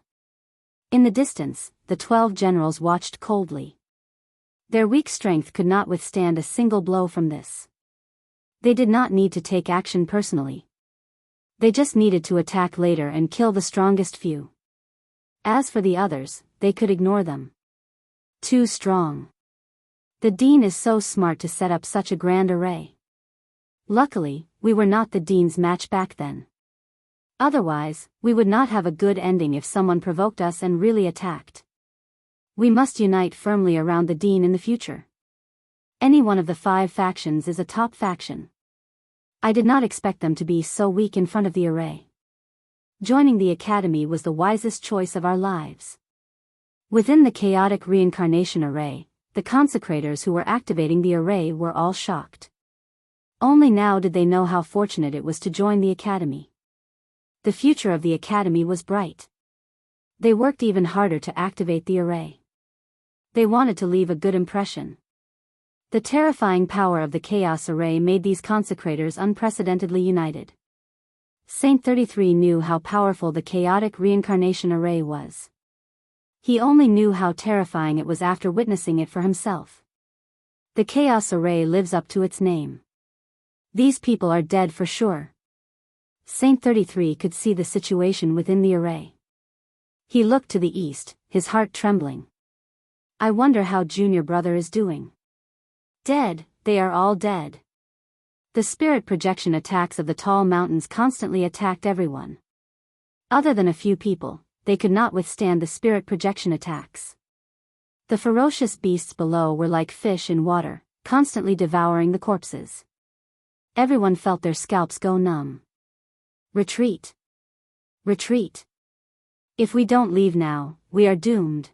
In the distance, the 12 generals watched coldly. Their weak strength could not withstand a single blow from this. They did not need to take action personally. They just needed to attack later and kill the strongest few. As for the others, they could ignore them. Too strong. The Dean is so smart to set up such a grand array. Luckily, we were not the Dean's match back then. Otherwise, we would not have a good ending if someone provoked us and really attacked. We must unite firmly around the Dean in the future. Any one of the 5 factions is a top faction. I did not expect them to be so weak in front of the array. Joining the academy was the wisest choice of our lives. Within the chaotic reincarnation array, the consecrators who were activating the array were all shocked. Only now did they know how fortunate it was to join the academy. The future of the academy was bright. They worked even harder to activate the array. They wanted to leave a good impression. The terrifying power of the Chaos Array made these consecrators unprecedentedly united. Saint 33 knew how powerful the chaotic reincarnation array was. He only knew how terrifying it was after witnessing it for himself. The Chaos Array lives up to its name. These people are dead for sure. Saint 33 could see the situation within the array. He looked to the east, his heart trembling. I wonder how Junior Brother is doing. Dead, they are all dead. The spirit projection attacks of the tall mountains constantly attacked everyone. Other than a few people, they could not withstand the spirit projection attacks. The ferocious beasts below were like fish in water, constantly devouring the corpses. Everyone felt their scalps go numb. Retreat. Retreat. If we don't leave now, we are doomed.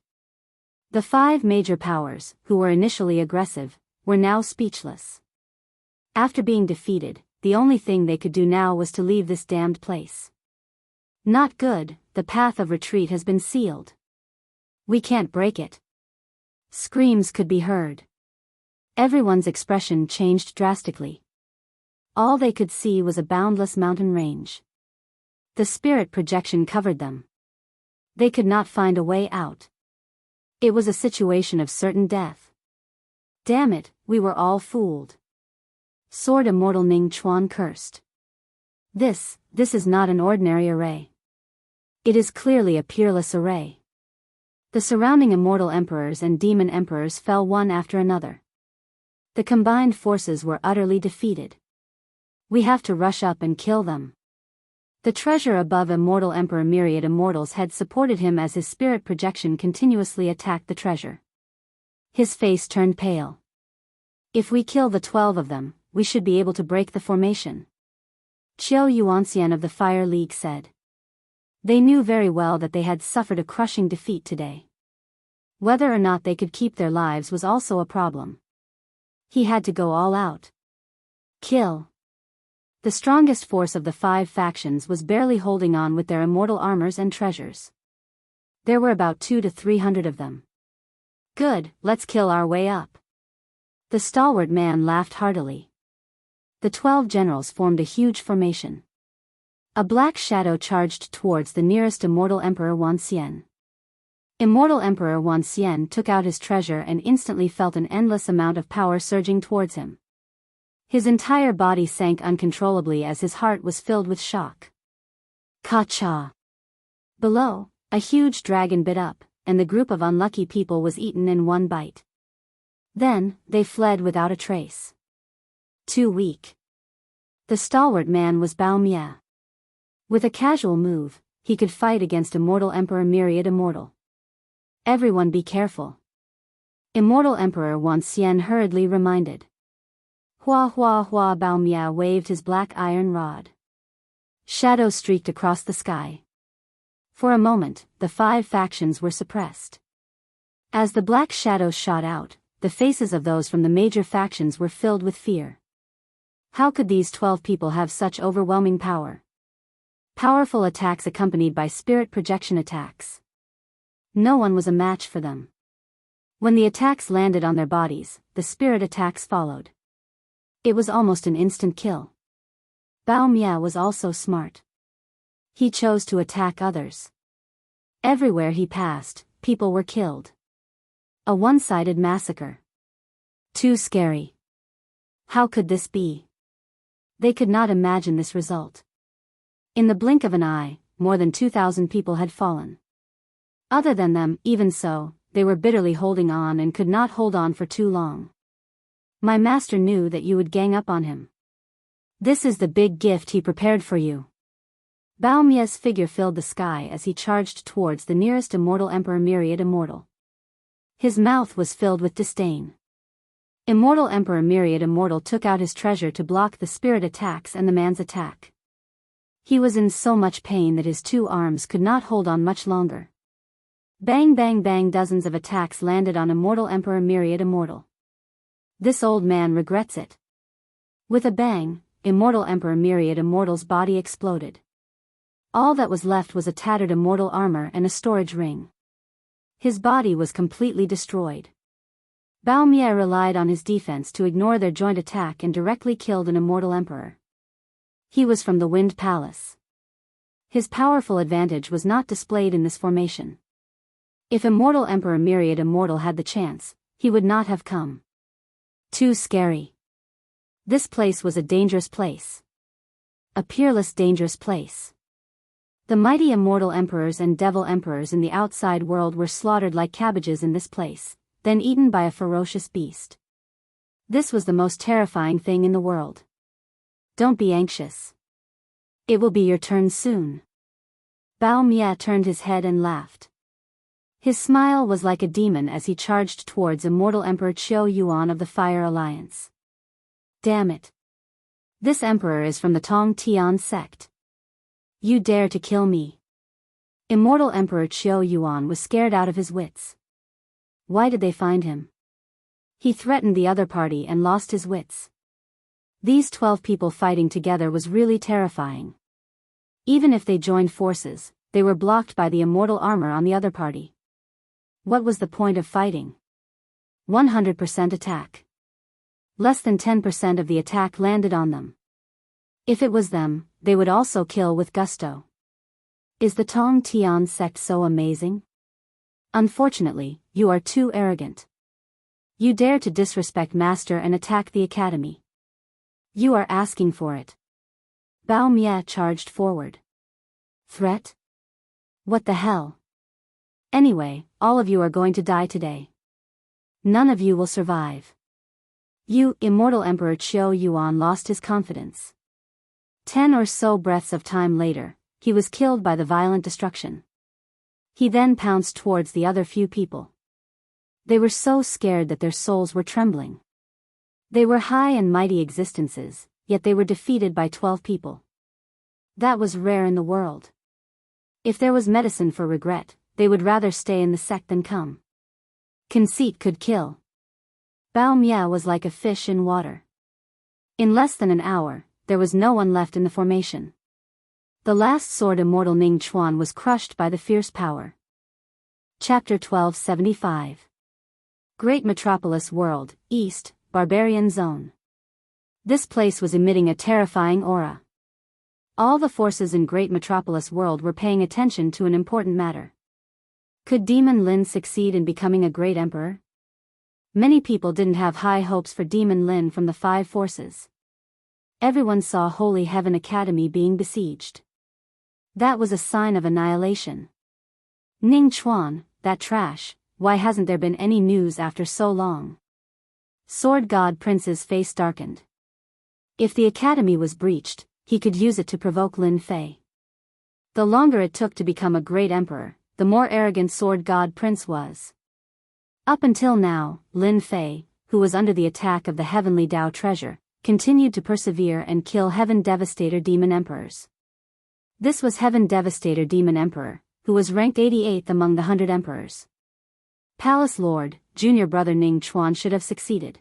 The 5 major powers, who were initially aggressive, were now speechless. After being defeated, the only thing they could do now was to leave this damned place. Not good, the path of retreat has been sealed. We can't break it. Screams could be heard. Everyone's expression changed drastically. All they could see was a boundless mountain range. The spirit projection covered them. They could not find a way out. It was a situation of certain death. Damn it, we were all fooled. Sword Immortal Ning Chuan cursed. This is not an ordinary array. It is clearly a peerless array. The surrounding immortal emperors and demon emperors fell one after another. The combined forces were utterly defeated. We have to rush up and kill them. The treasure above Immortal Emperor Myriad Immortals had supported him as his spirit projection continuously attacked the treasure. His face turned pale. If we kill the 12 of them, we should be able to break the formation. Qiu Yuanxian of the Fire League said. They knew very well that they had suffered a crushing defeat today. Whether or not they could keep their lives was also a problem. He had to go all out. Kill. The strongest force of the 5 factions was barely holding on with their immortal armors and treasures. There were about 200 to 300 of them. Good, let's kill our way up. The stalwart man laughed heartily. The 12 generals formed a huge formation. A black shadow charged towards the nearest immortal Emperor Wanxian. Immortal Emperor Wanxian took out his treasure and instantly felt an endless amount of power surging towards him. His entire body sank uncontrollably as his heart was filled with shock. Ka-cha! Below, a huge dragon bit up, and the group of unlucky people was eaten in one bite. Then, they fled without a trace. Too weak. The stalwart man was Bao Mia. With a casual move, he could fight against Immortal Emperor Myriad Immortal. Everyone be careful. Immortal Emperor Wanxian hurriedly reminded. Hua hua hua. Bao Mia waved his black iron rod. Shadows streaked across the sky. For a moment, the 5 factions were suppressed. As the black shadows shot out, the faces of those from the major factions were filled with fear. How could these 12 people have such overwhelming power? Powerful attacks accompanied by spirit projection attacks. No one was a match for them. When the attacks landed on their bodies, the spirit attacks followed. It was almost an instant kill. Bao Mia was also smart. He chose to attack others. Everywhere he passed, people were killed. A one-sided massacre. Too scary. How could this be? They could not imagine this result. In the blink of an eye, more than 2,000 people had fallen. Other than them, even so, they were bitterly holding on and could not hold on for too long. My master knew that you would gang up on him. This is the big gift he prepared for you. Bao Mia's figure filled the sky as he charged towards the nearest immortal Emperor Myriad Immortal. His mouth was filled with disdain. Immortal Emperor Myriad Immortal took out his treasure to block the spirit attacks and the man's attack. He was in so much pain that his 2 arms could not hold on much longer. Bang bang bang, dozens of attacks landed on Immortal Emperor Myriad Immortal. This old man regrets it. With a bang, Immortal Emperor Myriad Immortal's body exploded. All that was left was a tattered immortal armor and a storage ring. His body was completely destroyed. Bao Mia relied on his defense to ignore their joint attack and directly killed an immortal emperor. He was from the Wind Palace. His powerful advantage was not displayed in this formation. If Immortal Emperor Myriad Immortal had the chance, he would not have come. Too scary. This place was a dangerous place. A peerless dangerous place. The mighty immortal emperors and devil emperors in the outside world were slaughtered like cabbages in this place, then eaten by a ferocious beast. This was the most terrifying thing in the world. Don't be anxious. It will be your turn soon. Bao Mia turned his head and laughed. His smile was like a demon as he charged towards Immortal Emperor Qiu Yuan of the Fire Alliance. Damn it. This emperor is from the Tong Tian sect. You dare to kill me? Immortal Emperor Qiu Yuan was scared out of his wits. Why did they find him? He threatened the other party and lost his wits. These 12 people fighting together was really terrifying. Even if they joined forces, they were blocked by the immortal armor on the other party. What was the point of fighting? 100% attack. Less than 10% of the attack landed on them. If it was them, they would also kill with gusto. Is the Tong Tian sect so amazing? Unfortunately, you are too arrogant. You dare to disrespect Master and attack the academy. You are asking for it. Bao Mia charged forward. Threat? What the hell? Anyway, all of you are going to die today. None of you will survive. You, immortal Emperor Qiu Yuan lost his confidence. 10 or so breaths of time later, he was killed by the violent destruction. He then pounced towards the other few people. They were so scared that their souls were trembling. They were high and mighty existences, yet they were defeated by 12 people. That was rare in the world. If there was medicine for regret, they would rather stay in the sect than come. Conceit could kill. Bao Mia was like a fish in water. In less than an hour, there was no one left in the formation. The last sword immortal Ning Chuan was crushed by the fierce power. Chapter 1275. Great Metropolis World, East, Barbarian Zone. This place was emitting a terrifying aura. All the forces in Great Metropolis World were paying attention to an important matter. Could Demon Lin succeed in becoming a great emperor? Many people didn't have high hopes for Demon Lin from the 5 forces. Everyone saw Holy Heaven Academy being besieged. That was a sign of annihilation. Ning Chuan, that trash, why hasn't there been any news after so long? Sword God Prince's face darkened. If the academy was breached, he could use it to provoke Lin Fei. The longer it took to become a great emperor, the more arrogant Sword God Prince was. Up until now, Lin Fei, who was under the attack of the Heavenly Dao treasure, continued to persevere and kill Heaven Devastator Demon Emperors. This was Heaven Devastator Demon Emperor, who was ranked 88th among the 100 emperors. Palace Lord, junior brother Ning Chuan should have succeeded.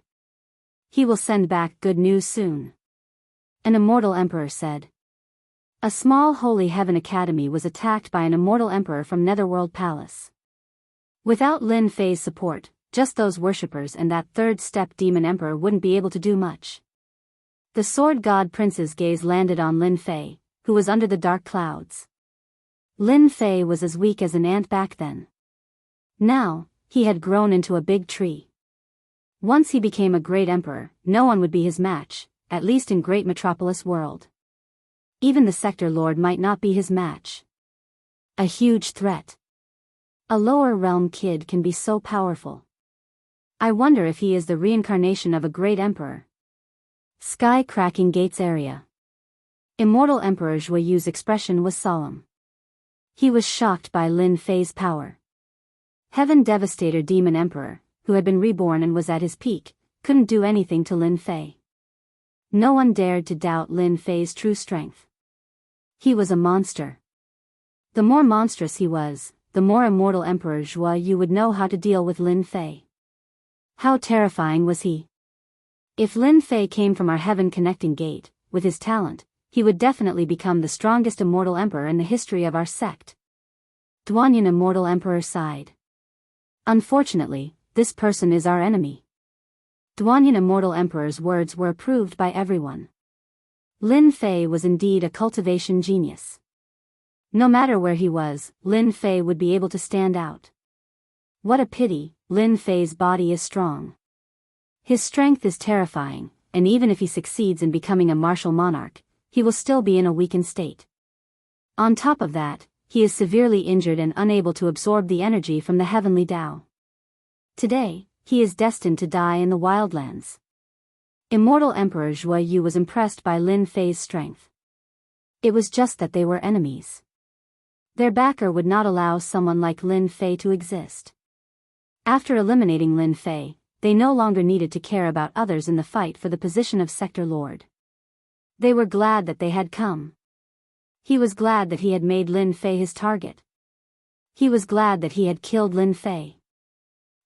He will send back good news soon. An immortal emperor said. A small Holy Heaven Academy was attacked by an immortal emperor from Netherworld Palace. Without Lin Fei's support, just those worshippers and that third-step demon emperor wouldn't be able to do much. The Sword God Prince's gaze landed on Lin Fei, who was under the dark clouds. Lin Fei was as weak as an ant back then. Now, he had grown into a big tree. Once he became a great emperor, no one would be his match, at least in Great Metropolis World. Even the Sector Lord might not be his match. A huge threat. A lower realm kid can be so powerful. I wonder if he is the reincarnation of a great emperor. Sky-cracking gates area. Immortal Emperor Zhuo Yu's expression was solemn. He was shocked by Lin Fei's power. Heaven Devastator Demon Emperor, who had been reborn and was at his peak, couldn't do anything to Lin Fei. No one dared to doubt Lin Fei's true strength. He was a monster. The more monstrous he was, the more immortal Emperor Zhuo Yu would know how to deal with Lin Fei. How terrifying was he? If Lin Fei came from our heaven connecting gate, with his talent, he would definitely become the strongest immortal emperor in the history of our sect. Duanyan Immortal Emperor sighed. Unfortunately, this person is our enemy. Duanyan Immortal Emperor's words were approved by everyone. Lin Fei was indeed a cultivation genius. No matter where he was, Lin Fei would be able to stand out. What a pity, Lin Fei's body is strong. His strength is terrifying, and even if he succeeds in becoming a martial monarch, he will still be in a weakened state. On top of that, he is severely injured and unable to absorb the energy from the heavenly Tao. Today, he is destined to die in the wildlands. Immortal Emperor Zhuo Yu was impressed by Lin Fei's strength. It was just that they were enemies. Their backer would not allow someone like Lin Fei to exist. After eliminating Lin Fei, they no longer needed to care about others in the fight for the position of Sector Lord. They were glad that they had come. He was glad that he had made Lin Fei his target. He was glad that he had killed Lin Fei.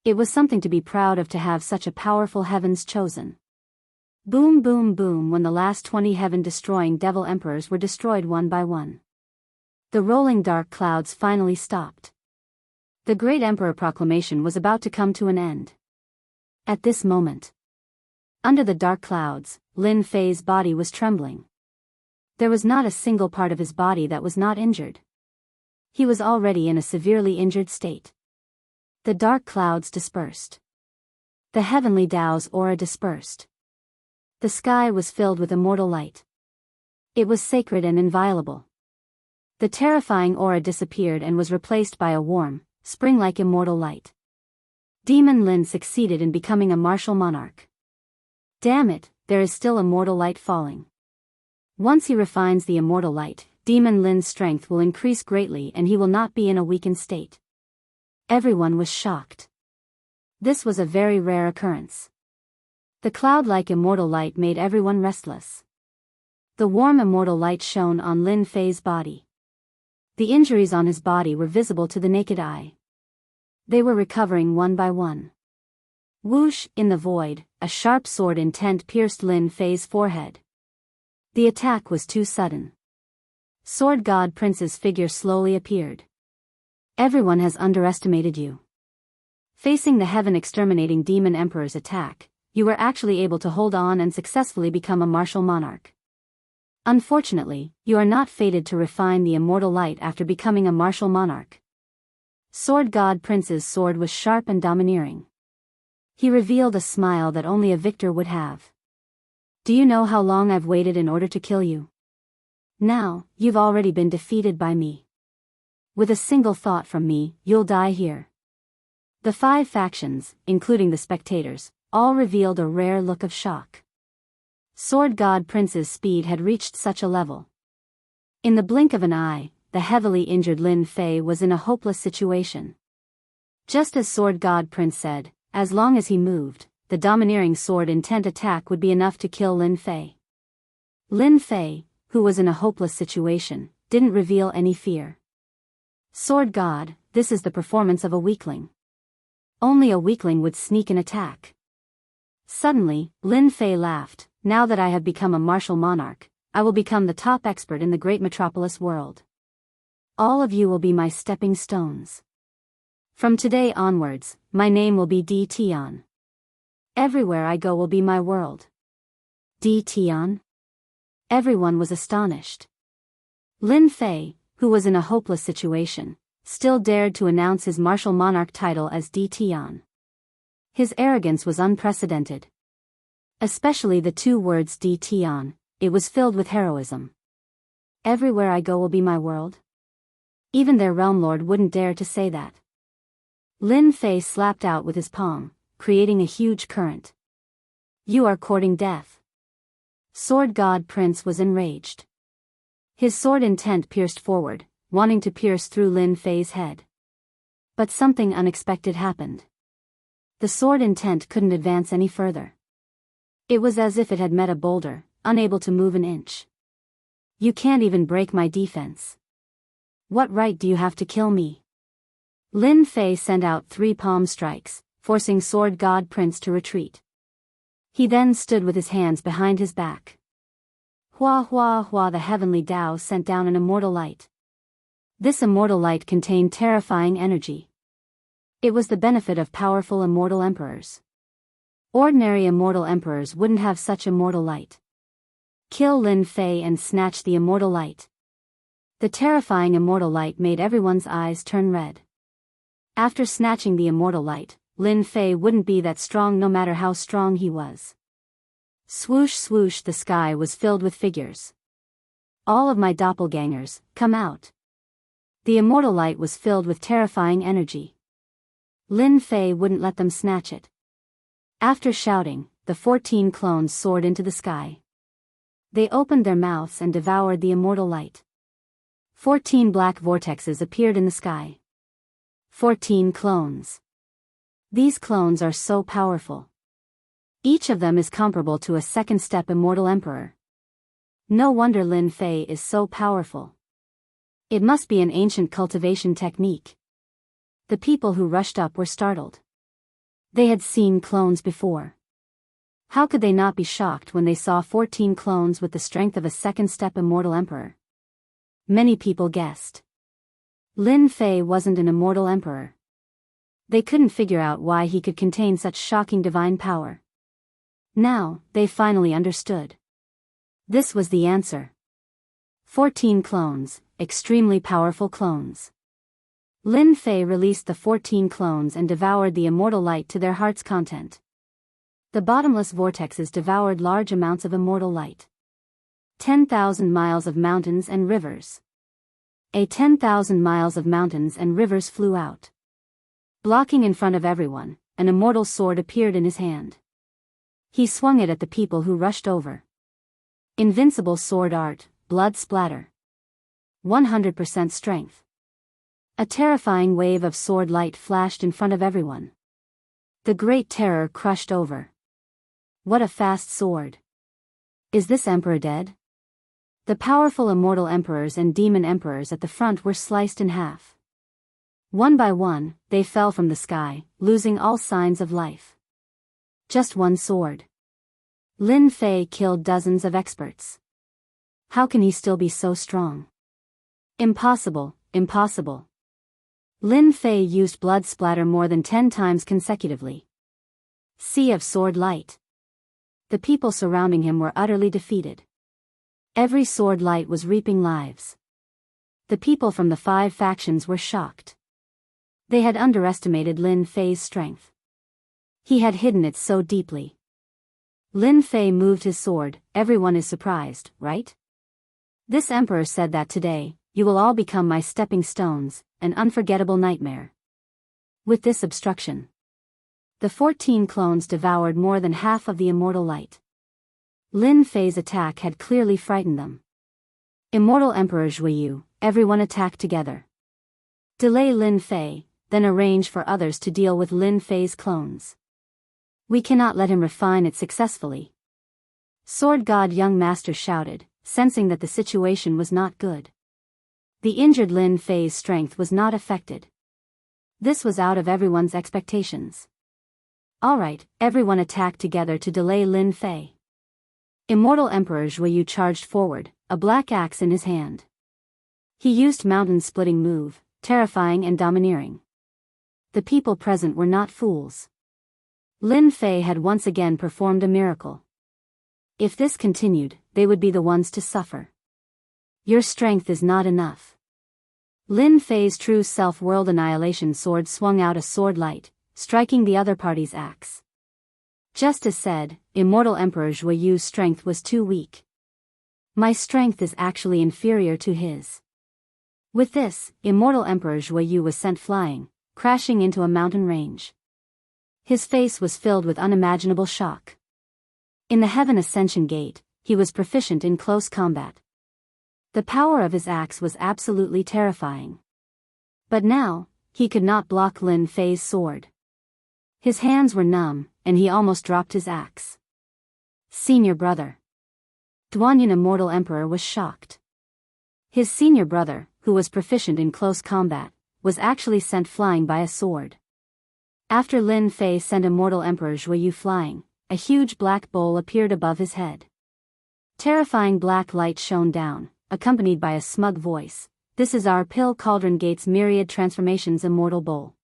It was something to be proud of to have such a powerful heavens chosen. Boom boom boom when the last 20 heaven-destroying devil emperors were destroyed one by one. The rolling dark clouds finally stopped. The great emperor proclamation was about to come to an end. At this moment, Under the dark clouds, Lin Fei's body was trembling. There was not a single part of his body that was not injured. He was already in a severely injured state. The dark clouds dispersed. The heavenly Tao's aura dispersed. The sky was filled with immortal light. It was sacred and inviolable. The terrifying aura disappeared and was replaced by a warm, spring-like immortal light. Demon Lin succeeded in becoming a martial monarch. Damn it, there is still immortal light falling. Once he refines the immortal light, Demon Lin's strength will increase greatly and he will not be in a weakened state. Everyone was shocked. This was a very rare occurrence. The cloud-like immortal light made everyone restless. The warm immortal light shone on Lin Fei's body. The injuries on his body were visible to the naked eye. They were recovering one by one. Whoosh, in the void, a sharp sword intent pierced Lin Fei's forehead. The attack was too sudden. Sword God Prince's figure slowly appeared. Everyone has underestimated you. Facing the heaven-exterminating Demon Emperor's attack, you were actually able to hold on and successfully become a martial monarch. Unfortunately, you are not fated to refine the immortal light after becoming a martial monarch. Sword God Prince's sword was sharp and domineering. He revealed a smile that only a victor would have. Do you know how long I've waited in order to kill you? Now, you've already been defeated by me. With a single thought from me, you'll die here. The 5 factions, including the spectators, all revealed a rare look of shock. Sword God Prince's speed had reached such a level. In the blink of an eye, the heavily injured Lin Fei was in a hopeless situation. Just as Sword God Prince said, as long as he moved, the domineering sword intent attack would be enough to kill Lin Fei. Lin Fei, who was in a hopeless situation, didn't reveal any fear. Sword God, this is the performance of a weakling. Only a weakling would sneak an attack. Suddenly, Lin Fei laughed. Now that I have become a martial monarch, I will become the top expert in the great metropolis world. All of you will be my stepping stones. From today onwards, my name will be Di Tian. Everywhere I go will be my world. Di Tian? Everyone was astonished. Lin Fei, who was in a hopeless situation, still dared to announce his martial monarch title as Di Tian. His arrogance was unprecedented. Especially the 2 words Di Tian, it was filled with heroism. Everywhere I go will be my world? Even their realm lord wouldn't dare to say that. Lin Fei slapped out with his palm, creating a huge current. You are courting death. Sword God Prince was enraged. His sword intent pierced forward, wanting to pierce through Lin Fei's head. But something unexpected happened. The sword intent couldn't advance any further. It was as if it had met a boulder, unable to move an inch. You can't even break my defense. What right do you have to kill me? Lin Fei sent out 3 palm strikes, forcing Sword God Prince to retreat. He then stood with his hands behind his back. Hua hua hua, the heavenly Tao sent down an immortal light. This immortal light contained terrifying energy. It was the benefit of powerful immortal emperors. Ordinary immortal emperors wouldn't have such immortal light. Kill Lin Fei and snatch the immortal light. The terrifying immortal light made everyone's eyes turn red. After snatching the immortal light, Lin Fei wouldn't be that strong no matter how strong he was. Swoosh swoosh, the sky was filled with figures. All of my doppelgangers, come out. The immortal light was filled with terrifying energy. Lin Fei wouldn't let them snatch it. After shouting, the 14 clones soared into the sky. They opened their mouths and devoured the immortal light. 14 black vortexes appeared in the sky. 14 clones. These clones are so powerful. Each of them is comparable to a second-step immortal emperor. No wonder Lin Fei is so powerful. It must be an ancient cultivation technique. The people who rushed up were startled. They had seen clones before. How could they not be shocked when they saw 14 clones with the strength of a second-step immortal emperor? Many people guessed. Lin Fei wasn't an immortal emperor. They couldn't figure out why he could contain such shocking divine power. Now, they finally understood. This was the answer. 14 clones, extremely powerful clones. Lin Fei released the 14 clones and devoured the immortal light to their heart's content. The bottomless vortexes devoured large amounts of immortal light. 10,000 miles of mountains and rivers. 10,000 miles of mountains and rivers flew out. Blocking in front of everyone, an immortal sword appeared in his hand. He swung it at the people who rushed over. Invincible sword art, blood splatter. 100% strength. A terrifying wave of sword light flashed in front of everyone. The great terror crushed over. What a fast sword. Is this emperor dead? The powerful immortal emperors and demon emperors at the front were sliced in half. One by one, they fell from the sky, losing all signs of life. Just one sword. Lin Fei killed dozens of experts. How can he still be so strong? Impossible, impossible. Lin Fei used blood splatter more than 10 times consecutively. Sea of sword light. The people surrounding him were utterly defeated. Every sword light was reaping lives. The people from the 5 factions were shocked. They had underestimated Lin Fei's strength. He had hidden it so deeply. Lin Fei moved his sword. Everyone is surprised, right? This emperor said that today, you will all become my stepping stones, an unforgettable nightmare. With this obstruction, the 14 clones devoured more than half of the immortal light. Lin Fei's attack had clearly frightened them. Immortal Emperor Zhuyu, everyone attack together. Delay Lin Fei, then arrange for others to deal with Lin Fei's clones. We cannot let him refine it successfully. Sword God Young Master shouted, sensing that the situation was not good. The injured Lin Fei's strength was not affected. This was out of everyone's expectations. Alright, everyone attack together to delay Lin Fei. Immortal Emperor Zhuyu charged forward, a black axe in his hand. He used mountain-splitting move, terrifying and domineering. The people present were not fools. Lin Fei had once again performed a miracle. If this continued, they would be the ones to suffer. Your strength is not enough. Lin Fei's true self-world annihilation sword swung out a sword light, striking the other party's axe. Just as said, Immortal Emperor Zhuiyu's strength was too weak. My strength is actually inferior to his. With this, Immortal Emperor Zhuiyu was sent flying, crashing into a mountain range. His face was filled with unimaginable shock. In the Heaven Ascension Gate, he was proficient in close combat. The power of his axe was absolutely terrifying. But now, he could not block Lin Fei's sword. His hands were numb, and he almost dropped his axe. Senior brother. Duanyan Immortal Emperor was shocked. His senior brother, who was proficient in close combat, was actually sent flying by a sword. After Lin Fei sent Immortal Emperor Zhuiyu flying, a huge black bowl appeared above his head. Terrifying black light shone down, accompanied by a smug voice. This is our Pill Cauldron Gate's myriad transformations immortal bowl.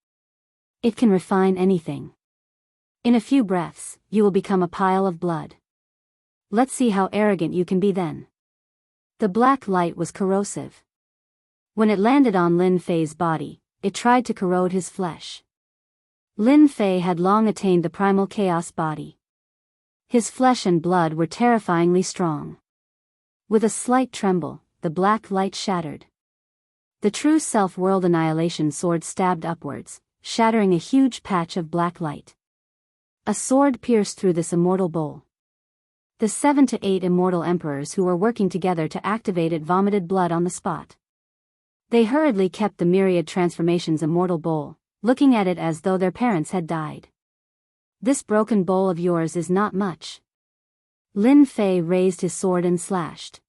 It can refine anything. In a few breaths, you will become a pile of blood. Let's see how arrogant you can be then. The black light was corrosive. When it landed on Lin Fei's body, it tried to corrode his flesh. Lin Fei had long attained the primal chaos body. His flesh and blood were terrifyingly strong. With a slight tremble, the black light shattered. The true self-world annihilation sword stabbed upwards, shattering a huge patch of black light. A sword pierced through this immortal bowl. The 7 to 8 immortal emperors who were working together to activate it vomited blood on the spot. They hurriedly kept the myriad transformations immortal bowl, looking at it as though their parents had died. This broken bowl of yours is not much. Lin Fei raised his sword and slashed.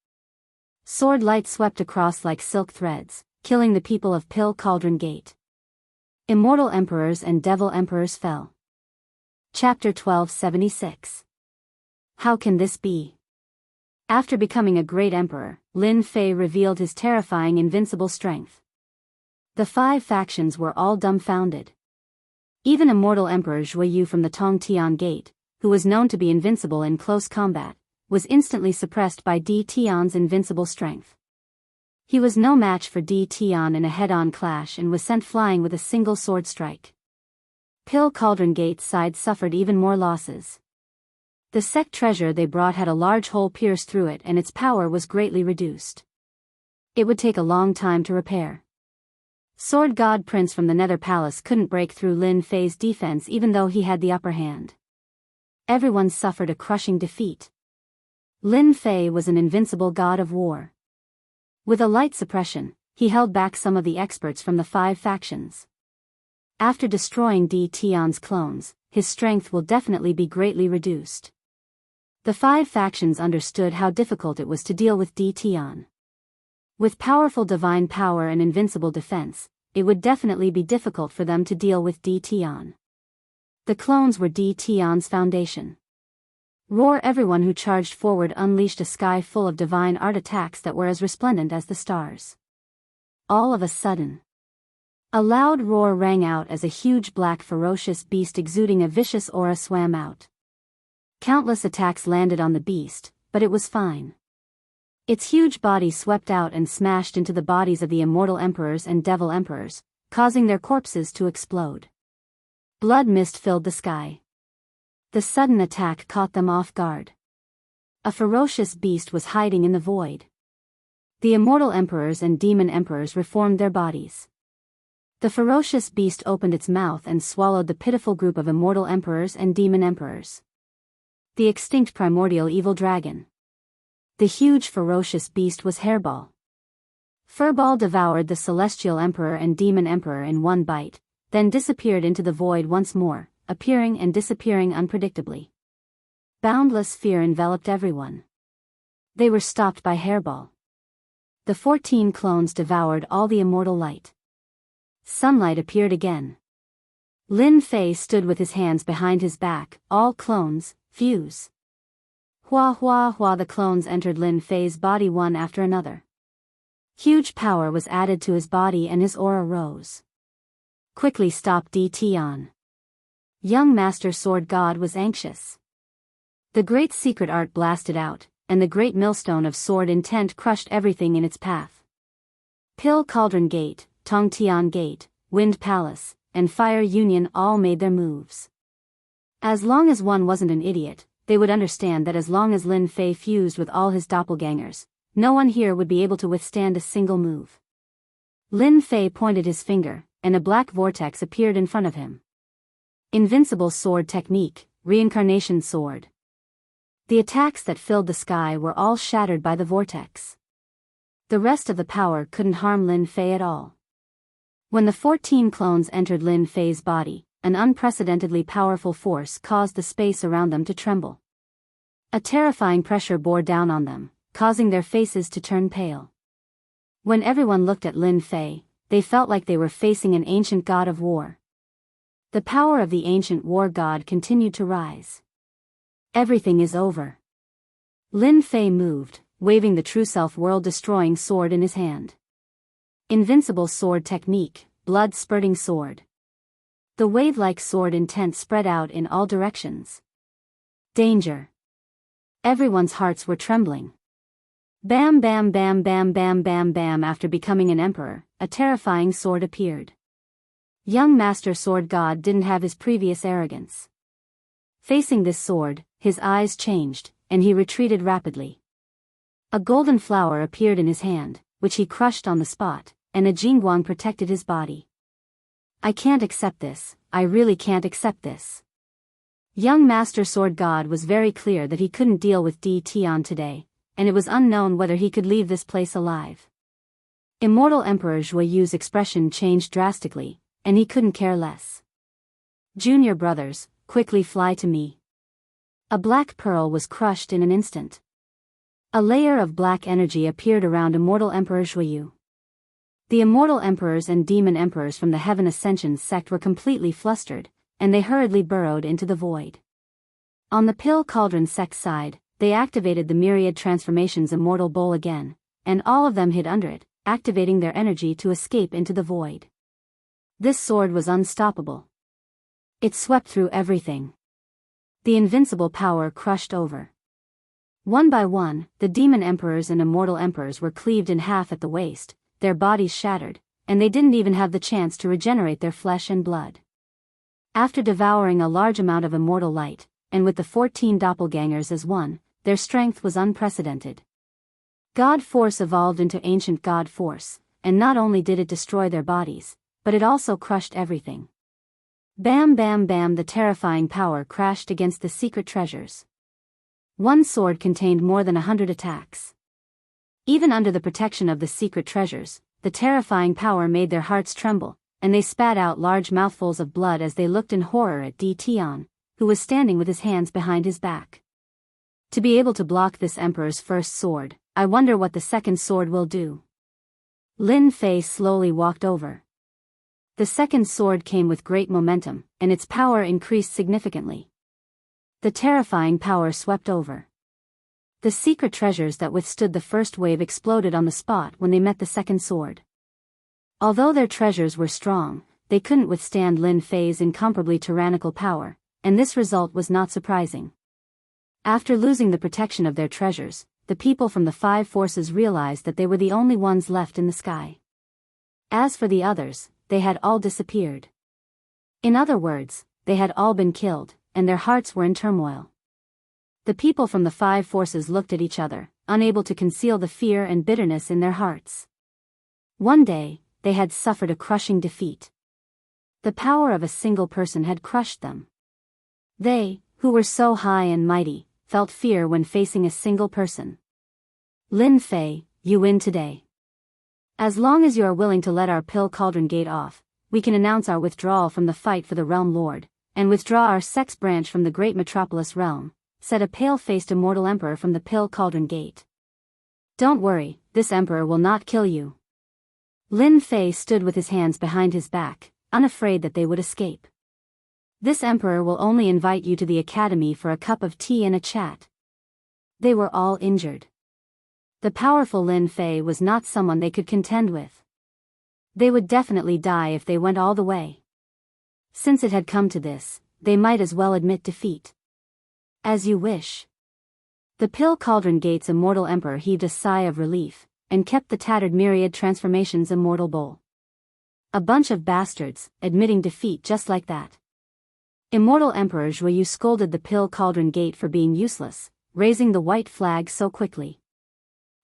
Sword light swept across like silk threads, killing the people of Pill Cauldron Gate. Immortal emperors and devil emperors fell. Chapter 1276. How can this be? After becoming a great emperor, Lin Fei revealed his terrifying invincible strength. The 5 factions were all dumbfounded. Even Immortal Emperor Zhuiyu from the Tongtian Gate, who was known to be invincible in close combat, was instantly suppressed by Di Tian's invincible strength. He was no match for Di Tian in a head-on clash and was sent flying with a single sword strike. Pill Cauldron Gate's side suffered even more losses. The sect treasure they brought had a large hole pierced through it and its power was greatly reduced. It would take a long time to repair. Sword God Prince from the Nether Palace couldn't break through Lin Fei's defense even though he had the upper hand. Everyone suffered a crushing defeat. Lin Fei was an invincible god of war. With a light suppression, he held back some of the experts from the 5 factions. After destroying Di Tian's clones, his strength will definitely be greatly reduced. The 5 factions understood how difficult it was to deal with Di Tian. With powerful divine power and invincible defense, it would definitely be difficult for them to deal with Di Tian. The clones were Di Tian's foundation. Roar! Everyone who charged forward unleashed a sky full of divine art attacks that were as resplendent as the stars. All of a sudden, a loud roar rang out as a huge black ferocious beast exuding a vicious aura swam out. Countless attacks landed on the beast, but it was fine. Its huge body swept out and smashed into the bodies of the immortal emperors and devil emperors, causing their corpses to explode. Blood mist filled the sky. The sudden attack caught them off guard. A ferocious beast was hiding in the void. The immortal emperors and demon emperors reformed their bodies. The ferocious beast opened its mouth and swallowed the pitiful group of immortal emperors and demon emperors. The extinct primordial evil dragon. The huge ferocious beast was Hairball. Furball devoured the celestial emperor and demon emperor in one bite, then disappeared into the void once more, appearing and disappearing unpredictably. Boundless fear enveloped everyone. They were stopped by Hairball. The 14 clones devoured all the immortal light. Sunlight appeared again. Lin Fei stood with his hands behind his back. All clones, fuse. Hua hua hua! The clones entered Lin Fei's body one after another. Huge power was added to his body and his aura rose. Quickly stop Di Tian. Young Master Sword God was anxious. The great secret art blasted out, and the great millstone of sword intent crushed everything in its path. Pill Cauldron Gate, Tongtian Gate, Wind Palace, and Fire Union all made their moves. As long as one wasn't an idiot, they would understand that as long as Lin Fei fused with all his doppelgangers, no one here would be able to withstand a single move. Lin Fei pointed his finger, and a black vortex appeared in front of him. Invincible sword technique, reincarnation sword. The attacks that filled the sky were all shattered by the vortex. The rest of the power couldn't harm Lin Fei at all. When the 14 clones entered Lin Fei's body, an unprecedentedly powerful force caused the space around them to tremble. A terrifying pressure bore down on them, causing their faces to turn pale. When everyone looked at Lin Fei, they felt like they were facing an ancient god of war. The power of the ancient war god continued to rise. Everything is over. Lin Fei moved, waving the true self world-destroying sword in his hand. Invincible sword technique, blood-spurting sword. The wave-like sword intent spread out in all directions. Danger. Everyone's hearts were trembling. Bam bam bam bam bam bam bam! After becoming an emperor, a terrifying sword appeared. Young Master Sword God didn't have his previous arrogance. Facing this sword, his eyes changed, and he retreated rapidly. A golden flower appeared in his hand, which he crushed on the spot, and a jingguang protected his body. I can't accept this, I really can't accept this. Young Master Sword God was very clear that he couldn't deal with Di Tian today, and it was unknown whether he could leave this place alive. Immortal Emperor Zhuiyu's expression changed drastically, and he couldn't care less. Junior brothers, quickly fly to me. A black pearl was crushed in an instant. A layer of black energy appeared around Immortal Emperor Zhuiyu. The Immortal Emperors and Demon Emperors from the Heaven Ascension sect were completely flustered, and they hurriedly burrowed into the void. On the Pill Cauldron sect side, they activated the Myriad Transformations Immortal Bowl again, and all of them hid under it, activating their energy to escape into the void. This sword was unstoppable. It swept through everything. The invincible power crushed over. One by one, the demon emperors and immortal emperors were cleaved in half at the waist, their bodies shattered, and they didn't even have the chance to regenerate their flesh and blood. After devouring a large amount of immortal light, and with the 14 doppelgangers as one, their strength was unprecedented. God Force evolved into Ancient God Force, and not only did it destroy their bodies, but it also crushed everything. Bam bam bam, the terrifying power crashed against the secret treasures. One sword contained more than 100 attacks. Even under the protection of the secret treasures, the terrifying power made their hearts tremble, and they spat out large mouthfuls of blood as they looked in horror at Tion, who was standing with his hands behind his back. To be able to block this emperor's first sword, I wonder what the second sword will do. Lin Fei slowly walked over. The second sword came with great momentum, and its power increased significantly. The terrifying power swept over. The secret treasures that withstood the first wave exploded on the spot when they met the second sword. Although their treasures were strong, they couldn't withstand Lin Fei's incomparably tyrannical power, and this result was not surprising. After losing the protection of their treasures, the people from the 5 forces realized that they were the only ones left in the sky. As for the others, they had all disappeared. In other words, they had all been killed, and their hearts were in turmoil. The people from the 5 forces looked at each other, unable to conceal the fear and bitterness in their hearts. One day, they had suffered a crushing defeat. The power of a single person had crushed them. They, who were so high and mighty, felt fear when facing a single person. Lin Fei, you win today. As long as you are willing to let our Pill Cauldron Gate off, we can announce our withdrawal from the fight for the Realm Lord, and withdraw our sex branch from the great metropolis realm, said a pale-faced immortal emperor from the Pill Cauldron Gate. Don't worry, this emperor will not kill you. Lin Fei stood with his hands behind his back, unafraid that they would escape. This emperor will only invite you to the academy for a cup of tea and a chat. They were all injured. The powerful Lin Fei was not someone they could contend with. They would definitely die if they went all the way. Since it had come to this, they might as well admit defeat. As you wish. The Pill Cauldron Gate's immortal emperor heaved a sigh of relief, and kept the tattered myriad transformations immortal bowl. A bunch of bastards, admitting defeat just like that. Immortal Emperor Zhuyu scolded the Pill Cauldron Gate for being useless, raising the white flag so quickly.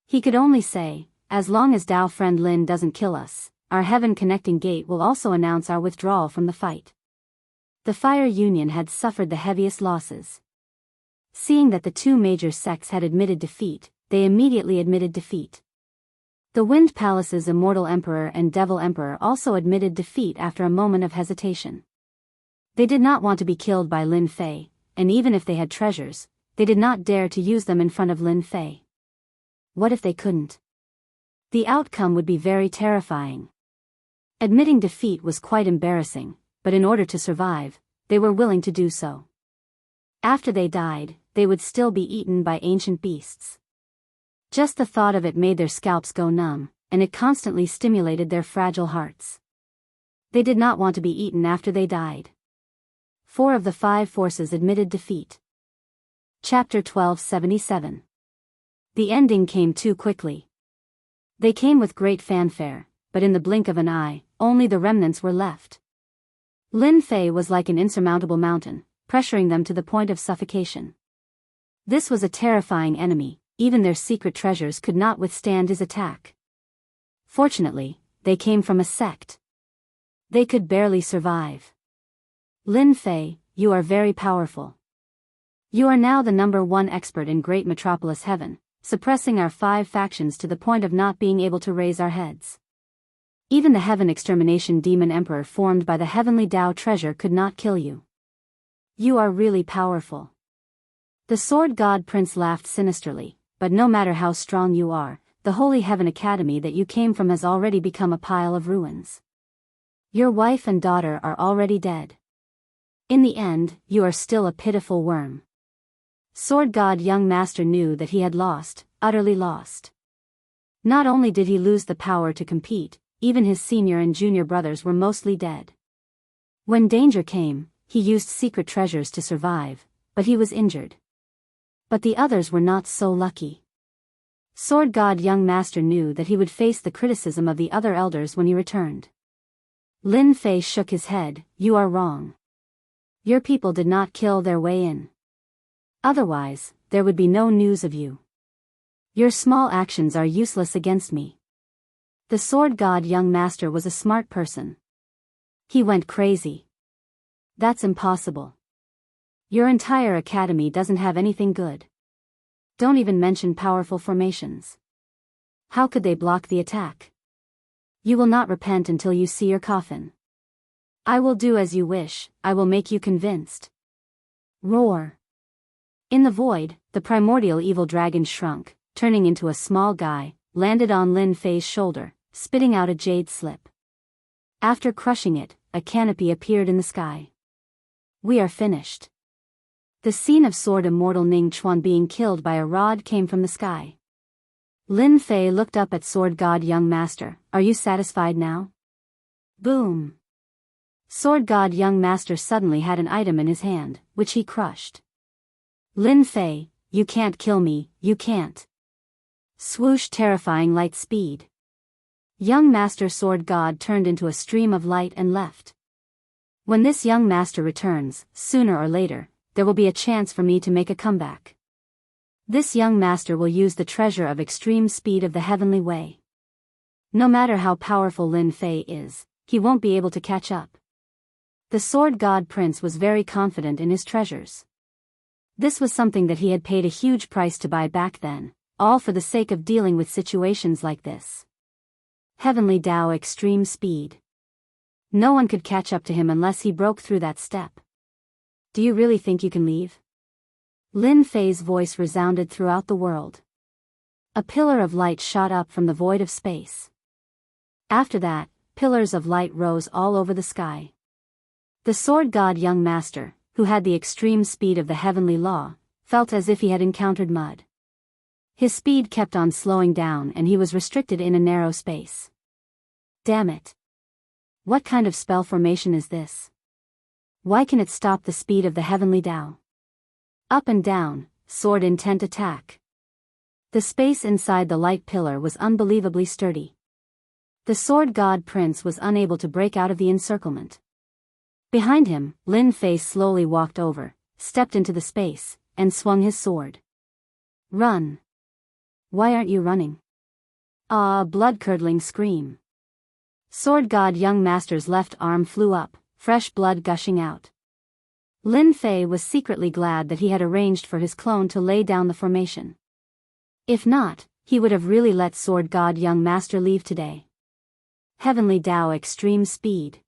He could only say, as long as Dao friend Lin doesn't kill us, our heaven-connecting gate will also announce our withdrawal from the fight. The Fire Union had suffered the heaviest losses. Seeing that the 2 major sects had admitted defeat, they immediately admitted defeat. The Wind Palace's Immortal Emperor and Devil Emperor also admitted defeat after a moment of hesitation. They did not want to be killed by Lin Fei, and even if they had treasures, they did not dare to use them in front of Lin Fei. What if they couldn't? The outcome would be very terrifying. Admitting defeat was quite embarrassing, but in order to survive, they were willing to do so. After they died, they would still be eaten by ancient beasts. Just the thought of it made their scalps go numb, and it constantly stimulated their fragile hearts. They did not want to be eaten after they died. 4 of the 5 forces admitted defeat. Chapter 1277. The ending came too quickly. They came with great fanfare, but in the blink of an eye, only the remnants were left. Lin Fei was like an insurmountable mountain, pressuring them to the point of suffocation. This was a terrifying enemy, even their secret treasures could not withstand his attack. Fortunately, they came from a sect. They could barely survive. Lin Fei, you are very powerful. You are now the #1 expert in Great Metropolis Heaven, suppressing our 5 factions to the point of not being able to raise our heads. Even the Heaven Extermination Demon Emperor formed by the Heavenly Tao treasure could not kill you. You are really powerful. The Sword God Prince laughed sinisterly, but no matter how strong you are, the Holy Heaven Academy that you came from has already become a pile of ruins. Your wife and daughter are already dead. In the end, you are still a pitiful worm. Sword God Young Master knew that he had lost, utterly lost. Not only did he lose the power to compete, even his senior and junior brothers were mostly dead. When danger came, he used secret treasures to survive, but he was injured. But the others were not so lucky. Sword God Young Master knew that he would face the criticism of the other elders when he returned. Lin Fei shook his head. "You are wrong. Your people did not kill their way in. Otherwise, there would be no news of you. Your small actions are useless against me." The Sword God Young Master was a smart person. He went crazy. "That's impossible. Your entire academy doesn't have anything good. Don't even mention powerful formations. How could they block the attack? You will not repent until you see your coffin. I will do as you wish, I will make you convinced." Roar. In the void, the primordial evil dragon shrunk, turning into a small guy, landed on Lin Fei's shoulder, spitting out a jade slip. After crushing it, a canopy appeared in the sky. "We are finished." The scene of Sword Immortal Ning Chuan being killed by a rod came from the sky. Lin Fei looked up at Sword God Young Master. "Are you satisfied now?" Boom. Sword God Young Master suddenly had an item in his hand, which he crushed. "Lin Fei, you can't kill me, you can't." Swoosh, terrifying light speed. Young Master Sword God turned into a stream of light and left. When this young master returns, sooner or later, there will be a chance for me to make a comeback. This young master will use the treasure of extreme speed of the heavenly way. No matter how powerful Lin Fei is, he won't be able to catch up. The Sword God Prince was very confident in his treasures. This was something that he had paid a huge price to buy back then, all for the sake of dealing with situations like this. Heavenly Tao extreme speed. No one could catch up to him unless he broke through that step. "Do you really think you can leave?" Lin Fei's voice resounded throughout the world. A pillar of light shot up from the void of space. After that, pillars of light rose all over the sky. The Sword God Young Master, who had the extreme speed of the heavenly law, felt as if he had encountered mud. His speed kept on slowing down and he was restricted in a narrow space. Damn it. What kind of spell formation is this? Why can it stop the speed of the heavenly Tao? Up and down, sword intent attack. The space inside the light pillar was unbelievably sturdy. The Sword God Prince was unable to break out of the encirclement. Behind him, Lin Fei slowly walked over, stepped into the space, and swung his sword. "Run! Why aren't you running?" Ah, blood-curdling scream. Sword God Young Master's left arm flew up, fresh blood gushing out. Lin Fei was secretly glad that he had arranged for his clone to lay down the formation. If not, he would have really let Sword God Young Master leave today. Heavenly Tao extreme speed.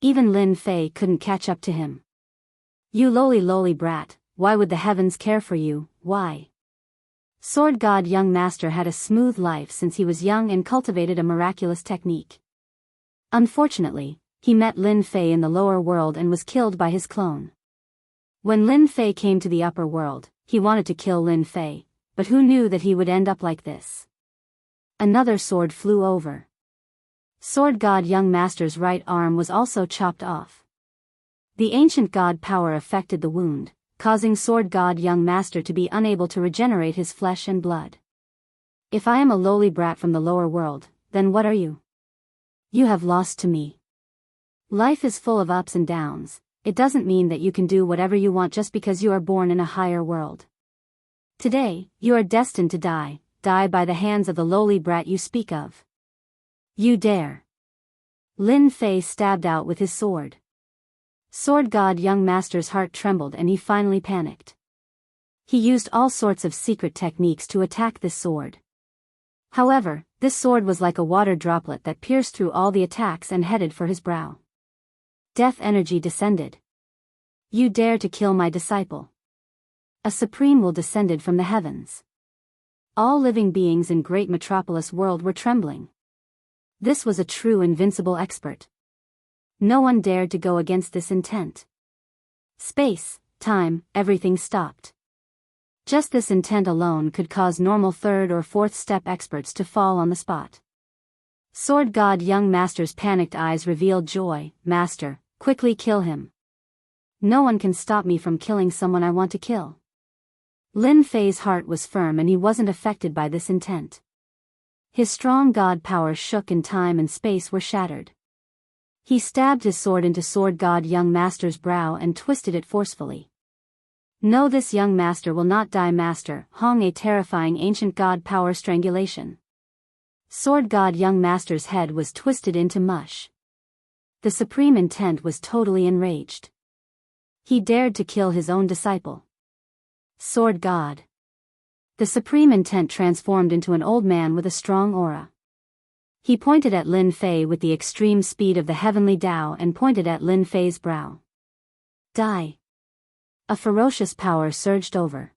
Even Lin Fei couldn't catch up to him. "You lowly brat, why would the heavens care for you, why?" Sword God Young Master had a smooth life since he was young and cultivated a miraculous technique. Unfortunately, he met Lin Fei in the lower world and was killed by his clone. When Lin Fei came to the upper world, he wanted to kill Lin Fei, but who knew that he would end up like this? Another sword flew over. Sword God Young Master's right arm was also chopped off. The ancient god power affected the wound, causing Sword God Young Master to be unable to regenerate his flesh and blood. "If I am a lowly brat from the lower world, then what are you? You have lost to me. Life is full of ups and downs. It doesn't mean that you can do whatever you want just because you are born in a higher world. Today, you are destined to die by the hands of the lowly brat you speak of. You dare." Lin Fei stabbed out with his sword. Sword God Young Master's heart trembled and he finally panicked. He used all sorts of secret techniques to attack this sword. However, this sword was like a water droplet that pierced through all the attacks and headed for his brow. Death energy descended. "You dare to kill my disciple." A supreme will descended from the heavens. All living beings in great metropolis world were trembling. This was a true invincible expert. No one dared to go against this intent. Space, time, everything stopped. Just this intent alone could cause normal third or fourth step experts to fall on the spot. Sword God Young Master's panicked eyes revealed joy. "Master, quickly kill him." No one can stop me from killing someone I want to kill. Lin Fei's heart was firm and he wasn't affected by this intent. His strong god power shook and time and space were shattered. He stabbed his sword into Sword God Young Master's brow and twisted it forcefully. No, this young master will not die, Master. Hong, a terrifying ancient god power strangulation. Sword God Young Master's head was twisted into mush. The supreme intent was totally enraged. He dared to kill his own disciple. Sword God. The supreme intent transformed into an old man with a strong aura. He pointed at Lin Fei with the extreme speed of the heavenly Tao and pointed at Lin Fei's brow. Die. A ferocious power surged over.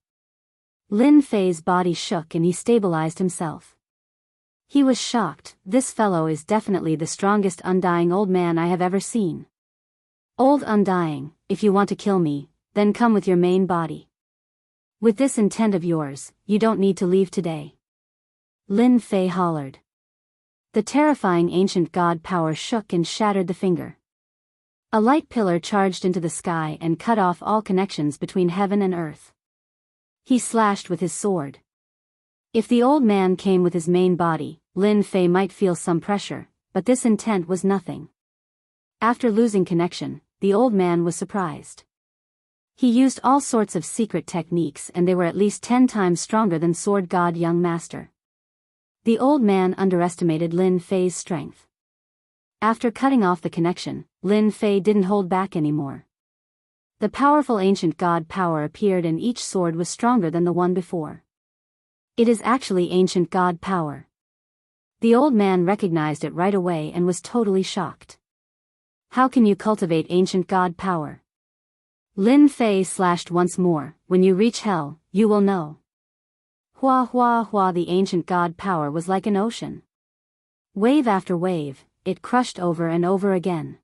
Lin Fei's body shook and he stabilized himself. He was shocked. This fellow is definitely the strongest undying old man I have ever seen. Old undying, if you want to kill me, then come with your main body. With this intent of yours, you don't need to leave today. Lin Fei hollered. The terrifying ancient god power shook and shattered the finger. A light pillar charged into the sky and cut off all connections between heaven and earth. He slashed with his sword. If the old man came with his main body, Lin Fei might feel some pressure, but this intent was nothing. After losing connection, the old man was surprised. He used all sorts of secret techniques and they were at least 10 times stronger than Sword God Young Master. The old man underestimated Lin Fei's strength. After cutting off the connection, Lin Fei didn't hold back anymore. The powerful ancient god power appeared and each sword was stronger than the one before. It is actually ancient god power. The old man recognized it right away and was totally shocked. How can you cultivate ancient god power? Lin Fei slashed once more. When you reach hell, you will know. Hua hua hua, the ancient god power was like an ocean. Wave after wave, it crushed over and over again.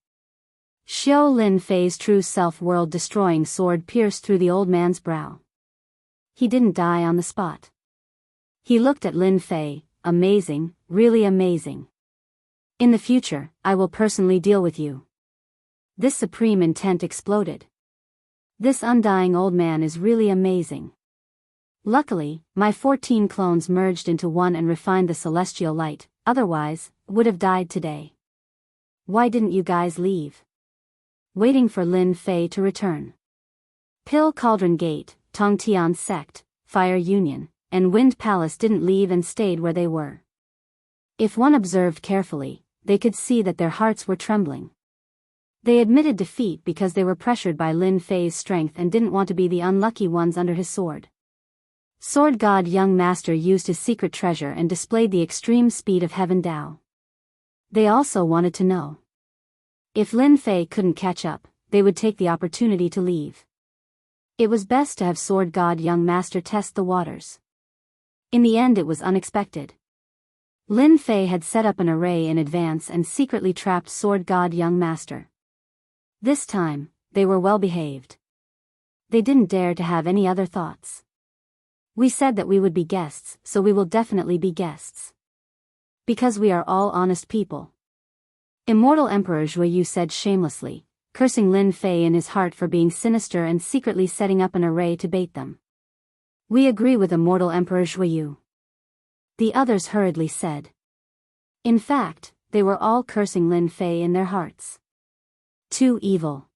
Xiao Lin Fei's true self world-destroying sword pierced through the old man's brow. He didn't die on the spot. He looked at Lin Fei. Amazing, really amazing. In the future, I will personally deal with you. This supreme intent exploded. This undying old man is really amazing. Luckily, my 14 clones merged into one and refined the celestial light, otherwise, would have died today. Why didn't you guys leave? Waiting for Lin Fei to return. Pill Cauldron Gate, Tongtian Sect, Fire Union, and Wind Palace didn't leave and stayed where they were. If one observed carefully, they could see that their hearts were trembling. They admitted defeat because they were pressured by Lin Fei's strength and didn't want to be the unlucky ones under his sword. Sword God Young Master used his secret treasure and displayed the extreme speed of Heaven Dao. They also wanted to know. If Lin Fei couldn't catch up, they would take the opportunity to leave. It was best to have Sword God Young Master test the waters. In the end, it was unexpected. Lin Fei had set up an array in advance and secretly trapped Sword God Young Master. This time, they were well behaved. They didn't dare to have any other thoughts. We said that we would be guests, so we will definitely be guests. Because we are all honest people. Immortal Emperor Zhuyu said shamelessly, cursing Lin Fei in his heart for being sinister and secretly setting up an array to bait them. We agree with Immortal Emperor Zhuyu. The others hurriedly said. In fact, they were all cursing Lin Fei in their hearts. Too evil.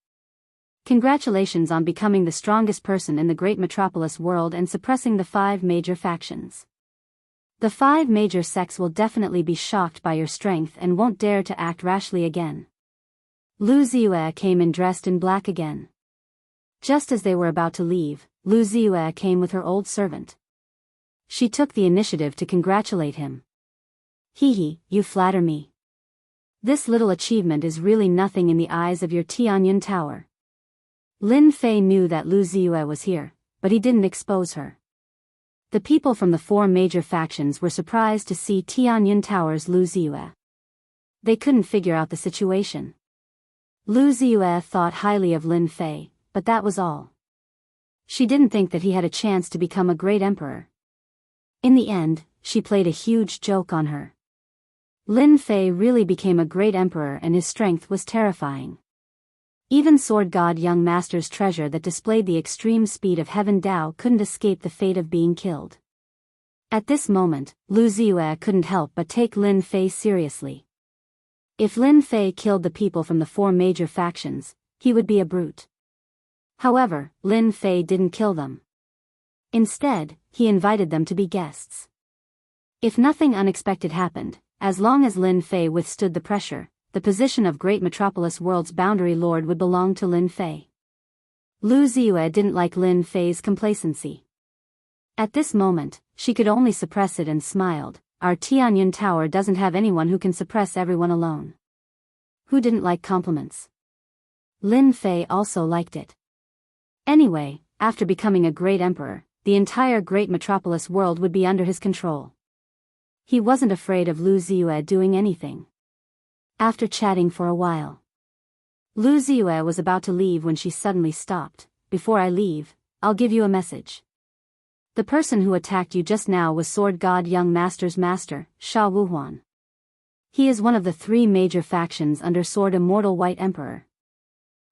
Congratulations on becoming the strongest person in the great metropolis world and suppressing the 5 major factions. The 5 major sects will definitely be shocked by your strength and won't dare to act rashly again. Lu Ziyue came in dressed in black again. Just as they were about to leave, Lu Ziyue came with her old servant. She took the initiative to congratulate him. Hee, you flatter me. This little achievement is really nothing in the eyes of your Tianyun Tower. Lin Fei knew that Lu Ziyue was here, but he didn't expose her. The people from the 4 major factions were surprised to see Tianyun Tower's Lu Ziyue. They couldn't figure out the situation. Lu Ziyue thought highly of Lin Fei, but that was all. She didn't think that he had a chance to become a great emperor. In the end, she played a huge joke on her. Lin Fei really became a great emperor and his strength was terrifying. Even Sword God Young Master's treasure that displayed the extreme speed of Heaven Dao couldn't escape the fate of being killed. At this moment, Lu Ziyue couldn't help but take Lin Fei seriously. If Lin Fei killed the people from the 4 major factions, he would be a brute. However, Lin Fei didn't kill them. Instead, he invited them to be guests. If nothing unexpected happened, as long as Lin Fei withstood the pressure, the position of Great Metropolis World's boundary lord would belong to Lin Fei. Lu Ziyue didn't like Lin Fei's complacency. At this moment, she could only suppress it and smiled. Our Tianyun Tower doesn't have anyone who can suppress everyone alone. Who didn't like compliments? Lin Fei also liked it. Anyway, after becoming a great emperor, the entire Great Metropolis world would be under his control. He wasn't afraid of Lu Ziyue doing anything. After chatting for a while, Lu Ziyue was about to leave when she suddenly stopped. Before I leave, I'll give you a message. The person who attacked you just now was Sword God Young Master's master, Sha Wuhuan. He is one of the 3 major factions under Sword Immortal White Emperor.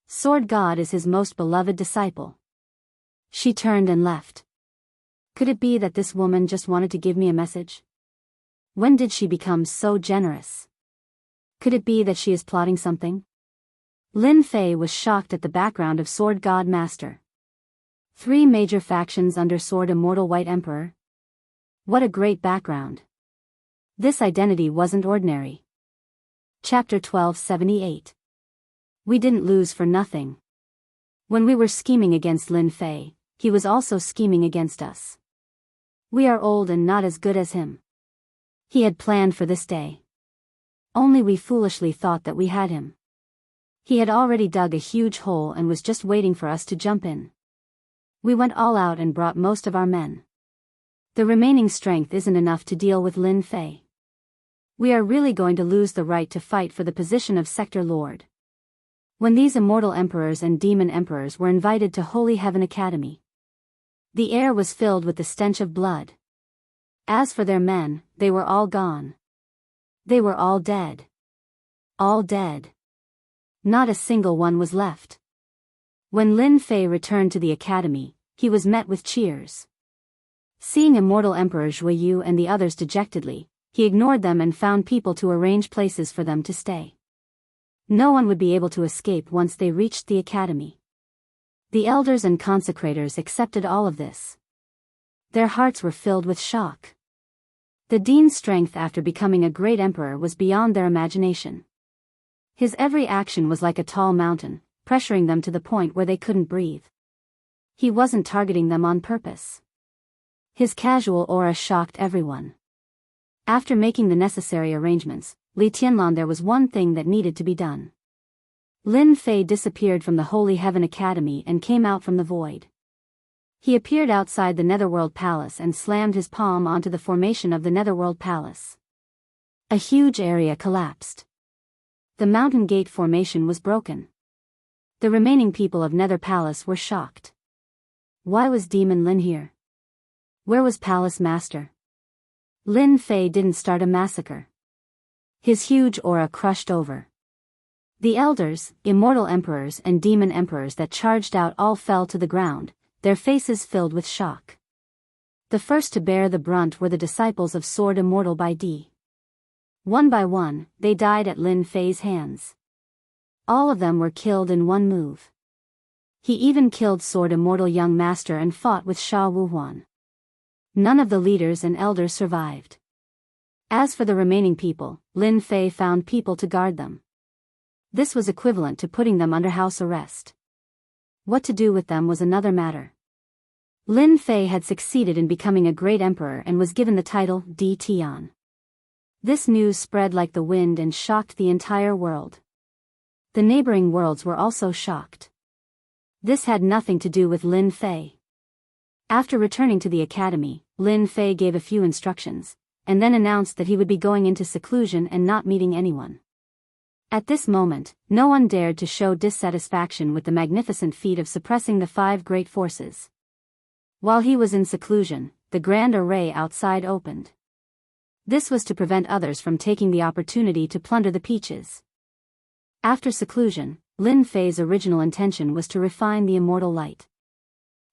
Sword God is his most beloved disciple. She turned and left. Could it be that this woman just wanted to give me a message? When did she become so generous? Could it be that she is plotting something? Lin Fei was shocked at the background of Sword God Master. 3 major factions under Sword Immortal White Emperor? What a great background. This identity wasn't ordinary. Chapter 1278. We didn't lose for nothing. When we were scheming against Lin Fei, he was also scheming against us. We are old and not as good as him. He had planned for this day. Only we foolishly thought that we had him. He had already dug a huge hole and was just waiting for us to jump in. We went all out and brought most of our men. The remaining strength isn't enough to deal with Lin Fei. We are really going to lose the right to fight for the position of Sector Lord. When these immortal emperors and demon emperors were invited to Holy Heaven Academy, the air was filled with the stench of blood. As for their men, they were all gone. They were all dead. All dead. Not a single one was left. When Lin Fei returned to the academy, he was met with cheers. Seeing Immortal Emperor Zhuyu and the others dejectedly, he ignored them and found people to arrange places for them to stay. No one would be able to escape once they reached the academy. The elders and consecrators accepted all of this. Their hearts were filled with shock. The dean's strength after becoming a great emperor was beyond their imagination. His every action was like a tall mountain, pressuring them to the point where they couldn't breathe. He wasn't targeting them on purpose. His casual aura shocked everyone. After making the necessary arrangements, Li Tianlan, there was one thing that needed to be done. Lin Fei disappeared from the Holy Heaven Academy and came out from the void. He appeared outside the Netherworld Palace and slammed his palm onto the formation of the Netherworld Palace. A huge area collapsed. The mountain gate formation was broken. The remaining people of Nether Palace were shocked. Why was Demon Lin here? Where was Palace Master? Lin Fei didn't start a massacre. His huge aura crushed over. The elders, immortal emperors and demon emperors that charged out all fell to the ground, their faces filled with shock. The first to bear the brunt were the disciples of Sword Immortal by D. One by one, they died at Lin Fei's hands. All of them were killed in one move. He even killed Sword Immortal Young Master and fought with Sha Wuhuan. None of the leaders and elders survived. As for the remaining people, Lin Fei found people to guard them. This was equivalent to putting them under house arrest. What to do with them was another matter. Lin Fei had succeeded in becoming a great emperor and was given the title Di Tian. This news spread like the wind and shocked the entire world. The neighboring worlds were also shocked. This had nothing to do with Lin Fei. After returning to the academy, Lin Fei gave a few instructions, and then announced that he would be going into seclusion and not meeting anyone. At this moment, no one dared to show dissatisfaction with the magnificent feat of suppressing the 5 great forces. While he was in seclusion, the grand array outside opened. This was to prevent others from taking the opportunity to plunder the peaches. After seclusion, Lin Fei's original intention was to refine the immortal light.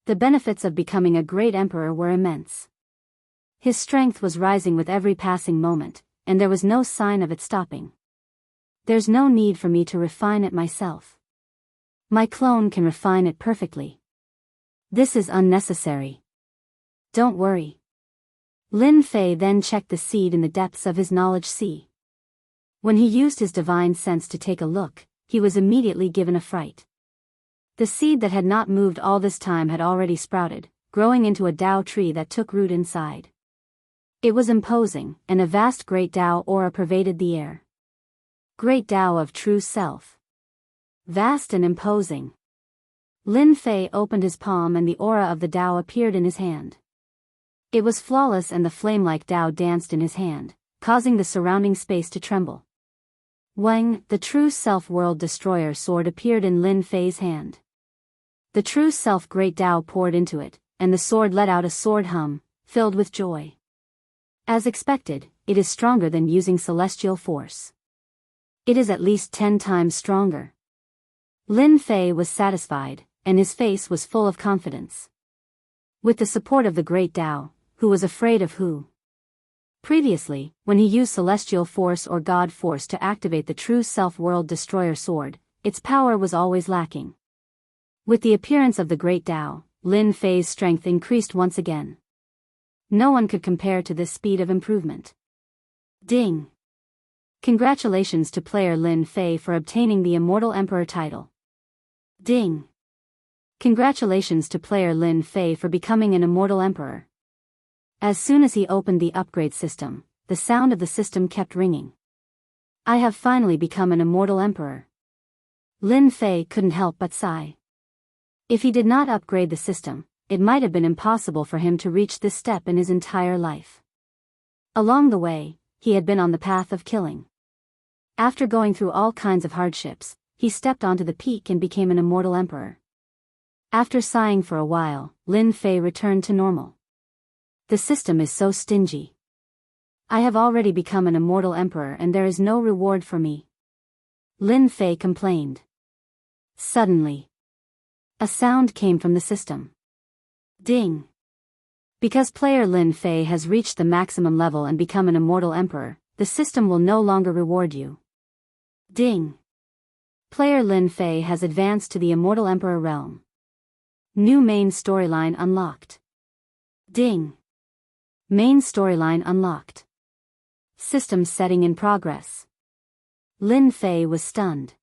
The benefits of becoming a great emperor were immense. His strength was rising with every passing moment, and there was no sign of it stopping. There's no need for me to refine it myself. My clone can refine it perfectly. This is unnecessary. Don't worry. Lin Fei then checked the seed in the depths of his knowledge sea. When he used his divine sense to take a look, he was immediately given a fright. The seed that had not moved all this time had already sprouted, growing into a Tao tree that took root inside. It was imposing, and a vast great Tao aura pervaded the air. Great Tao of true self. Vast and imposing. Lin Fei opened his palm and the aura of the Tao appeared in his hand. It was flawless and the flame-like Tao danced in his hand, causing the surrounding space to tremble. Wang, the true self-world destroyer sword appeared in Lin Fei's hand. The true self great Tao poured into it, and the sword let out a sword hum, filled with joy. As expected, it is stronger than using celestial force. It is at least 10 times stronger. Lin Fei was satisfied, and his face was full of confidence. With the support of the great Tao, who was afraid of who? Previously, when he used celestial force or God force to activate the true self-world destroyer sword, its power was always lacking. With the appearance of the great Tao, Lin Fei's strength increased once again. No one could compare to this speed of improvement. Ding! Congratulations to player Lin Fei for obtaining the Immortal Emperor title. Ding! Congratulations to player Lin Fei for becoming an Immortal Emperor. As soon as he opened the upgrade system, the sound of the system kept ringing. I have finally become an Immortal Emperor. Lin Fei couldn't help but sigh. If he did not upgrade the system, it might have been impossible for him to reach this step in his entire life. Along the way, he had been on the path of killing. After going through all kinds of hardships, he stepped onto the peak and became an Immortal Emperor. After sighing for a while, Lin Fei returned to normal. The system is so stingy. I have already become an Immortal Emperor and there is no reward for me. Lin Fei complained. Suddenly, a sound came from the system. Ding! Because player Lin Fei has reached the maximum level and become an Immortal Emperor, the system will no longer reward you. Ding! Player Lin Fei has advanced to the Immortal Emperor realm. New main storyline unlocked. Ding! Main storyline unlocked. System setting in progress. Lin Fei was stunned.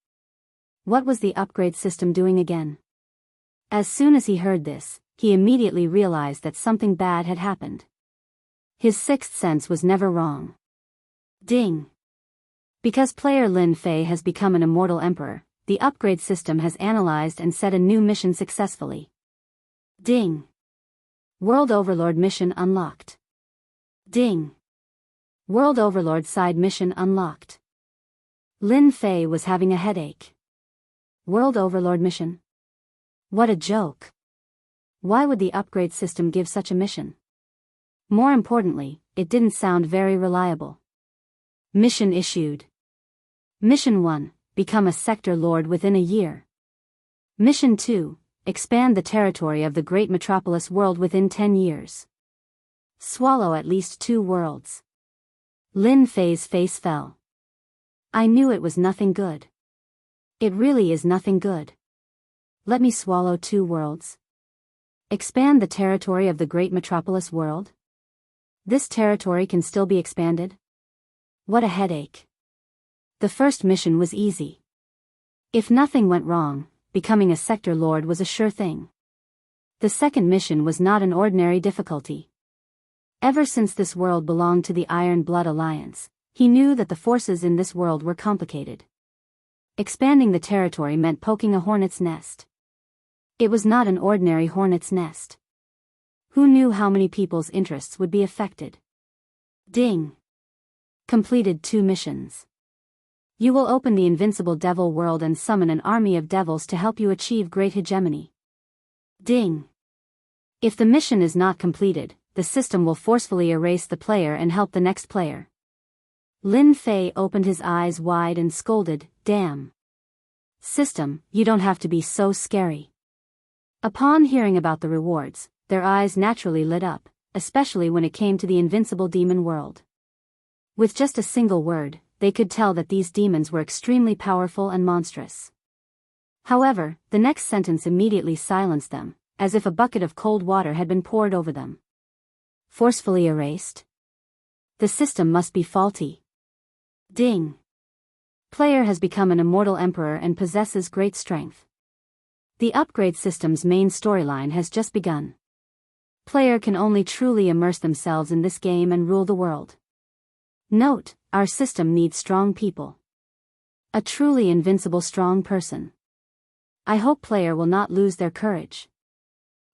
What was the upgrade system doing again? As soon as he heard this, he immediately realized that something bad had happened. His sixth sense was never wrong. Ding! Because player Lin Fei has become an Immortal Emperor, the upgrade system has analyzed and set a new mission successfully. Ding! World Overlord mission unlocked. Ding! World Overlord side mission unlocked. Lin Fei was having a headache. World Overlord mission? What a joke. Why would the upgrade system give such a mission? More importantly, it didn't sound very reliable. Mission issued. Mission 1, become a sector lord within a year. Mission 2, expand the territory of the great metropolis world within 10 years. Swallow at least 2 worlds. Lin Fei's face fell. I knew it was nothing good. It really is nothing good. Let me swallow 2 worlds. Expand the territory of the great metropolis world? This territory can still be expanded? What a headache. The first mission was easy. If nothing went wrong, becoming a sector lord was a sure thing. The second mission was not an ordinary difficulty. Ever since this world belonged to the Iron Blood Alliance, he knew that the forces in this world were complicated. Expanding the territory meant poking a hornet's nest. It was not an ordinary hornet's nest. Who knew how many people's interests would be affected? Ding! Completed 2 missions. You will open the invincible devil world and summon an army of devils to help you achieve great hegemony. Ding! If the mission is not completed, the system will forcefully erase the player and help the next player. Lin Fei opened his eyes wide and scolded, damn. System, you don't have to be so scary. Upon hearing about the rewards, their eyes naturally lit up, especially when it came to the invincible demon world. With just a single word, they could tell that these demons were extremely powerful and monstrous. However, the next sentence immediately silenced them, as if a bucket of cold water had been poured over them. Forcefully erased? The system must be faulty. Ding. Player has become an immortal emperor and possesses great strength. The upgrade system's main storyline has just begun. Player can only truly immerse themselves in this game and rule the world. Note, our system needs strong people. A truly invincible strong person. I hope player will not lose their courage.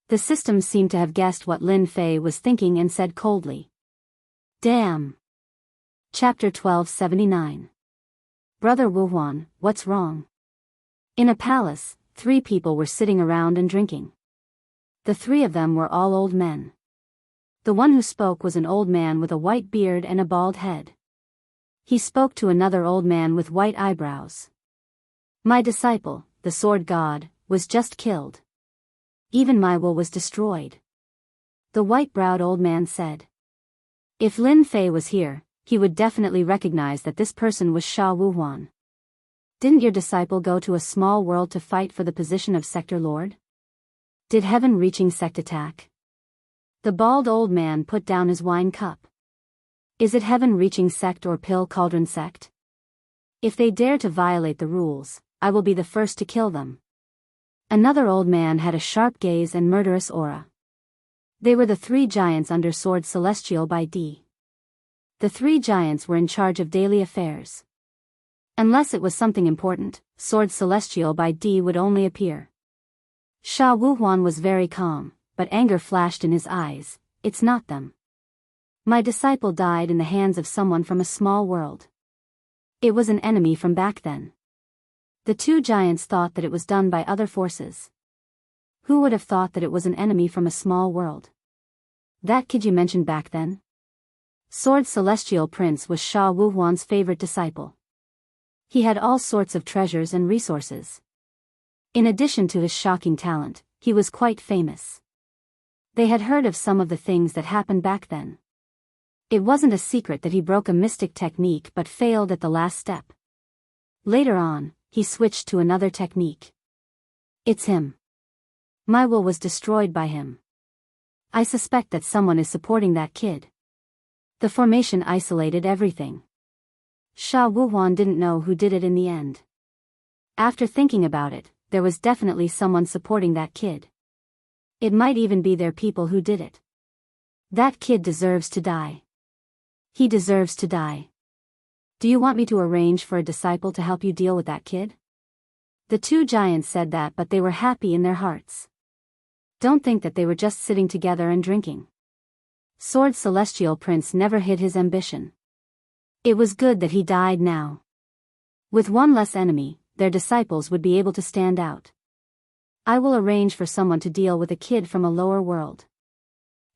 The system seemed to have guessed what Lin Fei was thinking and said coldly. Damn. Chapter 1279. Brother Wuhuan, what's wrong? In a palace, 3 people were sitting around and drinking. The 3 of them were all old men. The one who spoke was an old man with a white beard and a bald head. He spoke to another old man with white eyebrows. My disciple, the sword god, was just killed. Even my will was destroyed. The white-browed old man said. If Lin Fei was here, he would definitely recognize that this person was Sha Wuhuan. Didn't your disciple go to a small world to fight for the position of sector lord? Did heaven-reaching sect attack? The bald old man put down his wine cup. Is it heaven-reaching sect or pill cauldron sect? If they dare to violate the rules, I will be the first to kill them. Another old man had a sharp gaze and murderous aura. They were the 3 giants under Sword Celestial by D. The 3 giants were in charge of daily affairs. Unless it was something important, Sword Celestial by D would only appear. Sha Wuhuan was very calm, but anger flashed in his eyes. It's not them. My disciple died in the hands of someone from a small world. It was an enemy from back then. The 2 giants thought that it was done by other forces. Who would have thought that it was an enemy from a small world? That kid you mentioned back then? Sword Celestial Prince was Sha Wuhuan's favorite disciple. He had all sorts of treasures and resources. In addition to his shocking talent, he was quite famous. They had heard of some of the things that happened back then. It wasn't a secret that he broke a mystic technique but failed at the last step. Later on, he switched to another technique. It's him. My will was destroyed by him. I suspect that someone is supporting that kid. The formation isolated everything. Sha Wuhuan didn't know who did it in the end. After thinking about it, there was definitely someone supporting that kid. It might even be their people who did it. That kid deserves to die. He deserves to die. Do you want me to arrange for a disciple to help you deal with that kid? The 2 giants said that, but they were happy in their hearts. Don't think that they were just sitting together and drinking. Sword Celestial Prince never hid his ambition. It was good that he died now. With one less enemy, their disciples would be able to stand out. I will arrange for someone to deal with a kid from a lower world.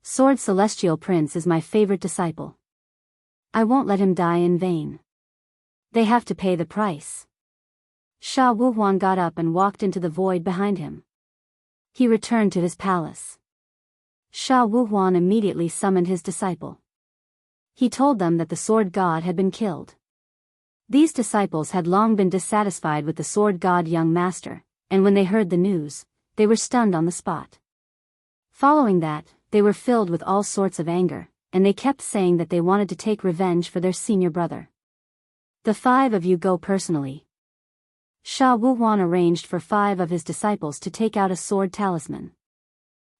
Sword Celestial Prince is my favorite disciple. I won't let him die in vain. They have to pay the price. Sha Wuhuan got up and walked into the void behind him. He returned to his palace. Sha Wuhuan immediately summoned his disciple. He told them that the sword god had been killed. These disciples had long been dissatisfied with the sword god young master, and when they heard the news, they were stunned on the spot. Following that, they were filled with all sorts of anger, and they kept saying that they wanted to take revenge for their senior brother. The 5 of you go personally. Sha Wuhuan arranged for 5 of his disciples to take out a sword talisman.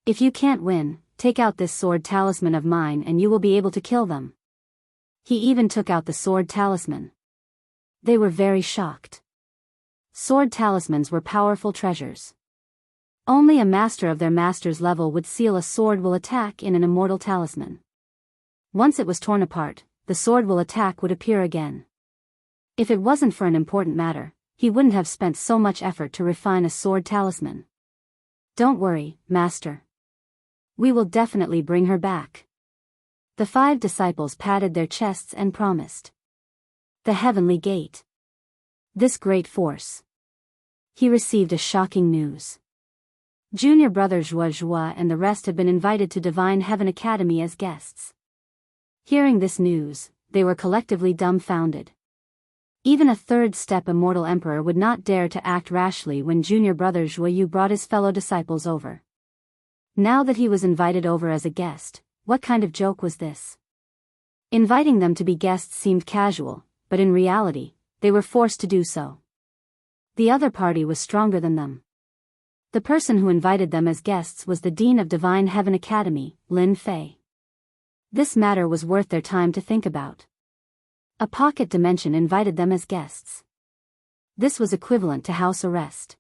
If you can't win, take out this sword talisman of mine and you will be able to kill them. He even took out the sword talisman. They were very shocked. Sword talismans were powerful treasures. Only a master of their master's level would seal a sword will attack in an immortal talisman. Once it was torn apart, the sword will attack would appear again. If it wasn't for an important matter, he wouldn't have spent so much effort to refine a sword talisman. Don't worry, master. We will definitely bring her back. The 5 disciples patted their chests and promised. The heavenly gate. This great force. he received a shocking news. Junior brother Zhuo and the rest had been invited to Divine Heaven Academy as guests. Hearing this news, they were collectively dumbfounded. Even a third-step immortal emperor would not dare to act rashly when junior brother Zhuo brought his fellow disciples over. Now that he was invited over as a guest, what kind of joke was this? Inviting them to be guests seemed casual, but in reality, they were forced to do so. The other party was stronger than them. The person who invited them as guests was the Dean of Divine Heaven Academy, Lin Fei. This matter was worth their time to think about. A pocket dimension invited them as guests. This was equivalent to house arrest.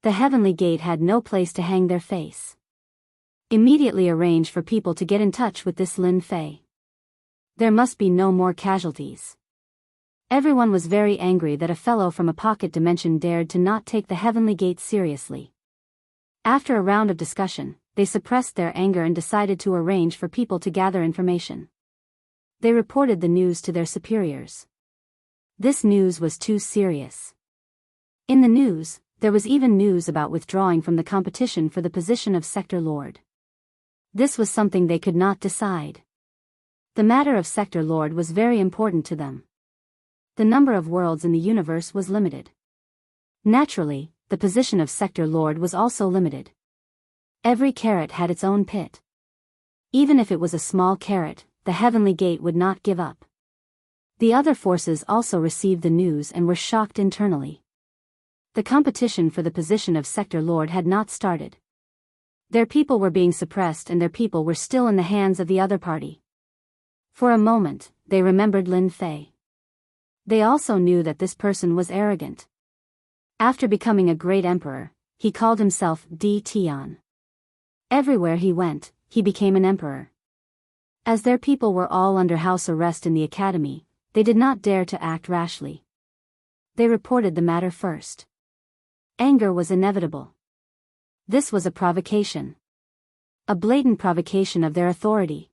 The heavenly gate had no place to hang their face. Immediately arrange for people to get in touch with this Lin Fei. There must be no more casualties. Everyone was very angry that a fellow from a pocket dimension dared to not take the heavenly gate seriously. After a round of discussion, they suppressed their anger and decided to arrange for people to gather information. They reported the news to their superiors. This news was too serious. In the news, there was even news about withdrawing from the competition for the position of Sector Lord. This was something they could not decide. The matter of Sector Lord was very important to them. The number of worlds in the universe was limited. Naturally, the position of Sector Lord was also limited. Every carrot had its own pit. Even if it was a small carrot, the heavenly gate would not give up. The other forces also received the news and were shocked internally. The competition for the position of Sector Lord had not started. Their people were being suppressed and their people were still in the hands of the other party. For a moment, they remembered Lin Fei. They also knew that this person was arrogant. After becoming a great emperor, he called himself Di Tian. Everywhere he went, he became an emperor. As their people were all under house arrest in the academy, they did not dare to act rashly. They reported the matter first. Anger was inevitable. This was a provocation. A blatant provocation of their authority.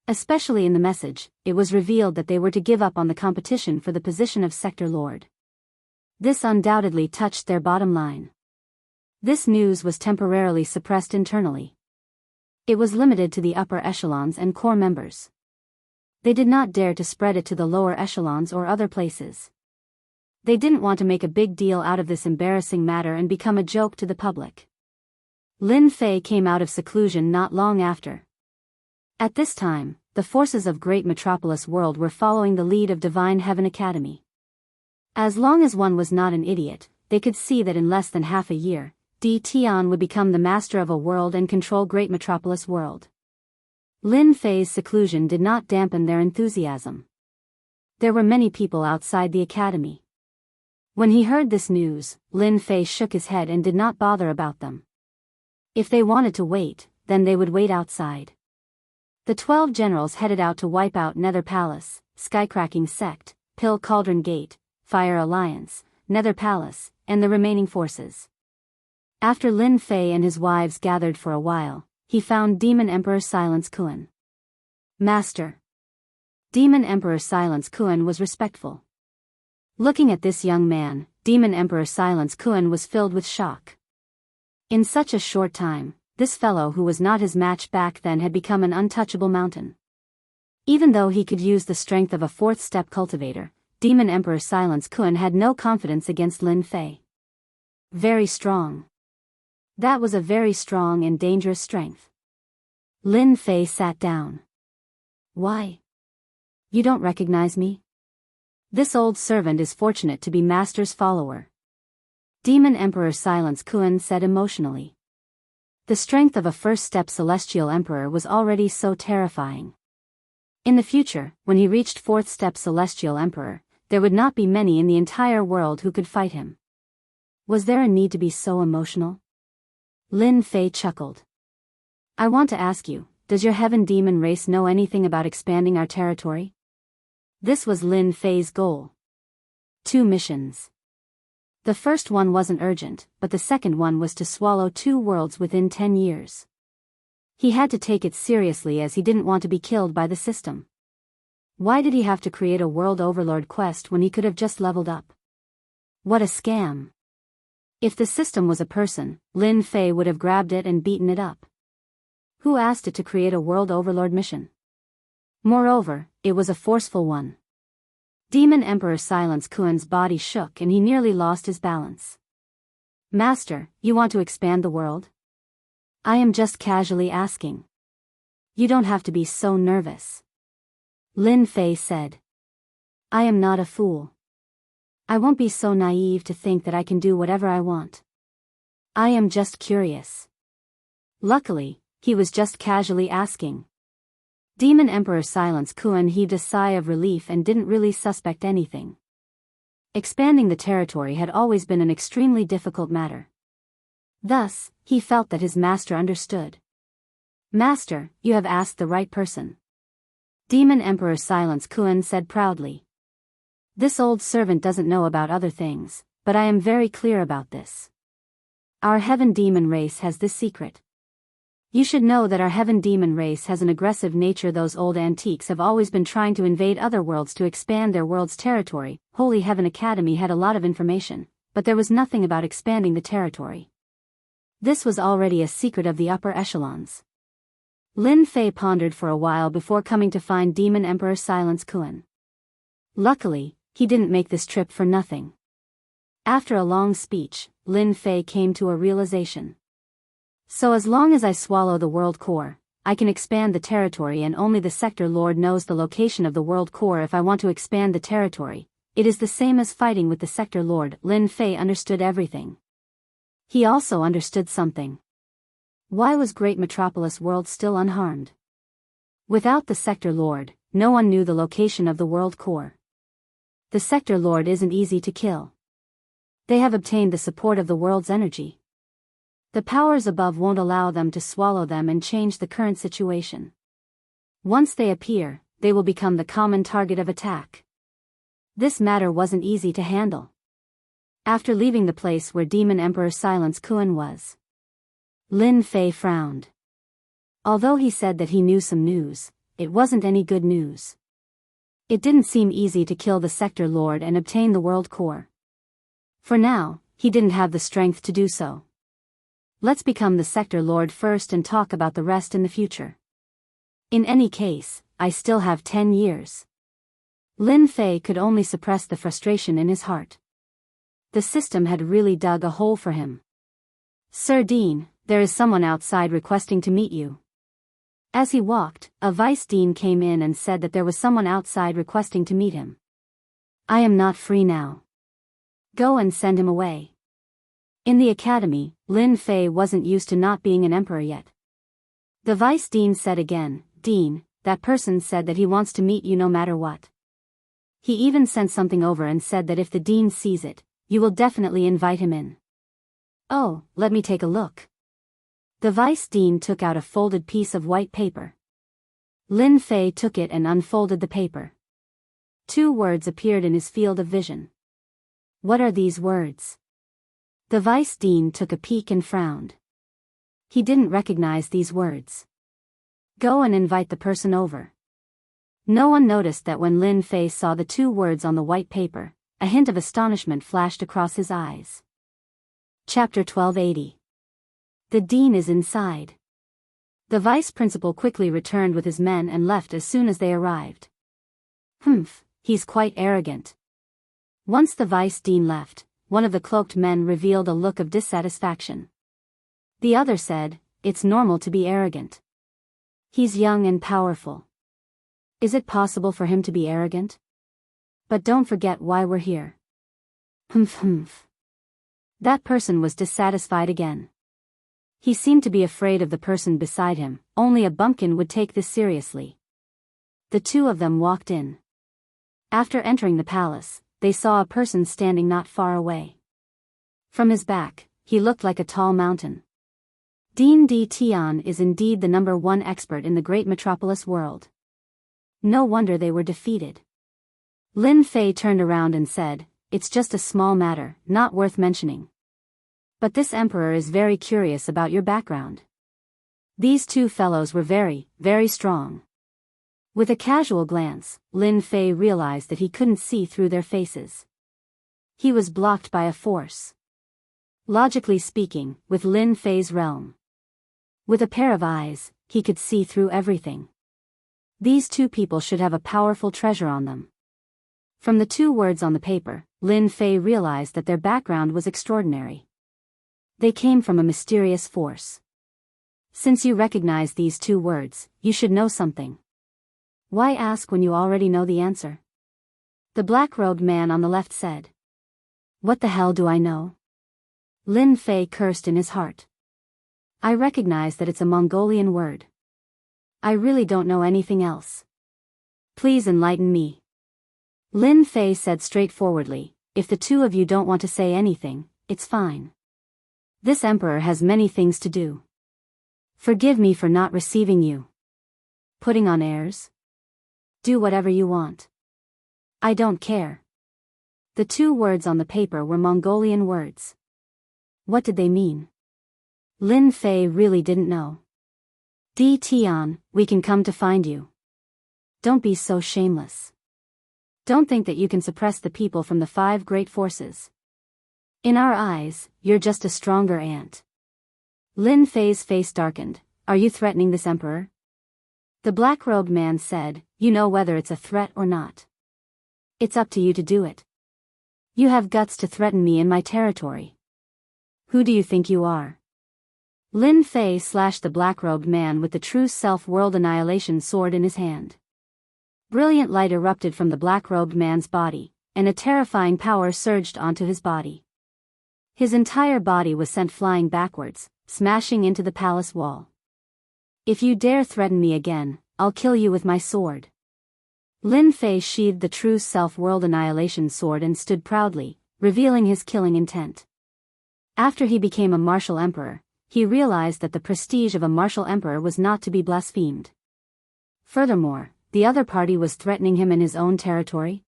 Especially in the message, it was revealed that they were to give up on the competition for the position of Sector Lord. This undoubtedly touched their bottom line. This news was temporarily suppressed internally. It was limited to the upper echelons and core members. They did not dare to spread it to the lower echelons or other places. They didn't want to make a big deal out of this embarrassing matter and become a joke to the public. Lin Fei came out of seclusion not long after. At this time, the forces of Great Metropolis World were following the lead of Divine Heaven Academy. As long as one was not an idiot, they could see that in less than half a year, Di Tian would become the master of a world and control Great Metropolis World. Lin Fei's seclusion did not dampen their enthusiasm. There were many people outside the academy. When he heard this news, Lin Fei shook his head and did not bother about them. If they wanted to wait, then they would wait outside. The 12 generals headed out to wipe out Nether Palace, Skycracking Sect, Pill Cauldron Gate, Fire Alliance, Nether Palace, and the remaining forces. After Lin Fei and his wives gathered for a while, he found Demon Emperor Silence Kuan. Master. Demon Emperor Silence Kuan was respectful. Looking at this young man, Demon Emperor Silence Kuan was filled with shock. In such a short time, this fellow who was not his match back then had become an untouchable mountain. Even though he could use the strength of a fourth-step cultivator, Demon Emperor Silence Kuan had no confidence against Lin Fei. Very strong. That was a very strong and dangerous strength. Lin Fei sat down. Why? You don't recognize me? This old servant is fortunate to be Master's follower. Demon Emperor Silence Kuan said emotionally. The strength of a first-step Celestial Emperor was already so terrifying. In the future, when he reached fourth-step Celestial Emperor, there would not be many in the entire world who could fight him. Was there a need to be so emotional? Lin Fei chuckled. I want to ask you, does your heaven demon race know anything about expanding our territory? This was Lin Fei's goal. 2 missions. The first one wasn't urgent, but the second one was to swallow 2 worlds within 10 years. He had to take it seriously as he didn't want to be killed by the system. Why did he have to create a world overlord quest when he could have just leveled up? What a scam. If the system was a person, Lin Fei would have grabbed it and beaten it up. Who asked it to create a world overlord mission? Moreover, it was a forceful one. Demon Emperor Silence Kuan's body shook and he nearly lost his balance. Master, you want to expand the world? I am just casually asking. You don't have to be so nervous. Lin Fei said. I am not a fool. I won't be so naive to think that I can do whatever I want. I am just curious. Luckily, he was just casually asking. Demon Emperor Silence Kuan heaved a sigh of relief and didn't really suspect anything. Expanding the territory had always been an extremely difficult matter. Thus, he felt that his master understood. Master, you have asked the right person. Demon Emperor Silence Kuan said proudly. This old servant doesn't know about other things, but I am very clear about this. Our heaven demon race has this secret. You should know that our heaven demon race has an aggressive nature. Those old antiques have always been trying to invade other worlds to expand their world's territory. Holy Heaven Academy had a lot of information, but there was nothing about expanding the territory. This was already a secret of the upper echelons. Lin Fei pondered for a while before coming to find Demon Emperor Silence Kuan. Luckily, he didn't make this trip for nothing. After a long speech, Lin Fei came to a realization. So as long as I swallow the world core, I can expand the territory, and only the sector lord knows the location of the world core. If I want to expand the territory, it is the same as fighting with the sector lord. Lin Fei understood everything. He also understood something. Why was Great Metropolis World still unharmed? Without the sector lord, no one knew the location of the world core. The sector lord isn't easy to kill. They have obtained the support of the world's energy. The powers above won't allow them to swallow them and change the current situation. Once they appear, they will become the common target of attack. This matter wasn't easy to handle. After leaving the place where Demon Emperor Silence Kuan was, Lin Fei frowned. Although he said that he knew some news, it wasn't any good news. It didn't seem easy to kill the sector lord and obtain the world core. For now, he didn't have the strength to do so. Let's become the sector lord first and talk about the rest in the future. In any case, I still have 10 years. Lin Fei could only suppress the frustration in his heart. The system had really dug a hole for him. Sir Dean, there is someone outside requesting to meet you. As he walked, a vice dean came in and said that there was someone outside requesting to meet him. I am not free now. Go and send him away. In the academy, Lin Fei wasn't used to not being an emperor yet. The vice dean said again, Dean, that person said that he wants to meet you no matter what. He even sent something over and said that if the dean sees it, you will definitely invite him in. Oh, let me take a look. The vice dean took out a folded piece of white paper. Lin Fei took it and unfolded the paper. 2 words appeared in his field of vision. What are these words? The vice dean took a peek and frowned. He didn't recognize these words. Go and invite the person over. No one noticed that when Lin Fei saw the 2 words on the white paper, a hint of astonishment flashed across his eyes. Chapter 1280. The dean is inside. The vice principal quickly returned with his men and left as soon as they arrived. Humph, he's quite arrogant. Once the vice dean left, one of the cloaked men revealed a look of dissatisfaction. The other said, it's normal to be arrogant. He's young and powerful. Is it possible for him to be arrogant? But don't forget why we're here. Humph. That person was dissatisfied again. He seemed to be afraid of the person beside him. Only a bumpkin would take this seriously. The 2 of them walked in. After entering the palace, they saw a person standing not far away. From his back, he looked like a tall mountain. Dean Di Tian is indeed the #1 expert in the great metropolis world. No wonder they were defeated. Lin Fei turned around and said, it's just a small matter, not worth mentioning. But this emperor is very curious about your background. These 2 fellows were very, very strong. With a casual glance, Lin Fei realized that he couldn't see through their faces. He was blocked by a force. Logically speaking, with Lin Fei's realm. With a pair of eyes, he could see through everything. These two people should have a powerful treasure on them. From the two words on the paper, Lin Fei realized that their background was extraordinary. They came from a mysterious force. Since you recognize these two words, you should know something. Why ask when you already know the answer? The black-robed man on the left said. What the hell do I know? Lin Fei cursed in his heart. I recognize that it's a Mongolian word. I really don't know anything else. Please enlighten me. Lin Fei said straightforwardly, if the two of you don't want to say anything, it's fine. This emperor has many things to do. Forgive me for not receiving you. Putting on airs? Do whatever you want. I don't care. The two words on the paper were Mongolian words. What did they mean? Lin Fei really didn't know. Di Tian, we can come to find you. Don't be so shameless. Don't think that you can suppress the people from the 5 great forces. In our eyes, you're just a stronger ant. Lin Fei's face darkened. Are you threatening this emperor? The black-robed man said, you know whether it's a threat or not. It's up to you to do it. You have guts to threaten me in my territory. Who do you think you are? Lin Fei slashed the black-robed man with the true self-world annihilation sword in his hand. Brilliant light erupted from the black-robed man's body, and a terrifying power surged onto his body. His entire body was sent flying backwards, smashing into the palace wall. If you dare threaten me again, I'll kill you with my sword. Lin Fei sheathed the true self-world annihilation sword and stood proudly, revealing his killing intent. After he became a martial emperor, he realized that the prestige of a martial emperor was not to be blasphemed. Furthermore, the other party was threatening him in his own territory.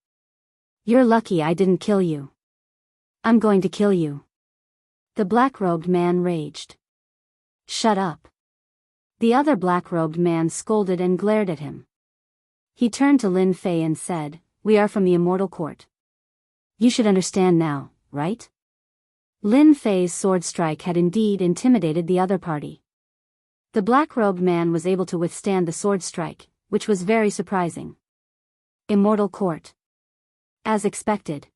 You're lucky I didn't kill you. I'm going to kill you. The black-robed man raged. Shut up. The other black-robed man scolded and glared at him. He turned to Lin Fei and said, we are from the Immortal Court. You should understand now, right? Lin Fei's sword strike had indeed intimidated the other party. The black-robed man was able to withstand the sword strike, which was very surprising. Immortal Court. As expected.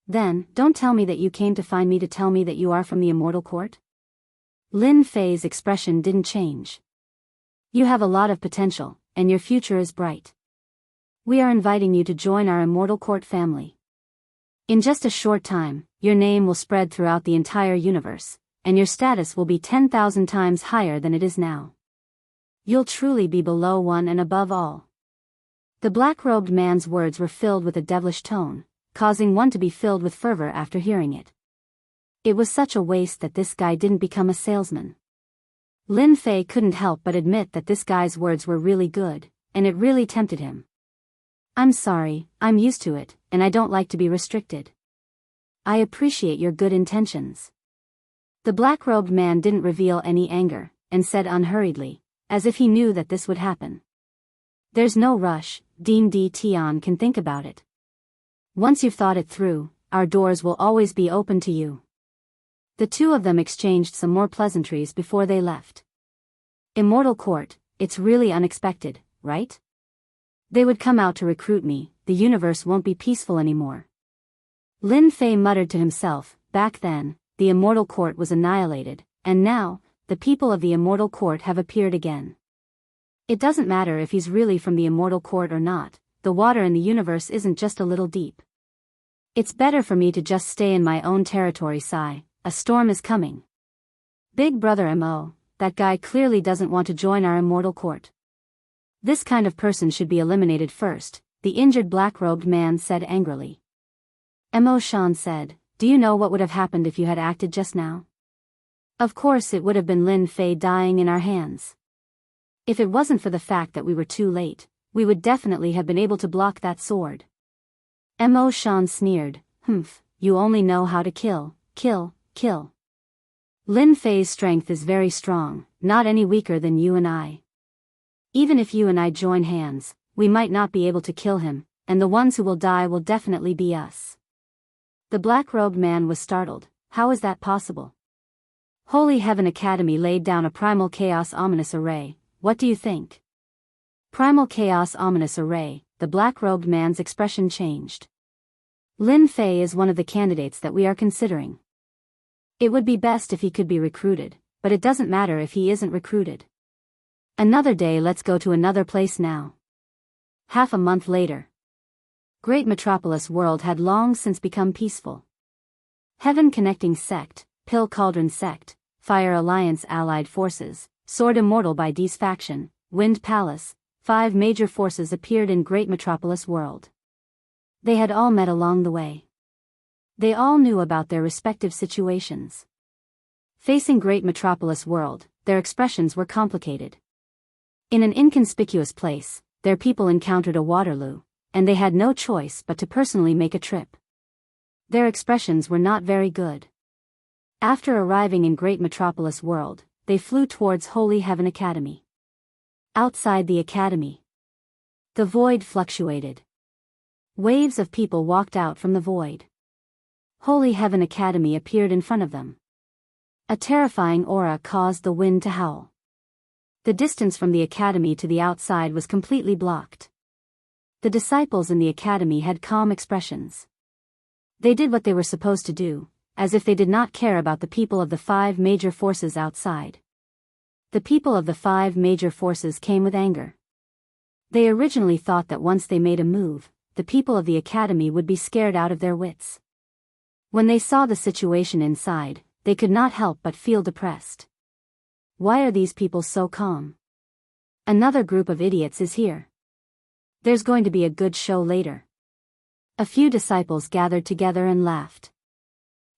Then, don't tell me that you came to find me to tell me that you are from the Immortal Court? Lin Fei's expression didn't change. You have a lot of potential, and your future is bright. We are inviting you to join our Immortal Court family. In just a short time, your name will spread throughout the entire universe, and your status will be 10,000 times higher than it is now. You'll truly be below one and above all. The black-robed man's words were filled with a devilish tone, causing one to be filled with fervor after hearing it. It was such a waste that this guy didn't become a salesman. Lin Fei couldn't help but admit that this guy's words were really good, and it really tempted him. I'm sorry, I'm used to it, and I don't like to be restricted. I appreciate your good intentions. The black-robed man didn't reveal any anger, and said unhurriedly, as if he knew that this would happen. There's no rush, Dean Di Tian can think about it. Once you've thought it through, our doors will always be open to you. The two of them exchanged some more pleasantries before they left. Immortal Court, it's really unexpected, right? They would come out to recruit me, the universe won't be peaceful anymore. Lin Fei muttered to himself, back then, the Immortal Court was annihilated, and now, the people of the Immortal Court have appeared again. It doesn't matter if he's really from the Immortal Court or not, the water in the universe isn't just a little deep. It's better for me to just stay in my own territory. Sigh, a storm is coming. Big Brother Mo, that guy clearly doesn't want to join our Immortal Court. This kind of person should be eliminated first, the injured black-robed man said angrily. Mo Shan said, do you know what would have happened if you had acted just now? Of course it would have been Lin Fei dying in our hands. If it wasn't for the fact that we were too late, we would definitely have been able to block that sword. Mo Shan sneered, you only know how to kill. Lin Fei's strength is very strong, not any weaker than you and I. Even if you and I join hands, we might not be able to kill him, and the ones who will die will definitely be us. The black-robed man was startled, How is that possible? Holy Heaven Academy laid down a primal chaos ominous array. What do you think? Primal chaos ominous array. The black-robed man's expression changed. Lin Fei is one of the candidates that we are considering. It would be best if he could be recruited, but it doesn't matter if he isn't recruited. Another day. Let's go to another place now. Half a month later. Great Metropolis world had long since become peaceful. Heaven Connecting Sect, Pill Cauldron Sect, Fire Alliance Allied Forces, Sword Immortal by D's faction, Wind Palace, 5 major forces appeared in Great Metropolis world. They had all met along the way. They all knew about their respective situations. Facing Great Metropolis world, their expressions were complicated. In an inconspicuous place, their people encountered a Waterloo, and they had no choice but to personally make a trip. Their expressions were not very good. After arriving in Great Metropolis world, they flew towards Holy Heaven Academy. Outside the academy, the void fluctuated. Waves of people walked out from the void. Holy Heaven Academy appeared in front of them. A terrifying aura caused the wind to howl. The distance from the academy to the outside was completely blocked. The disciples in the academy had calm expressions. They did what they were supposed to do, as if they did not care about the people of the 5 major forces outside. The people of the 5 major forces came with anger. They originally thought that once they made a move, the people of the academy would be scared out of their wits. When they saw the situation inside, they could not help but feel depressed. Why are these people so calm? Another group of idiots is here. There's going to be a good show later. A few disciples gathered together and laughed.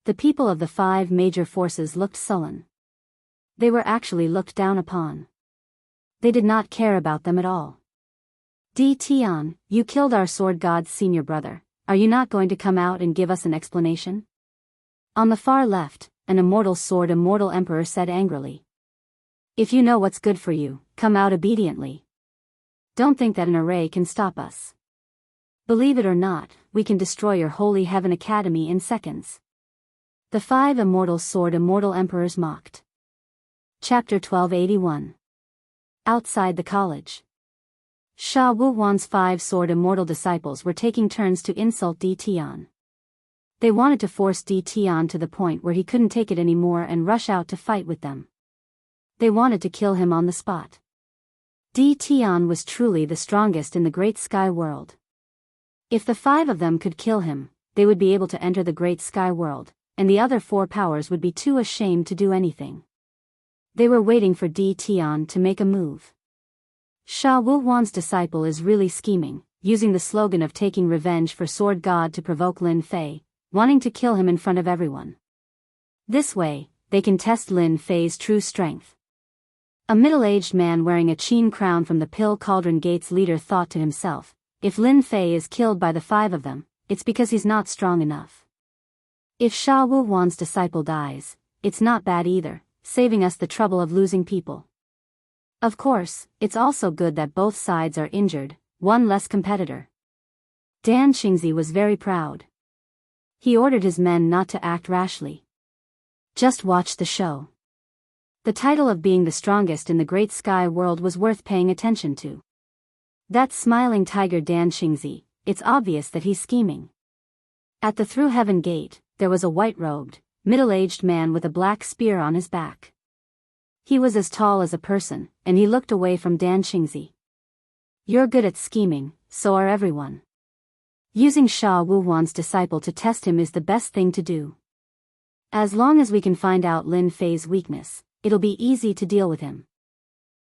The people of the 5 major forces looked sullen. They were actually looked down upon. They did not care about them at all. D. Tian, you killed our sword god's senior brother. Are you not going to come out and give us an explanation? On the far left, an immortal sword immortal emperor said angrily. If you know what's good for you, come out obediently. Don't think that an array can stop us. Believe it or not, we can destroy your Holy Heaven Academy in seconds. The 5 immortal sword immortal emperors mocked. Chapter 1281. Outside the college. Sha Wuwan's 5 sword immortal disciples were taking turns to insult Di Tian. They wanted to force Di Tian to the point where he couldn't take it anymore and rush out to fight with them. They wanted to kill him on the spot. Di Tian was truly the strongest in the Great Sky World. If the 5 of them could kill him, they would be able to enter the Great Sky World, and the other 4 powers would be too ashamed to do anything. They were waiting for Di Tian to make a move. Sha Wuwan's disciple is really scheming, using the slogan of taking revenge for Sword God to provoke Lin Fei, wanting to kill him in front of everyone. This way, they can test Lin Fei's true strength. A middle-aged man wearing a Qin crown from the Pill Cauldron Gate's leader thought to himself, if Lin Fei is killed by the 5 of them, it's because he's not strong enough. If Sha Wuwan's disciple dies, it's not bad either, saving us the trouble of losing people. Of course, it's also good that both sides are injured, one less competitor. Dan Xingzi was very proud. He ordered his men not to act rashly. Just watch the show. The title of being the strongest in the Great Sky World was worth paying attention to. That smiling tiger Dan Xingzi, it's obvious that he's scheming. At the Through Heaven Gate, there was a white-robed, middle-aged man with a black spear on his back. He was as tall as a person, and he looked away from Dan Xingzi. You're good at scheming, so are everyone. Using Sha Wuwan's disciple to test him is the best thing to do. As long as we can find out Lin Fei's weakness, it'll be easy to deal with him.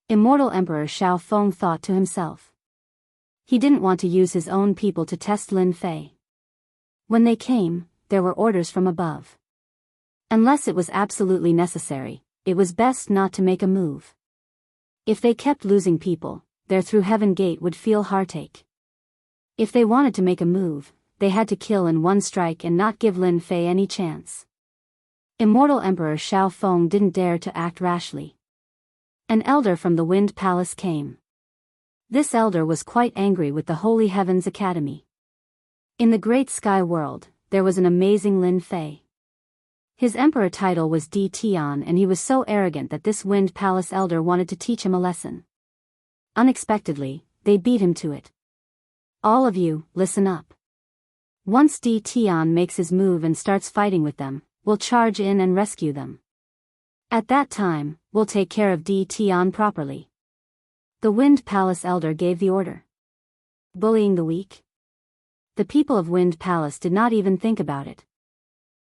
Immortal Emperor Xiao Feng thought to himself. He didn't want to use his own people to test Lin Fei. When they came, there were orders from above. Unless it was absolutely necessary, it was best not to make a move. If they kept losing people, their Through Heaven Gate would feel heartache. If they wanted to make a move, they had to kill in one strike and not give Lin Fei any chance. Immortal Emperor Xiao Feng didn't dare to act rashly. An elder from the Wind Palace came. This elder was quite angry with the Holy Heavens Academy. In the Great Sky World, there was an amazing Lin Fei. His emperor title was Di Tian, and he was so arrogant that this Wind Palace elder wanted to teach him a lesson. Unexpectedly, they beat him to it. All of you, listen up. Once Di Tian makes his move and starts fighting with them, we'll charge in and rescue them. At that time, we'll take care of Di Tian properly. The Wind Palace elder gave the order. Bullying the weak? The people of Wind Palace did not even think about it.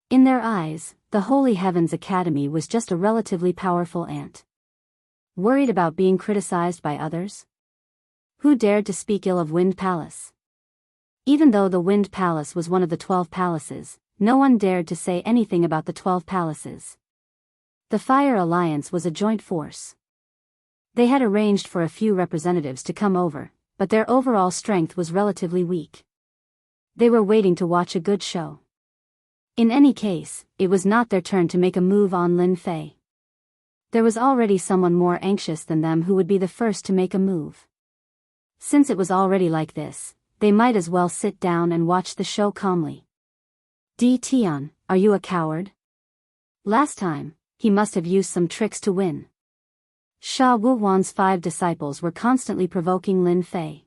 In their eyes, the Holy Heavens Academy was just a relatively powerful ant. Worried about being criticized by others? Who dared to speak ill of Wind Palace? Even though the Wind Palace was one of the 12 palaces, no one dared to say anything about the 12 palaces. The Fire Alliance was a joint force. They had arranged for a few representatives to come over, but their overall strength was relatively weak. They were waiting to watch a good show. In any case, it was not their turn to make a move on Lin Fei. There was already someone more anxious than them who would be the first to make a move. Since it was already like this, they might as well sit down and watch the show calmly. Di Tian, are you a coward? Last time, he must have used some tricks to win. Sha Wuwan's 5 disciples were constantly provoking Lin Fei.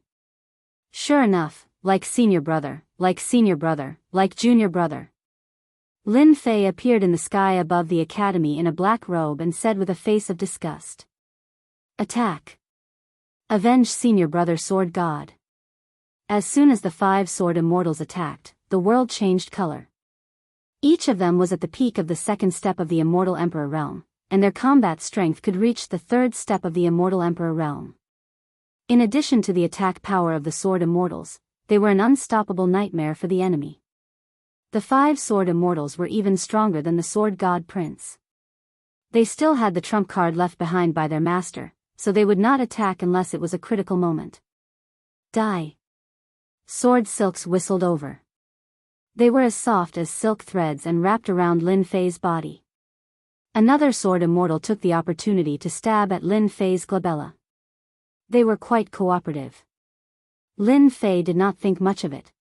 Sure enough, like senior brother, like senior brother, like junior brother. Lin Fei appeared in the sky above the academy in a black robe and said with a face of disgust. Attack! Avenge senior brother sword god. As soon as the 5 sword immortals attacked, the world changed color. Each of them was at the peak of the 2nd step of the immortal emperor realm, and their combat strength could reach the 3rd step of the immortal emperor realm. In addition to the attack power of the sword immortals, they were an unstoppable nightmare for the enemy. The 5 sword immortals were even stronger than the sword god prince. They still had the trump card left behind by their master, so they would not attack unless it was a critical moment. Die! Sword silks whistled over. They were as soft as silk threads and wrapped around Lin Fei's body. Another sword immortal took the opportunity to stab at Lin Fei's glabella. They were quite cooperative. Lin Fei did not think much of it.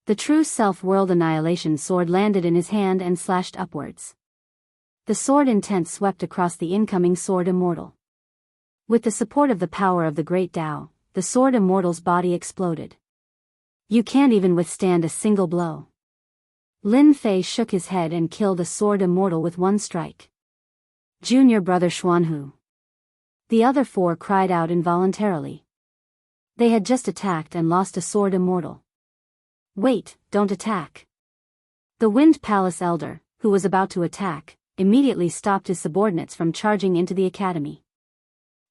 The true self-world annihilation sword landed in his hand and slashed upwards. The sword intent swept across the incoming sword immortal. With the support of the power of the great Tao, the sword immortal's body exploded. You can't even withstand a single blow. Lin Fei shook his head and killed a sword immortal with one strike. Junior brother Xuanhu. The other 4 cried out involuntarily. They had just attacked and lost a sword immortal. Wait, don't attack. The Wind Palace elder, who was about to attack, immediately stopped his subordinates from charging into the academy.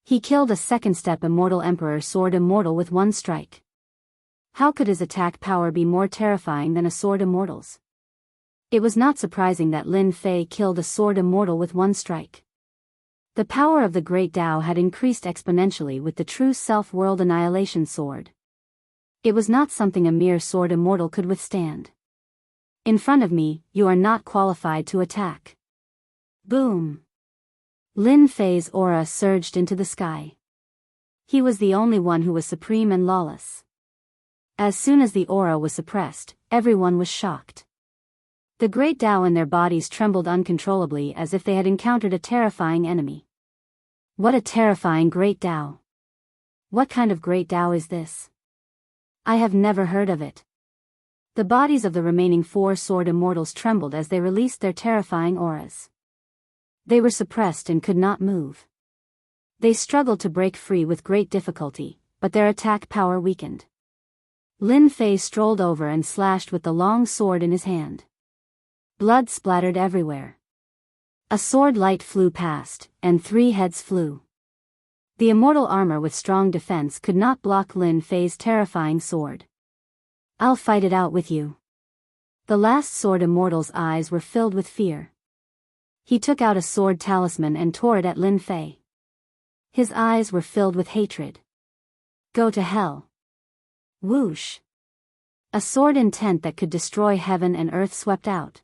He killed a 2nd step immortal emperor sword immortal with one strike. How could his attack power be more terrifying than a sword immortal's? It was not surprising that Lin Fei killed a sword immortal with one strike. The power of the great Tao had increased exponentially with the true self-world annihilation sword. It was not something a mere sword immortal could withstand. In front of me, you are not qualified to attack. Boom! Lin Fei's aura surged into the sky. He was the only one who was supreme and lawless. As soon as the aura was suppressed, everyone was shocked. The great Tao in their bodies trembled uncontrollably as if they had encountered a terrifying enemy. What a terrifying great Tao! What kind of great Tao is this? I have never heard of it. The bodies of the remaining 4 sword immortals trembled as they released their terrifying auras. They were suppressed and could not move. They struggled to break free with great difficulty, but their attack power weakened. Lin Fei strolled over and slashed with the long sword in his hand. Blood splattered everywhere. A sword light flew past, and 3 heads flew. The immortal armor with strong defense could not block Lin Fei's terrifying sword. I'll fight it out with you. The last sword immortal's eyes were filled with fear. He took out a sword talisman and tore it at Lin Fei. His eyes were filled with hatred. Go to hell. Whoosh. A sword intent that could destroy heaven and earth swept out.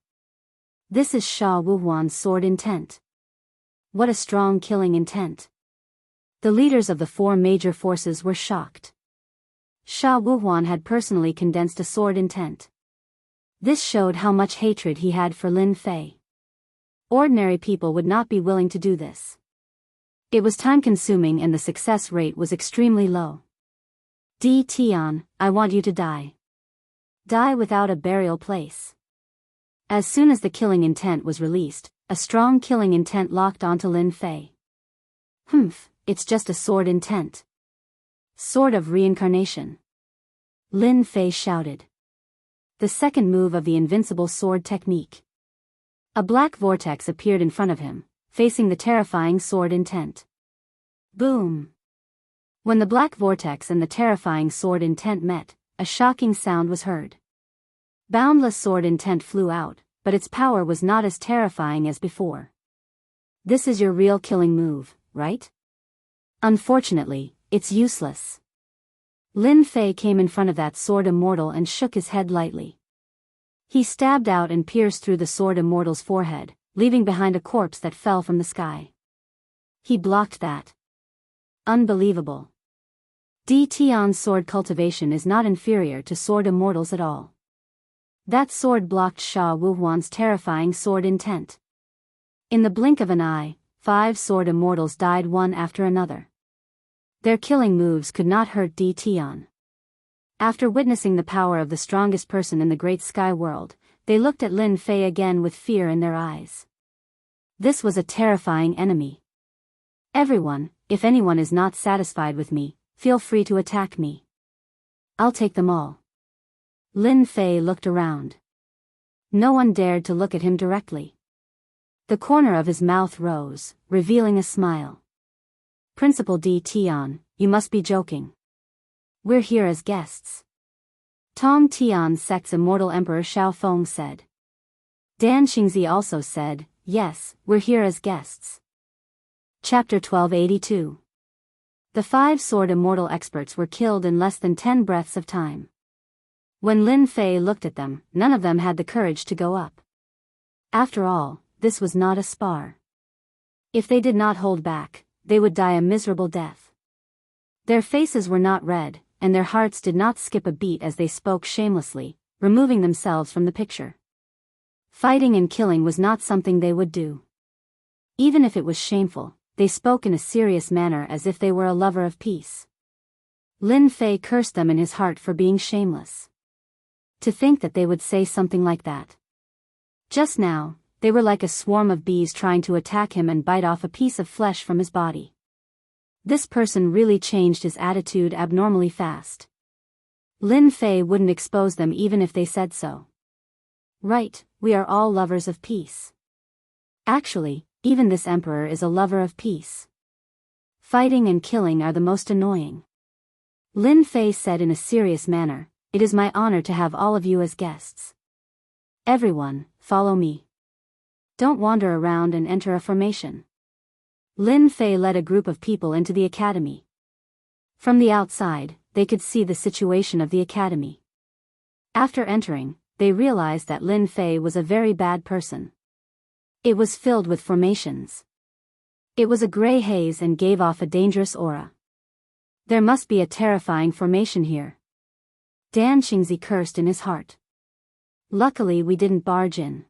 This is Sha Wuwan's sword intent. What a strong killing intent. The leaders of the 4 major forces were shocked. Sha Wuwan had personally condensed a sword intent. This showed how much hatred he had for Lin Fei. Ordinary people would not be willing to do this. It was time-consuming and the success rate was extremely low. Tion, I want you to die. Die without a burial place. As soon as the killing intent was released, a strong killing intent locked onto Lin Fei. It's just a sword intent. Sword of reincarnation. Lin Fei shouted. The second move of the invincible sword technique. A black vortex appeared in front of him, facing the terrifying sword intent. Boom! When the black vortex and the terrifying sword intent met, a shocking sound was heard. Boundless sword intent flew out, but its power was not as terrifying as before. This is your real killing move, right? Unfortunately, it's useless. Lin Fei came in front of that sword immortal and shook his head lightly. He stabbed out and pierced through the sword immortal's forehead, leaving behind a corpse that fell from the sky. He blocked that. Unbelievable. Tion's sword cultivation is not inferior to sword immortals at all. That sword blocked Sha Wuhuan's terrifying sword intent. In the blink of an eye, 5 sword immortals died one after another. Their killing moves could not hurt Tion. After witnessing the power of the strongest person in the great sky world, they looked at Lin Fei again with fear in their eyes. This was a terrifying enemy. Everyone, if anyone is not satisfied with me, feel free to attack me. I'll take them all. Lin Fei looked around. No one dared to look at him directly. The corner of his mouth rose, revealing a smile. Principal Tion, you must be joking. We're here as guests. Tong Tian's sect's immortal emperor Xiaofeng said. Dan Xingzi also said, yes, we're here as guests. Chapter 1282. The 5 sword immortal experts were killed in less than 10 breaths of time. When Lin Fei looked at them, none of them had the courage to go up. After all, this was not a spar. If they did not hold back, they would die a miserable death. Their faces were not red, and their hearts did not skip a beat as they spoke shamelessly, removing themselves from the picture. Fighting and killing was not something they would do. Even if it was shameful, they spoke in a serious manner as if they were a lover of peace. Lin Fei cursed them in his heart for being shameless. To think that they would say something like that. Just now, they were like a swarm of bees trying to attack him and bite off a piece of flesh from his body. This person really changed his attitude abnormally fast. Lin Fei wouldn't expose them even if they said so. Right, we are all lovers of peace. Actually, even this emperor is a lover of peace. Fighting and killing are the most annoying. Lin Fei said in a serious manner, it is my honor to have all of you as guests. Everyone, follow me. Don't wander around and enter a formation. Lin Fei led a group of people into the academy. From the outside, they could see the situation of the academy. After entering, they realized that Lin Fei was a very bad person. It was filled with formations. It was a gray haze and gave off a dangerous aura. There must be a terrifying formation here. Dan Xingzi cursed in his heart. Luckily we didn't barge in.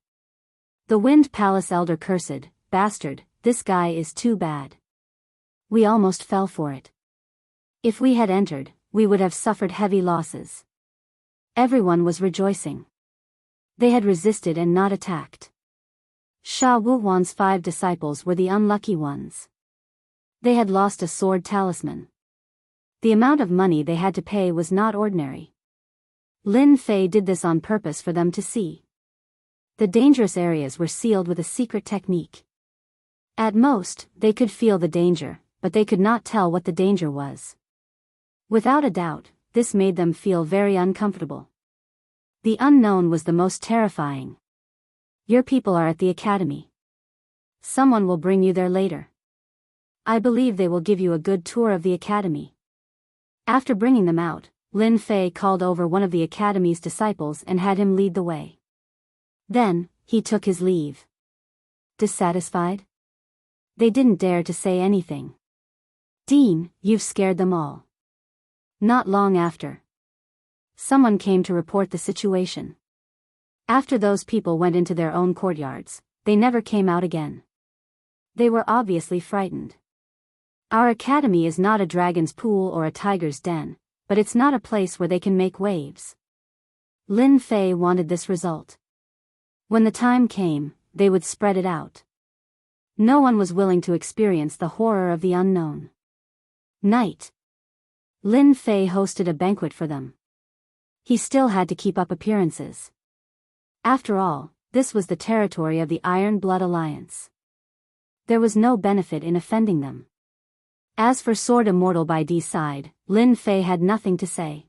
The Wind Palace elder cursed, bastard, this guy is too bad. We almost fell for it. If we had entered, we would have suffered heavy losses. Everyone was rejoicing. They had resisted and not attacked. Sha Wuhuan's 5 disciples were the unlucky ones. They had lost a sword talisman. The amount of money they had to pay was not ordinary. Lin Fei did this on purpose for them to see. The dangerous areas were sealed with a secret technique. At most, they could feel the danger, but they could not tell what the danger was. Without a doubt, this made them feel very uncomfortable. The unknown was the most terrifying. Your people are at the academy. Someone will bring you there later. I believe they will give you a good tour of the academy. After bringing them out, Lin Fei called over one of the academy's disciples and had him lead the way. Then, he took his leave. Dissatisfied? They didn't dare to say anything. Dean, you've scared them all. Not long after. Someone came to report the situation. After those people went into their own courtyards, they never came out again. They were obviously frightened. Our academy is not a dragon's pool or a tiger's den, but it's not a place where they can make waves. Lin Fei wanted this result. When the time came, they would spread it out. No one was willing to experience the horror of the unknown. Night. Lin Fei hosted a banquet for them. He still had to keep up appearances. After all, this was the territory of the Iron Blood Alliance. There was no benefit in offending them. As for Sword Immortal by D's side, Lin Fei had nothing to say.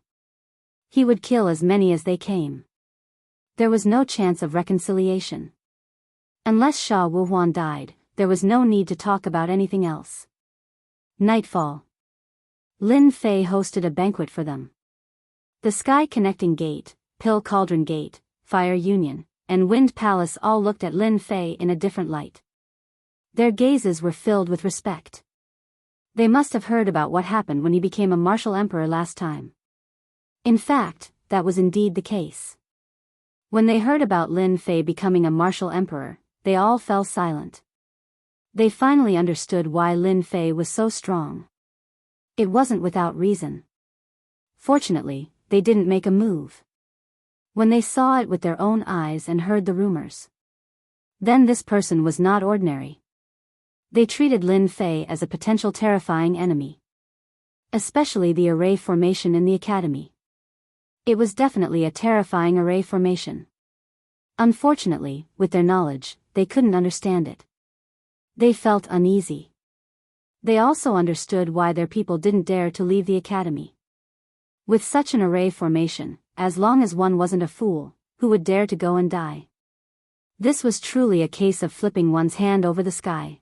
He would kill as many as they came. There was no chance of reconciliation. Unless Sha Wuhuan died, there was no need to talk about anything else. Nightfall. Lin Fei hosted a banquet for them. The Sky Connecting Gate, Pill Cauldron Gate, Fire Union, and Wind Palace all looked at Lin Fei in a different light. Their gazes were filled with respect. They must have heard about what happened when he became a martial emperor last time. In fact, that was indeed the case. When they heard about Lin Fei becoming a martial emperor, they all fell silent. They finally understood why Lin Fei was so strong. It wasn't without reason. Fortunately, they didn't make a move. When they saw it with their own eyes and heard the rumors, then this person was not ordinary. They treated Lin Fei as a potential terrifying enemy. Especially the array formation in the academy. It was definitely a terrifying array formation. Unfortunately, with their knowledge, they couldn't understand it. They felt uneasy. They also understood why their people didn't dare to leave the academy. With such an array formation, as long as one wasn't a fool, who would dare to go and die? This was truly a case of flipping one's hand over the sky.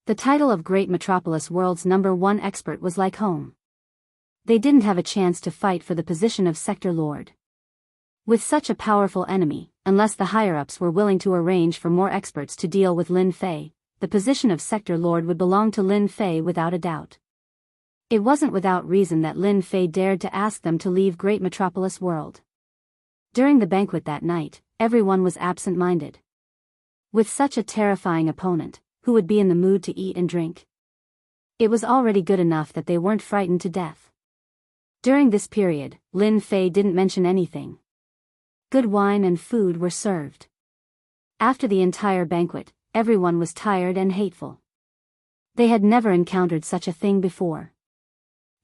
The title of Great Metropolis World's #1 expert was like home. They didn't have a chance to fight for the position of Sector Lord. With such a powerful enemy, unless the higher-ups were willing to arrange for more experts to deal with Lin Fei, the position of Sector Lord would belong to Lin Fei without a doubt. It wasn't without reason that Lin Fei dared to ask them to leave Great Metropolis World. During the banquet that night, everyone was absent-minded. With such a terrifying opponent, who would be in the mood to eat and drink? It was already good enough that they weren't frightened to death. During this period, Lin Fei didn't mention anything. Good wine and food were served. After the entire banquet, everyone was tired and hateful. They had never encountered such a thing before.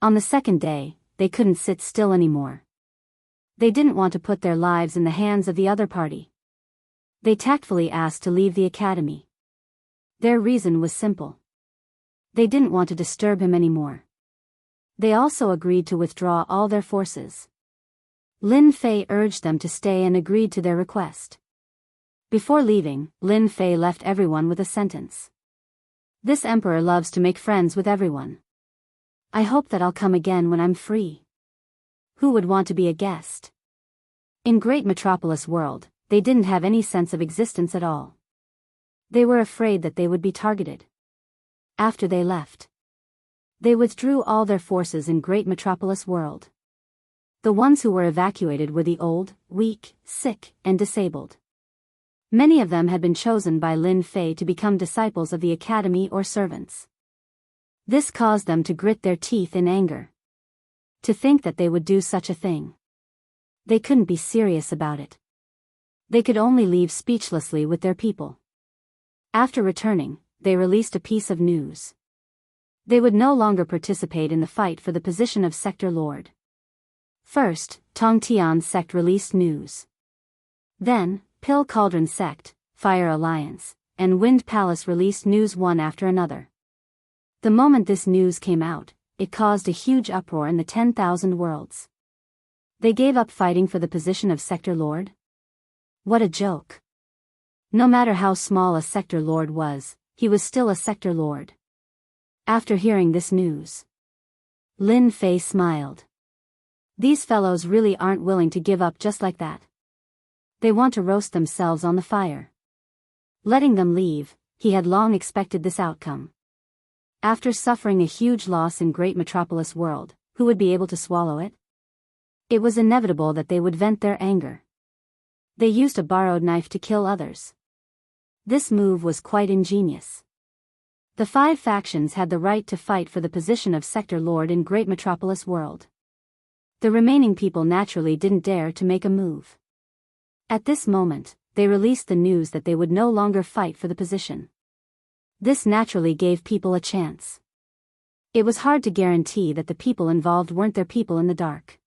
On the second day, they couldn't sit still anymore. They didn't want to put their lives in the hands of the other party. They tactfully asked to leave the academy. Their reason was simple. They didn't want to disturb him anymore. They also agreed to withdraw all their forces. Lin Fei urged them to stay and agreed to their request. Before leaving, Lin Fei left everyone with a sentence. This emperor loves to make friends with everyone. I hope that I'll come again when I'm free. Who would want to be a guest? In Great Metropolis World, they didn't have any sense of existence at all. They were afraid that they would be targeted. After they left, they withdrew all their forces in Great Metropolis World. The ones who were evacuated were the old, weak, sick, and disabled. Many of them had been chosen by Lin Fei to become disciples of the academy or servants. This caused them to grit their teeth in anger. To think that they would do such a thing. They couldn't be serious about it. They could only leave speechlessly with their people. After returning, they released a piece of news. They would no longer participate in the fight for the position of Sector Lord. First, Tongtian's sect released news. Then, Pill Cauldron Sect, Fire Alliance, and Wind Palace released news one after another. The moment this news came out, it caused a huge uproar in the 10,000 worlds. They gave up fighting for the position of Sector Lord? What a joke. No matter how small a Sector Lord was, he was still a Sector Lord. After hearing this news, Lin Fei smiled. These fellows really aren't willing to give up just like that. They want to roast themselves on the fire. Letting them leave, he had long expected this outcome. After suffering a huge loss in Great Metropolis World, who would be able to swallow it? It was inevitable that they would vent their anger. They used a borrowed knife to kill others. This move was quite ingenious. The 5 factions had the right to fight for the position of sector lord in Great Metropolis World. The remaining people naturally didn't dare to make a move. At this moment, they released the news that they would no longer fight for the position. This naturally gave people a chance. It was hard to guarantee that the people involved weren't their people in the dark.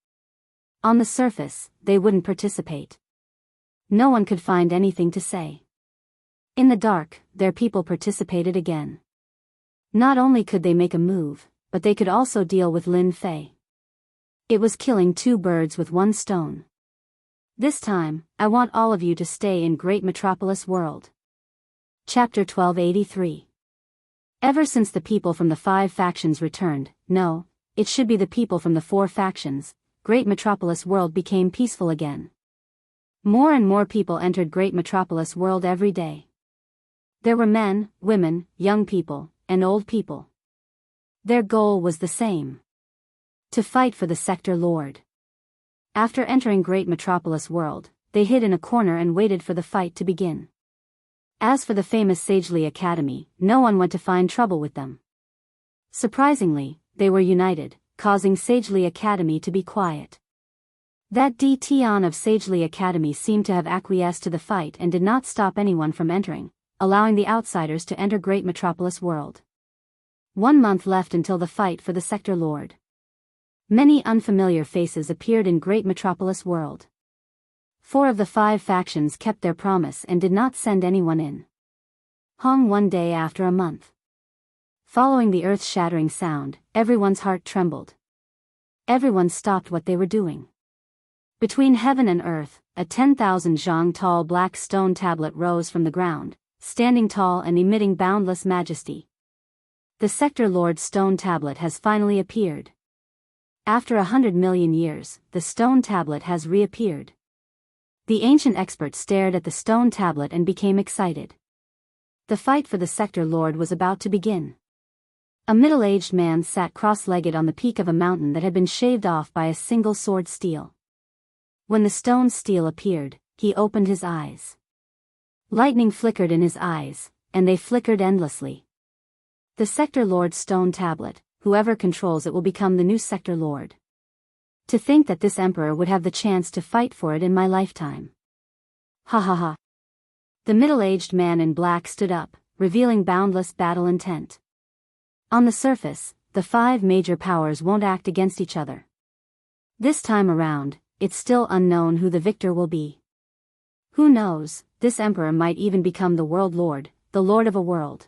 On the surface, they wouldn't participate. No one could find anything to say. In the dark, their people participated again. Not only could they make a move, but they could also deal with Lin Fei. It was killing 2 birds with 1 stone. This time, I want all of you to stay in Great Metropolis World. Chapter 1283. Ever since the people from the 5 factions returned, no, it should be the people from the 4 factions, Great Metropolis World became peaceful again. More and more people entered Great Metropolis World every day. There were men, women, young people, and old people. Their goal was the same: to fight for the sector lord. After entering Great Metropolis World, they hid in a corner and waited for the fight to begin. As for the famous Sagely Academy, no one went to find trouble with them. Surprisingly, they were united, causing Sagely Academy to be quiet. That Tion of Sagely Academy seemed to have acquiesced to the fight and did not stop anyone from entering, allowing the outsiders to enter Great Metropolis World. 1 month left until the fight for the sector lord. Many unfamiliar faces appeared in Great Metropolis World. 4 of the 5 factions kept their promise and did not send anyone in. Hung one day after a month. Following the earth-shattering sound, everyone's heart trembled. Everyone stopped what they were doing. Between heaven and earth, a 10,000 zhang tall black stone tablet rose from the ground, standing tall and emitting boundless majesty. The sector lord's stone tablet has finally appeared. After 100 million years, the stone tablet has reappeared. The ancient expert stared at the stone tablet and became excited. The fight for the sector lord was about to begin. A middle-aged man sat cross-legged on the peak of a mountain that had been shaved off by a single sword steel. When the stone steel appeared, he opened his eyes. Lightning flickered in his eyes, and they flickered endlessly. The sector lord's stone tablet, whoever controls it will become the new sector lord. To think that this emperor would have the chance to fight for it in my lifetime. Ha ha ha. The middle-aged man in black stood up, revealing boundless battle intent. On the surface, the 5 major powers won't act against each other. This time around, it's still unknown who the victor will be. Who knows, this emperor might even become the world lord, the lord of a world.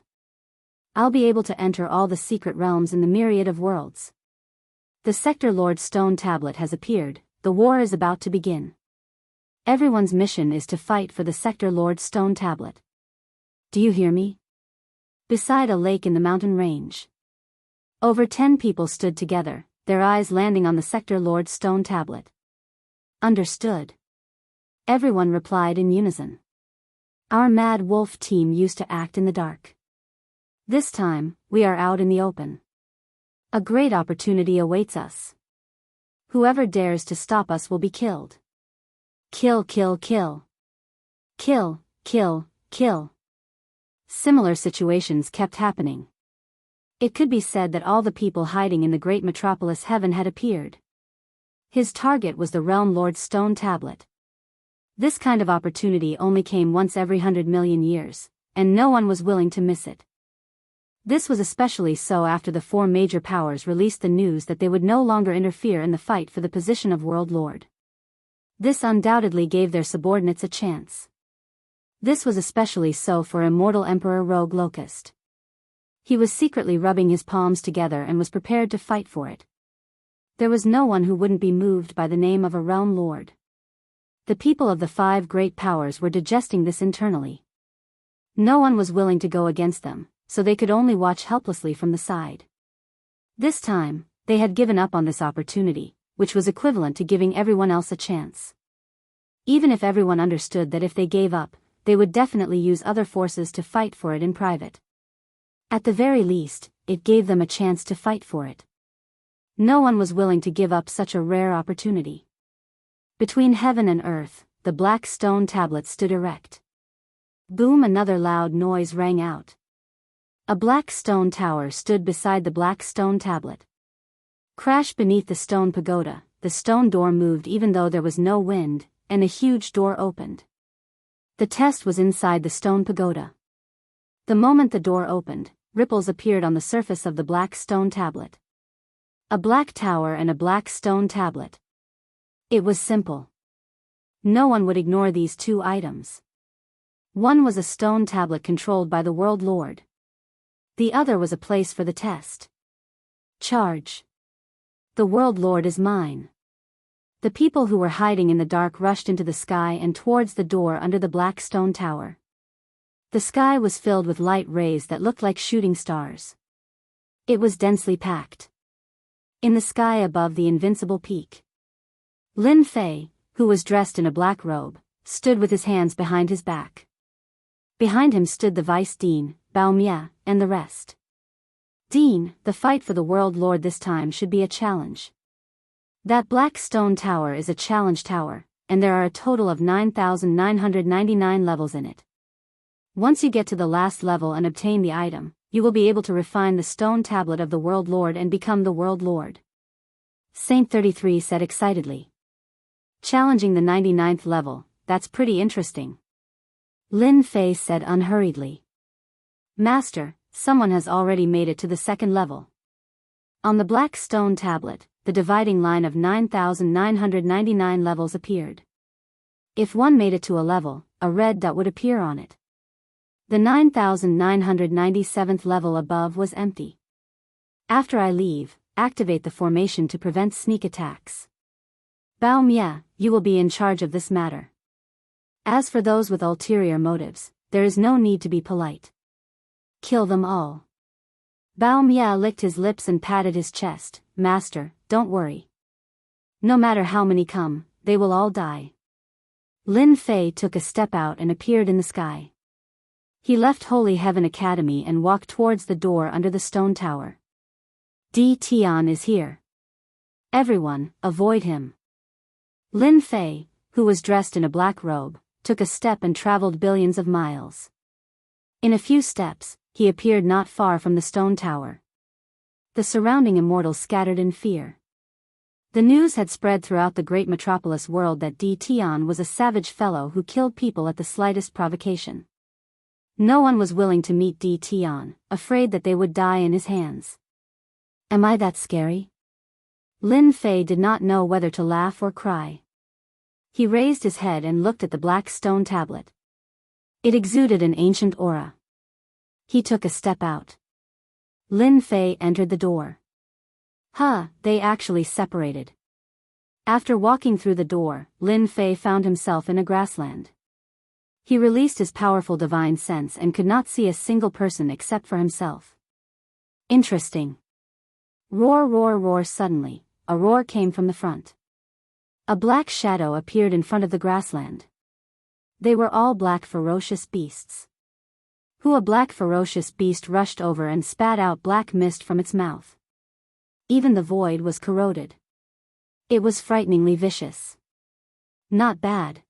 I'll be able to enter all the secret realms in the myriad of worlds. The sector lord's stone tablet has appeared, the war is about to begin. Everyone's mission is to fight for the sector lord's stone tablet. Do you hear me? Beside a lake in the mountain range. Over 10 people stood together, their eyes landing on the sector lord's stone tablet. Understood. Everyone replied in unison. Our Mad Wolf team used to act in the dark. This time, we are out in the open. A great opportunity awaits us. Whoever dares to stop us will be killed. Kill, kill, kill. Kill, kill, kill. Similar situations kept happening. It could be said that all the people hiding in the great metropolis heaven had appeared. His target was the realm lord's stone tablet. This kind of opportunity only came once every 100 million years, and no one was willing to miss it. This was especially so after the 4 major powers released the news that they would no longer interfere in the fight for the position of World Lord. This undoubtedly gave their subordinates a chance. This was especially so for Immortal Emperor Rogue Locust. He was secretly rubbing his palms together and was prepared to fight for it. There was no one who wouldn't be moved by the name of a realm lord. The people of the 5 great powers were digesting this internally. No one was willing to go against them, so they could only watch helplessly from the side. This time, they had given up on this opportunity, which was equivalent to giving everyone else a chance. Even if everyone understood that if they gave up, they would definitely use other forces to fight for it in private. At the very least, it gave them a chance to fight for it. No one was willing to give up such a rare opportunity. Between heaven and earth, the black stone tablet stood erect. Boom! Another loud noise rang out. A black stone tower stood beside the black stone tablet. Crash! Beneath the stone pagoda, the stone door moved even though there was no wind, and a huge door opened. The test was inside the stone pagoda. The moment the door opened, ripples appeared on the surface of the black stone tablet. A black tower and a black stone tablet. It was simple. No one would ignore these two items. One was a stone tablet controlled by the World Lord. The other was a place for the test. Charge. The World Lord is mine. The people who were hiding in the dark rushed into the sky and towards the door under the black stone tower. The sky was filled with light rays that looked like shooting stars. It was densely packed. In the sky above the invincible peak, Lin Fei, who was dressed in a black robe, stood with his hands behind his back. Behind him stood the Vice Dean, Bao Mia, and the rest. Dean, the fight for the World Lord this time should be a challenge. That black stone tower is a challenge tower, and there are a total of 9,999 levels in it. Once you get to the last level and obtain the item, you will be able to refine the stone tablet of the World Lord and become the World Lord. Saint 33 said excitedly. Challenging the 99th level, that's pretty interesting. Lin Fei said unhurriedly. Master, someone has already made it to the second level. On the black stone tablet, the dividing line of 9,999 levels appeared. If one made it to a level, a red dot would appear on it. The 9,997th level above was empty. After I leave, activate the formation to prevent sneak attacks. Bao Mia, you will be in charge of this matter. As for those with ulterior motives, there is no need to be polite. Kill them all. Bao Mia licked his lips and patted his chest. Master, don't worry. No matter how many come, they will all die. Lin Fei took a step out and appeared in the sky. He left Holy Heaven Academy and walked towards the door under the stone tower. Di Tian is here. Everyone, avoid him. Lin Fei, who was dressed in a black robe, took a step and traveled billions of miles. In a few steps, he appeared not far from the stone tower. The surrounding immortals scattered in fear. The news had spread throughout the great metropolis world that Di Tian was a savage fellow who killed people at the slightest provocation. No one was willing to meet Di Tian, afraid that they would die in his hands. Am I that scary? Lin Fei did not know whether to laugh or cry. He raised his head and looked at the black stone tablet. It exuded an ancient aura. He took a step out. Lin Fei entered the door. They actually separated. After walking through the door, Lin Fei found himself in a grassland. He released his powerful divine sense and could not see a single person except for himself. Interesting. Roar, roar, roar. Suddenly, a roar came from the front. A black shadow appeared in front of the grassland. They were all black ferocious beasts. A black ferocious beast rushed over and spat out black mist from its mouth. Even the void was corroded. It was frighteningly vicious. Not bad.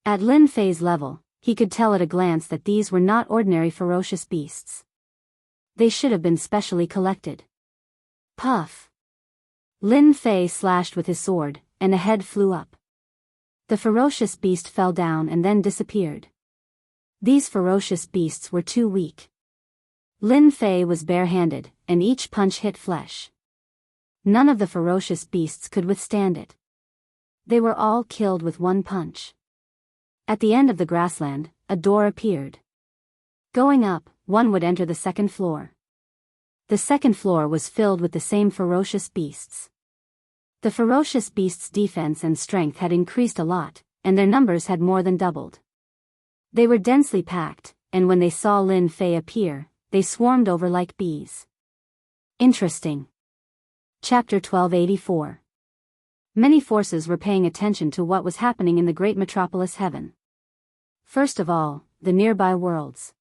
At Lin Fei's level, he could tell at a glance that these were not ordinary ferocious beasts. They should have been specially collected. Puff! Lin Fei slashed with his sword, and a head flew up. The ferocious beast fell down and then disappeared. These ferocious beasts were too weak. Lin Fei was barehanded, and each punch hit flesh. None of the ferocious beasts could withstand it. They were all killed with one punch. At the end of the grassland, a door appeared. Going up, one would enter the second floor. The second floor was filled with the same ferocious beasts. The ferocious beasts' defense and strength had increased a lot, and their numbers had more than doubled. They were densely packed, and when they saw Lin Fei appear, they swarmed over like bees. Interesting. Chapter 1284. Many forces were paying attention to what was happening in the great metropolis heaven. First of all, the nearby worlds.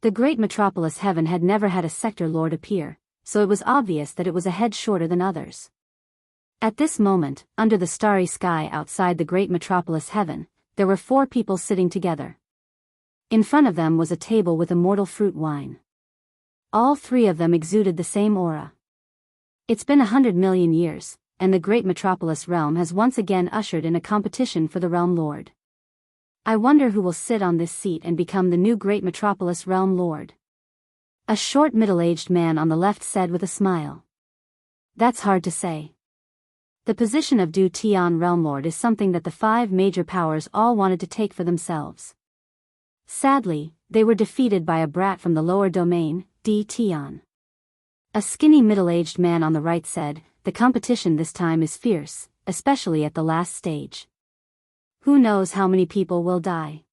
The great metropolis heaven had never had a sector lord appear, so it was obvious that it was a head shorter than others. At this moment, under the starry sky outside the great metropolis heaven, there were 4 people sitting together. In front of them was a table with immortal fruit wine. All three of them exuded the same aura. It's been 100 million years, and the great metropolis realm has once again ushered in a competition for the realm lord. I wonder who will sit on this seat and become the new great metropolis realm lord. A short middle-aged man on the left said with a smile. That's hard to say. The position of Du Tian realm lord is something that the 5 major powers all wanted to take for themselves. Sadly, they were defeated by a brat from the lower domain, Di Tian. A skinny middle-aged man on the right said, the competition this time is fierce, especially at the last stage. Who knows how many people will die?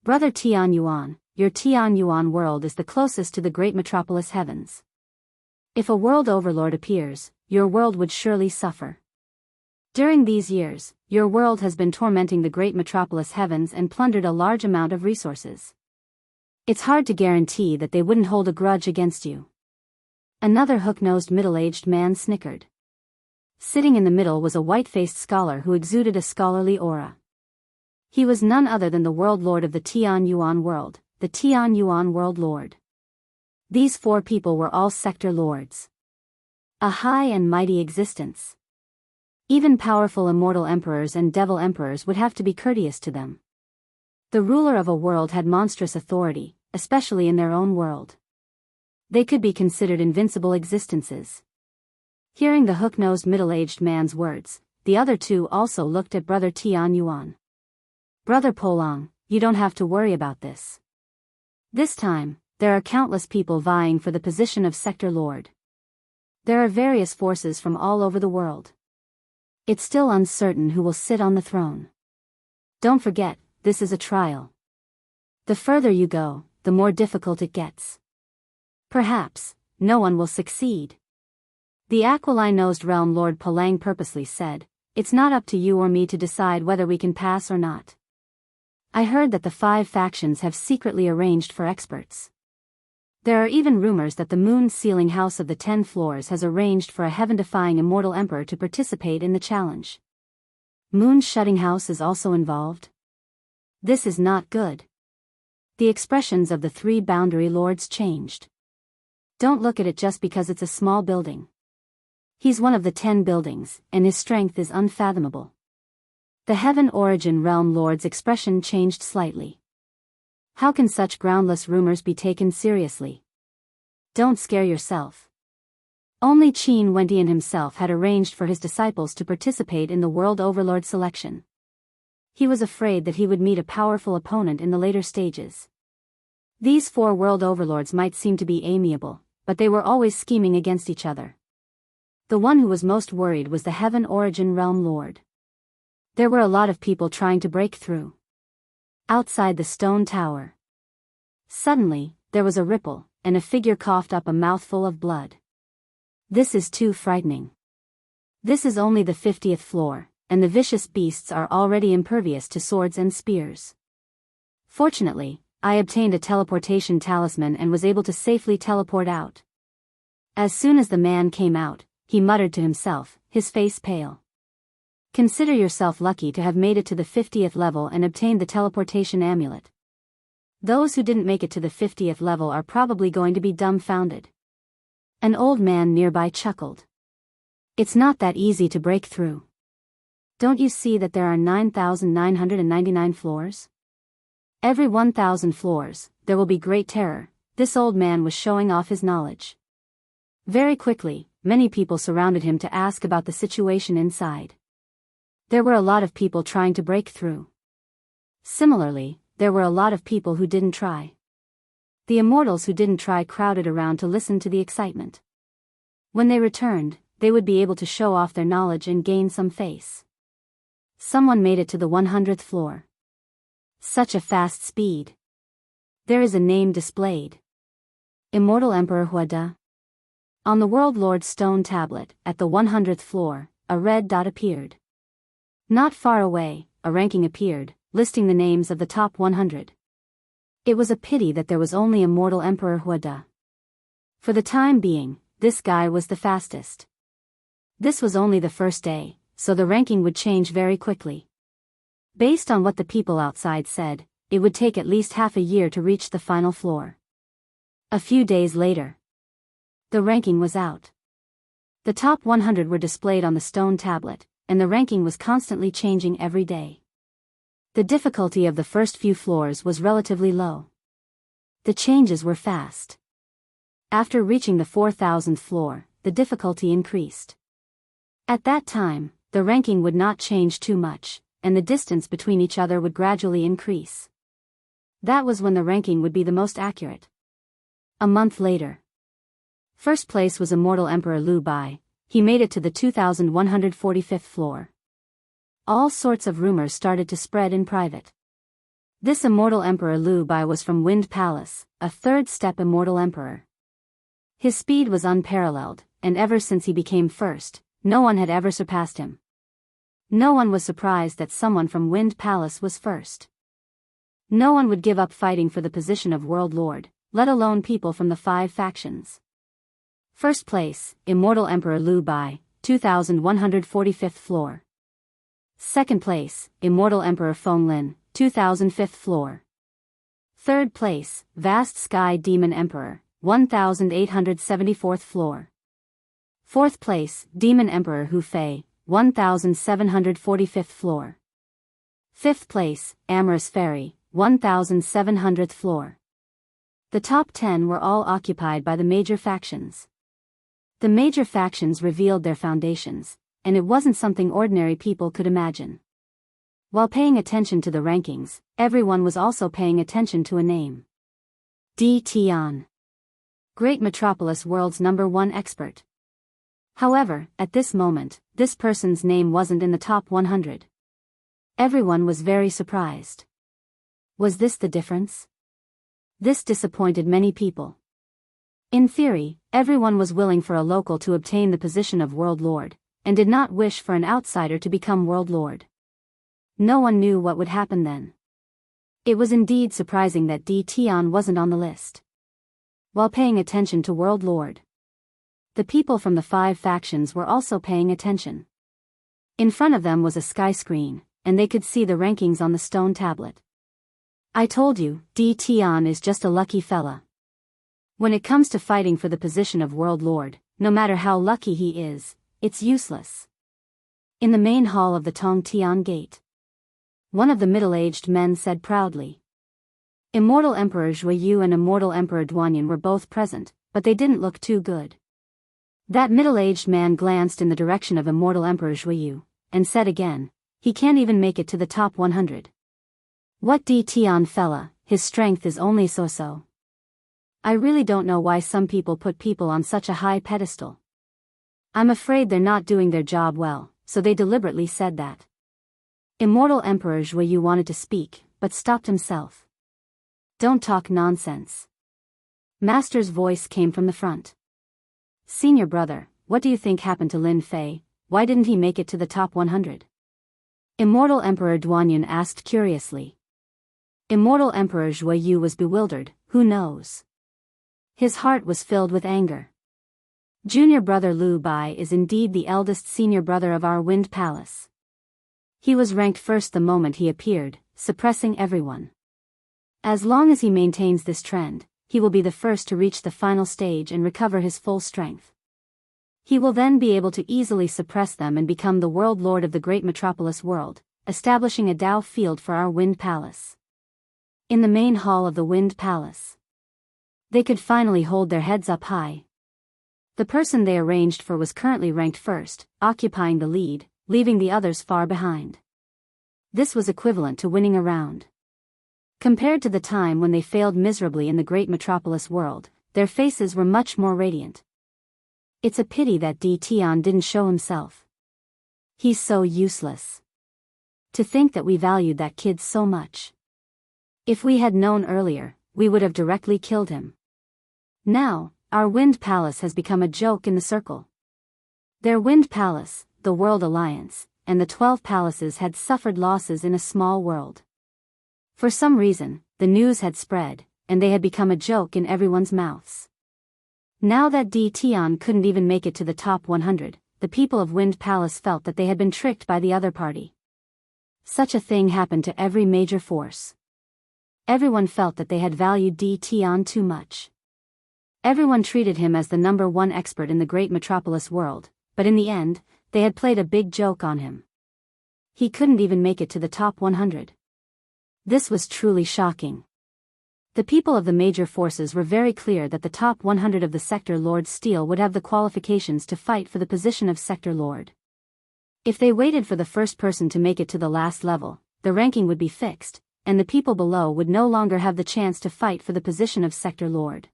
Brother Tian Yuan, your Tian Yuan world is the closest to the great metropolis heavens. If a world overlord appears, your world would surely suffer. During these years, your world has been tormenting the great metropolis heavens and plundered a large amount of resources. It's hard to guarantee that they wouldn't hold a grudge against you. Another hook-nosed middle-aged man snickered. Sitting in the middle was a white-faced scholar who exuded a scholarly aura. He was none other than the world lord of the Tian Yuan world, the Tian Yuan world lord. These 4 people were all sector lords. A high and mighty existence. Even powerful immortal emperors and devil emperors would have to be courteous to them. The ruler of a world had monstrous authority, especially in their own world. They could be considered invincible existences. Hearing the hook-nosed middle-aged man's words, the other 2 also looked at Brother Tian Yuan. Brother Polong, you don't have to worry about this. This time, there are countless people vying for the position of sector lord. There are various forces from all over the world. It's still uncertain who will sit on the throne. Don't forget, this is a trial. The further you go, the more difficult it gets. Perhaps, no one will succeed. The aquiline-nosed realm lord Palang purposely said, it's not up to you or me to decide whether we can pass or not. I heard that the 5 factions have secretly arranged for experts. There are even rumors that the moon's sealing house of the 10 floors has arranged for a heaven-defying immortal emperor to participate in the challenge. Moon's shutting house is also involved. This is not good. The expressions of the 3 boundary lords changed. Don't look at it just because it's a small building. He's one of the 10 buildings, and his strength is unfathomable. The Heaven Origin Realm Lord's expression changed slightly. How can such groundless rumors be taken seriously? Don't scare yourself. Only Qin Wendian himself had arranged for his disciples to participate in the World Overlord selection. He was afraid that he would meet a powerful opponent in the later stages. These 4 World Overlords might seem to be amiable, but they were always scheming against each other. The one who was most worried was the Heaven Origin Realm Lord. There were a lot of people trying to break through. Outside the stone tower. Suddenly, there was a ripple, and a figure coughed up a mouthful of blood. This is too frightening. This is only the 50th floor, and the vicious beasts are already impervious to swords and spears. Fortunately, I obtained a teleportation talisman and was able to safely teleport out. As soon as the man came out, he muttered to himself, his face pale. Consider yourself lucky to have made it to the 50th level and obtained the teleportation amulet. Those who didn't make it to the 50th level are probably going to be dumbfounded. An old man nearby chuckled. It's not that easy to break through. Don't you see that there are 9,999 floors? Every 1,000 floors, there will be great terror. This old man was showing off his knowledge. Very quickly, many people surrounded him to ask about the situation inside. There were a lot of people trying to break through. Similarly, there were a lot of people who didn't try. The immortals who didn't try crowded around to listen to the excitement. When they returned, they would be able to show off their knowledge and gain some face. Someone made it to the 100th floor. Such a fast speed. There is a name displayed. Immortal Emperor Huada. On the World Lord's stone tablet, at the 100th floor, a red dot appeared. Not far away, a ranking appeared, listing the names of the top 100. It was a pity that there was only Immortal Emperor Huada. For the time being, this guy was the fastest. This was only the first day, so the ranking would change very quickly. Based on what the people outside said, it would take at least half a year to reach the final floor. A few days later, the ranking was out. The top 100 were displayed on the stone tablet, and the ranking was constantly changing every day. The difficulty of the first few floors was relatively low. The changes were fast. After reaching the 4,000th floor, the difficulty increased. At that time, the ranking would not change too much, and the distance between each other would gradually increase. That was when the ranking would be the most accurate. A month later. First place was Immortal Emperor Liu Bai. He made it to the 2145th floor. All sorts of rumors started to spread in private. This Immortal Emperor Liu Bai was from Wind Palace, a third-step Immortal Emperor. His speed was unparalleled, and ever since he became first, no one had ever surpassed him. No one was surprised that someone from Wind Palace was first. No one would give up fighting for the position of World Lord, let alone people from the 5 factions. First place, Immortal Emperor Liu Bai, 2145th floor. Second place, Immortal Emperor Feng Lin, 2005th floor. Third place, Vast Sky Demon Emperor, 1874th floor. Fourth place, Demon Emperor Hu Fei, 1745th floor. Fifth place, Amorous Fairy, 1700th floor. The top 10 were all occupied by the major factions. The major factions revealed their foundations, and it wasn't something ordinary people could imagine. While paying attention to the rankings, everyone was also paying attention to a name. D. Tian. Great Metropolis World's #1 expert. However, at this moment, this person's name wasn't in the top 100. Everyone was very surprised. Was this the difference? This disappointed many people. In theory, everyone was willing for a local to obtain the position of World Lord, and did not wish for an outsider to become World Lord. No one knew what would happen then. It was indeed surprising that D. Tian wasn't on the list. While paying attention to World Lord, the people from the 5 factions were also paying attention. In front of them was a sky screen, and they could see the rankings on the stone tablet. I told you, D. Tian is just a lucky fella. When it comes to fighting for the position of World Lord, no matter how lucky he is, it's useless. In the main hall of the Tong Tian Gate, one of the middle-aged men said proudly. Immortal Emperor Zhuyu and Immortal Emperor Duanyan were both present, but they didn't look too good. That middle-aged man glanced in the direction of Immortal Emperor Zhuyu, and said again, he can't even make it to the top 100. What D. Tian fella, his strength is only so-so. I really don't know why some people put people on such a high pedestal. I'm afraid they're not doing their job well, so they deliberately said that. Immortal Emperor Zhuyu wanted to speak, but stopped himself. Don't talk nonsense. Master's voice came from the front. Senior brother, what do you think happened to Lin Fei? Why didn't he make it to the top 100? Immortal Emperor Duanyan asked curiously. Immortal Emperor Zhuyu was bewildered, who knows? His heart was filled with anger. Junior brother Liu Bai is indeed the eldest senior brother of our Wind Palace. He was ranked first the moment he appeared, suppressing everyone. As long as he maintains this trend, he will be the first to reach the final stage and recover his full strength. He will then be able to easily suppress them and become the World Lord of the Great Metropolis World, establishing a Dao field for our Wind Palace. In the main hall of the Wind Palace, they could finally hold their heads up high. The person they arranged for was currently ranked first, occupying the lead, leaving the others far behind. This was equivalent to winning a round. Compared to the time when they failed miserably in the Great Metropolis World, their faces were much more radiant. It's a pity that D. Tian didn't show himself. He's so useless. To think that we valued that kid so much. If we had known earlier, we would have directly killed him. Now, our Wind Palace has become a joke in the circle. Their Wind Palace, the World Alliance, and the 12 palaces had suffered losses in a small world. For some reason, the news had spread, and they had become a joke in everyone's mouths. Now that D. Tian couldn't even make it to the top 100, the people of Wind Palace felt that they had been tricked by the other party. Such a thing happened to every major force. Everyone felt that they had valued D. Tian too much. Everyone treated him as the number one expert in the great metropolis world, but in the end, they had played a big joke on him. He couldn't even make it to the top 100. This was truly shocking. The people of the major forces were very clear that the top 100 of the Sector Lord's steel would have the qualifications to fight for the position of Sector Lord. If they waited for the first person to make it to the last level, the ranking would be fixed, and the people below would no longer have the chance to fight for the position of Sector Lord.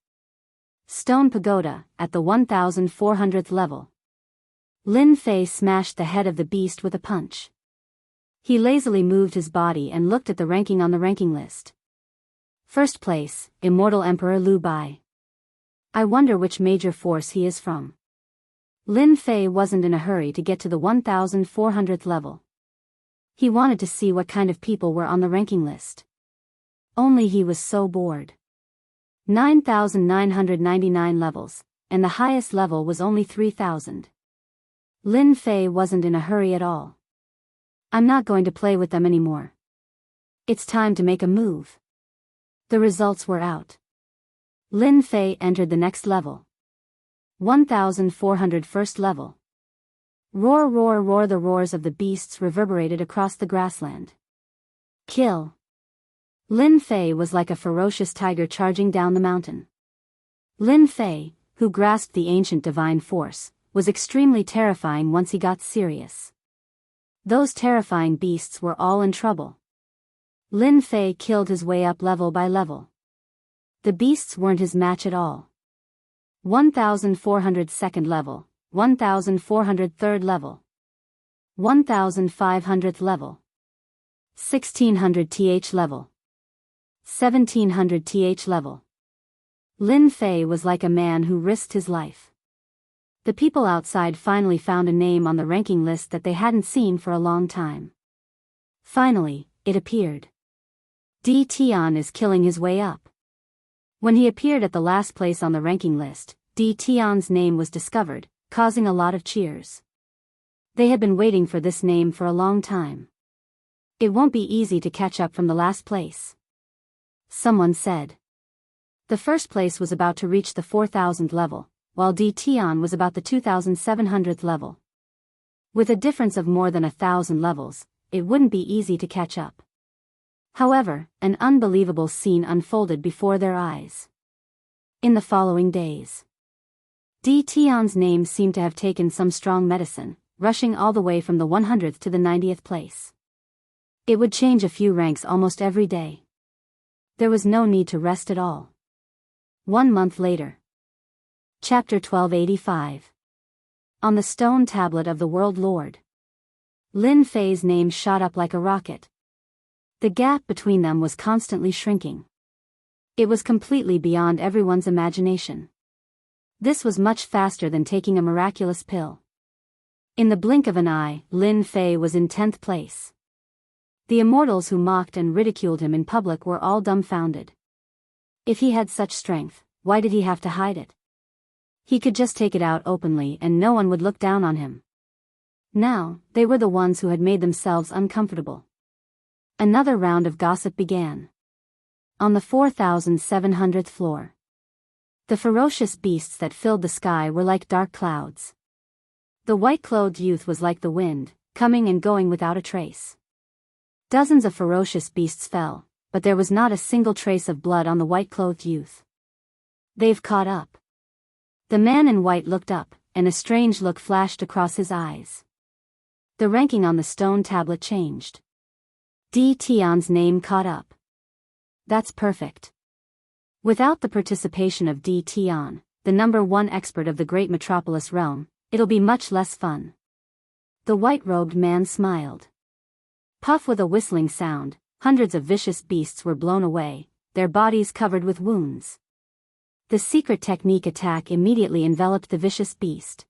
Stone Pagoda, at the 1400th level. Lin Fei smashed the head of the beast with a punch. He lazily moved his body and looked at the ranking on the ranking list. First place, Immortal Emperor Liu Bai. I wonder which major force he is from. Lin Fei wasn't in a hurry to get to the 1400th level. He wanted to see what kind of people were on the ranking list. Only he was so bored. 9,999 levels, and the highest level was only 3,000. Lin Fei wasn't in a hurry at all. I'm not going to play with them anymore. It's time to make a move. The results were out. Lin Fei entered the next level. 1401st level. Roar, roar, roar. The roars of the beasts reverberated across the grassland. Kill. Lin Fei was like a ferocious tiger charging down the mountain. Lin Fei, who grasped the ancient divine force, was extremely terrifying once he got serious. Those terrifying beasts were all in trouble. Lin Fei killed his way up level by level. The beasts weren't his match at all. 1402nd level, 1403rd level, 1500th level, 1600th level, 1700th level. Lin Fei was like a man who risked his life. The people outside finally found a name on the ranking list that they hadn't seen for a long time. Finally, it appeared. D. Tian is killing his way up. When he appeared at the last place on the ranking list, D. Tian's name was discovered, causing a lot of cheers. They had been waiting for this name for a long time. It won't be easy to catch up from the last place. Someone said. The first place was about to reach the 4000th level, while D. Tian was about the 2700th level. With a difference of more than 1,000 levels, it wouldn't be easy to catch up. However, an unbelievable scene unfolded before their eyes. In the following days, D. Tian's name seemed to have taken some strong medicine, rushing all the way from the 100th to the 90th place. It would change a few ranks almost every day. There was no need to rest at all. 1 month later. Chapter 1285. On the stone tablet of the World Lord. Lin Fei's name shot up like a rocket. The gap between them was constantly shrinking. It was completely beyond everyone's imagination. This was much faster than taking a miraculous pill. In the blink of an eye, Lin Fei was in 10th place. The immortals who mocked and ridiculed him in public were all dumbfounded. If he had such strength, why did he have to hide it? He could just take it out openly and no one would look down on him. Now, they were the ones who had made themselves uncomfortable. Another round of gossip began. On the 4700th floor. The ferocious beasts that filled the sky were like dark clouds. The white-clothed youth was like the wind, coming and going without a trace. Dozens of ferocious beasts fell, but there was not a single trace of blood on the white-clothed youth. They've caught up. The man in white looked up, and a strange look flashed across his eyes. The ranking on the stone tablet changed. D. Tian's name caught up. That's perfect. Without the participation of D. Tian, the number one expert of the great metropolis realm, it'll be much less fun. The white-robed man smiled. Puff with a whistling sound, hundreds of vicious beasts were blown away, their bodies covered with wounds. The secret technique attack immediately enveloped the vicious beast.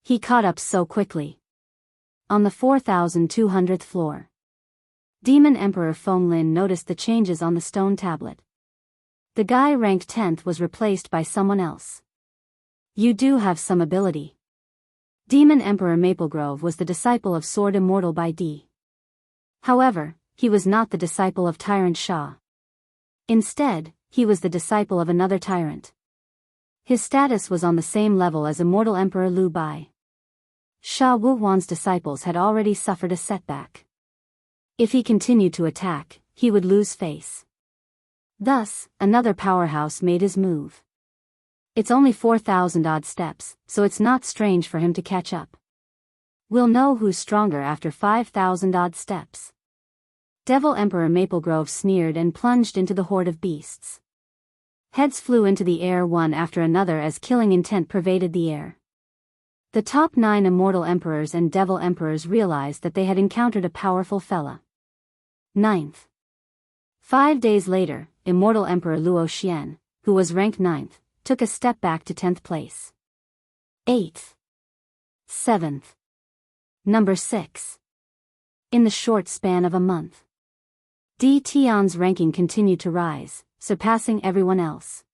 He caught up so quickly. On the 4200th floor. Demon Emperor Feng Lin noticed the changes on the stone tablet. The guy ranked 10th was replaced by someone else. You do have some ability. Demon Emperor Maplegrove was the disciple of Sword Immortal by D. However, he was not the disciple of Tyrant Shah. Instead, he was the disciple of another tyrant. His status was on the same level as immortal Emperor Liu Bai. Sha Wuhuan's disciples had already suffered a setback. If he continued to attack, he would lose face. Thus, another powerhouse made his move. It's only 4,000 odd steps, so it's not strange for him to catch up. We'll know who's stronger after 5,000 odd steps. Devil Emperor Maplegrove sneered and plunged into the horde of beasts. Heads flew into the air one after another as killing intent pervaded the air. The top 9 immortal emperors and devil emperors realized that they had encountered a powerful fella. 9th. 5 days later, immortal Emperor Luo Xian, who was ranked 9th, took a step back to 10th place. 8th. 7th. Number 6. In the short span of a month, Di Tian's ranking continued to rise, surpassing everyone else.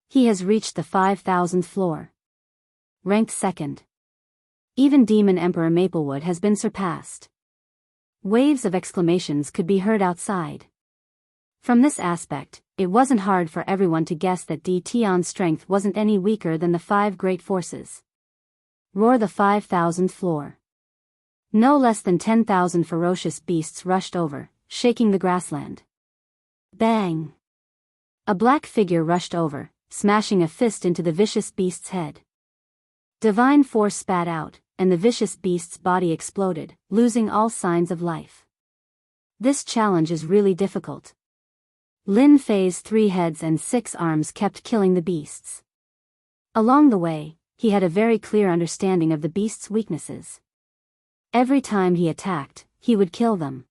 He has reached the 5,000th floor. Ranked 2nd. Even Demon Emperor Maplewood has been surpassed. Waves of exclamations could be heard outside. From this aspect, it wasn't hard for everyone to guess that Di Tian's strength wasn't any weaker than the 5 great forces. Roar the 5,000th floor. No less than 10,000 ferocious beasts rushed over, shaking the grassland. Bang! A black figure rushed over, smashing a fist into the vicious beast's head. Divine force spat out, and the vicious beast's body exploded, losing all signs of life. This challenge is really difficult. Lin Fei's 3 heads and 6 arms kept killing the beasts. Along the way, he had a very clear understanding of the beast's weaknesses. Every time he attacked, he would kill them.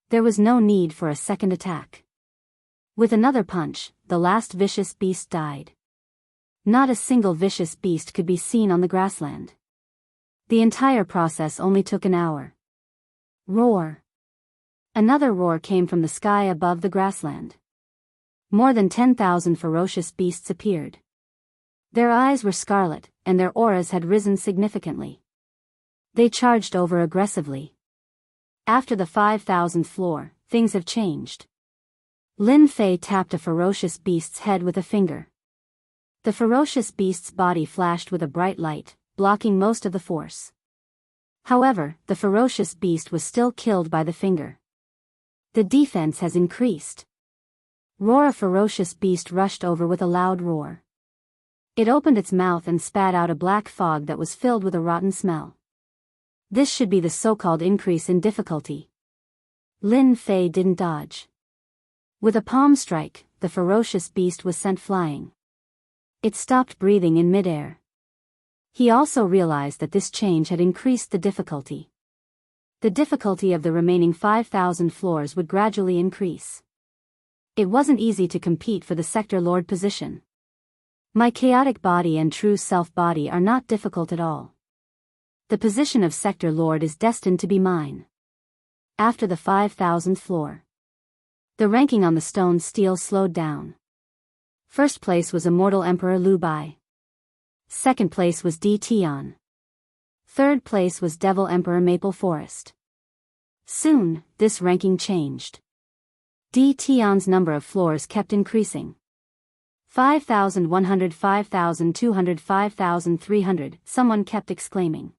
There was no need for a second attack. With another punch, the last vicious beast died. Not a single vicious beast could be seen on the grassland. The entire process only took an hour. Roar! Another roar came from the sky above the grassland. More than 10,000 ferocious beasts appeared. Their eyes were scarlet, and their auras had risen significantly. They charged over aggressively. After the 5,000th floor, things have changed. Lin Fei tapped a ferocious beast's head with a finger. The ferocious beast's body flashed with a bright light, blocking most of the force. However, the ferocious beast was still killed by the finger. The defense has increased. Roar! A ferocious beast rushed over with a loud roar. It opened its mouth and spat out a black fog that was filled with a rotten smell. This should be the so-called increase in difficulty. Lin Fei didn't dodge. With a palm strike, the ferocious beast was sent flying. It stopped breathing in midair. He also realized that this change had increased the difficulty. The difficulty of the remaining 5,000 floors would gradually increase. It wasn't easy to compete for the Sector Lord position. My chaotic body and true self body are not difficult at all. The position of Sector Lord is destined to be mine. After the 5,000th floor, the ranking on the stone stele slowed down. First place was Immortal Emperor Liu Bai. Second place was Di Tian. Third place was Devil Emperor Maple Forest. Soon, this ranking changed. Di Tian's number of floors kept increasing. 5,100, 5,200, 5,300, someone kept exclaiming.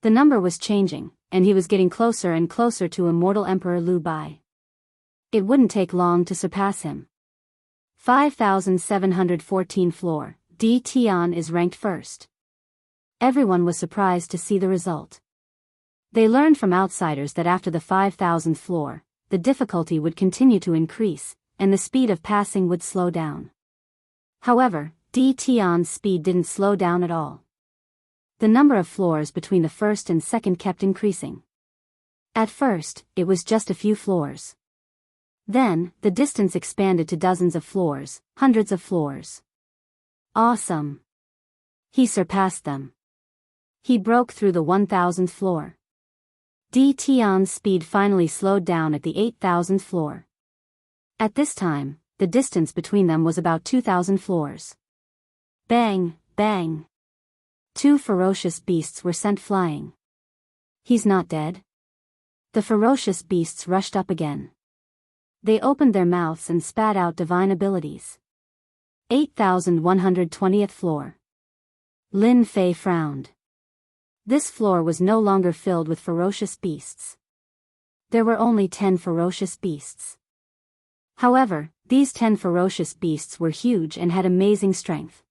The number was changing, and he was getting closer and closer to Immortal Emperor Liu Bai. It wouldn't take long to surpass him. 5,714 floor, Di Tian is ranked first. Everyone was surprised to see the result. They learned from outsiders that after the 5,000th floor, the difficulty would continue to increase, and the speed of passing would slow down. However, Di Tian's speed didn't slow down at all. The number of floors between the first and second kept increasing. At first, it was just a few floors. Then, the distance expanded to dozens of floors, hundreds of floors. Awesome! He surpassed them. He broke through the 1,000th floor. Di Tian's speed finally slowed down at the 8,000th floor. At this time, the distance between them was about 2,000 floors. Bang, bang. 2 ferocious beasts were sent flying. He's not dead? The ferocious beasts rushed up again. They opened their mouths and spat out divine abilities. 8120th floor. Lin Fei frowned. This floor was no longer filled with ferocious beasts. There were only 10 ferocious beasts. However, these 10 ferocious beasts were huge and had amazing strength.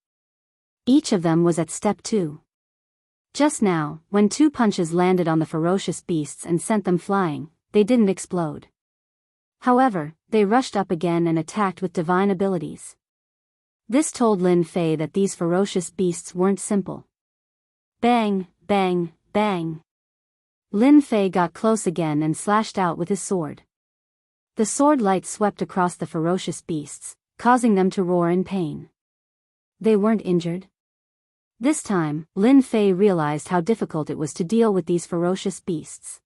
Each of them was at step 2. Just now, when 2 punches landed on the ferocious beasts and sent them flying, they didn't explode. However, they rushed up again and attacked with divine abilities. This told Lin Fei that these ferocious beasts weren't simple. Bang, bang, bang. Lin Fei got close again and slashed out with his sword. The sword light swept across the ferocious beasts, causing them to roar in pain. They weren't injured. This time, Lin Fei realized how difficult it was to deal with these ferocious beasts.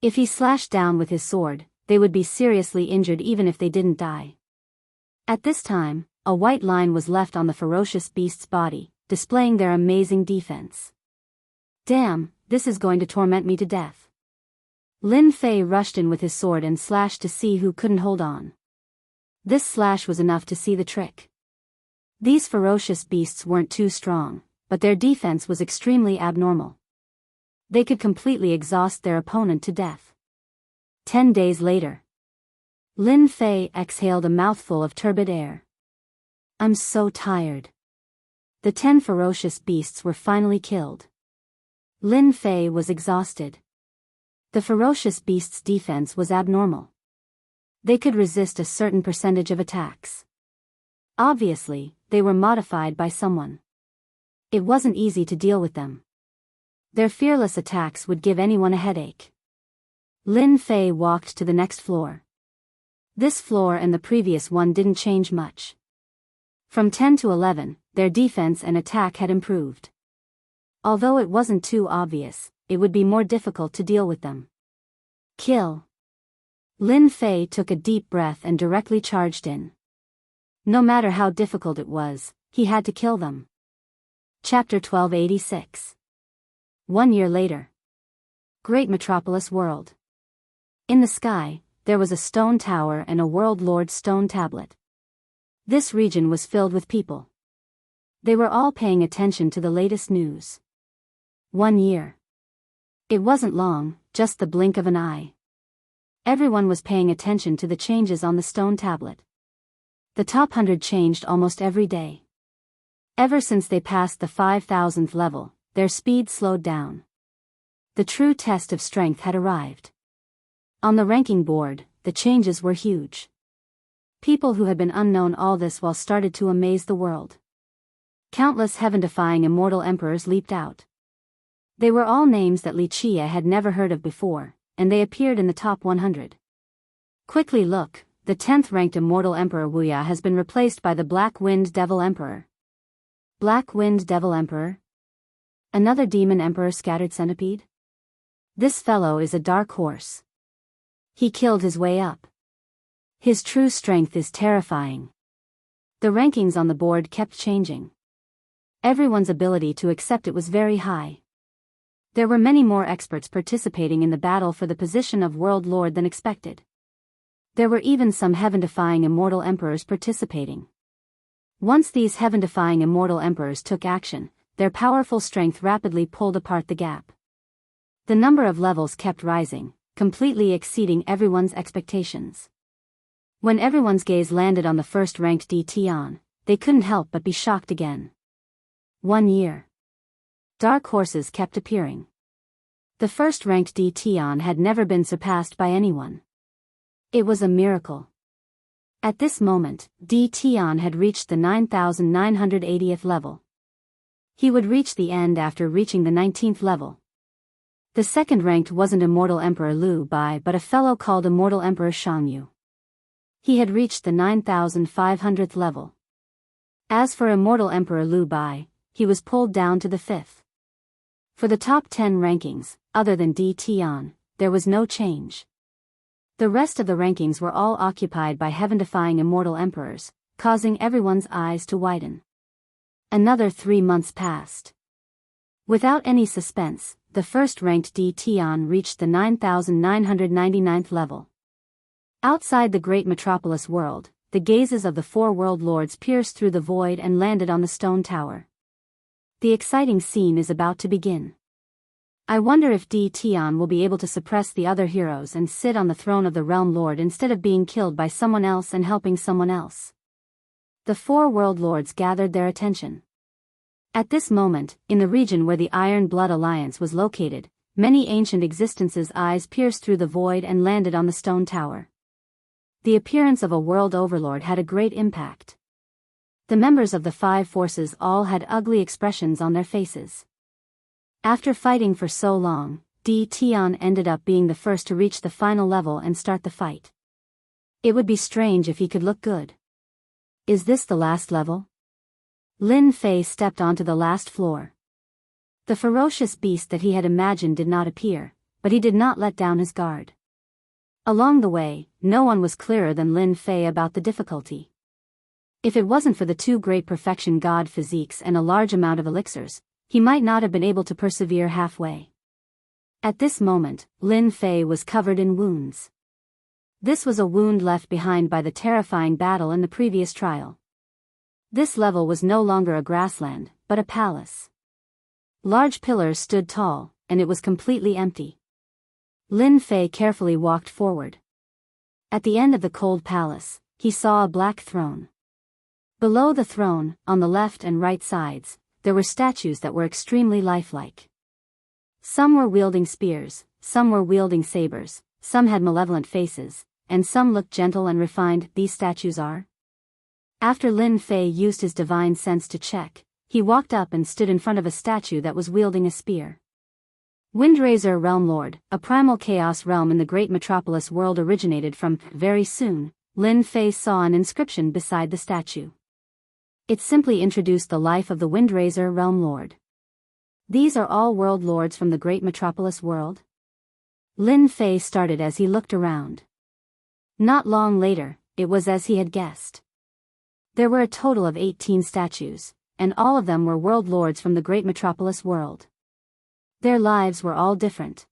If he slashed down with his sword, they would be seriously injured even if they didn't die. At this time, a white line was left on the ferocious beast's body, displaying their amazing defense. Damn, this is going to torment me to death. Lin Fei rushed in with his sword and slashed to see who couldn't hold on. This slash was enough to see the trick. These ferocious beasts weren't too strong, but their defense was extremely abnormal. They could completely exhaust their opponent to death. 10 days later. Lin Fei exhaled a mouthful of turbid air. I'm so tired. The 10 ferocious beasts were finally killed. Lin Fei was exhausted. The ferocious beasts' defense was abnormal. They could resist a certain percentage of attacks. Obviously, they were modified by someone. It wasn't easy to deal with them. Their fearless attacks would give anyone a headache. Lin Fei walked to the next floor. This floor and the previous one didn't change much. From 10 to 11, their defense and attack had improved. Although it wasn't too obvious, it would be more difficult to deal with them. Kill. Lin Fei took a deep breath and directly charged in. No matter how difficult it was, he had to kill them. Chapter 1286. 1 year later. Great Metropolis World. In the sky, there was a stone tower and a World Lord stone tablet. This region was filled with people. They were all paying attention to the latest news. 1 year. It wasn't long, just the blink of an eye. Everyone was paying attention to the changes on the stone tablet. The top 100 changed almost every day. Ever since they passed the 5,000th level, their speed slowed down. The true test of strength had arrived. On the ranking board, the changes were huge. People who had been unknown all this while started to amaze the world. Countless heaven-defying immortal emperors leaped out. They were all names that Li Chia had never heard of before, and they appeared in the top 100. Quickly look, the 10th ranked immortal emperor Wuya has been replaced by the Black Wind Devil Emperor. Black Wind Devil Emperor? Another demon emperor scattered centipede? This fellow is a dark horse. He killed his way up. His true strength is terrifying. The rankings on the board kept changing. Everyone's ability to accept it was very high. There were many more experts participating in the battle for the position of World Lord than expected. There were even some heaven-defying immortal emperors participating. Once these heaven-defying immortal emperors took action, their powerful strength rapidly pulled apart the gap. The number of levels kept rising, completely exceeding everyone's expectations. When everyone's gaze landed on the first-ranked D Tian, they couldn't help but be shocked again. 1 year. Dark horses kept appearing. The first-ranked D Tian had never been surpassed by anyone. It was a miracle. At this moment, D Tian had reached the 9,980th level. He would reach the end after reaching the 19th level. The second-ranked wasn't Immortal Emperor Liu Bai but a fellow called Immortal Emperor Shangyu. He had reached the 9,500th level. As for Immortal Emperor Liu Bai, he was pulled down to the 5th. For the top 10 rankings, other than D Tian, there was no change. The rest of the rankings were all occupied by heaven-defying immortal emperors, causing everyone's eyes to widen. Another 3 months passed. Without any suspense, the first-ranked D Tian reached the 9,999th level. Outside the great metropolis world, the gazes of the four world lords pierced through the void and landed on the stone tower. The exciting scene is about to begin. I wonder if Tion will be able to suppress the other heroes and sit on the throne of the Realm Lord instead of being killed by someone else and helping someone else. The four world lords gathered their attention. At this moment, in the region where the Iron Blood Alliance was located, many ancient existences' eyes pierced through the void and landed on the stone tower. The appearance of a world overlord had a great impact. The members of the five forces all had ugly expressions on their faces. After fighting for so long, Tion ended up being the first to reach the final level and start the fight. It would be strange if he could look good. Is this the last level? Lin Fei stepped onto the last floor. The ferocious beast that he had imagined did not appear, but he did not let down his guard. Along the way, no one was clearer than Lin Fei about the difficulty. If it wasn't for the two great perfection god physiques and a large amount of elixirs, he might not have been able to persevere halfway. At this moment, Lin Fei was covered in wounds. This was a wound left behind by the terrifying battle in the previous trial. This level was no longer a grassland, but a palace. Large pillars stood tall, and it was completely empty. Lin Fei carefully walked forward. At the end of the cold palace, he saw a black throne. Below the throne, on the left and right sides, there were statues that were extremely lifelike. Some were wielding spears, some were wielding sabers, some had malevolent faces, and some looked gentle and refined. These statues are? After Lin Fei used his divine sense to check, he walked up and stood in front of a statue that was wielding a spear. Windraiser Realm Lord, a primal chaos realm in the great metropolis world originated from. Very soon, Lin Fei saw an inscription beside the statue. It simply introduced the life of the Windraiser Realm Lord. These are all world lords from the great metropolis world? Lin Fei started as he looked around. Not long later, it was as he had guessed. There were a total of 18 statues, and all of them were world lords from the great metropolis world. Their lives were all different.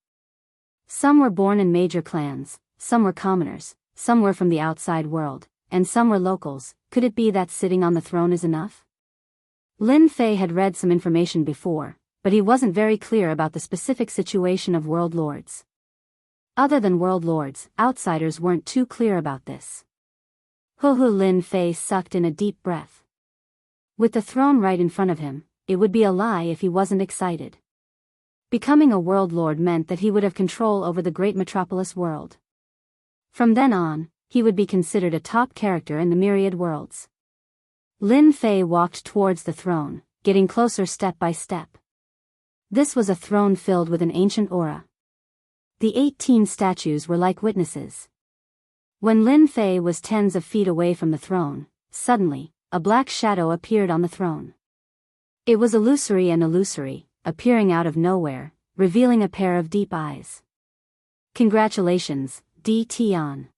Some were born in major clans, some were commoners, some were from the outside world, and some were locals. Could it be that sitting on the throne is enough? Lin Fei had read some information before, but he wasn't very clear about the specific situation of world lords. Other than world lords, outsiders weren't too clear about this. Lin Fei sucked in a deep breath. With the throne right in front of him, it would be a lie if he wasn't excited. Becoming a world lord meant that he would have control over the great metropolis world. From then on, he would be considered a top character in the myriad worlds. Lin Fei walked towards the throne, getting closer step by step. This was a throne filled with an ancient aura. The 18 statues were like witnesses. When Lin Fei was tens of feet away from the throne, suddenly, a black shadow appeared on the throne. It was illusory and illusory, appearing out of nowhere, revealing a pair of deep eyes. Congratulations, Tion.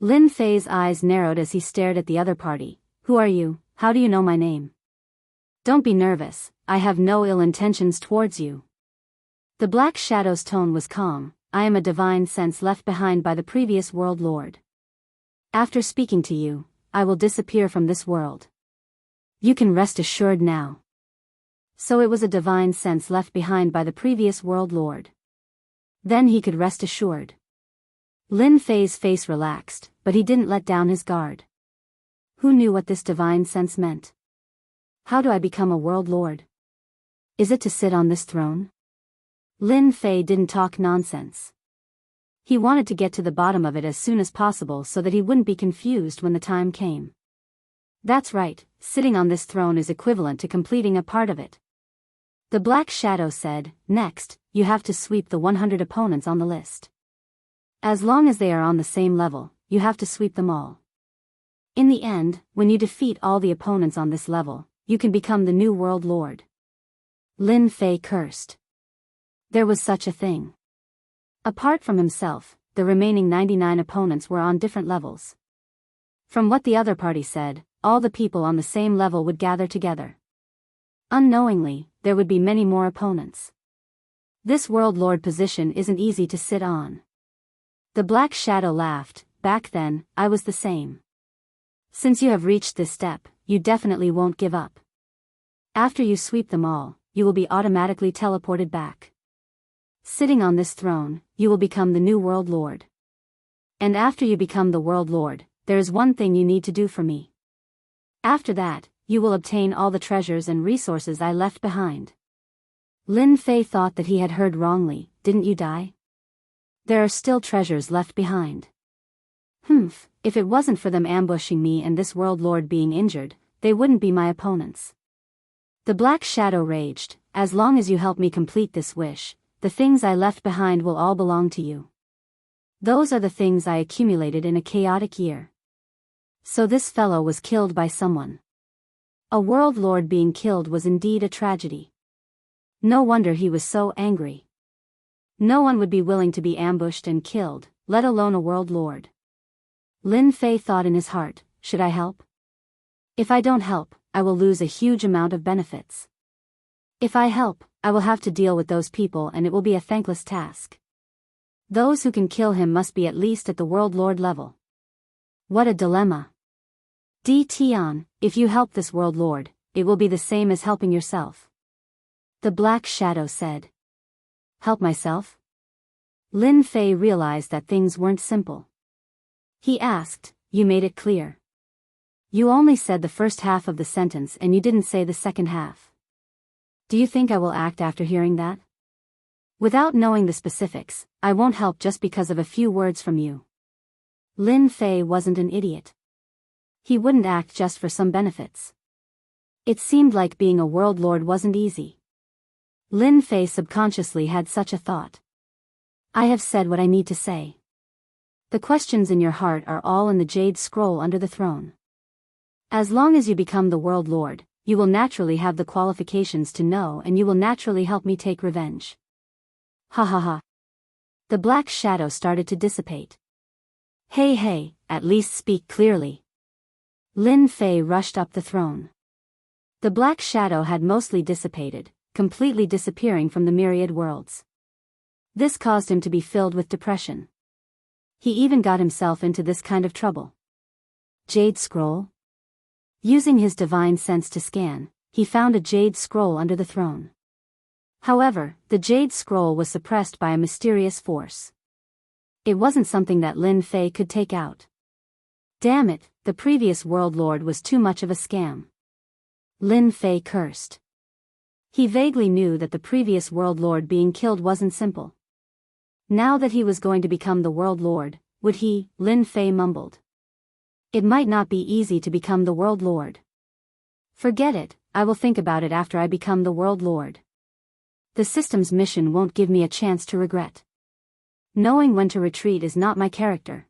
Lin Fei's eyes narrowed as he stared at the other party. Who are you? How do you know my name? Don't be nervous, I have no ill intentions towards you. The black shadow's tone was calm. I am a divine sense left behind by the previous world lord. After speaking to you, I will disappear from this world. You can rest assured now. So it was a divine sense left behind by the previous world lord. Then he could rest assured. Lin Fei's face relaxed, but he didn't let down his guard. Who knew what this divine sense meant? How do I become a world lord? Is it to sit on this throne? Lin Fei didn't talk nonsense. He wanted to get to the bottom of it as soon as possible so that he wouldn't be confused when the time came. That's right, sitting on this throne is equivalent to completing a part of it. The black shadow said, next, you have to sweep the 100 opponents on the list. As long as they are on the same level, you have to sweep them all. In the end, when you defeat all the opponents on this level, you can become the new world lord. Lin Fei cursed. There was such a thing. Apart from himself, the remaining 99 opponents were on different levels. From what the other party said, all the people on the same level would gather together. Unknowingly, there would be many more opponents. This world lord position isn't easy to sit on. The black shadow laughed. back then, I was the same. Since you have reached this step, you definitely won't give up. After you sweep them all, you will be automatically teleported back. Sitting on this throne, you will become the new World Lord. And after you become the World Lord, there is one thing you need to do for me. After that, you will obtain all the treasures and resources I left behind. Lin Fei thought that he had heard wrongly. Didn't you die? There are still treasures left behind. If it wasn't for them ambushing me and this World Lord being injured, they wouldn't be my opponents. The Black Shadow raged, as long as you help me complete this wish, the things I left behind will all belong to you. Those are the things I accumulated in a chaotic year. So this fellow was killed by someone. A World Lord being killed was indeed a tragedy. No wonder he was so angry. No one would be willing to be ambushed and killed, let alone a World Lord. Lin Fei thought in his heart, should I help? If I don't help, I will lose a huge amount of benefits. If I help, I will have to deal with those people and it will be a thankless task. Those who can kill him must be at least at the World Lord level. What a dilemma. Di Tian, if you help this World Lord, it will be the same as helping yourself. The Black Shadow said. Help myself? Lin Fei realized that things weren't simple. He asked, you made it clear. You only said the first half of the sentence and you didn't say the second half. Do you think I will act after hearing that? Without knowing the specifics, I won't help just because of a few words from you. Lin Fei wasn't an idiot. He wouldn't act just for some benefits. It seemed like being a World Lord wasn't easy. Lin Fei subconsciously had such a thought. I have said what I need to say. The questions in your heart are all in the Jade Scroll under the throne. As long as you become the World Lord, you will naturally have the qualifications to know and you will naturally help me take revenge. Ha ha ha. The Black Shadow started to dissipate. Hey, at least speak clearly. Lin Fei rushed up the throne. The Black Shadow had mostly dissipated, completely disappearing from the myriad worlds. This caused him to be filled with depression. He even got himself into this kind of trouble. Jade Scroll? Using his divine sense to scan, he found a Jade Scroll under the throne. However, the Jade Scroll was suppressed by a mysterious force. It wasn't something that Lin Fei could take out. Damn it, the previous World Lord was too much of a scam. Lin Fei cursed. He vaguely knew that the previous World Lord being killed wasn't simple. Now that he was going to become the World Lord, would he? Lin Fei mumbled. It might not be easy to become the World Lord. Forget it, I will think about it after I become the World Lord. The system's mission won't give me a chance to regret. Knowing when to retreat is not my character.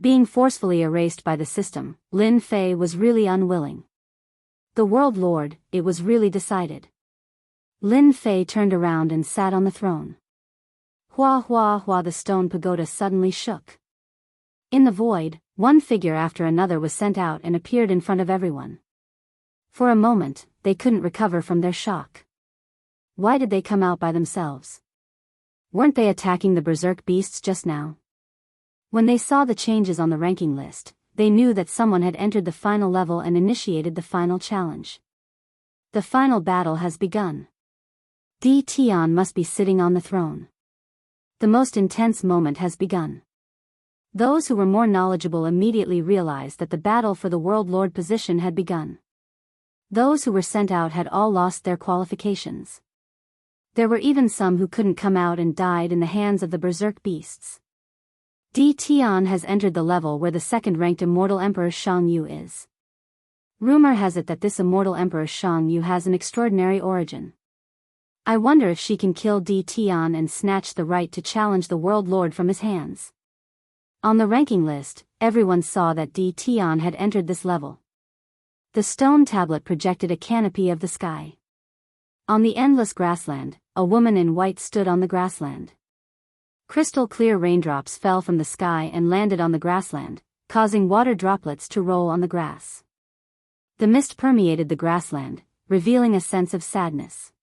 Being forcefully erased by the system, Lin Fei was really unwilling. The World Lord, it was really decided. Lin Fei turned around and sat on the throne. Hua, the stone pagoda suddenly shook. In the void, one figure after another was sent out and appeared in front of everyone. For a moment, they couldn't recover from their shock. Why did they come out by themselves? Weren't they attacking the berserk beasts just now? When they saw the changes on the ranking list, they knew that someone had entered the final level and initiated the final challenge. The final battle has begun. Di Tian must be sitting on the throne. The most intense moment has begun. Those who were more knowledgeable immediately realized that the battle for the World Lord position had begun. Those who were sent out had all lost their qualifications. There were even some who couldn't come out and died in the hands of the berserk beasts. Di Tian has entered the level where the second-ranked immortal Emperor Shang Yu is. Rumor has it that this immortal Emperor Shang Yu has an extraordinary origin. I wonder if she can kill Di Tian and snatch the right to challenge the World Lord from his hands. On the ranking list, everyone saw that Di Tian had entered this level. The stone tablet projected a canopy of the sky. On the endless grassland, a woman in white stood on the grassland. Crystal clear raindrops fell from the sky and landed on the grassland, causing water droplets to roll on the grass. The mist permeated the grassland, revealing a sense of sadness.